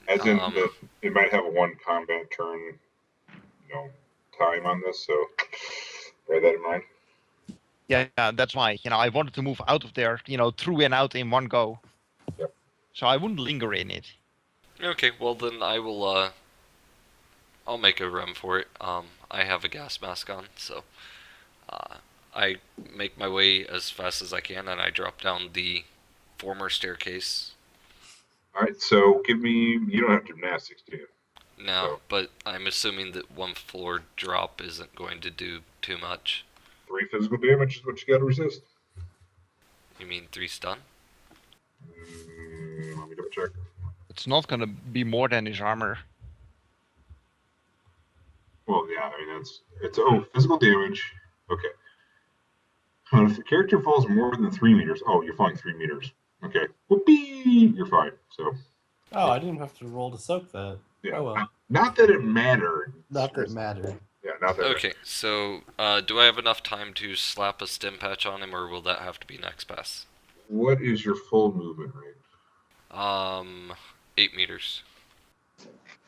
as in, Um, it might have a one combat turn, time on this. So, bear that in mind. Yeah, that's why. I wanted to move out of there, through and out in one go. Yep. So I wouldn't linger in it. Okay, well then I will, I'll make a run for it. I have a gas mask on, so I make my way as fast as I can, and I drop down the former staircase. All right. So, give me. You don't have gymnastics, do you? No, So- but I'm assuming that 1 floor drop isn't going to do too much. 3 physical damage is what you got to resist. You mean 3 stun? Let me double check. It's not gonna be more than his armor. Well, yeah, I mean it's physical damage. Okay. If the character falls more than 3 meters, you're falling 3 meters. Okay. Whoopee! You're fine. So. Oh, I didn't have to roll to soak that. Yeah. Oh well. Not that it mattered. Not that it mattered. Yeah, not that. Okay, so do I have enough time to slap a stim patch on him, or will that have to be next pass? What is your full movement rate? 8 meters.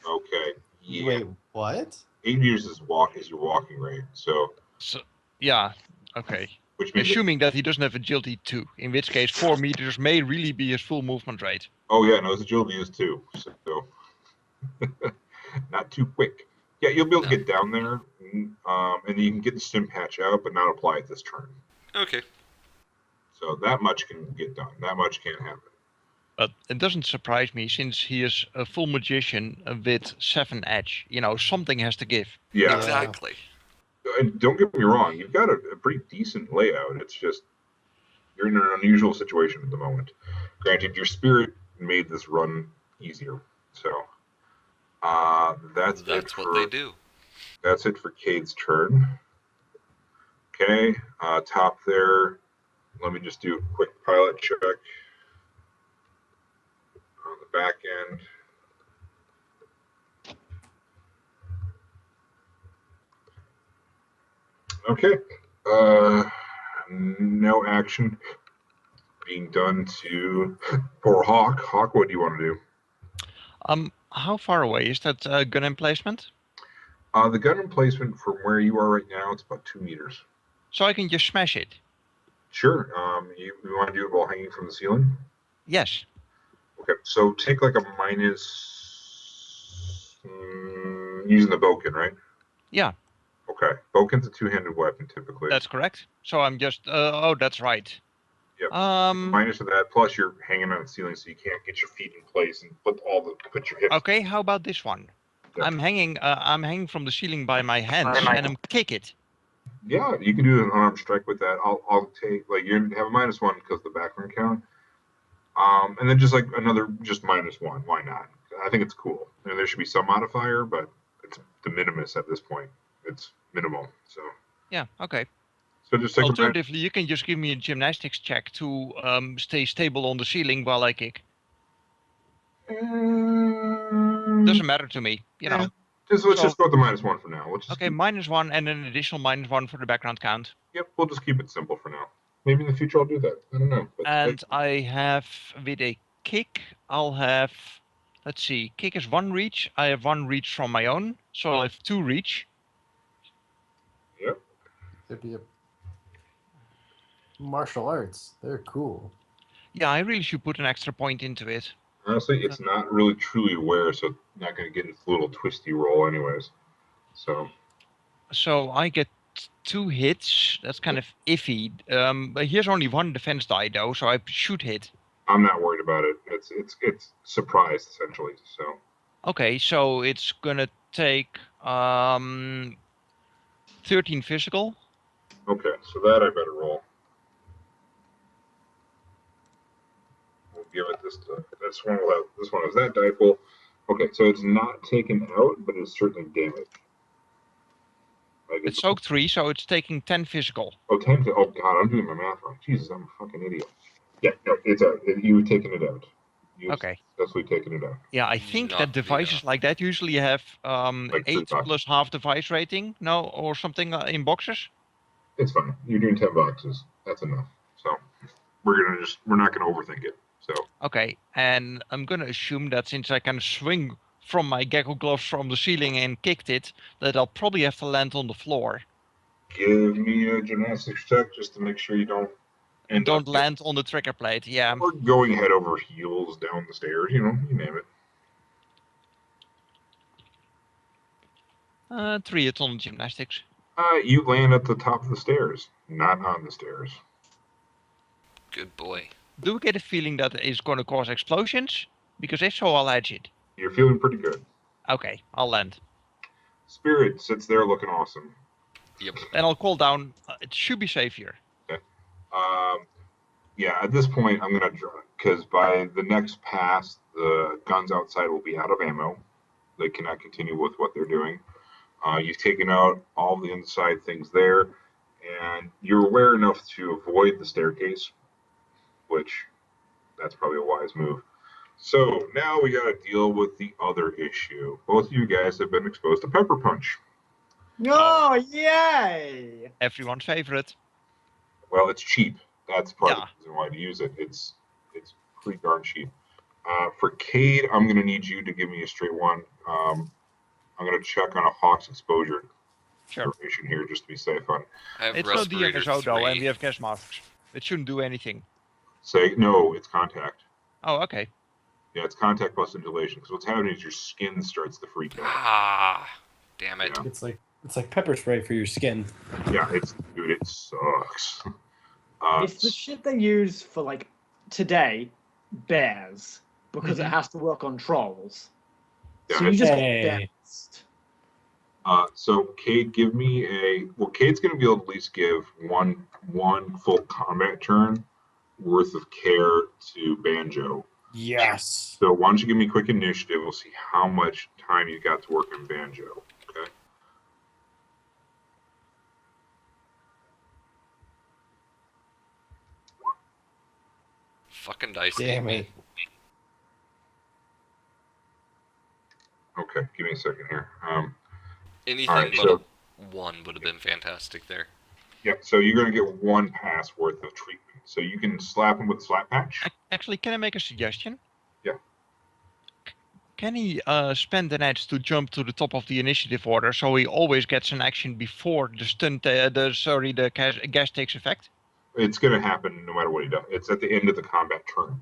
Okay. Yeah. Wait, what? 8 meters is your walking rate. So, So yeah, okay. which means Assuming that he doesn't have agility 2, in which case 4 meters may really be his full movement rate. his agility is 2. So not too quick. Yeah, you'll be able to get down there, and you can get the stim patch out, but not apply it this turn. Okay. So that much can get done. That much can happen. But it doesn't surprise me since he is a full magician with 7 edge. You know, something has to give. Yeah. Exactly. And don't get me wrong, you've got a pretty decent layout. It's just you're in an unusual situation at the moment. Granted, your spirit made this run easier. So that's what they do. That's it for Cade's turn. Okay, top there. Let me just do a quick pilot check on the back end. Okay. No action being done to poor Hawk. Hawk, what do you want to do? How far away is that gun emplacement? The gun emplacement from where you are right now, it's about 2 meters. So I can just smash it. Sure. You want to do it while hanging from the ceiling? Yes. Okay. So take like a minus using the boken, right? Yeah. Okay. Boken's a 2-handed weapon typically. That's correct. So I'm just. Oh, that's right. Yep. Minus of that. Plus you're hanging on the ceiling, so you can't get your feet in place and put your hips. Okay. How about this one? Yep. I'm hanging from the ceiling by my hands, and I'm kick it. Yeah, you can do an unarmed strike with that. I'll take you're gonna have a -1 because of the background count. And then just another -1. Why not? I think it's cool. And there should be some modifier, but it's de minimis at this point. It's minimal. So Yeah. Okay. so just take Alternatively, you can just give me a gymnastics check to stay stable on the ceiling while I kick. Doesn't matter to me, you know. Let's just go with the -1 for now. Okay, -1 and an additional -1 for the background count. Yep, we'll just keep it simple for now. Maybe in the future I'll do that. I don't know. But And I have, with a kick, I'll have, let's see, kick is 1 reach. I have 1 reach from my own, so I'll have 2 reach. Yep. There'd be a martial arts. They're cool. Yeah, I really should put an extra point into it. Honestly, it's not really truly aware, so it's not going to get its little twisty roll anyways. So I get 2 hits. That's kind of iffy. But here's only 1 defense die though, so I should hit. I'm not worried about it. It's surprised essentially. So Okay, so it's gonna take 13 physical. okay, so that I better roll. We'll give it this one. This one is that die pool. Okay, so it's not taken out, but it's certainly damaged. It's soaked 3, so it's taking 10 physical. Oh, 10 oh god, I'm doing my math wrong. Jesus, I'm a fucking idiot. Yeah, no, it's out. You've taken it out. You've Okay. successfully taken it out. Yeah, I think Not that devices like that usually have Like 8 $3. plus half device rating, no, or something in boxes. It's fine. You're doing 10 boxes. That's enough. So we're not gonna overthink it. So Okay, and I'm gonna assume that since I can swing from my gecko gloves from the ceiling and kicked it, that I'll probably have to land on the floor. give me a gymnastics check just to make sure you don't Don't land on the trigger plate, yeah. or going head over heels down the stairs. You name it. 3 hits on the gymnastics. You land at the top of the stairs, not on the stairs. Good boy. Do we get a feeling that it's going to cause explosions? Because if so, I'll edge it. You're feeling pretty good. Okay, I'll land. Spirit sits there looking awesome. Yep. Then I'll call down. It should be safe here. Yeah, at this point, I'm going to draw because by the next pass, the guns outside will be out of ammo. They cannot continue with what they're doing. You've taken out all the inside things there, and you're aware enough to avoid the staircase, which that's probably a wise move. So now we got to deal with the other issue. Both of you guys have been exposed to pepper punch. Oh, yay! Everyone's favorite. Well, it's cheap. That's part of Yeah. the reason why to use it. It's pretty darn cheap. For Cade, I'm going to need you to give me a straight one. I'm going to check on a Hawk's exposure Sure. duration here just to be safe on. I have It's no respirator DMSO 3. though, and we have gas masks. It shouldn't do anything. Say, no, it's contact. Oh, okay. Yeah, it's contact plus inhalation. Because what's happening is your skin starts to freak out. Ah, damn it. Yeah. It's like pepper spray for your skin. Yeah, it sucks. It's the shit they use for, like, today, bears, because it has to work on trolls. Yeah, So you just Hey. get bounced. So Cade, give me a. Well, Cade's going to be able to at least give one full combat turn worth of care to Banjo. Yes. So why don't you give me a quick initiative? We'll see how much time you got to work on Banjo. Okay. Fucking dice. Damn hate it. me. Okay. Give me a second here. Anything Alright, but so- a 1 would have been fantastic there. Yep. So you're going to get one pass worth of treatment. So you can slap him with slap patch. Actually, can I make a suggestion? Yeah. Can he spend an edge to jump to the top of the initiative order so he always gets an action before the gas takes effect? It's going to happen no matter what he does. It's at the end of the combat turn.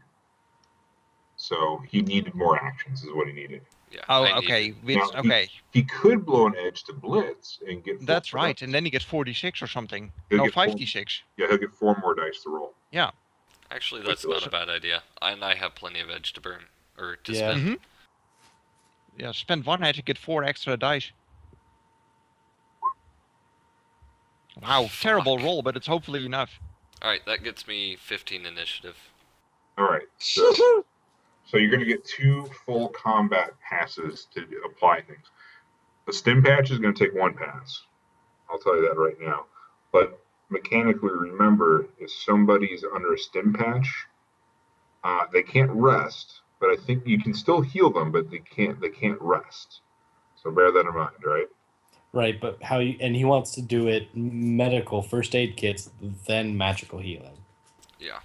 So he needed more actions, is what he needed. Yeah. Oh, I need- okay. Which, Now, okay. He could blow an edge to blitz and get. That's four right. dice. And then he gets 46 or something. He'll No, get four. 56. Yeah, he'll get 4 more dice to roll. Actually, that's not a bad idea. And I have plenty of edge to burn. Or to Yeah. spend. Yeah, spend one edge and get 4 extra dice. Wow, terrible Fuck. roll, but it's hopefully enough. Alright, that gets me 15 initiative. All right. So you're going to get 2 full combat passes to apply things. The stim patch is going to take 1 pass. I'll tell you that right now. But mechanically, remember, if somebody's under a stim patch, they can't rest. But I think you can still heal them, but they can't rest. So bear that in mind, right? Right, but and he wants to do it medical first aid kits, then magical healing. Yeah.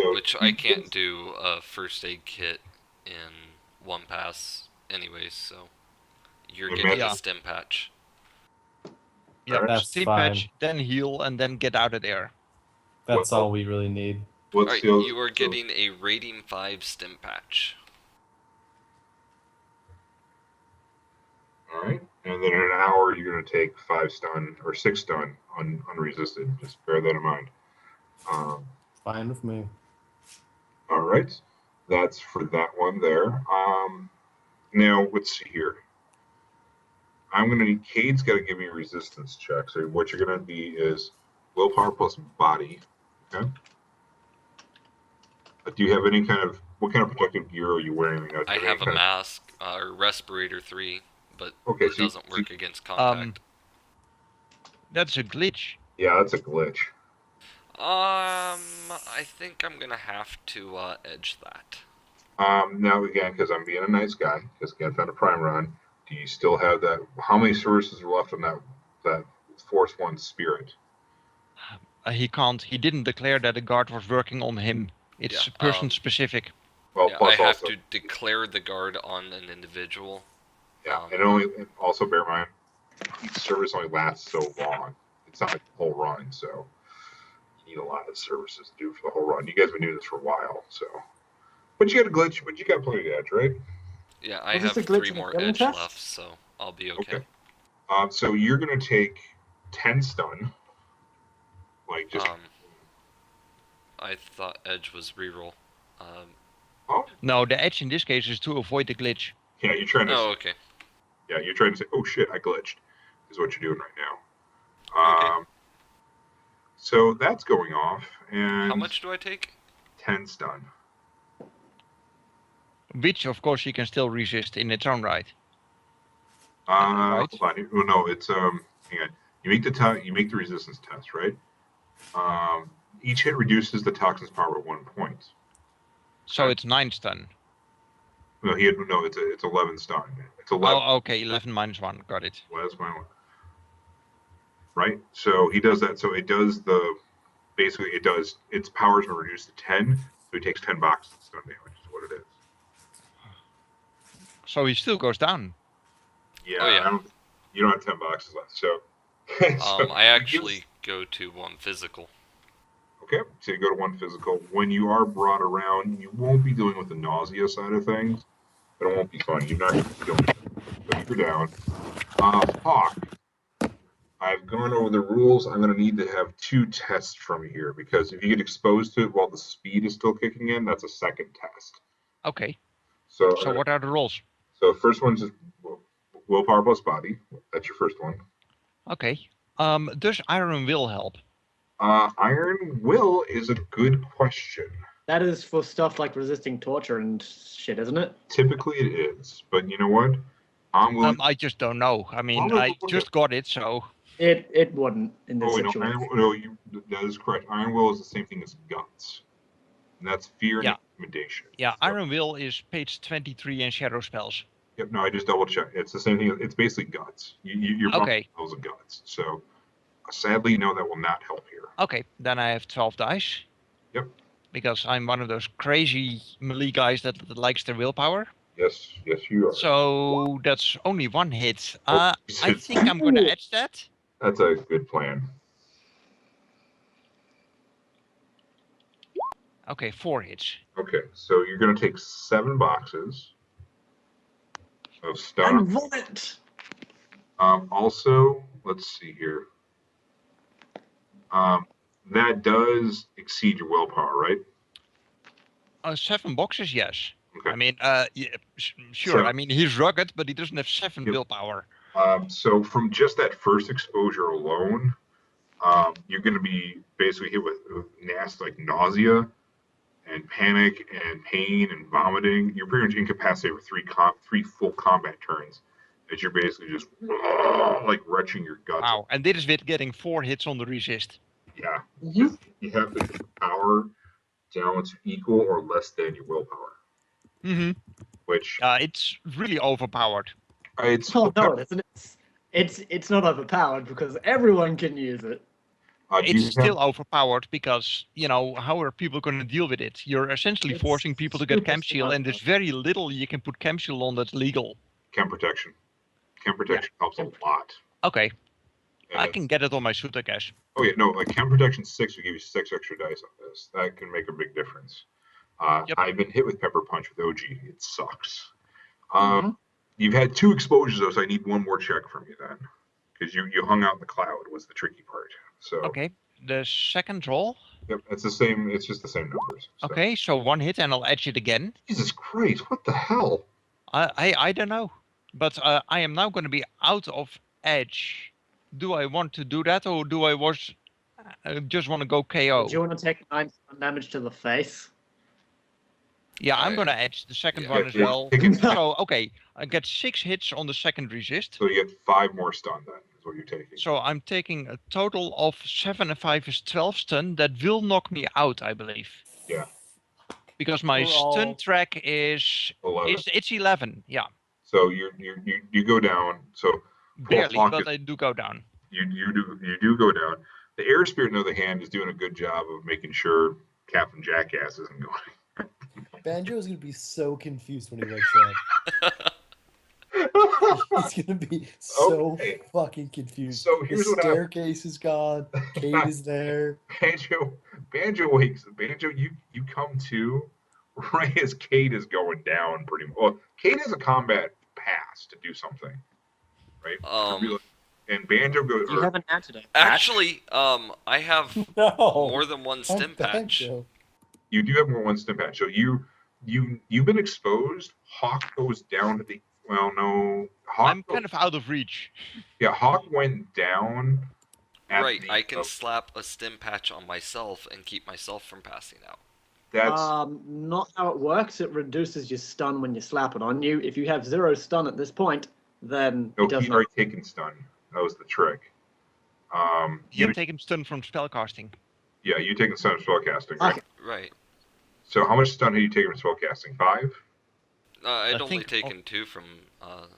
So Which I can't do a first aid kit in 1 pass anyways, so you're getting Yeah. a stim patch. Yeah, That's steam fine. patch, then heal, and then get out of there. That's Well- all we really need. What's Alright, the other- you are getting a rating 5 stim patch. All right. And then in an hour, you're going to take 5 stun or 6 stun unresisted. Just bear that in mind. Fine with me. All right. That's for that one there. Now, let's see here. I'm going to need, Cade's got to give me a resistance check. So what you're going to be is willpower plus body. Okay. Do you have any kind of, what kind of protective gear are you wearing? Do you I any have a kind of- mask, or respirator 3, but Okay, it so you- doesn't work against contact. That's a glitch. Yeah, that's a glitch. I think I'm gonna have to edge that. Now again, because I'm being a nice guy, because I found a prime run. Do you still have that? How many services are left on that Force 1 spirit? He can't. He didn't declare that a guard was working on him. It's Yeah, person specific. Well, Yeah, I plus have also, to declare the guard on an individual. yeah, and also bear in mind, each service only lasts so long. It's not like the whole run, so you need a lot of services to do for the whole run. You guys have been doing this for a while, so. But you got a glitch, but you got plenty of edge, right? Yeah, I Was this have a glitch 3 in the more killing edge test? left, so I'll be okay. Okay. So you're gonna take 10 stun. Like just I thought edge was reroll. oh No, the edge in this case is to avoid the glitch. Yeah, you're trying to. Oh, okay. Yeah, you're trying to say, "Oh shit, I glitched," is what you're doing right now. Okay. So that's going off, and How much do I take? 10 stun. Which, of course, he can still resist in its own right. Right. Hold on. Well, no, it's hang on. You make the resistance test, right? Each hit reduces the toxin's power by 1 point. So it's 9 stun. No, it's 11 stun. It's 11. Oh, okay, 11 minus 1. Got it. Well, that's my one. Right? So he does that. So it does basically its powers are reduced to 10. So he takes 10 boxes of stun damage. Is what it is. So he still goes down. Yeah. Oh, yeah. You don't have 10 boxes left. So. I actually go to 1 physical. Okay, so you go to 1 physical. When you are brought around, you won't be dealing with the nausea side of things, but it won't be fun. You're not going to feel it. But you're down. Hawk, I've gone over the rules. I'm going to need to have 2 tests from you here, because if you get exposed to it while the speed is still kicking in, that's a second test. Okay. So what are the rules? So first one's just willpower plus body. That's your first one. Okay. Does Iron Will help? Iron Will is a good question. That is for stuff like resisting torture and shit, isn't it? Typically it is, but you know what? I just don't know. I mean, I just got it, so... It wouldn't in this situation. That is correct. Iron Will is the same thing as Guts. And that's fear and intimidation. Yeah, so, Iron Will is page 23 in Shadow Spells. Yep, no, I just double checked. It's the same thing. It's basically Guts. Your Okay. spells of Guts. So, sadly, no, that will not help here. Okay, then I have 12 dice. Yep. Because I'm one of those crazy melee guys that likes their willpower. Yes, you are. So that's only 1 hit. Oh, I think I'm going to edge that. That's a good plan. Okay, 4 hits. Okay, so you're going to take 7 boxes of stun. And vomit! Also, let's see here. That does exceed your willpower, right? 7 boxes, yes. Okay. I mean, yeah, sure. So- I mean, he's rugged, but he doesn't have 7 Yep. willpower. So from just that first exposure alone, you're going to be basically hit with nasty, like nausea and panic and pain and vomiting. You're pretty much incapacitated for 3 full combat turns, as you're basically just like retching your guts. Wow, and this is with getting 4 hits on the resist. Yeah. Mm-hmm. You have to get power down to equal or less than your willpower, Mm-hmm. which It's really overpowered. it's Oh no, it isn't. It's not overpowered because everyone can use it. It's still overpowered because, how are people going to deal with it? You're essentially It's forcing people to get super chem shield, and there's smart. very little you can put chem shield on that's legal. chem protection. Chem protection helps a lot. Okay, I And- can get it on my suit, I guess. Oh yeah, no, like chem protection 6 will give you 6 extra dice on this. That can make a big difference. Yep. I've been hit with pepper punch with OG. It sucks. Mhm. You've had 2 exposures though, so I need 1 more check from you then, because you hung out in the cloud was the tricky part. So Okay, the second roll. yep, it's the same. It's just the same numbers. So. Okay, so 1 hit and I'll edge it again. Jesus Christ, what the hell? I don't know, but I am now going to be out of edge. Do I want to do that, or do I just want to go KO? Do you want to take 9 stun damage to the face? Yeah, I'm going to edge the second Yeah, one as yeah, well. take it. So, okay, I get 6 hits on the second resist. So you get 5 more stun then, is what you're taking. So I'm taking a total of 7 and 5 is 12 stun. That will knock me out, I believe. Yeah. Because my We're all- stun track is 11. it's 11. Yeah, So you go down. So barely, Hawk but is- I do go down. you do go down. The air spirit, on the other hand, is doing a good job of making sure Captain Jackass isn't going. Banjo is going to be so confused when he wakes up. He's going to be so Okay. fucking confused. So here's the what happened. staircase is gone. Cade is there. Banjo wakes. Banjo, you come to right as Cade is going down. Pretty much. Well, Cade has a combat pass to do something, right? And Banjo goes. You have an antidote. Actually, I have No. more than 1 I'm stim patch. Banjo. You do have more 1 stim patch. So you've been exposed. Hawk goes down to the Well, no. Hawk, I'm kind of out of reach. Yeah, Hawk went down. At Right, the, I can slap a stim patch on myself and keep myself from passing out. That's Not how it works. It reduces your stun when you slap it on you. If you have 0 stun at this point, then no. it does He'd not. already taken stun. That was the trick. You have taken stun from spellcasting. Yeah, you taken stun from spellcasting, right? Okay. Right. So how much stun have you taken from spellcasting? 5. I'd I only think- taken 2 from Okay.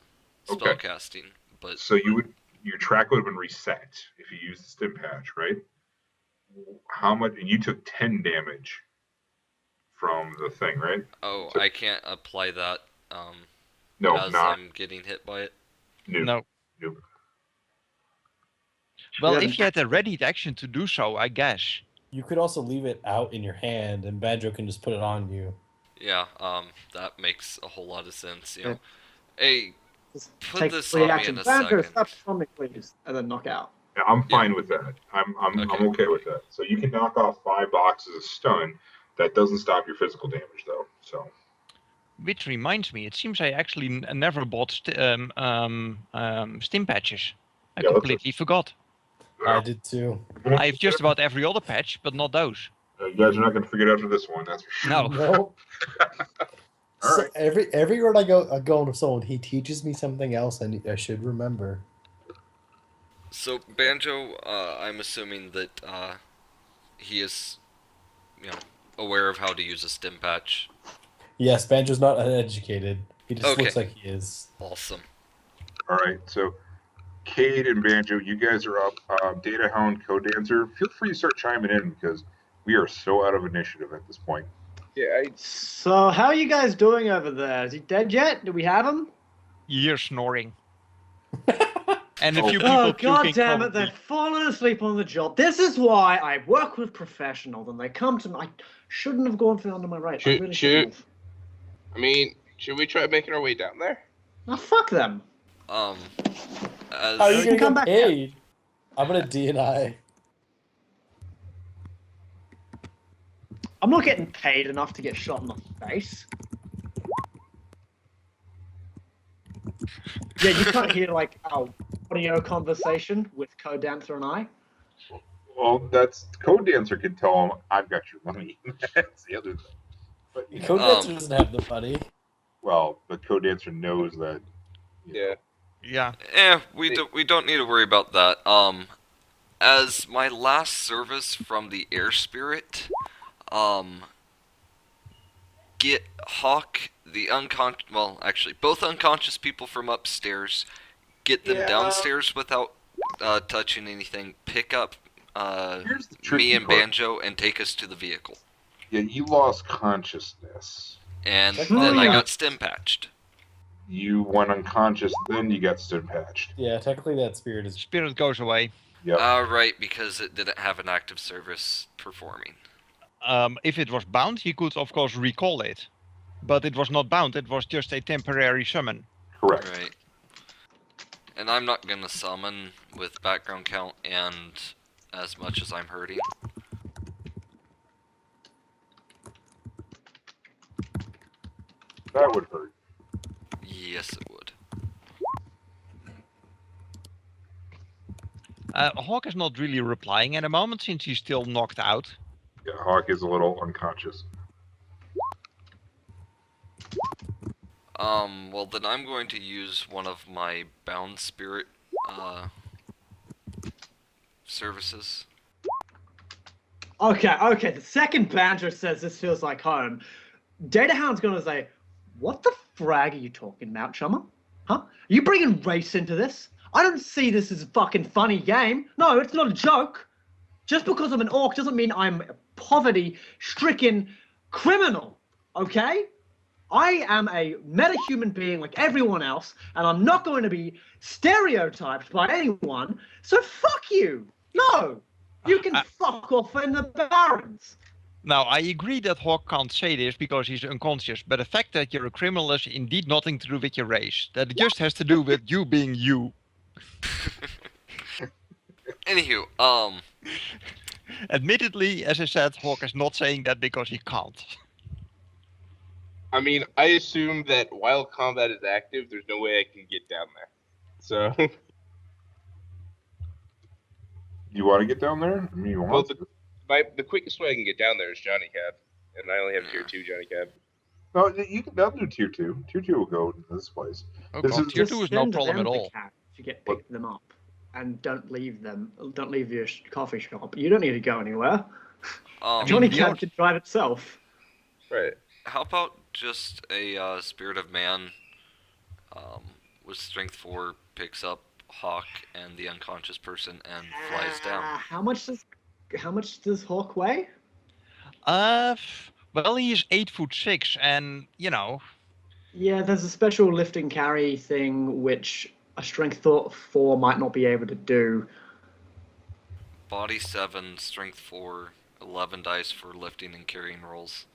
spellcasting, but So your track would have been reset if you used the stim patch, right? How much? And you took 10 damage from the thing, right? oh, So- I can't apply that No, as not. I'm getting hit by it. No. Nope. Well, Yeah, if you had a readied action to do so, I guess. You could also leave it out in your hand, and Banjo can just put it on you. Yeah, that makes a whole lot of sense, you Yeah. know. Hey, Just Put take this free on me action. in a Banjo, second. stop on me, please, and then knock out. Yeah, I'm fine with that. I'm Okay. okay with that. So you can knock off 5 boxes of stun. That doesn't stop your physical damage, though. So Which reminds me, it seems I actually never bought stim patches. I Yeah, let's- completely forgot. I did too. I have just about every other patch, but not those. You guys are not going to forget after this one. That's for sure. No. No. All So right. everywhere I go to someone, he teaches me something else, and I should remember. so Banjo, I'm assuming that he is, you know, aware of how to use a stim patch. Yes, Banjo's not uneducated. He just Okay. looks like he is. Awesome. All right. So Cade and Banjo, you guys are up. Data Hound, codeDancer, feel free to start chiming in because we are so out of initiative at this point. Yeah, So, how are you guys doing over there? Is he dead yet? Do we have him? You're snoring. And a few people Oh, god puking damn it, probably. they've fallen asleep on the job. This is why I work with professionals and they come to me. I shouldn't have gone for under my right. I Should- really should- shouldn't have. I mean, should we try making our way down there? Oh, fuck them. As How are you can gonna come get back paid? I'm gonna DNI. I'm not getting paid enough to get shot in the face. Yeah, you can't hear like our audio conversation with codeDancer and I. Well, that's codeDancer can tell him I've got your money. That's the other thing. But codeDancer doesn't have the money. well, but codeDancer knows that. Yeah. Yeah. we don't need to worry about that. As my last service from the air spirit, get Hawk, both unconscious people from upstairs, get them Yeah. downstairs without touching anything, pick up Here's the tricky me and part. Banjo, and take us to the vehicle. Yeah, you lost consciousness. And Technically, then I yeah. got stim patched. You went unconscious, then you got stim patched. Yeah, technically that spirit is. Spirit goes away. Yep. Right, because it didn't have an active service performing. If it was bound, he could of course recall it. But it was not bound, it was just a temporary summon. Correct. Right. And I'm not gonna summon with background count and as much as I'm hurting. That would hurt. Yes, it would. Hawk is not really replying at the moment since he's still knocked out. Yeah, Hawk is a little unconscious. Well then I'm going to use one of my bound spirit, services. Okay. The second Banjo says this feels like home, Data Hound's gonna say, "What the frag are you talking about, chummer? Huh? You bringing race into this? I don't see this as a fucking funny game. No, it's not a joke. Just because I'm an orc doesn't mean I'm a poverty-stricken criminal. Okay? I am a meta-human being like everyone else, and I'm not going to be stereotyped by anyone. So fuck you. No, you can fuck off in the barrens." Now, I agree that Hawk can't say this because he's unconscious, but the fact that you're a criminal has indeed nothing to do with your race. That just has to do with you being you. Anywho, Admittedly, as I said, Hawk is not saying that because he can't. I mean, I assume that while combat is active, there's no way I can get down there. So, You want to get down there? I mean, you well, want to? the quickest way I can get down there is Johnny Cab, and I only have tier Yeah. 2 Johnny Cab. No, you can down do tier 2. Tier 2 will go into this place. Oh This god, is tier Just 2 is no send problem them at the all. cab to get pick them up, and don't leave them. Don't leave your coffee shop. You don't need to go anywhere. Johnny the Cab only- can drive itself. Right. How about just a Spirit of Man with Strength 4 picks up Hawk and the unconscious person and flies down? How much does Hawk weigh? Well, he is 8'6", and you know. Yeah, there's a special lift and carry thing which a strength 4 might not be able to do. Body 7, Strength 4, 11 dice for lifting and carrying rolls.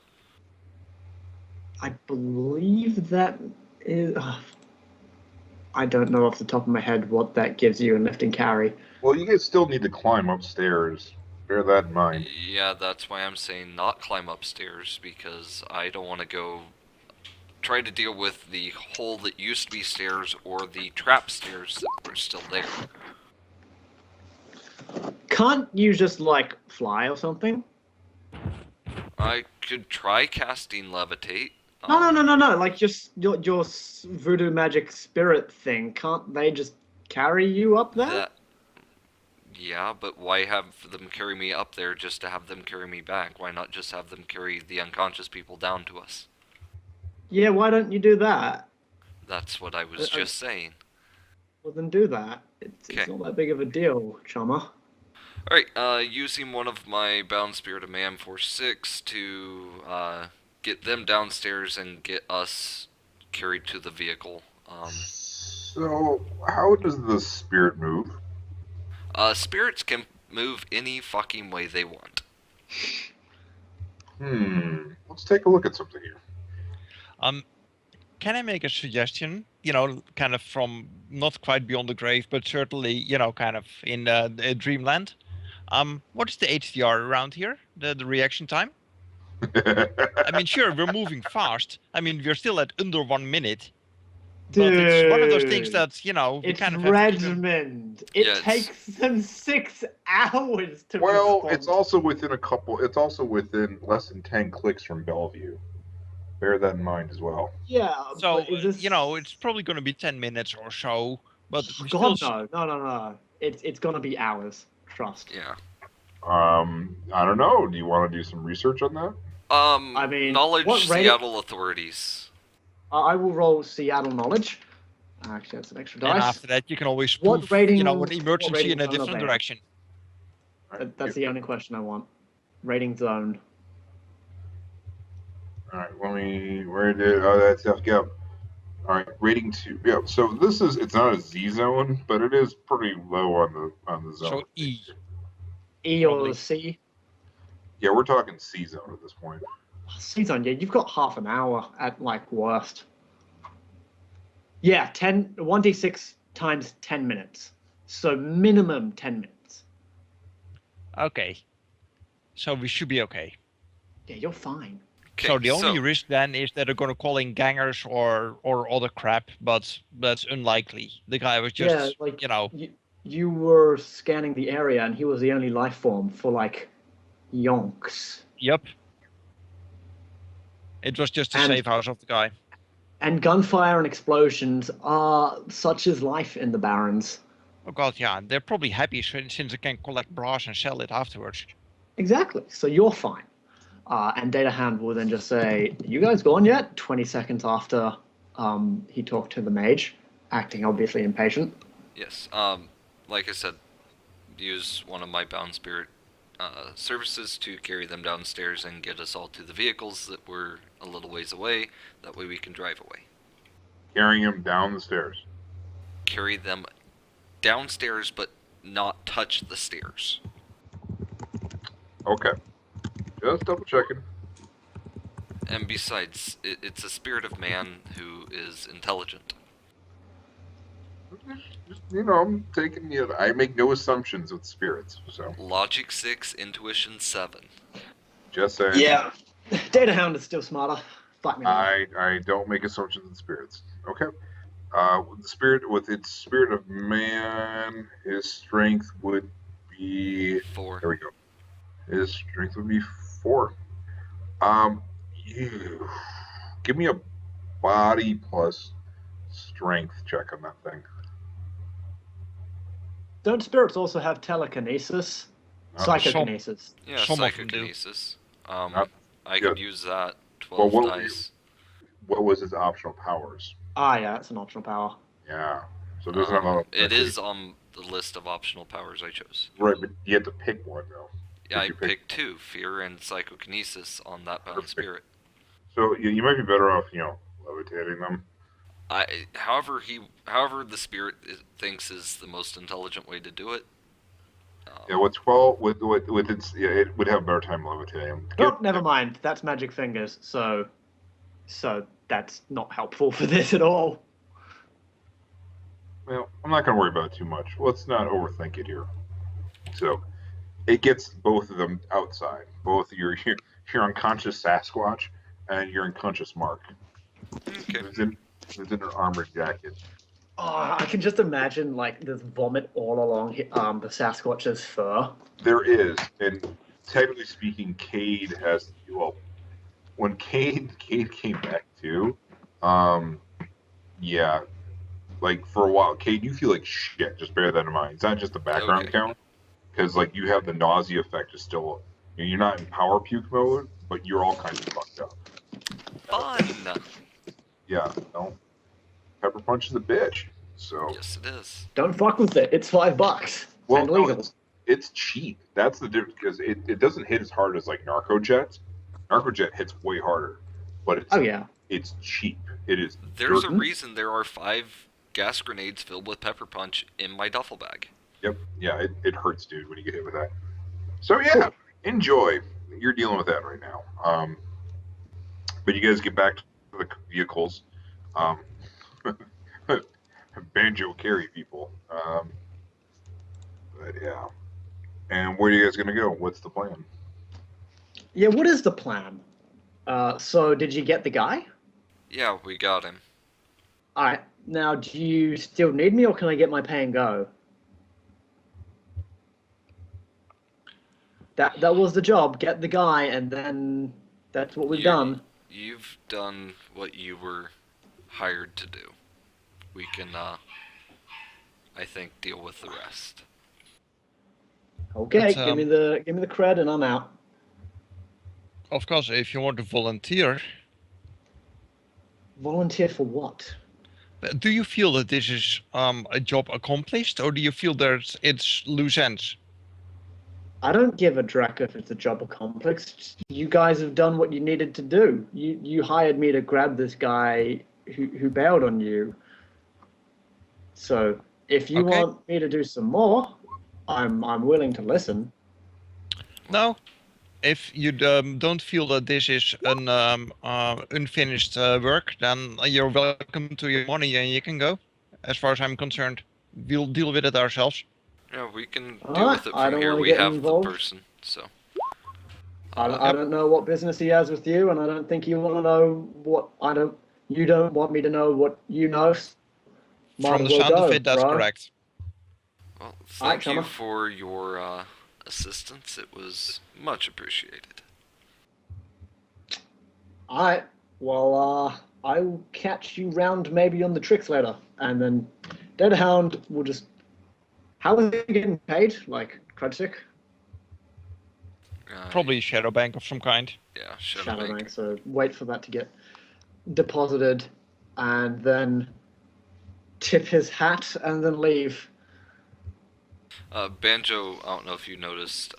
I believe that is. I don't know off the top of my head what that gives you in lift and carry. Well, you guys still need to climb upstairs. Bear that in mind. Yeah, that's why I'm saying not climb upstairs, because I don't want to go try to deal with the hole that used to be stairs or the trap stairs that were still there. Can't you just like fly or something? I could try casting levitate. No. Like just your voodoo magic spirit thing. Can't they just carry you up there? Yeah, but why have them carry me up there just to have them carry me back? Why not just have them carry the unconscious people down to us? Yeah, why don't you do that? That's what I was just saying. Well, then do that. It's not that big of a deal, Chumma. Alright, using one of my Bound Spirit of Man for 6 to get them downstairs and get us carried to the vehicle. So, how does the spirit move? Spirits can move any fucking way they want. Let's take a look at something here. Can I make a suggestion? You know, kind of from not quite beyond the grave, but certainly, you know, kind of in dreamland. What is the HDR around here? The reaction time? I mean, sure, we're moving fast. I mean, we're still at under 1 minute. But it's one of those things that, you know, we It's kind of have to keep them- Redmond. It takes them 6 hours to Well, respond. it's also within it's also within less than 10 clicks from Bellevue. Bear that in mind as well. Yeah, So, but is this... you know, it's probably going to be 10 minutes or so. But we God, still... no. It's going to be hours. Trust. Yeah. I don't know. Do you want to do some research on that? I mean, knowledge what rating- Seattle authorities. I will roll Seattle knowledge. Actually, that's an extra And dice. after that, you can always What spoof, rating- you know, an what emergency rating in a zone are different they in? direction. That's the only question I want. Rating zone. All right, that's FGAP. All right, rating 2. Yeah, so it's not a Z zone, but it is pretty low on the zone. So E. E or Probably. C? Yeah, we're talking C zone at this point. C zone, yeah, you've got half an hour at like worst. Yeah, 1d6 times 10 minutes. So minimum 10 minutes. Okay. So we should be okay. Yeah, you're fine. Okay, So the only risk then is that they're going to call in gangers or other crap, but that's unlikely. The guy was just, Yeah, like, you know, You were scanning the area and he was the only life form for like yonks. yep. It was just the And- safe house of the guy. And gunfire and explosions are such as life in the Barrens. Oh god, yeah, they're probably happy since they can collect brass and sell it afterwards. Exactly. So you're fine. And Data Hound will then just say, "You guys gone yet?" 20 seconds after he talked to the mage, acting obviously impatient. Yes. Like I said, use one of my Bound Spirit services to carry them downstairs and get us all to the vehicles that were a little ways away. That way we can drive away. Carrying him down the stairs. Carry them downstairs, but not touch the stairs. Okay. Just double checking. And besides, it's a spirit of man who is intelligent. Just, I'm taking I make no assumptions with spirits, so Logic 6, intuition 7. just saying. Yeah. Data Hound is still smarter. Fuck me. Alive. I don't make assumptions in spirits. Okay. With its spirit of man, his strength would be 4. There we go. His strength would be 4. You give me a body plus strength check on that thing. Don't spirits also have telekinesis? Psychokinesis. Yeah, Some of them do. psychokinesis. Not I good. could use that. Well, 12 dice. What was his optional powers? Ah, yeah, it's an optional power. Yeah. So it doesn't have a. It is on the list of optional powers I chose. Right, but you have to pick one though. Yeah, I you pick- picked 2, fear and psychokinesis on that bound Perfect. spirit. So you might be better off, levitating them. However the spirit thinks is the most intelligent way to do it. Yeah, with 12, with its, it would have a better time levitating them. Oh, never mind. That's magic fingers, so that's not helpful for this at all. Well, I'm not going to worry about it too much. Let's not overthink it here. So, it gets both of them outside. Both your unconscious Sasquatch and your unconscious Mark. Okay. It's in an armored jacket. Oh, I can just imagine like there's vomit all along the Sasquatch's fur. There is, and technically speaking, Cade has. Well, when Cade came back too, yeah, like for a while, Cade, you feel like shit. Just bear that in mind. It's not just the background count, because like you have the nausea effect is still. You're not in power puke mode, but you're all kinds of fucked up. Fun! Yeah, no. Pepper Punch is a bitch. So Yes, it is. Don't fuck with it. It's $5 well, and no, legal. it's cheap. That's the difference because it doesn't hit as hard as like Narcojet. Narcojet hits way harder, but it's Oh yeah. it's cheap. It is. There's a dirt- reason there are 5 gas grenades filled with pepper punch in my duffel bag. Yep. Yeah, it hurts, dude, when you get hit with that. So yeah, enjoy. You're dealing with that right now. But you guys get back to the vehicles. Banjo carry people. But yeah. And where are you guys gonna go? What's the plan? Yeah, what is the plan? So did you get the guy? Yeah, we got him. Alright, now do you still need me or can I get my pay and go? That was the job, get the guy and then that's what we've done. You've done what you were hired to do. We can, I think, deal with the rest. Okay, That's, give me the cred and I'm out. Of course, if you want to volunteer, Volunteer for what? do you feel that this is a job accomplished, or do you feel that it's loose ends? I don't give a drac if it's a job accomplished. You guys have done what you needed to do. You hired me to grab this guy who bailed on you. So if you Okay. want me to do some more, I'm willing to listen. No. If you don't feel that this is an unfinished work, then you're welcome to your money and you can go. As far as I'm concerned, we'll deal with it ourselves. Yeah, we can deal Alright, with it I from don't here. wanna We get have involved. the person, so. I don't know what business he has with you, and I don't think you want to know what You don't want me to know what you know. Might From as the well sound of go, it, that's bro. correct. Well, Alright, thank you Chumma. for your assistance. It was much appreciated. Alright, well, I will catch you round maybe on the tricks later, and then Dead Hound will just. How is he getting paid? Like Crudsick? Probably a shadow bank of some kind. Yeah, Shadow Bank. Shadowbank. So wait for that to get deposited, and then tip his hat, and then leave. Banjo, I don't know if you noticed,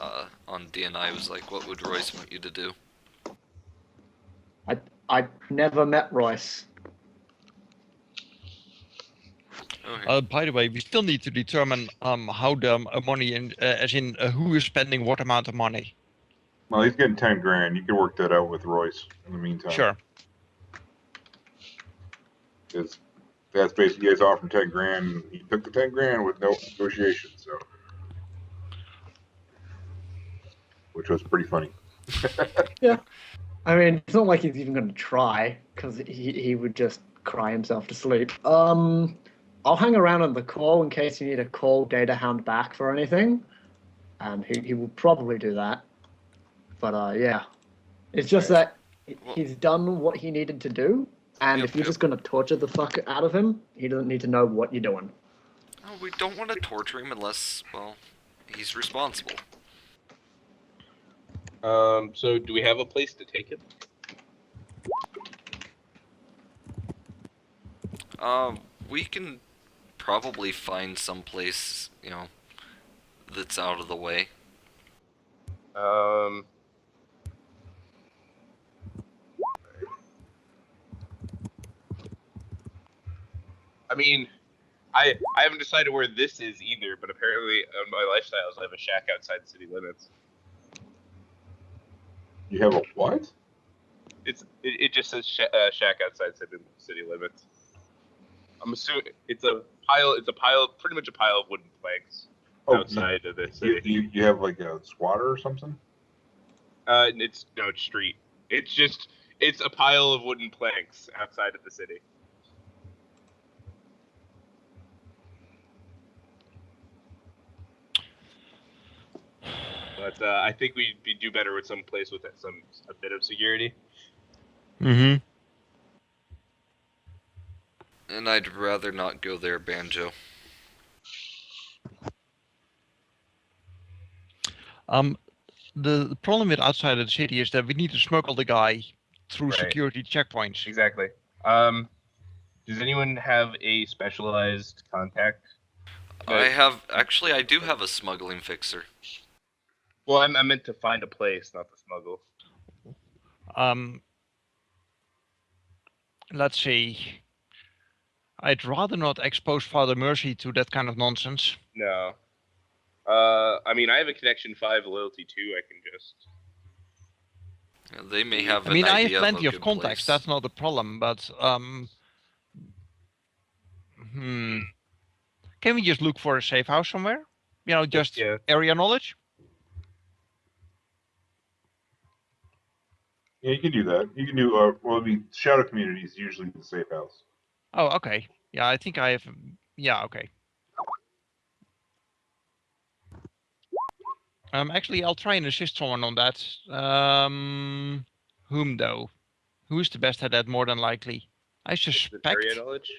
on DNI was like, what would Royce want you to do? I never met Royce. Okay. By the way, we still need to determine how the money, as in who is spending what amount of money. Well, he's getting 10 grand. You can work that out with Royce in the meantime. Sure. Because that's basically, you guys offered 10 grand. He took the 10 grand with no negotiation, so. Which was pretty funny. Yeah. I mean, it's not like he's even going to try, because he would just cry himself to sleep. I'll hang around on the call in case you need to call Data Hound back for anything, and he will probably do that. But yeah, it's just that he's done what he needed to do, and Yep, if you're yep. just going to torture the fuck out of him, he doesn't need to know what you're doing. Oh, we don't want to torture him unless, well, he's responsible. So do we have a place to take him? We can probably find some place, that's out of the way. I mean, I haven't decided where this is either, but apparently on my lifestyles I have a shack outside city limits. You have a what? It just says shack outside city limits. I'm assuming it's a pile, pretty much a pile of wooden planks outside of the city. You have like a squatter or something? It's street. It's a pile of wooden planks outside of the city. But I think we'd do better with some place with a bit of security. Mm-hmm. And I'd rather not go there, Banjo. The problem with outside of the city is that we need to smuggle the guy through Right. security checkpoints. Exactly. Does anyone have a specialized contact? I do have a smuggling fixer. Well, I meant to find a place, not to smuggle. Let's see. I'd rather not expose Father Mercy to that kind of nonsense. No. I mean, I have a Connection 5 loyalty 2. I can just. They may have I mean, an I have idea plenty a of good contacts. place. That's not the problem. But can we just look for a safe house somewhere? Just Yeah. area knowledge. Yeah, you can do that. You can do Shadow Community is usually the safe house. Oh, okay. Yeah, I think I have. Yeah, okay. Actually, I'll try and assist someone on that. Whom though? Who's the best at that? More than likely, I Is it suspect. area knowledge?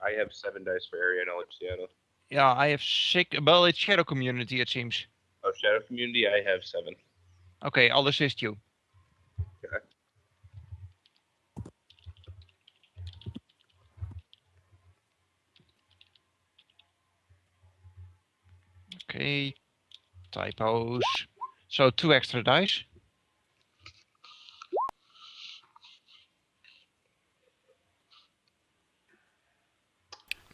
I have 7 dice for area knowledge, Seattle. Yeah, I have 6. Well, it's Shadow Community, it seems. Oh, Shadow Community, I have 7. Okay, I'll assist you. Okay. Okay, typos. So 2 extra dice.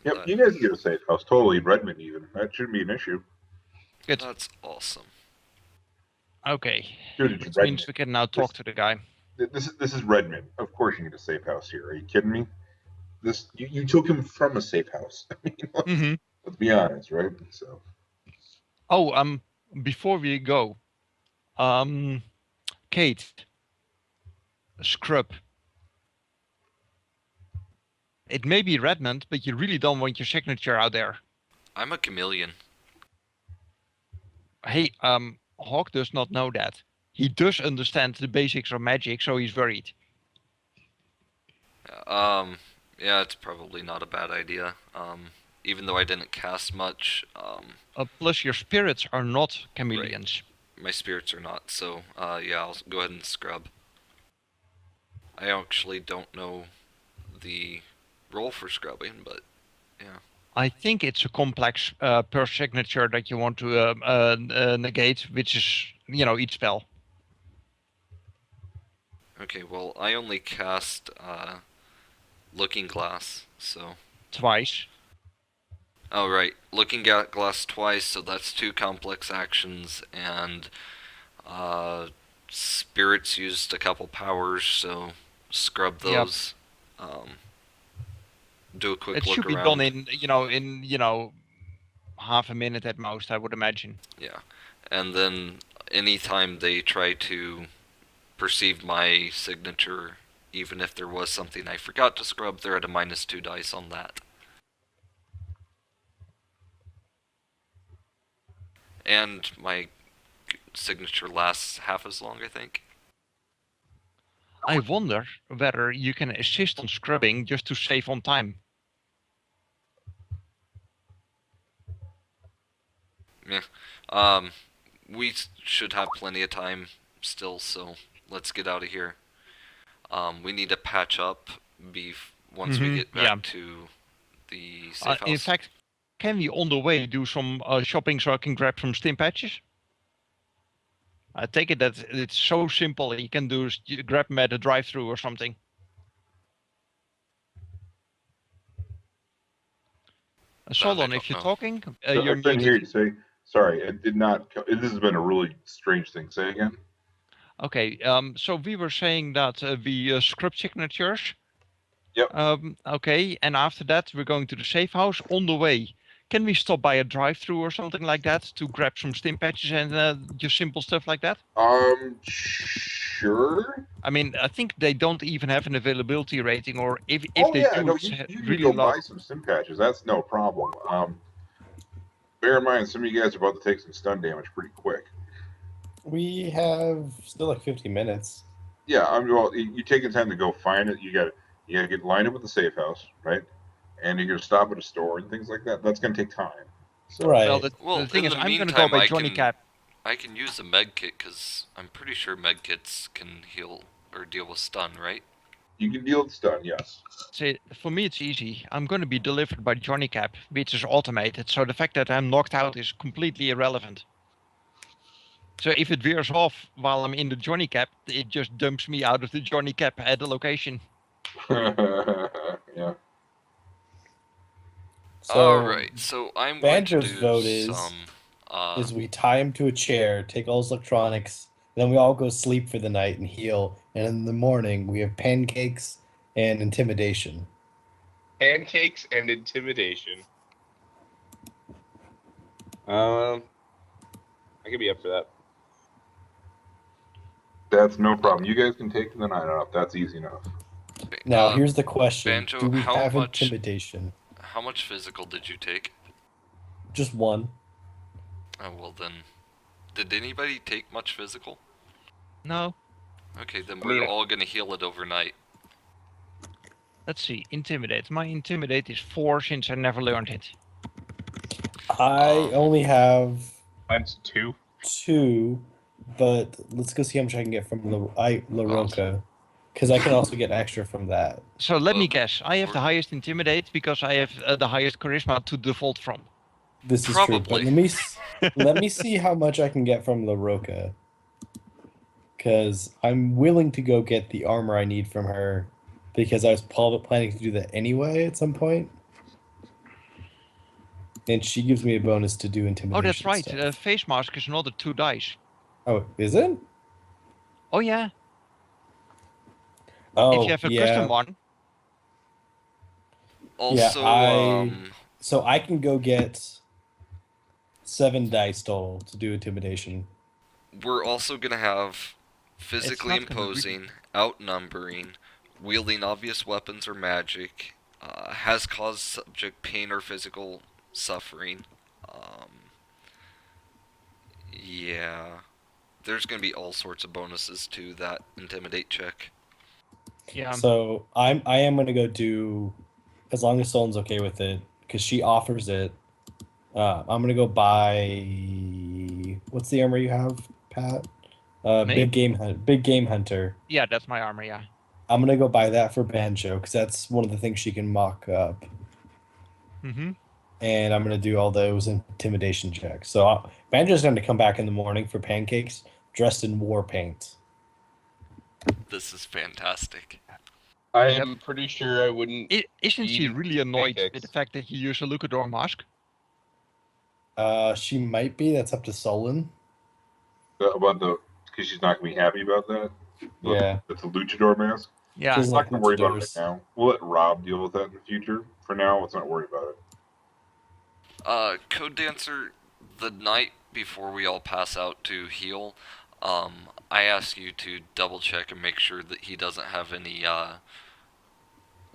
Yep, you guys can get a safe house. Totally, Redmond even. That shouldn't be an issue. Good. That's awesome. Okay. Dude, it's Which Redmond. means we can now talk to the guy. This is Redmond. Of course you need a safe house here. Are you kidding me? You took him from a safe house. I mean, let's be honest, right? So. Oh, before we go, Cade, scrub. It may be Redmond, but you really don't want your signature out there. I'm a chameleon. Hey, Hawk does not know that. He does understand the basics of magic, so he's worried. Yeah, it's probably not a bad idea. Even though I didn't cast much, Plus, your spirits are not chameleons. my spirits are not, so, yeah, I'll go ahead and scrub. I actually don't know the roll for scrubbing, but, yeah. I think it's a complex per signature that you want to negate, which is, each spell. Okay, well, I only cast, Looking Glass, so... Twice. Oh, right. Looking Glass twice, so that's 2 complex actions, and, spirits used a couple powers, so scrub those. Yep. Do a quick look around. It should be done in, half a minute at most, I would imagine. Yeah. And then anytime they try to perceive my signature, even if there was something I forgot to scrub, they're at a -2 dice on that. And my signature lasts half as long, I think. I wonder whether you can assist on scrubbing just to save on time. Yeah. We should have plenty of time still, so let's get out of here. We need to patch up once we get back to the safe house. In fact, can we on the way do some shopping so I can grab some stim patches? I take it that it's so simple you can do grab them at a drive-through or something. Solon, if you're talking, you're I couldn't hear muted. you say. Sorry, it did not. This has been a really strange thing. Say again. Okay, so we were saying that we scrub signatures. Yep. Okay, and after that we're going to the safe house. On the way, can we stop by a drive-through or something like that to grab some stim patches and just simple stuff like that? Sure. I mean, I think they don't even have an availability rating, or if they do, no, it's you really can go low. buy some stim patches. That's no problem. Bear in mind, some of you guys are about to take some stun damage pretty quick. We have still like 50 minutes. Yeah, well, you take the time to go find it. You gotta get lined up with the safe house, right? And you're gonna stop at a store and things like that. That's gonna take time. So, Right. Well, the thing in is, the I'm gonna meantime, go by Johnny Cap. I can use a med kit because I'm pretty sure med kits can heal or deal with stun, right? You can deal with stun, yes. See, for me it's easy. I'm gonna be delivered by Johnny Cap, which is automated. So the fact that I'm knocked out is completely irrelevant. So if it veers off while I'm in the Johnny Cap, it just dumps me out of the Johnny Cap at the location. Yeah. So Alright, so I'm going to Banjo's do vote some... is we tie him to a chair, take all his electronics, then we all go sleep for the night and heal, and in the morning we have pancakes and intimidation. Pancakes and intimidation. I could be up for that. That's no problem. You guys can take the night off. That's easy enough. Now here's the question: Banjo, do we have much- intimidation? How much physical did you take? Just one. Oh, well then... Did anybody take much physical? No. Okay, then we're all gonna heal it overnight. Let's see. Intimidate. My intimidate is 4 since I never learned it. I only have Mine's 2. 2, but let's go see how much I can get from LaRocca, because I can also get extra from that. So let me guess. I have the highest intimidate because I have the highest charisma to default from. This is Probably. true, but let me see how much I can get from LaRocca, because I'm willing to go get the armor I need from her, because I was planning to do that anyway at some point. And she gives me a bonus to do intimidation. Oh, that's right. stuff. Face mask is another 2 dice. Oh, is it? Oh yeah. Oh, if you have a yeah. custom one. Also, So I can go get 7 dice total to do intimidation. we're also gonna have physically not gonna imposing, outnumbering, wielding obvious weapons or magic, has caused subject pain or physical suffering. Yeah. There's gonna be all sorts of bonuses to that intimidate check. Yeah. So I am gonna go do, as long as Solon's okay with it, because she offers it. I'm gonna go buy. What's the armor you have, Pat? Me? Big game hunter. Yeah, that's my armor. Yeah. I'm gonna go buy that for Banjo because that's one of the things she can mock up. Mm-hmm. And I'm gonna do all those intimidation checks. So Banjo's gonna come back in the morning for pancakes, dressed in war paint. This is fantastic. I am pretty sure I wouldn't. Isn't she eat really annoyed pancakes. with the fact that you use a Luchador mask? She might be. That's up to Solon. Because she's not gonna be happy about that. Yeah. It's a luchador mask. Yeah. She's I'm not gonna worry about it right luchadors. now. We'll let Rob deal with that in the future. For now, let's not worry about it. codeDancer, the night before we all pass out to heal, I ask you to double check and make sure that he doesn't have any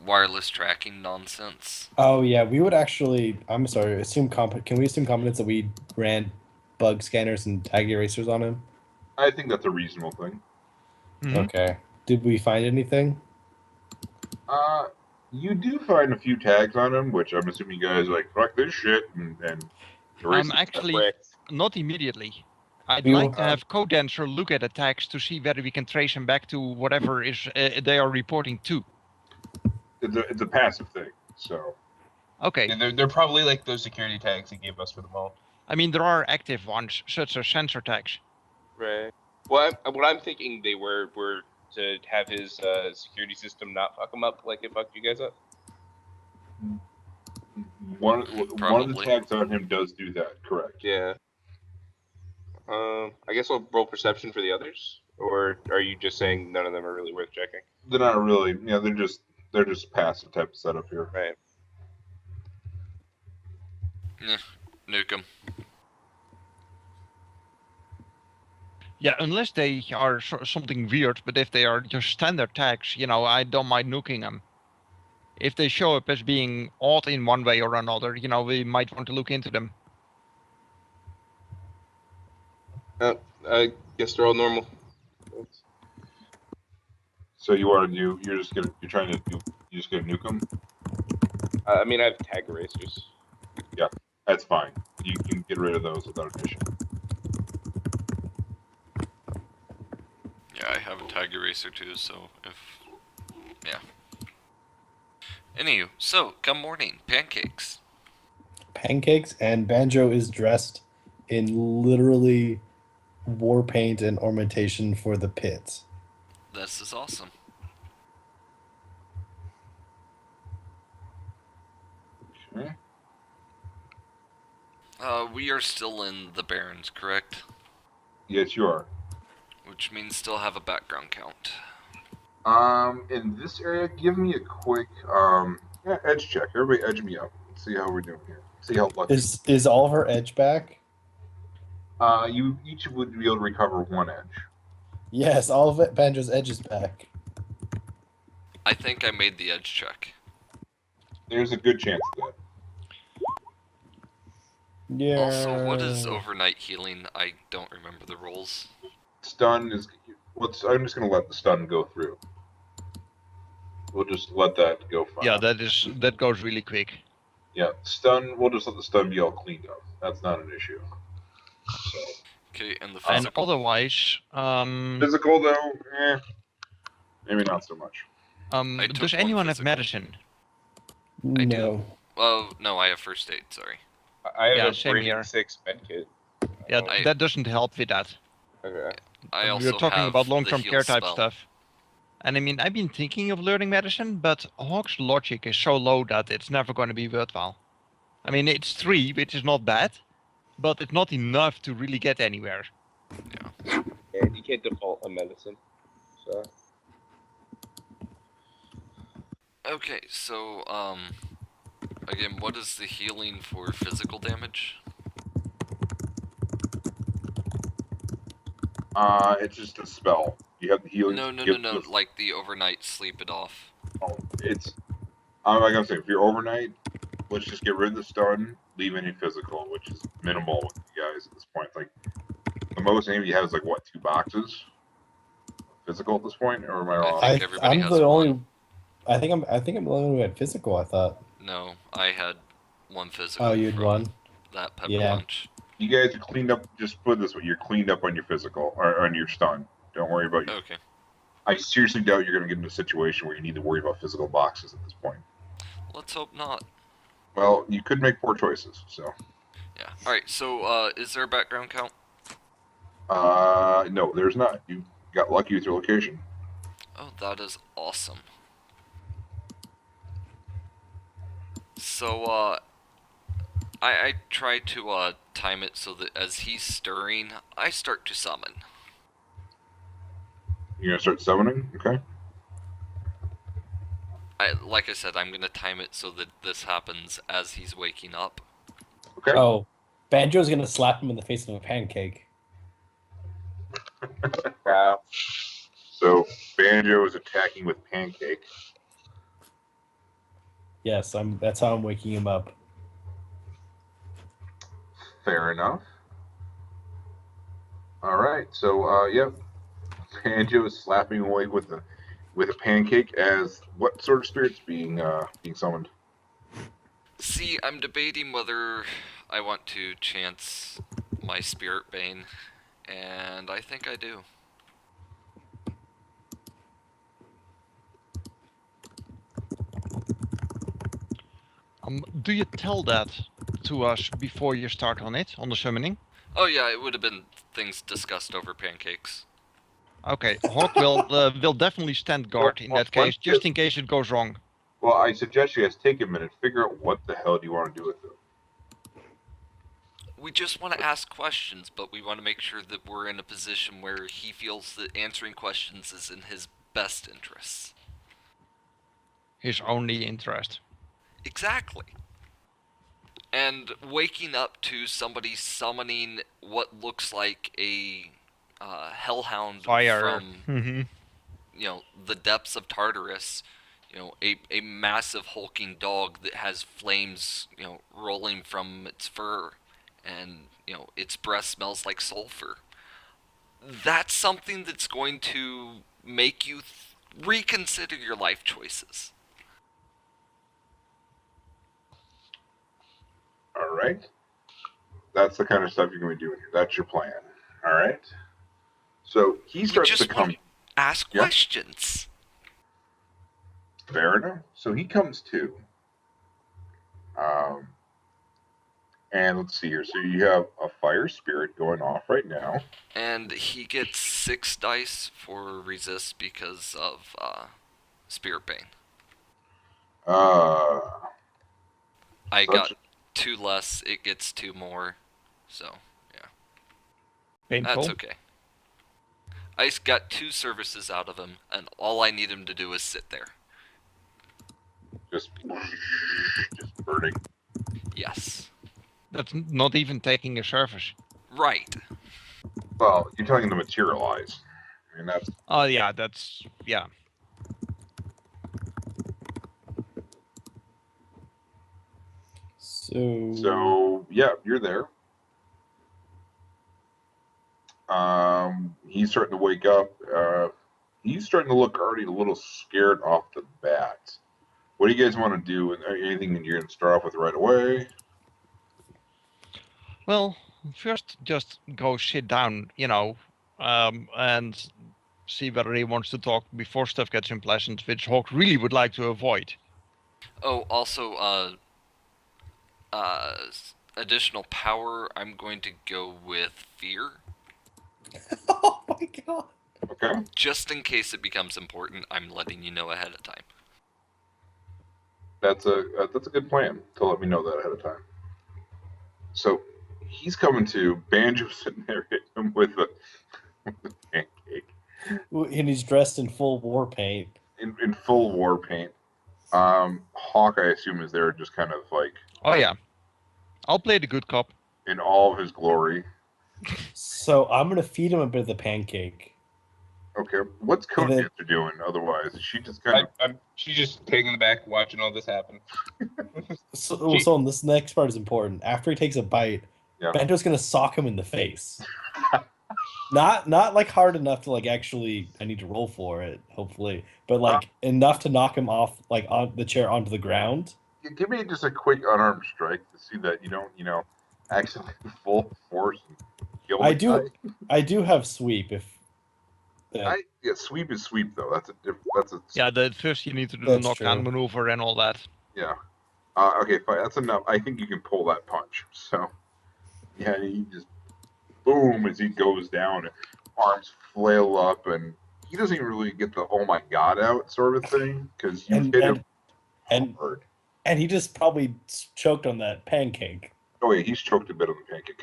wireless tracking nonsense. Oh yeah, we would actually. I'm sorry. Can we assume competence that we ran bug scanners and tag erasers on him? I think that's a reasonable thing. Mhm. Okay. Did we find anything? You do find a few tags on him, which I'm assuming you guys are like, fuck this shit, and erase it. Actually, Correct. not immediately. I'd We like will- to have codeDancer look at attacks to see whether we can trace them back to whatever is they are reporting to. It's a passive thing, so Okay. Yeah, they're probably like those security tags he gave us for them all. I mean, there are active ones, such as sensor tags. Right. Well, what I'm thinking they were to have his security system not fuck him up like it fucked you guys up. one of the Probably. tags on him does do that. Correct. Yeah. I guess I'll roll perception for the others, or are you just saying none of them are really worth checking? They're not really. Yeah, they're just passive type of setup here. Right. Nuke him. Yeah, unless they are something weird, but if they are just standard tags, I don't mind nuking them. If they show up as being odd in one way or another, we might want to look into them. I guess they're all normal. So you want to do? You're just gonna nuke them. I mean, I have tag erasers. That's fine. You can get rid of those without an issue. Yeah, I have a tag eraser too, so yeah. Anywho, so come morning, pancakes. Pancakes, and Banjo is dressed in literally war paint and ornamentation for the pits. This is awesome. Okay. We are still in the Barrens, correct? Yes, you are. Which means still have a background count. In this area, give me a quick edge check. Everybody, edge me up. Let's see how we're doing here. See how lucky. Is all of her edge back? You each would be able to recover one edge. Yes, all of it. Banjo's edge is back. I think I made the edge check. There's a good chance of that. Yeah. Also, what is overnight healing? I don't remember the rules. Stun is. I'm just gonna let the stun go through. We'll just let that go fine. Yeah, that goes really quick. Yeah, stun. We'll just let the stun be all cleaned up. That's not an issue. So. Okay, and the And physical. otherwise, Physical though, maybe not so much. I took does one anyone have physical. medicine? I do. No. Oh, no, I have first aid, sorry. I have Yeah, a same here. 6 medkit. Yeah, I- that doesn't help with that. Okay. I also We're talking have about the long-term heal care type spell. stuff. And I mean, I've been thinking of learning medicine, but Hawk's logic is so low that it's never going to be worthwhile. I mean, it's 3, which is not bad, but it's not enough to really get anywhere. Yeah, you can't default on medicine. So. Okay, so, again, what is the healing for physical damage? It's just a spell. You have the healing. No, like the overnight sleep it off. It's. I'm like I'm saying, if you're overnight, let's just get rid of the stun, leave any physical, which is minimal with you guys at this point. Like the most maybe you have is like what 2 boxes physical at this point, or am I wrong? I think everybody I'm has the one. only. I think I'm the only one who had physical. I thought. No, I had one physical. Oh, you had from one. That pepper Yeah. lunch. You guys are cleaned up. Just put it this way: you're cleaned up on your physical or on your stun. Don't worry about your. Okay. I seriously doubt you're going to get into a situation where you need to worry about physical boxes at this point. Let's hope not. Well, you could make poor choices. So. Yeah. Alright, so, is there a background count? No, there's not. You got lucky with your location. Oh, that is awesome. So, I try to, time it so that as he's stirring, I start to summon. You're gonna start summoning, okay? Like I said, I'm gonna time it so that this happens as he's waking up. Okay. Oh, Banjo's gonna slap him in the face with a pancake. Wow. So Banjo is attacking with pancake. Yes, that's how I'm waking him up. Fair enough. All right. So yep, Banjo is slapping away with a pancake. As what sort of spirits being summoned? See, I'm debating whether I want to chance my Spirit Bane, and I think I do. Do you tell that to us before you start on the summoning? Oh yeah, it would have been things discussed over pancakes. Okay, Hawk will definitely stand guard in that case, just in case it goes wrong. Well, I suggest you guys take a minute, figure out what the hell do you want to do with it. We just want to ask questions, but we want to make sure that we're in a position where he feels that answering questions is in his best interests. His only interest. Exactly. And waking up to somebody summoning what looks like a hellhound Fire. from the depths of Tartarus, a massive hulking dog that has flames rolling from its fur, and its breath smells like sulfur. That's something that's going to make you reconsider your life choices. All right. That's the kind of stuff you're going to be doing here. That's your plan. All right. So he starts to come. Ask questions. Fair enough. So he comes to. And let's see here. So you have a fire spirit going off right now. And he gets 6 dice for resist because of Spirit Bane. I got 2 less, it gets 2 more. So, yeah. Painful. That's okay. I got 2 services out of him, and all I need him to do is sit there. Just burning. Yes. That's not even taking a service. Right. Well, you're telling him to materialize. I mean, that's... Oh, yeah, that's... yeah. So yeah, you're there. He's starting to wake up. He's starting to look already a little scared off the bat. What do you guys want to do? Anything that you're going to start off with right away? Well, first just go sit down, and see whether he wants to talk before stuff gets unpleasant, which Hawk really would like to avoid. Oh, also, additional power, I'm going to go with fear. Oh my god. Okay. Just in case it becomes important, I'm letting you know ahead of time. That's a good plan to let me know that ahead of time. So he's coming to. Banjo sitting there hitting him with a pancake. And he's dressed in full war paint. In full war paint. Hawk, I assume, is there just kind of like... Oh yeah. I'll play the good cop. In all of his glory. So I'm going to feed him a bit of the pancake. Okay. What's codeDancer doing otherwise? Is she just kind of... She's just taking in the back, watching all this happen. So this next part is important. After he takes a bite, Banjo's going to sock him in the face. Not like hard enough to like actually I need to roll for it, hopefully, but like enough to knock him off like on the chair onto the ground. Give me just a quick unarmed strike to see that you don't, accidentally full force and kill the guy. I do have sweep if sweep is sweep though. That's a Yeah, first you need to do the knockdown maneuver and all that. Yeah. Okay, fine. That's enough. I think you can pull that punch. So yeah, he just boom as he goes down, arms flail up, and he doesn't even really get the "oh my god" out sort of thing because you hit him hard. And he just probably choked on that pancake. Oh yeah, he's choked a bit on the pancake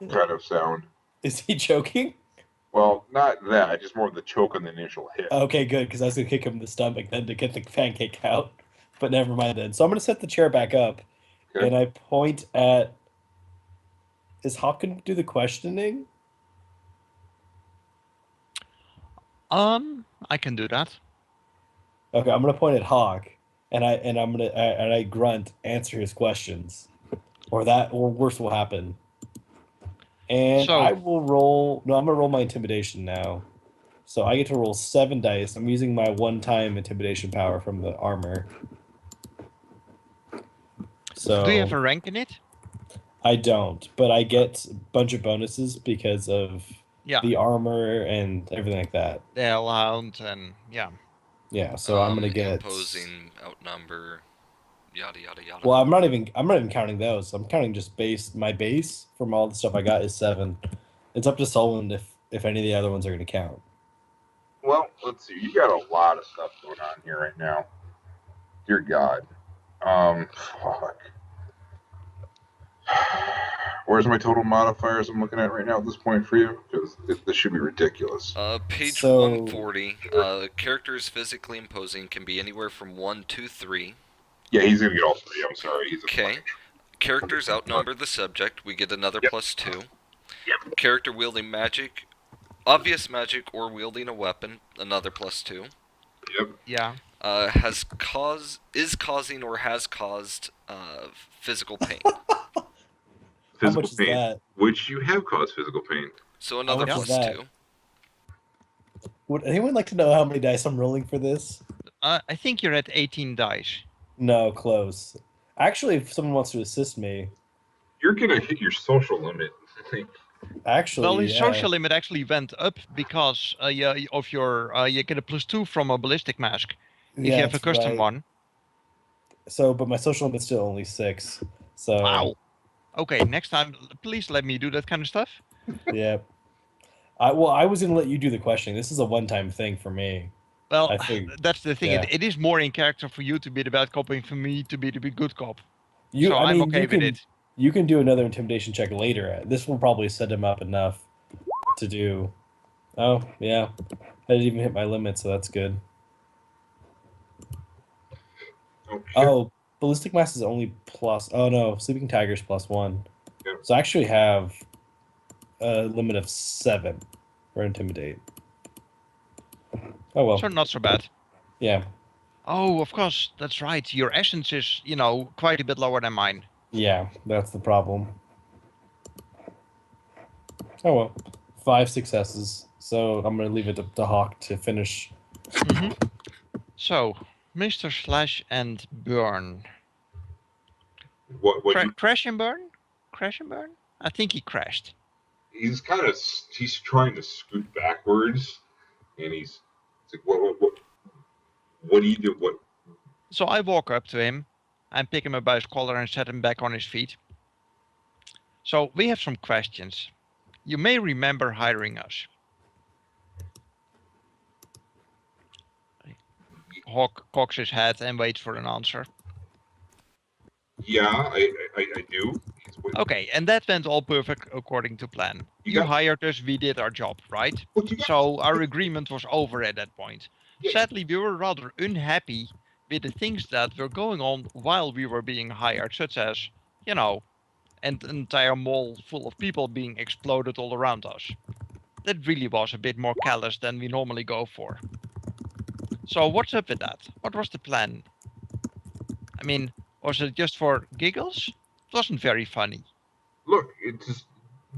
kind of sound. Is he choking? Well, not that. Just more of the choke on the initial hit. Okay, good, because I was gonna kick him in the stomach then to get the pancake out. But never mind then. So I'm gonna set the chair back up, and I point at Is Hawk going to do the questioning? I can do that. Okay, I'm gonna point at Hawk, and I grunt, answer his questions, or worse will happen. And So- I will roll. No, I'm gonna roll my intimidation now. So I get to roll 7 dice. I'm using my one-time intimidation power from the armor. So Do you have a rank in it? I don't, but I get a bunch of bonuses because of Yeah. the armor and everything like that. The Hound and yeah. Yeah, so I'm gonna get imposing, outnumber, yada yada yada. Well, I'm not even counting those. I'm counting just my base from all the stuff I got is 7. It's up to Solon if any of the other ones are gonna count. Well, let's see. You got a lot of stuff going on here right now. Dear God. Fuck. Where's my total modifiers I'm looking at right now at this point for you? Because this should be ridiculous. Page So- 140. Characters physically imposing can be anywhere from 1 to 3. Yeah, he's gonna get all 3. I'm sorry. He's a Okay. fucking- Characters outnumber the subject. We get another Yep. +2. Yep. Character wielding magic, obvious magic, or wielding a weapon. Another +2. Yep. Yeah. Is causing or has caused physical pain. How Physical much is pain, that? which you have caused physical pain. So another much is +2. Would anyone like to know how many dice I'm rolling for this? I think you're at 18 dice. No, close. Actually, if someone wants to assist me, You're gonna hit your social limit. actually, Well, his yeah. social limit actually went up because of your you get a +2 from a ballistic mask if you have a that's custom right. one. So, but my social limit's still only 6. So, Wow. Okay, next time, please let me do that kind of stuff. yeah. I was gonna let you do the questioning. This is a one-time thing for me. Well, I think- that's the thing. yeah. It is more in character for you to be the bad cop and for me to be the good cop. You, So I I'm mean, okay you with can it. you can do another intimidation check later. This will probably set him up enough to do. Oh yeah, I didn't even hit my limit, so that's good. Oh, shit. Oh, ballistic mass is only plus. Oh no, sleeping tiger's +1. Yeah. So I actually have a limit of 7 for intimidate. Oh well, So not so bad. yeah, Oh, of course, that's right. Your essence is, quite a bit lower than mine. yeah, that's the problem. Oh well, 5 successes. So I'm gonna leave it to Hawk to finish. Hmm. So, Mr. Slash and Burn. What you, Crash and burn? Crash and burn? I think he crashed. he's trying to scoot backwards, and he's like, what do you do? What? So I walk up to him and pick him up by his collar and set him back on his feet. So we have some questions. You may remember hiring us. Hawk cocks his head and waits for an answer. Yeah, I do. Okay, and that went all perfect according to plan. You You got- hired us, we did our job, right? What you got? So our agreement was over at that point. Yeah. Sadly, we were rather unhappy with the things that were going on while we were being hired, such as, an entire mall full of people being exploded all around us. That really was a bit more callous than we normally go for. So what's up with that? What was the plan? I mean, was it just for giggles? It wasn't very funny. Look, it's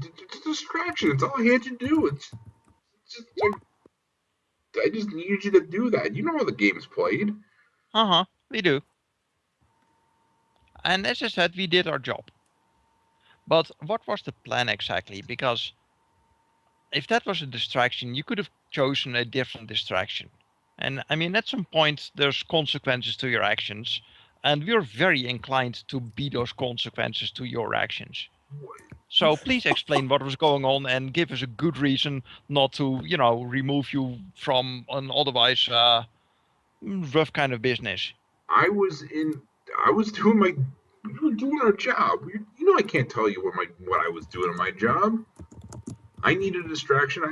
a distraction. It's all I had to do. It's just like I just needed you to do that. You know how the game's played. Uh-huh, we do. And as I said, we did our job. But what was the plan exactly? Because if that was a distraction, you could have chosen a different distraction. And I mean, at some point, there's consequences to your actions. And we're very inclined to be those consequences to your actions. So please explain what was going on and give us a good reason not to, remove you from an otherwise rough kind of business. I was doing we were doing our job. You know I can't tell you what I was doing in my job. I needed a distraction.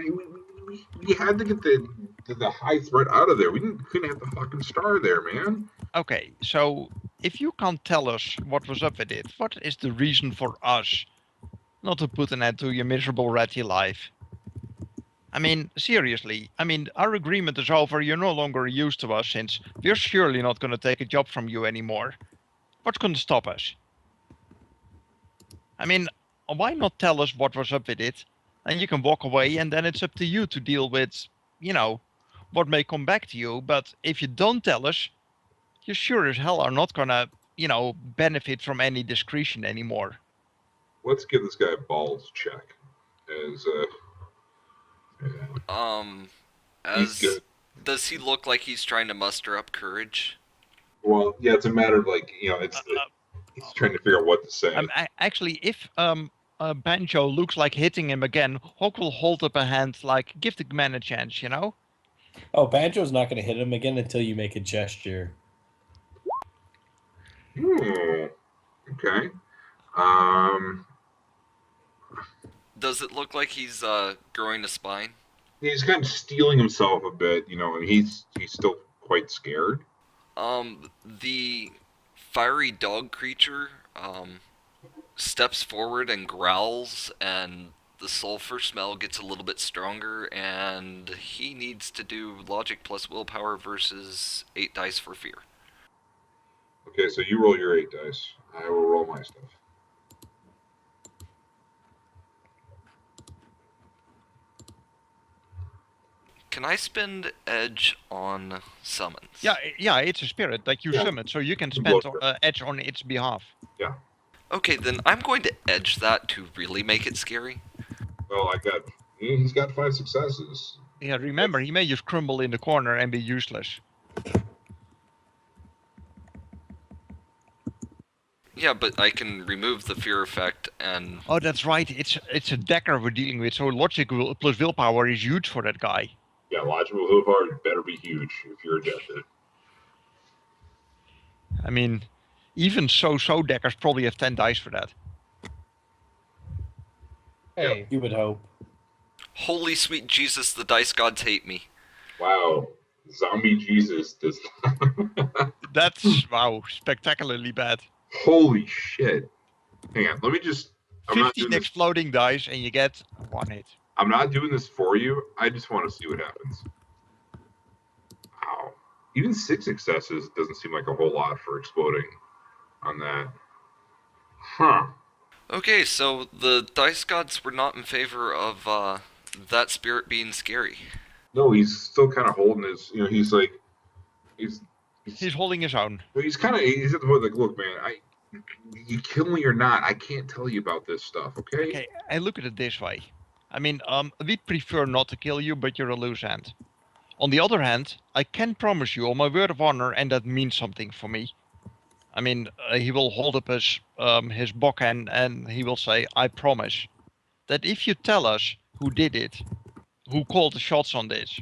We had to get the high threat out of there. We couldn't have the fucking star there, man. Okay, so if you can't tell us what was up with it, what is the reason for us not to put an end to your miserable ratty life. I mean, seriously. I mean, our agreement is over. You're no longer used to us since we're surely not going to take a job from you anymore. What's going to stop us? I mean, why not tell us what was up with it? And you can walk away, and then it's up to you to deal with, what may come back to you. But if you don't tell us, you sure as hell are not gonna, benefit from any discretion anymore. Let's give this guy a balls check. As he's As good. does he look like he's trying to muster up courage? Well, yeah, it's a matter of like he's trying to figure out what to say. Actually, if Banjo looks like hitting him again, Hawk will hold up a hand like, give the man a chance, Oh, Banjo's not going to hit him again until you make a gesture. Okay. Does it look like he's growing a spine? He's kind of steeling himself a bit, and he's still quite scared. The fiery dog creature steps forward and growls, and the sulfur smell gets a little bit stronger, and he needs to do logic plus willpower versus 8 dice for fear. Okay, so you roll your 8 dice. I will roll my stuff. Can I spend edge on summons? Yeah, it's a spirit that you summon, so you can spend edge on its behalf. Yeah. Okay, then I'm going to edge that to really make it scary. Well, he's got 5 successes. Yeah, remember, he may just crumble in the corner and be useless. Yeah, but I can remove the fear effect and... Oh, that's right. It's a decker we're dealing with, so logic plus willpower is huge for that guy. Yeah, logical willpower better be huge if you're adjusted. I mean, even so deckers probably have 10 dice for that. Hey, You would hope. Holy sweet Jesus, the dice gods hate me. Wow. Zombie Jesus does That's, wow, spectacularly bad. Holy shit. Hang on, let me just... 15 exploding dice and you get 1 hit. I'm not doing this for you. I just want to see what happens. Wow. Even 6 successes doesn't seem like a whole lot for exploding on that. Huh. Okay, so the dice gods were not in favor of that spirit being scary. No, he's still kind of holding his... he's like... He's holding his own. He's at the point like, look, man, you kill me or not, I can't tell you about this stuff, okay? Okay, I look at it this way. I mean, we'd prefer not to kill you, but you're a loose end. On the other hand, I can promise you on my word of honor, and that means something for me. I mean, he will hold up his bockhand and he will say, I promise that if you tell us who did it, who called the shots on this,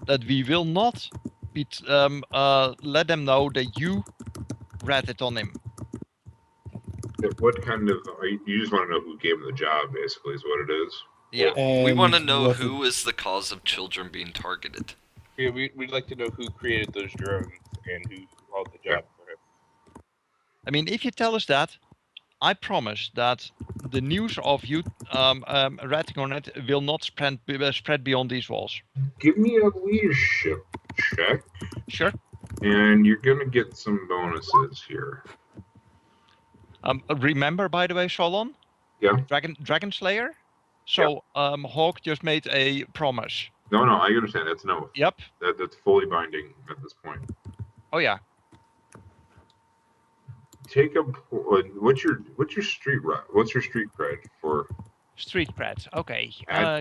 that we will not let them know that you ratted on him. What kind of... You just want to know who gave him the job, basically, is what it is? Yeah. We want to know who is the cause of children being targeted. Yeah, we'd like to know who created those drones and who called the job for it. I mean, if you tell us that, I promise that the news of you ratting on it will not spread beyond these walls. Give me a leadership check. Sure. And you're going to get some bonuses here. Remember, by the way, Solon? Yeah. Dragon Slayer? So, Hawk just made a promise. No, I understand. That's an oath. Yep. That's fully binding at this point. Oh, yeah. Take a... What's your street cred for? Street cred. Okay.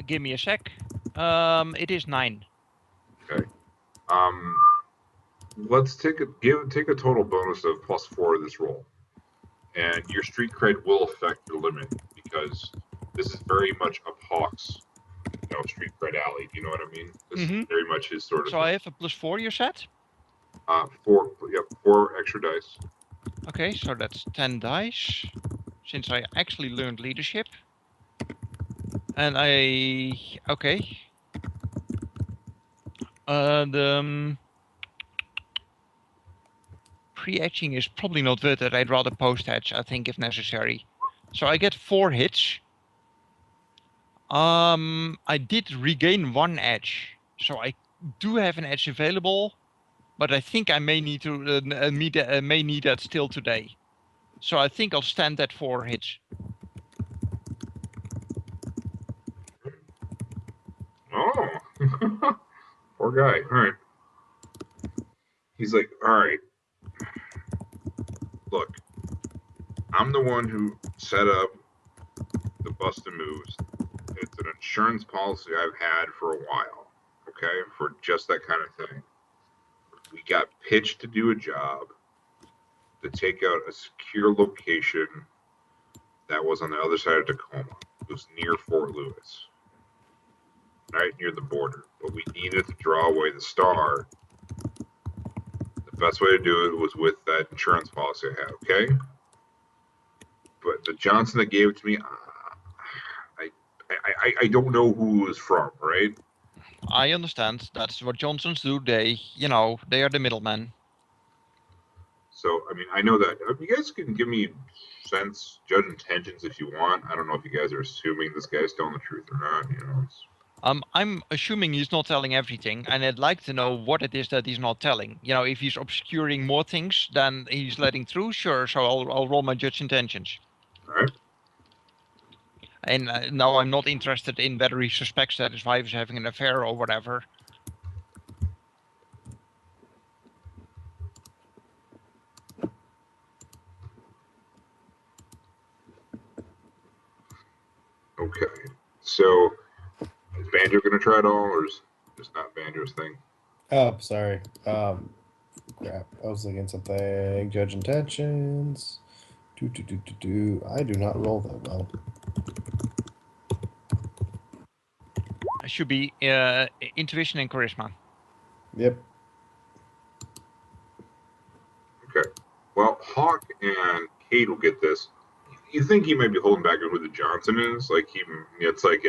Give me a sec. It is 9. Okay. Let's take a total bonus of +4 of this roll. And your street cred will affect your limit because this is very much up Hawk's, street cred alley. Do you know what I mean? This is very much his sort of. So I have a +4, you said? 4 extra dice. Okay, so that's 10 dice. Since I actually learned leadership. And okay. The pre-etching is probably not worth it. I'd rather post-etch, I think, if necessary. So I get 4 hits. I did regain 1 edge, so I do have an edge available, but I think I may need to may need that still today. So I think I'll stand at 4 hits. Oh, poor guy. All right. He's like, all right. Look, I'm the one who set up the busted moves. It's an insurance policy I've had for a while. Okay, for just that kind of thing. We got pitched to do a job to take out a secure location that was on the other side of Tacoma. It was near Fort Lewis, right near the border. But we needed to draw away the star. The best way to do it was with that insurance policy I had, okay? But the Johnson that gave it to me, I don't know who it was from, right? I understand. That's what Johnsons do. They, they are the middlemen. So, I mean, I know that. You guys can give me sense, judge intentions if you want. I don't know if you guys are assuming this guy's telling the truth or not. I'm assuming he's not telling everything, and I'd like to know what it is that he's not telling. If he's obscuring more things than he's letting through, sure. So I'll roll my judge intentions. All right. And no, I'm not interested in whether he suspects that his wife is having an affair or whatever. Okay. So, is Banjo going to try it all, or is this not Banjo's thing? Oh, sorry. Crap. I was looking at something. Judge intentions. I do not roll that well. It should be intuition and charisma. Yep. Okay. Well, Hawk and Cade will get this. You think he might be holding back on who the Johnson is? Like it's like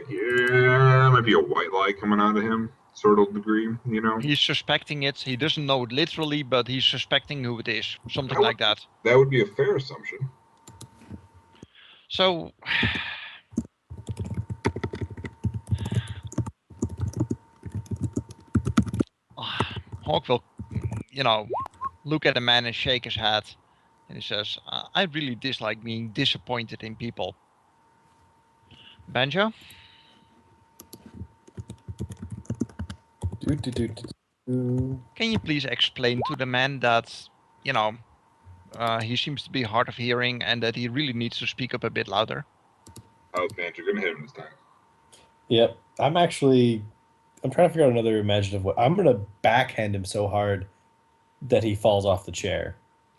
yeah, might be a white lie coming out of him, sort of degree, He's suspecting it. He doesn't know it literally, but he's suspecting who it is. Something like that. That would be a fair assumption. So, Hawk will, look at the man and shake his head. And he says, I really dislike being disappointed in people. Banjo? Can you please explain to the man that, he seems to be hard of hearing and that he really needs to speak up a bit louder? How's Banjo going to hit him this time? Yep. I'm trying to figure out another imaginative way. I'm going to backhand him so hard that he falls off the chair.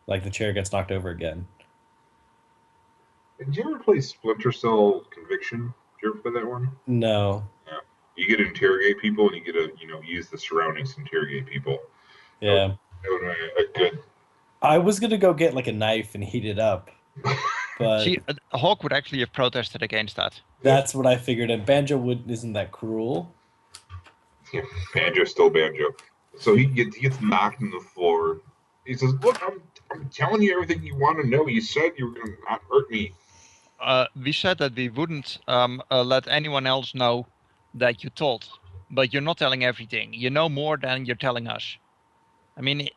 Like the chair gets knocked over again. Did you ever play Splinter Cell Conviction? Did you ever play that one? No. Yeah. You get to interrogate people, and you get to, use the surroundings to interrogate people. Yeah. That would be a good. I was gonna go get like a knife and heat it up, but See, Hawk would actually have protested against that. That's what I figured. And Banjo isn't that cruel. Yeah, Banjo's still Banjo. So he gets knocked on the floor. He says, "Look, I'm telling you everything you want to know. You said you were going to not hurt me." We said that we wouldn't let anyone else know that you told, but you're not telling everything. You know more than you're telling us. I mean,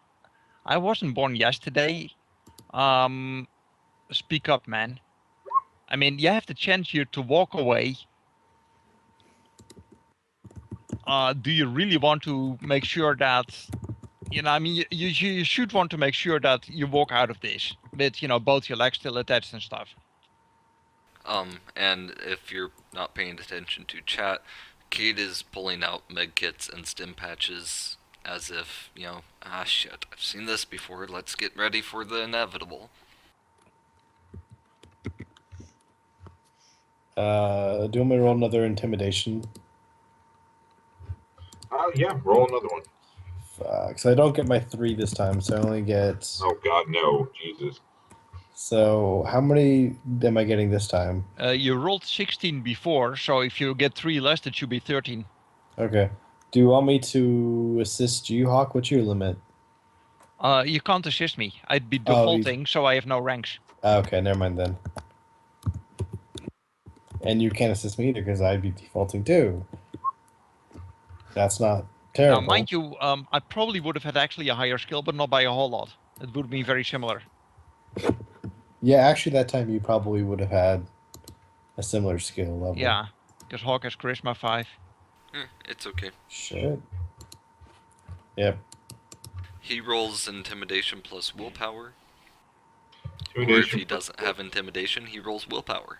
I wasn't born yesterday. Speak up, man. I mean, you have the chance here to walk away. Do you really want to make sure that, you should want to make sure that you walk out of this with, both your legs still attached and stuff. And if you're not paying attention to chat, Cade is pulling out med kits and stim patches as if, shit, I've seen this before, let's get ready for the inevitable. Do you want me to roll another intimidation? Yeah, roll another one. Because I don't get my 3 this time, so I only get... Oh, God, no. Jesus. So, how many am I getting this time? You rolled 16 before, so if you get 3 less, it should be 13. Okay. Do you want me to assist you, Hawk? What's your limit? You can't assist me. I'd be defaulting, so I have no ranks. Okay, never mind then. And you can't assist me either because I'd be defaulting too. That's not Now, terrible. mind you, I probably would have had actually a higher skill, but not by a whole lot. It would be very similar. Yeah, actually, that time you probably would have had a similar skill level. Yeah, because Hawk has Charisma 5. It's okay. Shit. Yep. He rolls Intimidation plus Willpower. Or if Intimidation he doesn't have Intimidation, he rolls Willpower.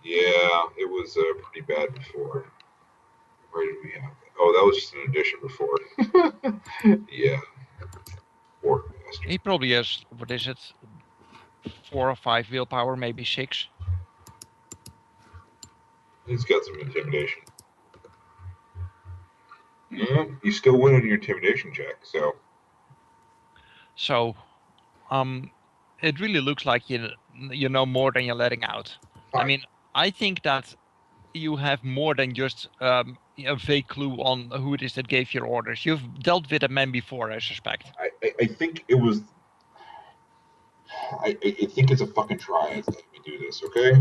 Yeah, it was pretty bad before. Where did we have it? Oh, that was just an addition before. Yeah. Poor bastard. He probably has, what is it, 4 or 5 willpower, maybe 6. He's got some intimidation. Yeah, you still win on your intimidation check, so. So, it really looks like you know more than you're letting out. I Fine. mean, I think that you have more than just a vague clue on who it is that gave your orders. You've dealt with a man before, I suspect. I think it was. I think it's a fucking triad that we do this, okay?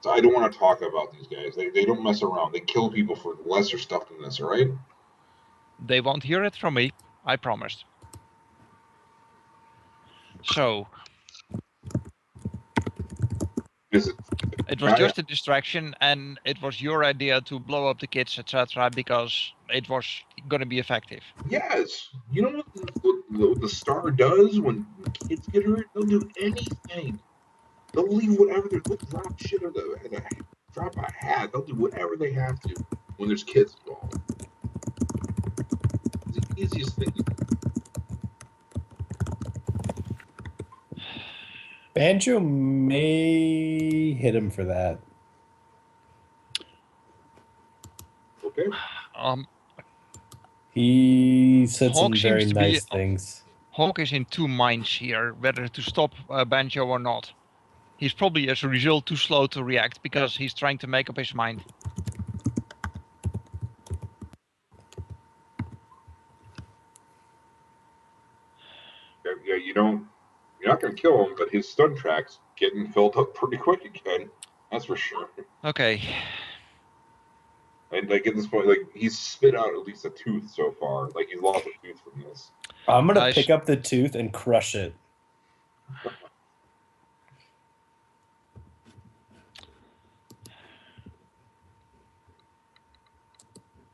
So I don't want to talk about these guys. They don't mess around. They kill people for lesser stuff than this, all right? They won't hear it from me, I promised. So, Is it? it was just a distraction, and it was your idea to blow up the kids, etc., because it was going to be effective. Yes. You know what the star does when kids get hurt? They'll do anything. They'll leave whatever. They'll drop shit or drop a hat. They'll do whatever they have to when there's kids involved. It's the easiest thing to do. Banjo may hit him for that. Okay. He said Hawk some very seems to nice be- things. Hawk is in two minds here, whether to stop Banjo or not. He's probably, as a result, too slow to react because he's trying to make up his mind. Yeah, you're not going to kill him, but his stun track's getting filled up pretty quick again. That's for sure. Okay. And like at this point, like he's spit out at least a tooth so far. Like he's lost a tooth from this. I'm gonna Nice. pick up the tooth and crush it.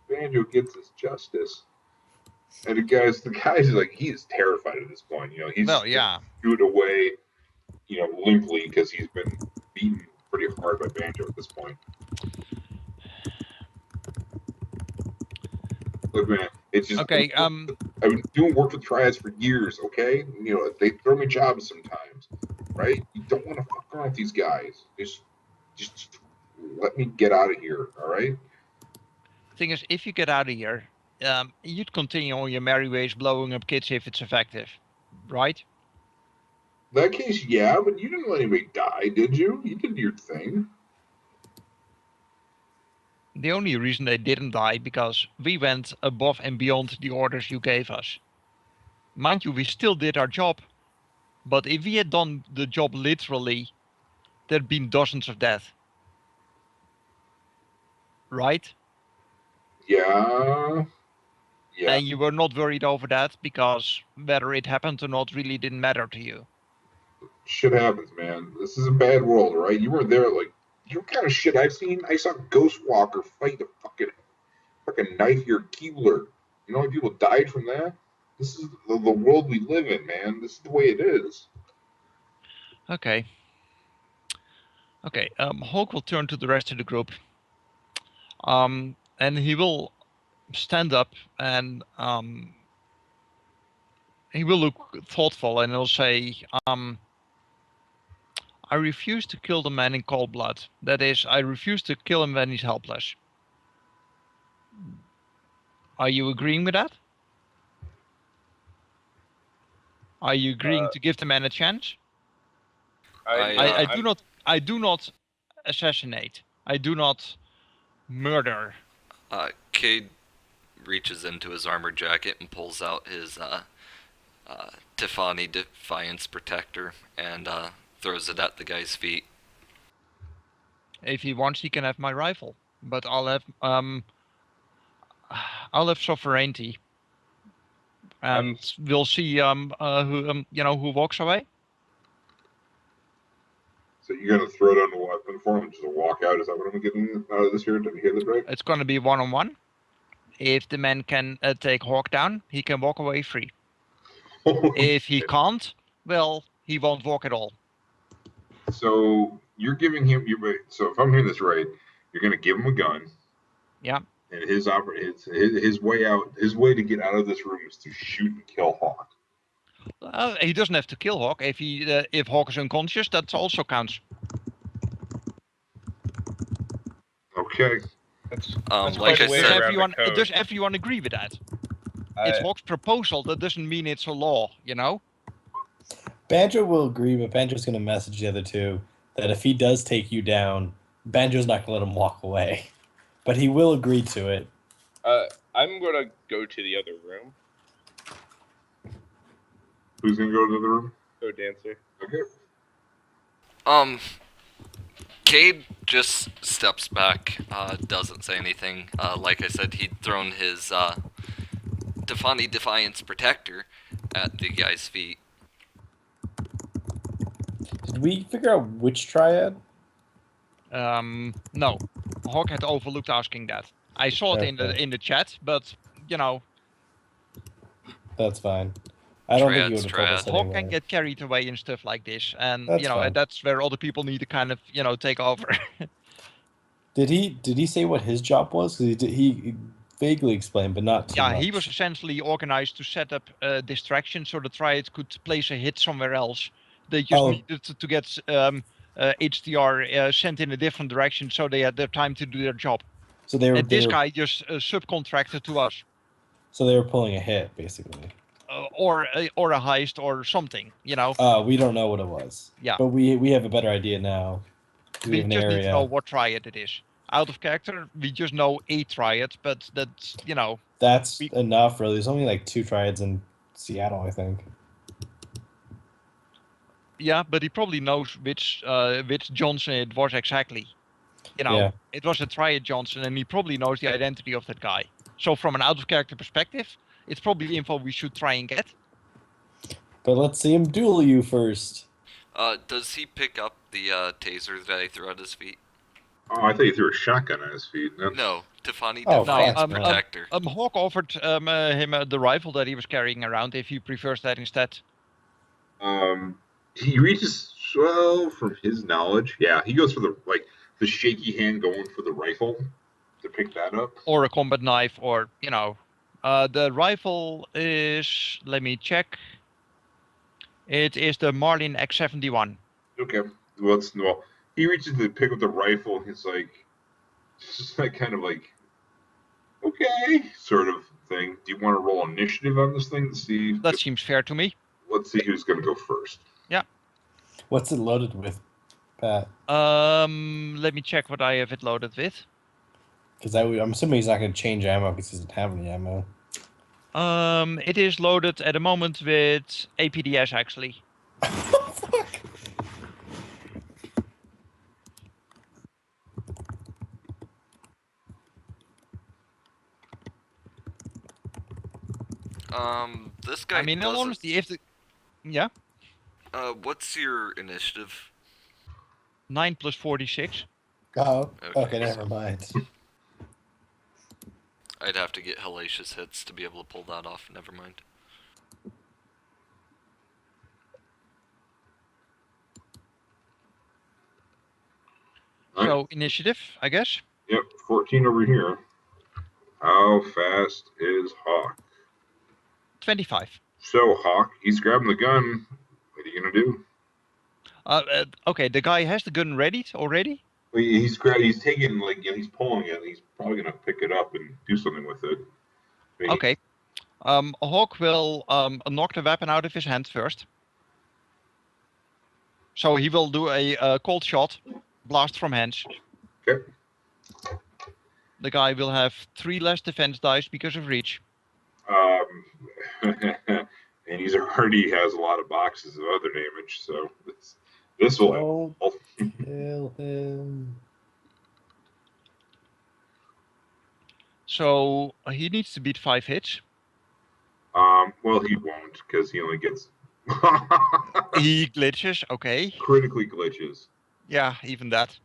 Banjo gets his justice. And the guy's like, he's terrified at this point. You know, he's Well, yeah. threw it away, you know, limply because he's been beaten pretty hard by Banjo at this point. Look, man, it's just Okay. I've been doing work with triads for years. Okay, you know, they throw me jobs sometimes, right? You don't want to fuck around with these guys. Just let me get out of here. All right. Thing is, if you get out of here, you'd continue on your merry ways blowing up kids if it's effective, right? In that case, yeah, but you didn't let anybody die, did you? You did your thing. The only reason they didn't die because we went above and beyond the orders you gave us. Mind you, we still did our job, but if we had done the job literally, there'd been dozens of deaths. Right? Yeah. Yeah. And you were not worried over that because whether it happened or not really didn't matter to you. Shit happens, man. This is a bad world, right? You weren't there. Like, you know what kind of shit I've seen? I saw Ghostwalker fight a fucking knife-eared Keebler. You know how many people died from that? This is the world we live in, man. This is the way it is. Okay. Okay, Hulk will turn to the rest of the group. And he will stand up and he will look thoughtful and he'll say, I refuse to kill the man in cold blood. That is, I refuse to kill him when he's helpless. Are you agreeing with that? Are you agreeing to give the man a chance? I do not assassinate. I do not murder. Cade reaches into his armor jacket and pulls out his Tiffany Defiance Protector and throws it at the guy's feet. If he wants, he can have my rifle. But I'll have sovereignty, and we'll see who walks away. So you're gonna throw down the weapon for him just to walk out? Is that what I'm getting out of this here? Did I hear that right? It's gonna be 1-on-1. If the man can take Hawk down, he can walk away free. If he can't, well, he won't walk at all. So you're giving him so if I'm hearing this right, you're gonna give him a gun. Yeah. And his way out, his way to get out of this room is to shoot and kill Hawk. He doesn't have to kill Hawk. If Hawk is unconscious, that also counts. Okay. Like I said, does everyone agree with that? It's Hawk's proposal. That doesn't mean it's a law, you know? Banjo will agree, but Banjo's going to message the other two that if he does take you down, Banjo's not going to let him walk away. But he will agree to it. I'm going to go to the other room. Who's going to go to the other room? codeDancer. Okay. Cade just steps back, doesn't say anything. Like I said, he'd thrown his Defani Defiance Protector at the guy's feet. Did we figure out which triad? No. Hawk had overlooked asking that. I saw it in the chat, but you know. That's fine. I don't think you would have told us Hawk can get carried away and stuff like this, and that's fine. And that's where other people need to kind of take over. Did he say what his job was? Because he vaguely explained, but not too much. He was essentially organized to set up a distraction so the triad could place a hit somewhere else. They just needed to get HDR sent in a different direction so they had their time to do their job. So this guy just subcontracted to us. So they were pulling a hit, basically. Or a heist or something, we don't know what it was. Yeah. But we have a better idea now. We just need to know what triad it is. Out of character, we just know a triad, but that's, That's enough, really. There's only like 2 triads in Seattle, I think. Yeah, but he probably knows which Johnson it was exactly. It was a triad Johnson, and he probably knows the identity of that guy. So from an out-of-character perspective, it's probably info we should try and get. But let's see him duel you first. Does he pick up the taser that I threw at his feet? Oh, I thought you threw a shotgun at his feet. No, Defani Defiance Protector. Hawk offered him the rifle that he was carrying around if he prefers that instead. He reaches, from his knowledge, he goes for the shaky hand going for the rifle to pick that up. Or a combat knife, or, the rifle is, let me check. It is the Marlin X71. Okay. Well, he reaches to pick up the rifle. He's like, just like kind of like, okay, sort of thing. Do you want to roll initiative on this thing to see? That seems fair to me. Let's see who's going to go first. Yeah. What's it loaded with, Pat? Let me check what I have it loaded with. Because I'm assuming he's not going to change ammo because he doesn't have any ammo. It is loaded at the moment with APDS, actually. Fuck. This guy. I mean, in all honesty, yeah. What's your initiative? 9 + 46. Oh, okay, never mind. I'd have to get hellacious hits to be able to pull that off. Never mind. So, initiative, I guess? Yep, 14 over here. How fast is Hawk? 25. So, Hawk, he's grabbing the gun. What are you going to do? Okay, the guy has the gun ready already? Well, he's taking, he's pulling it. He's probably going to pick it up and do something with it. Okay. Hawk will knock the weapon out of his hand first. So he will do a cold shot, blast from hands. Okay. The guy will have 3 less defense dice because of reach. And he's already has a lot of boxes of other damage, so this will Kill him. So he needs to beat 5 hits. Well, he won't because he only gets He glitches, okay. critically glitches. Yeah, even that.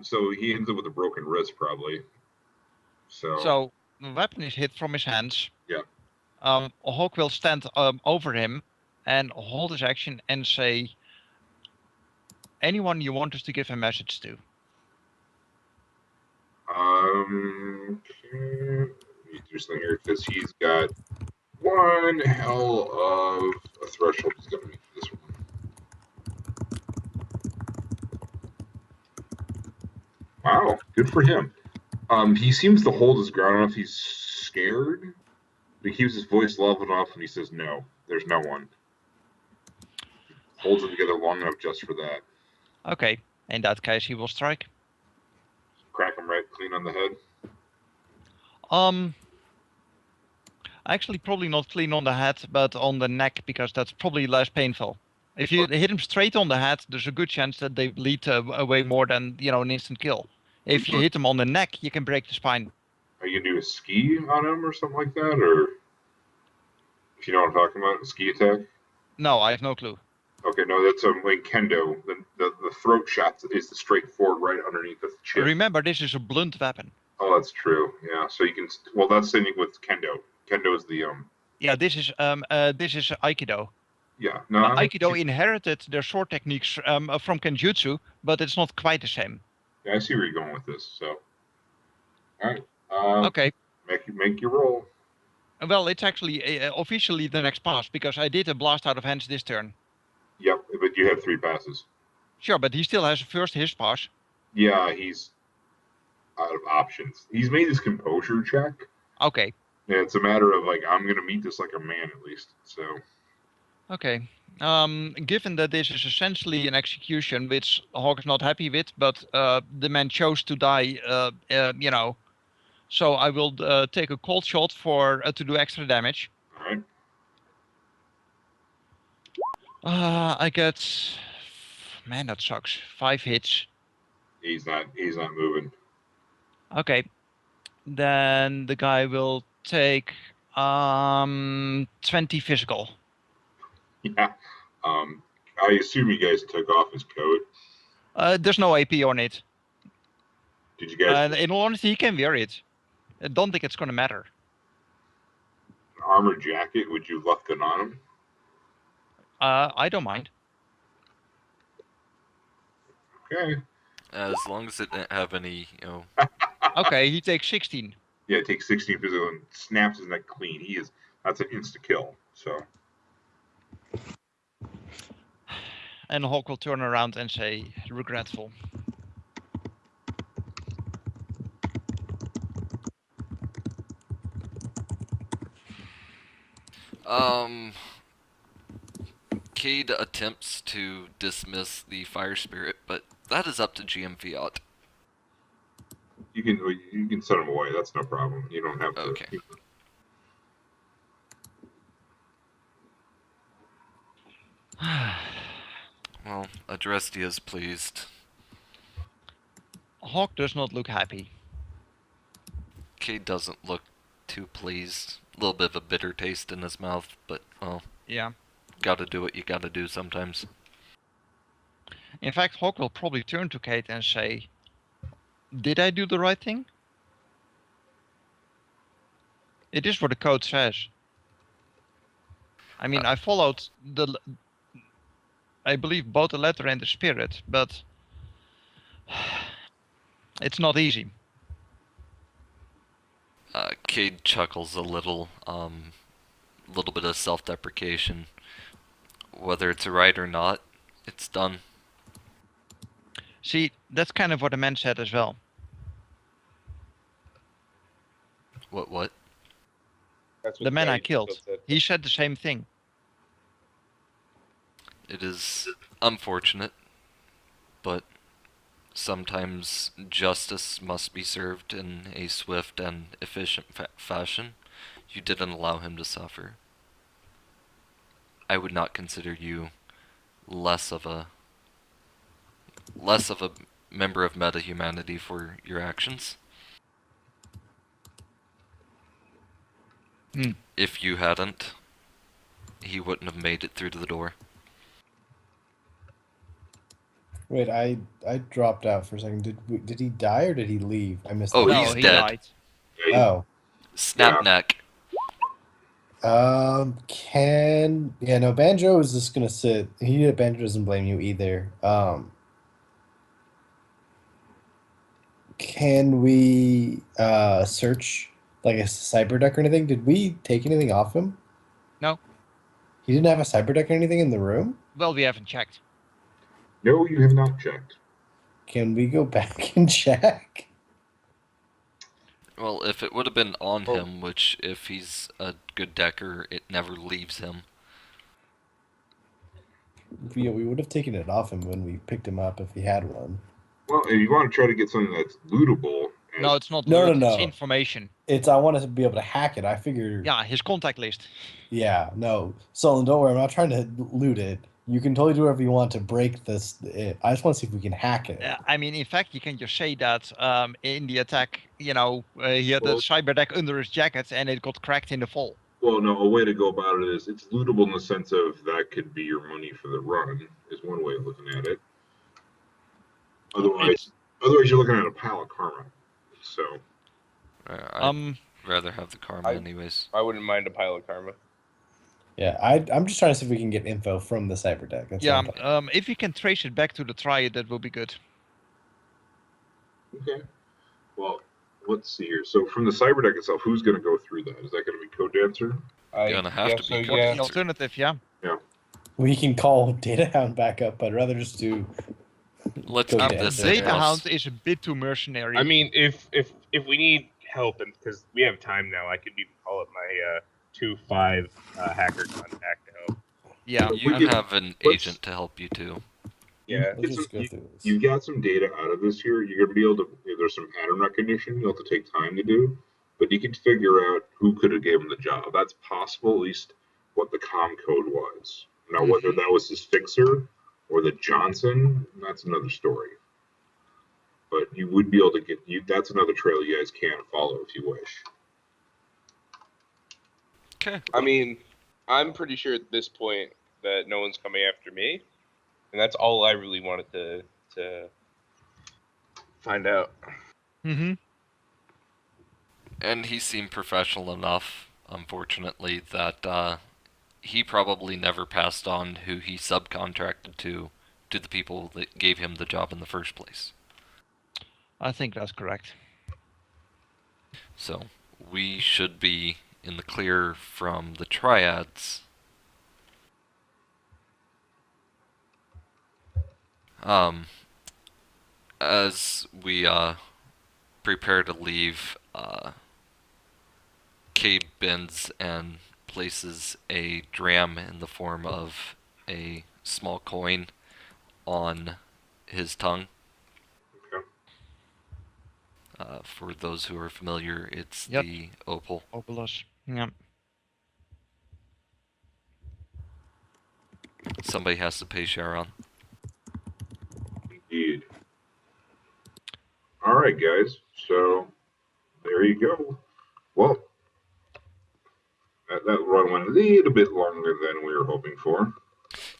So he ends up with a broken wrist probably. So the weapon is hit from his hands. Yeah. Hawk will stand over him and hold his action and say, anyone you want us to give a message to. Interesting here because he's got one hell of a threshold. He's got to meet this one. Wow, good for him. He seems to hold his ground enough. He's scared, but he keeps his voice level enough, and he says, "No, there's no one." Holds it together long enough just for that. Okay, in that case, he will strike. Crack him right clean on the head. Actually, probably not clean on the head, but on the neck, because that's probably less painful. If you hit him straight on the head, there's a good chance that they bleed away more than an instant kill. If you hit him on the neck, you can break the spine. Are you gonna do a ski on him or something like that, or if you know what I'm talking about, a ski attack? No, I have no clue. Okay, no, that's like kendo. The throat shot is the straightforward right underneath the chin. Remember, this is a blunt weapon. Oh, that's true. Yeah, so you can. Well, that's the thing with kendo. Kendo is the Yeah, this is Aikido. Yeah, no. Aikido inherited their sword techniques from Kenjutsu, but it's not quite the same. Yeah, I see where you're going with this. So, all right. Okay. Make your roll. Well, it's actually officially the next pass because I did a blast out of hands this turn. Yep, but you have 3 passes. Sure, but he still has first his pass. Yeah, he's out of options. He's made his composure check. Okay. Yeah, it's a matter of like I'm gonna meet this like a man at least. So. Okay. Given that this is essentially an execution, which Hawk is not happy with, but the man chose to die, so I will take a cold shot to do extra damage. All right. I get, man, that sucks. 5 hits. He's not moving. Okay. Then the guy will take 20 physical. Yeah. I assume you guys took off his coat. There's no AP on it. Did you guys? In all honesty, he can wear it. I don't think it's gonna matter. An armored jacket? Would you left it on him? I don't mind. Okay. As long as it didn't have any, Okay, he takes 16. Yeah, it takes 16 physical and snaps his neck clean. That's an insta kill. So. And Hawk will turn around and say, regretful. Cade attempts to dismiss the fire spirit, but that is up to GM Fiat. You can send him away. That's no problem. You don't have to. Okay. Well, Adrestia is pleased. Hawk does not look happy. Cade doesn't look too pleased. A little bit of a bitter taste in his mouth, but, well, Yeah. gotta do what you gotta do sometimes. In fact, Hawk will probably turn to Cade and say, did I do the right thing? It is what the code says. I mean, I followed I believe both the letter and the spirit, but it's not easy. Cade chuckles a little bit of self-deprecation. Whether it's right or not, it's done. See, that's kind of what the man said as well. What? That's what The man I guy killed, said. he said the same thing. It is unfortunate, but sometimes justice must be served in a swift and efficient fashion. You didn't allow him to suffer. I would not consider you less of a member of meta-humanity for your actions. If you hadn't, he wouldn't have made it through to the door. Wait, I dropped out for a second. Did he die or did he leave? I missed. Oh, that. No, he's he dead. died. Yeah, Oh. Snap neck. No, Banjo is just gonna sit. Banjo doesn't blame you either. Can we search like a cyber deck or anything? Did we take anything off him? No. He didn't have a cyber deck or anything in the room? Well, we haven't checked. no, you have not checked. Can we go back and check? Well, if it would have been on Well- him, which if he's a good decker, it never leaves him. We would have taken it off him when we picked him up if he had one. Well, if you want to try to get something that's lootable, No, it's not No, loot, no, it's no. information. I want to be able to hack it. I figure. Yeah, his contact list. Yeah, no. So don't worry, I'm not trying to loot it. You can totally do whatever you want to break this. I just want to see if we can hack it. I mean, in fact, you can just say that in the attack, he had a Well- cyber deck under his jacket and it got cracked in the fall. well, no, a way to go about it is it's lootable in the sense of that could be your money for the run, is one way of looking at it. Otherwise you're looking at a pile of karma. So, I'd rather have the karma anyways. I wouldn't mind a pile of karma. Yeah, I'm just trying to see if we can get info from the cyber deck. That's Yeah, all I'm if you can trace it back to the triad, that will be good. okay. Well, let's see here. So, from the cyber deck itself, who's going to go through that? Is that going to be codeDancer? Gonna have to be so, What's yeah. the alternative? Yeah. We can call Data Hound back up, but I'd rather just do. Let's Go keep down. this Data in-house. Hound is a bit too mercenary. I mean, if we need help, and because we have time now, I could even call up my 2-5 hacker contact to help. yeah. You We can- have an let's- agent to help you too. Yeah. Let's just go through this. You got some data out of this here. You're going to be able to. There's some pattern recognition you'll have to take time to do, but you can figure out who could have gave him the job. That's possible, at least what the com code was. Now, whether that was his fixer or the Johnson, that's another story. But you would be able to get you. That's another trail you guys can follow if you wish. Okay. I mean, I'm pretty sure at this point that no one's coming after me, and that's all I really wanted to find out. Mm-hmm. And he seemed professional enough, unfortunately, that he probably never passed on who he subcontracted to the people that gave him the job in the first place. I think that's correct. So we should be in the clear from the triads. As we prepare to leave, Cade bends and places a dram in the form of a small coin on his tongue. Okay. For those who are familiar, it's Yep. the opal. Opulus. Yeah. Somebody has to pay Sharon. Indeed. All right, guys. So there you go. Well, that run went a little bit longer than we were hoping for.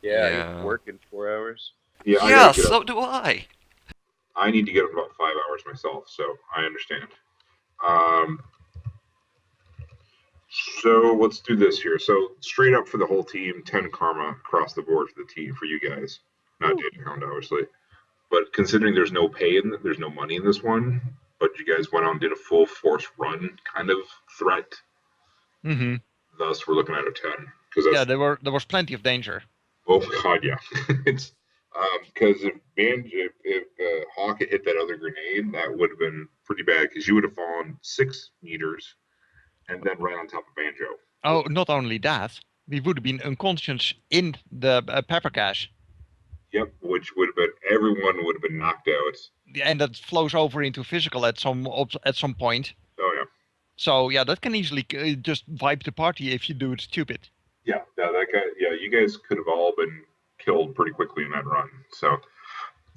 Yeah, I Yeah. get to work in 4 hours. Yeah, I Yeah, gotta get up. so do I. I need to get up about 5 hours myself, so I understand. So let's do this here. So straight up for the whole team, 10 karma across the board for the team for you guys. Not Data Hound, obviously. But considering there's no pay in there's no money in this one, but you guys went out and did a full force run kind of threat. Mm-hmm. Thus, we're looking at a 10. Because that's Yeah, there was plenty of danger. oh god, yeah. It's because if Hawk had hit that other grenade, that would have been pretty bad because you would have fallen 6 meters and then right on top of Banjo. Oh, not only that, we would have been unconscious in the pepper cache, Yep, which would have been everyone would have been knocked out. and that flows over into physical at some point. Oh yeah, So yeah, that can easily just wipe the party if you do it stupid. yeah, that guy. Yeah, you guys could have all been killed pretty quickly in that run. So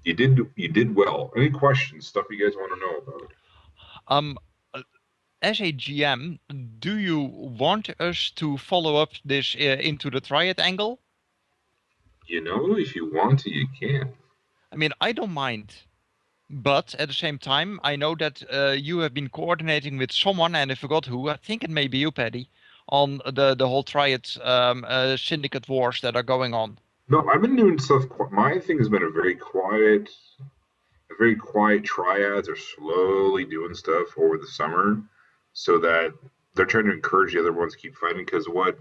you did well. Any questions? Stuff you guys want to know about? as a GM, do you want us to follow up this into the Triad angle? You know, if you want to, you can. I mean, I don't mind. But at the same time, I know that you have been coordinating with someone, and I forgot who. I think it may be you, Paddy, on the whole Triad syndicate wars that are going on. No, I've been doing stuff. My thing has been a very quiet triads are slowly doing stuff over the summer so that they're trying to encourage the other ones to keep fighting because what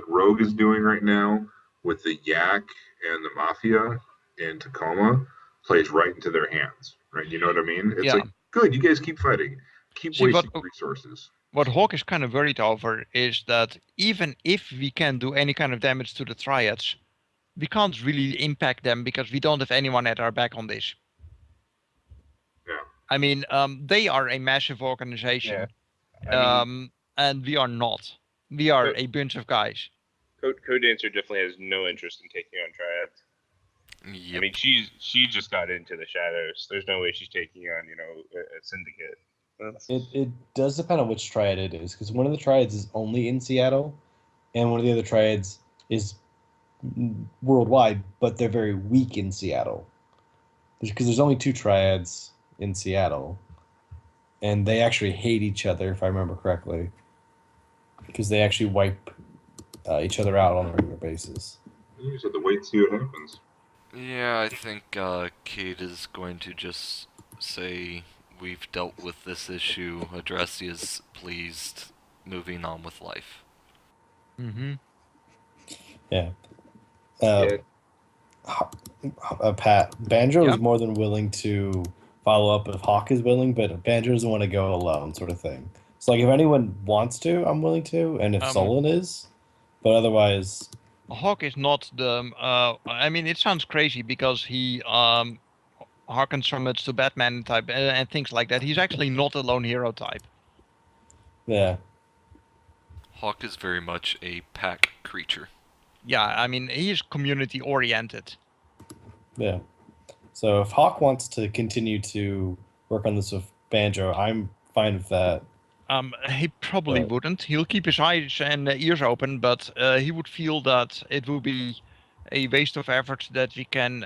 Rogue is doing right now with the Yak and the Mafia in Tacoma plays right into their hands, right? You know what I mean? It's Yeah. like, good, you guys keep fighting. Keep See, wasting resources. What Hawk is kind of worried over is that even if we can do any kind of damage to the Triads, we can't really impact them because we don't have anyone at our back on this. Yeah. I mean, they are a massive organization, I mean, and we are not. We are But- a bunch of guys. codeDancer definitely has no interest in taking on Triads. Yep. I mean, she just got into the shadows. There's no way she's taking on, a syndicate. It does depend on which triad it is, because one of the triads is only in Seattle, and one of the other triads is worldwide, but they're very weak in Seattle. Because there's only 2 triads in Seattle, and they actually hate each other, if I remember correctly, because they actually wipe each other out on a regular basis. You just have to wait and see what happens. Yeah, I think Cade is going to just say we've dealt with this issue. Addressy is pleased, moving on with life. Mm-hmm. Yeah. Yeah. Pat, Banjo Yeah. is more than willing to follow up if Hawk is willing, but Banjo doesn't want to go alone, sort of thing. So, like, if anyone wants to, I'm willing to, and if Solon is, but otherwise... Hawk is not the. I mean, it sounds crazy because he harkens so much to Batman type and things like that. He's actually not a lone hero type. Yeah. Hawk is very much a pack creature. Yeah, I mean, he's community oriented. Yeah. So if Hawk wants to continue to work on this with Banjo, I'm fine with that. He probably Right. wouldn't. He'll keep his eyes and ears open, but he would feel that it would be a waste of effort that we can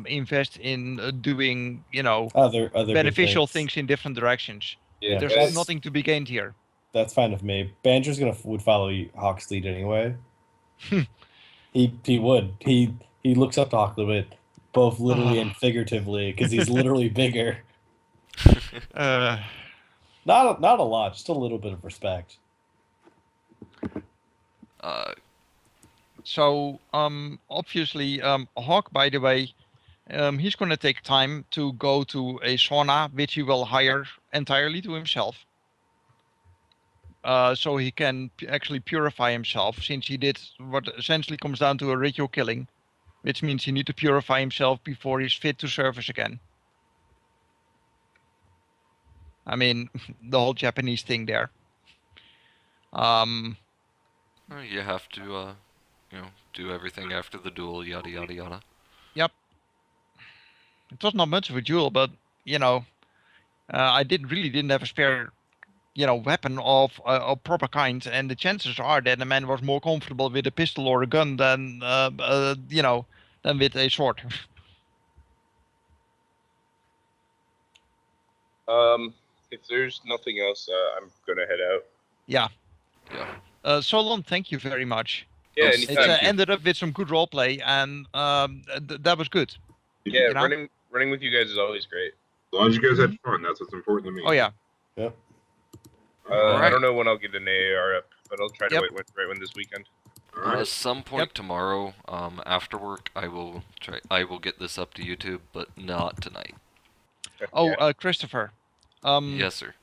invest in doing, Other good beneficial things in different directions. Yeah, There's that's- nothing to be gained here. That's fine with me. Banjo's would follow Hawk's lead anyway. he would. He looks up to Hawk a little bit, both literally and figuratively, because he's literally bigger. Not a lot, just a little bit of respect. So, obviously, Hawk, by the way, he's going to take time to go to a sauna, which he will hire entirely to himself. So he can actually purify himself, since he did what essentially comes down to a ritual killing, which means he needs to purify himself before he's fit to service again. I mean, the whole Japanese thing there. You have to, do everything after the duel, yada yada yada. Yep. It was not much of a duel, but I didn't have a spare, weapon of a proper kind, and the chances are that the man was more comfortable with a pistol or a gun than with a sword. If there's nothing else, I'm gonna head out. Yeah. Yeah. Solon, thank you very much. Yeah, Yes, It anytime. ended up with some good roleplay, and that was good. Yeah, you know? running with you guys is always great. As long as you guys had fun, that's what's important to me. Oh yeah. Yep. I Alright. don't know when I'll get an AAR up, but I'll try to Yep. wait right when this weekend. All right. Some point tomorrow, after work, I will get this up to YouTube, but not tonight. Oh, Yeah. Christopher. Yes, sir.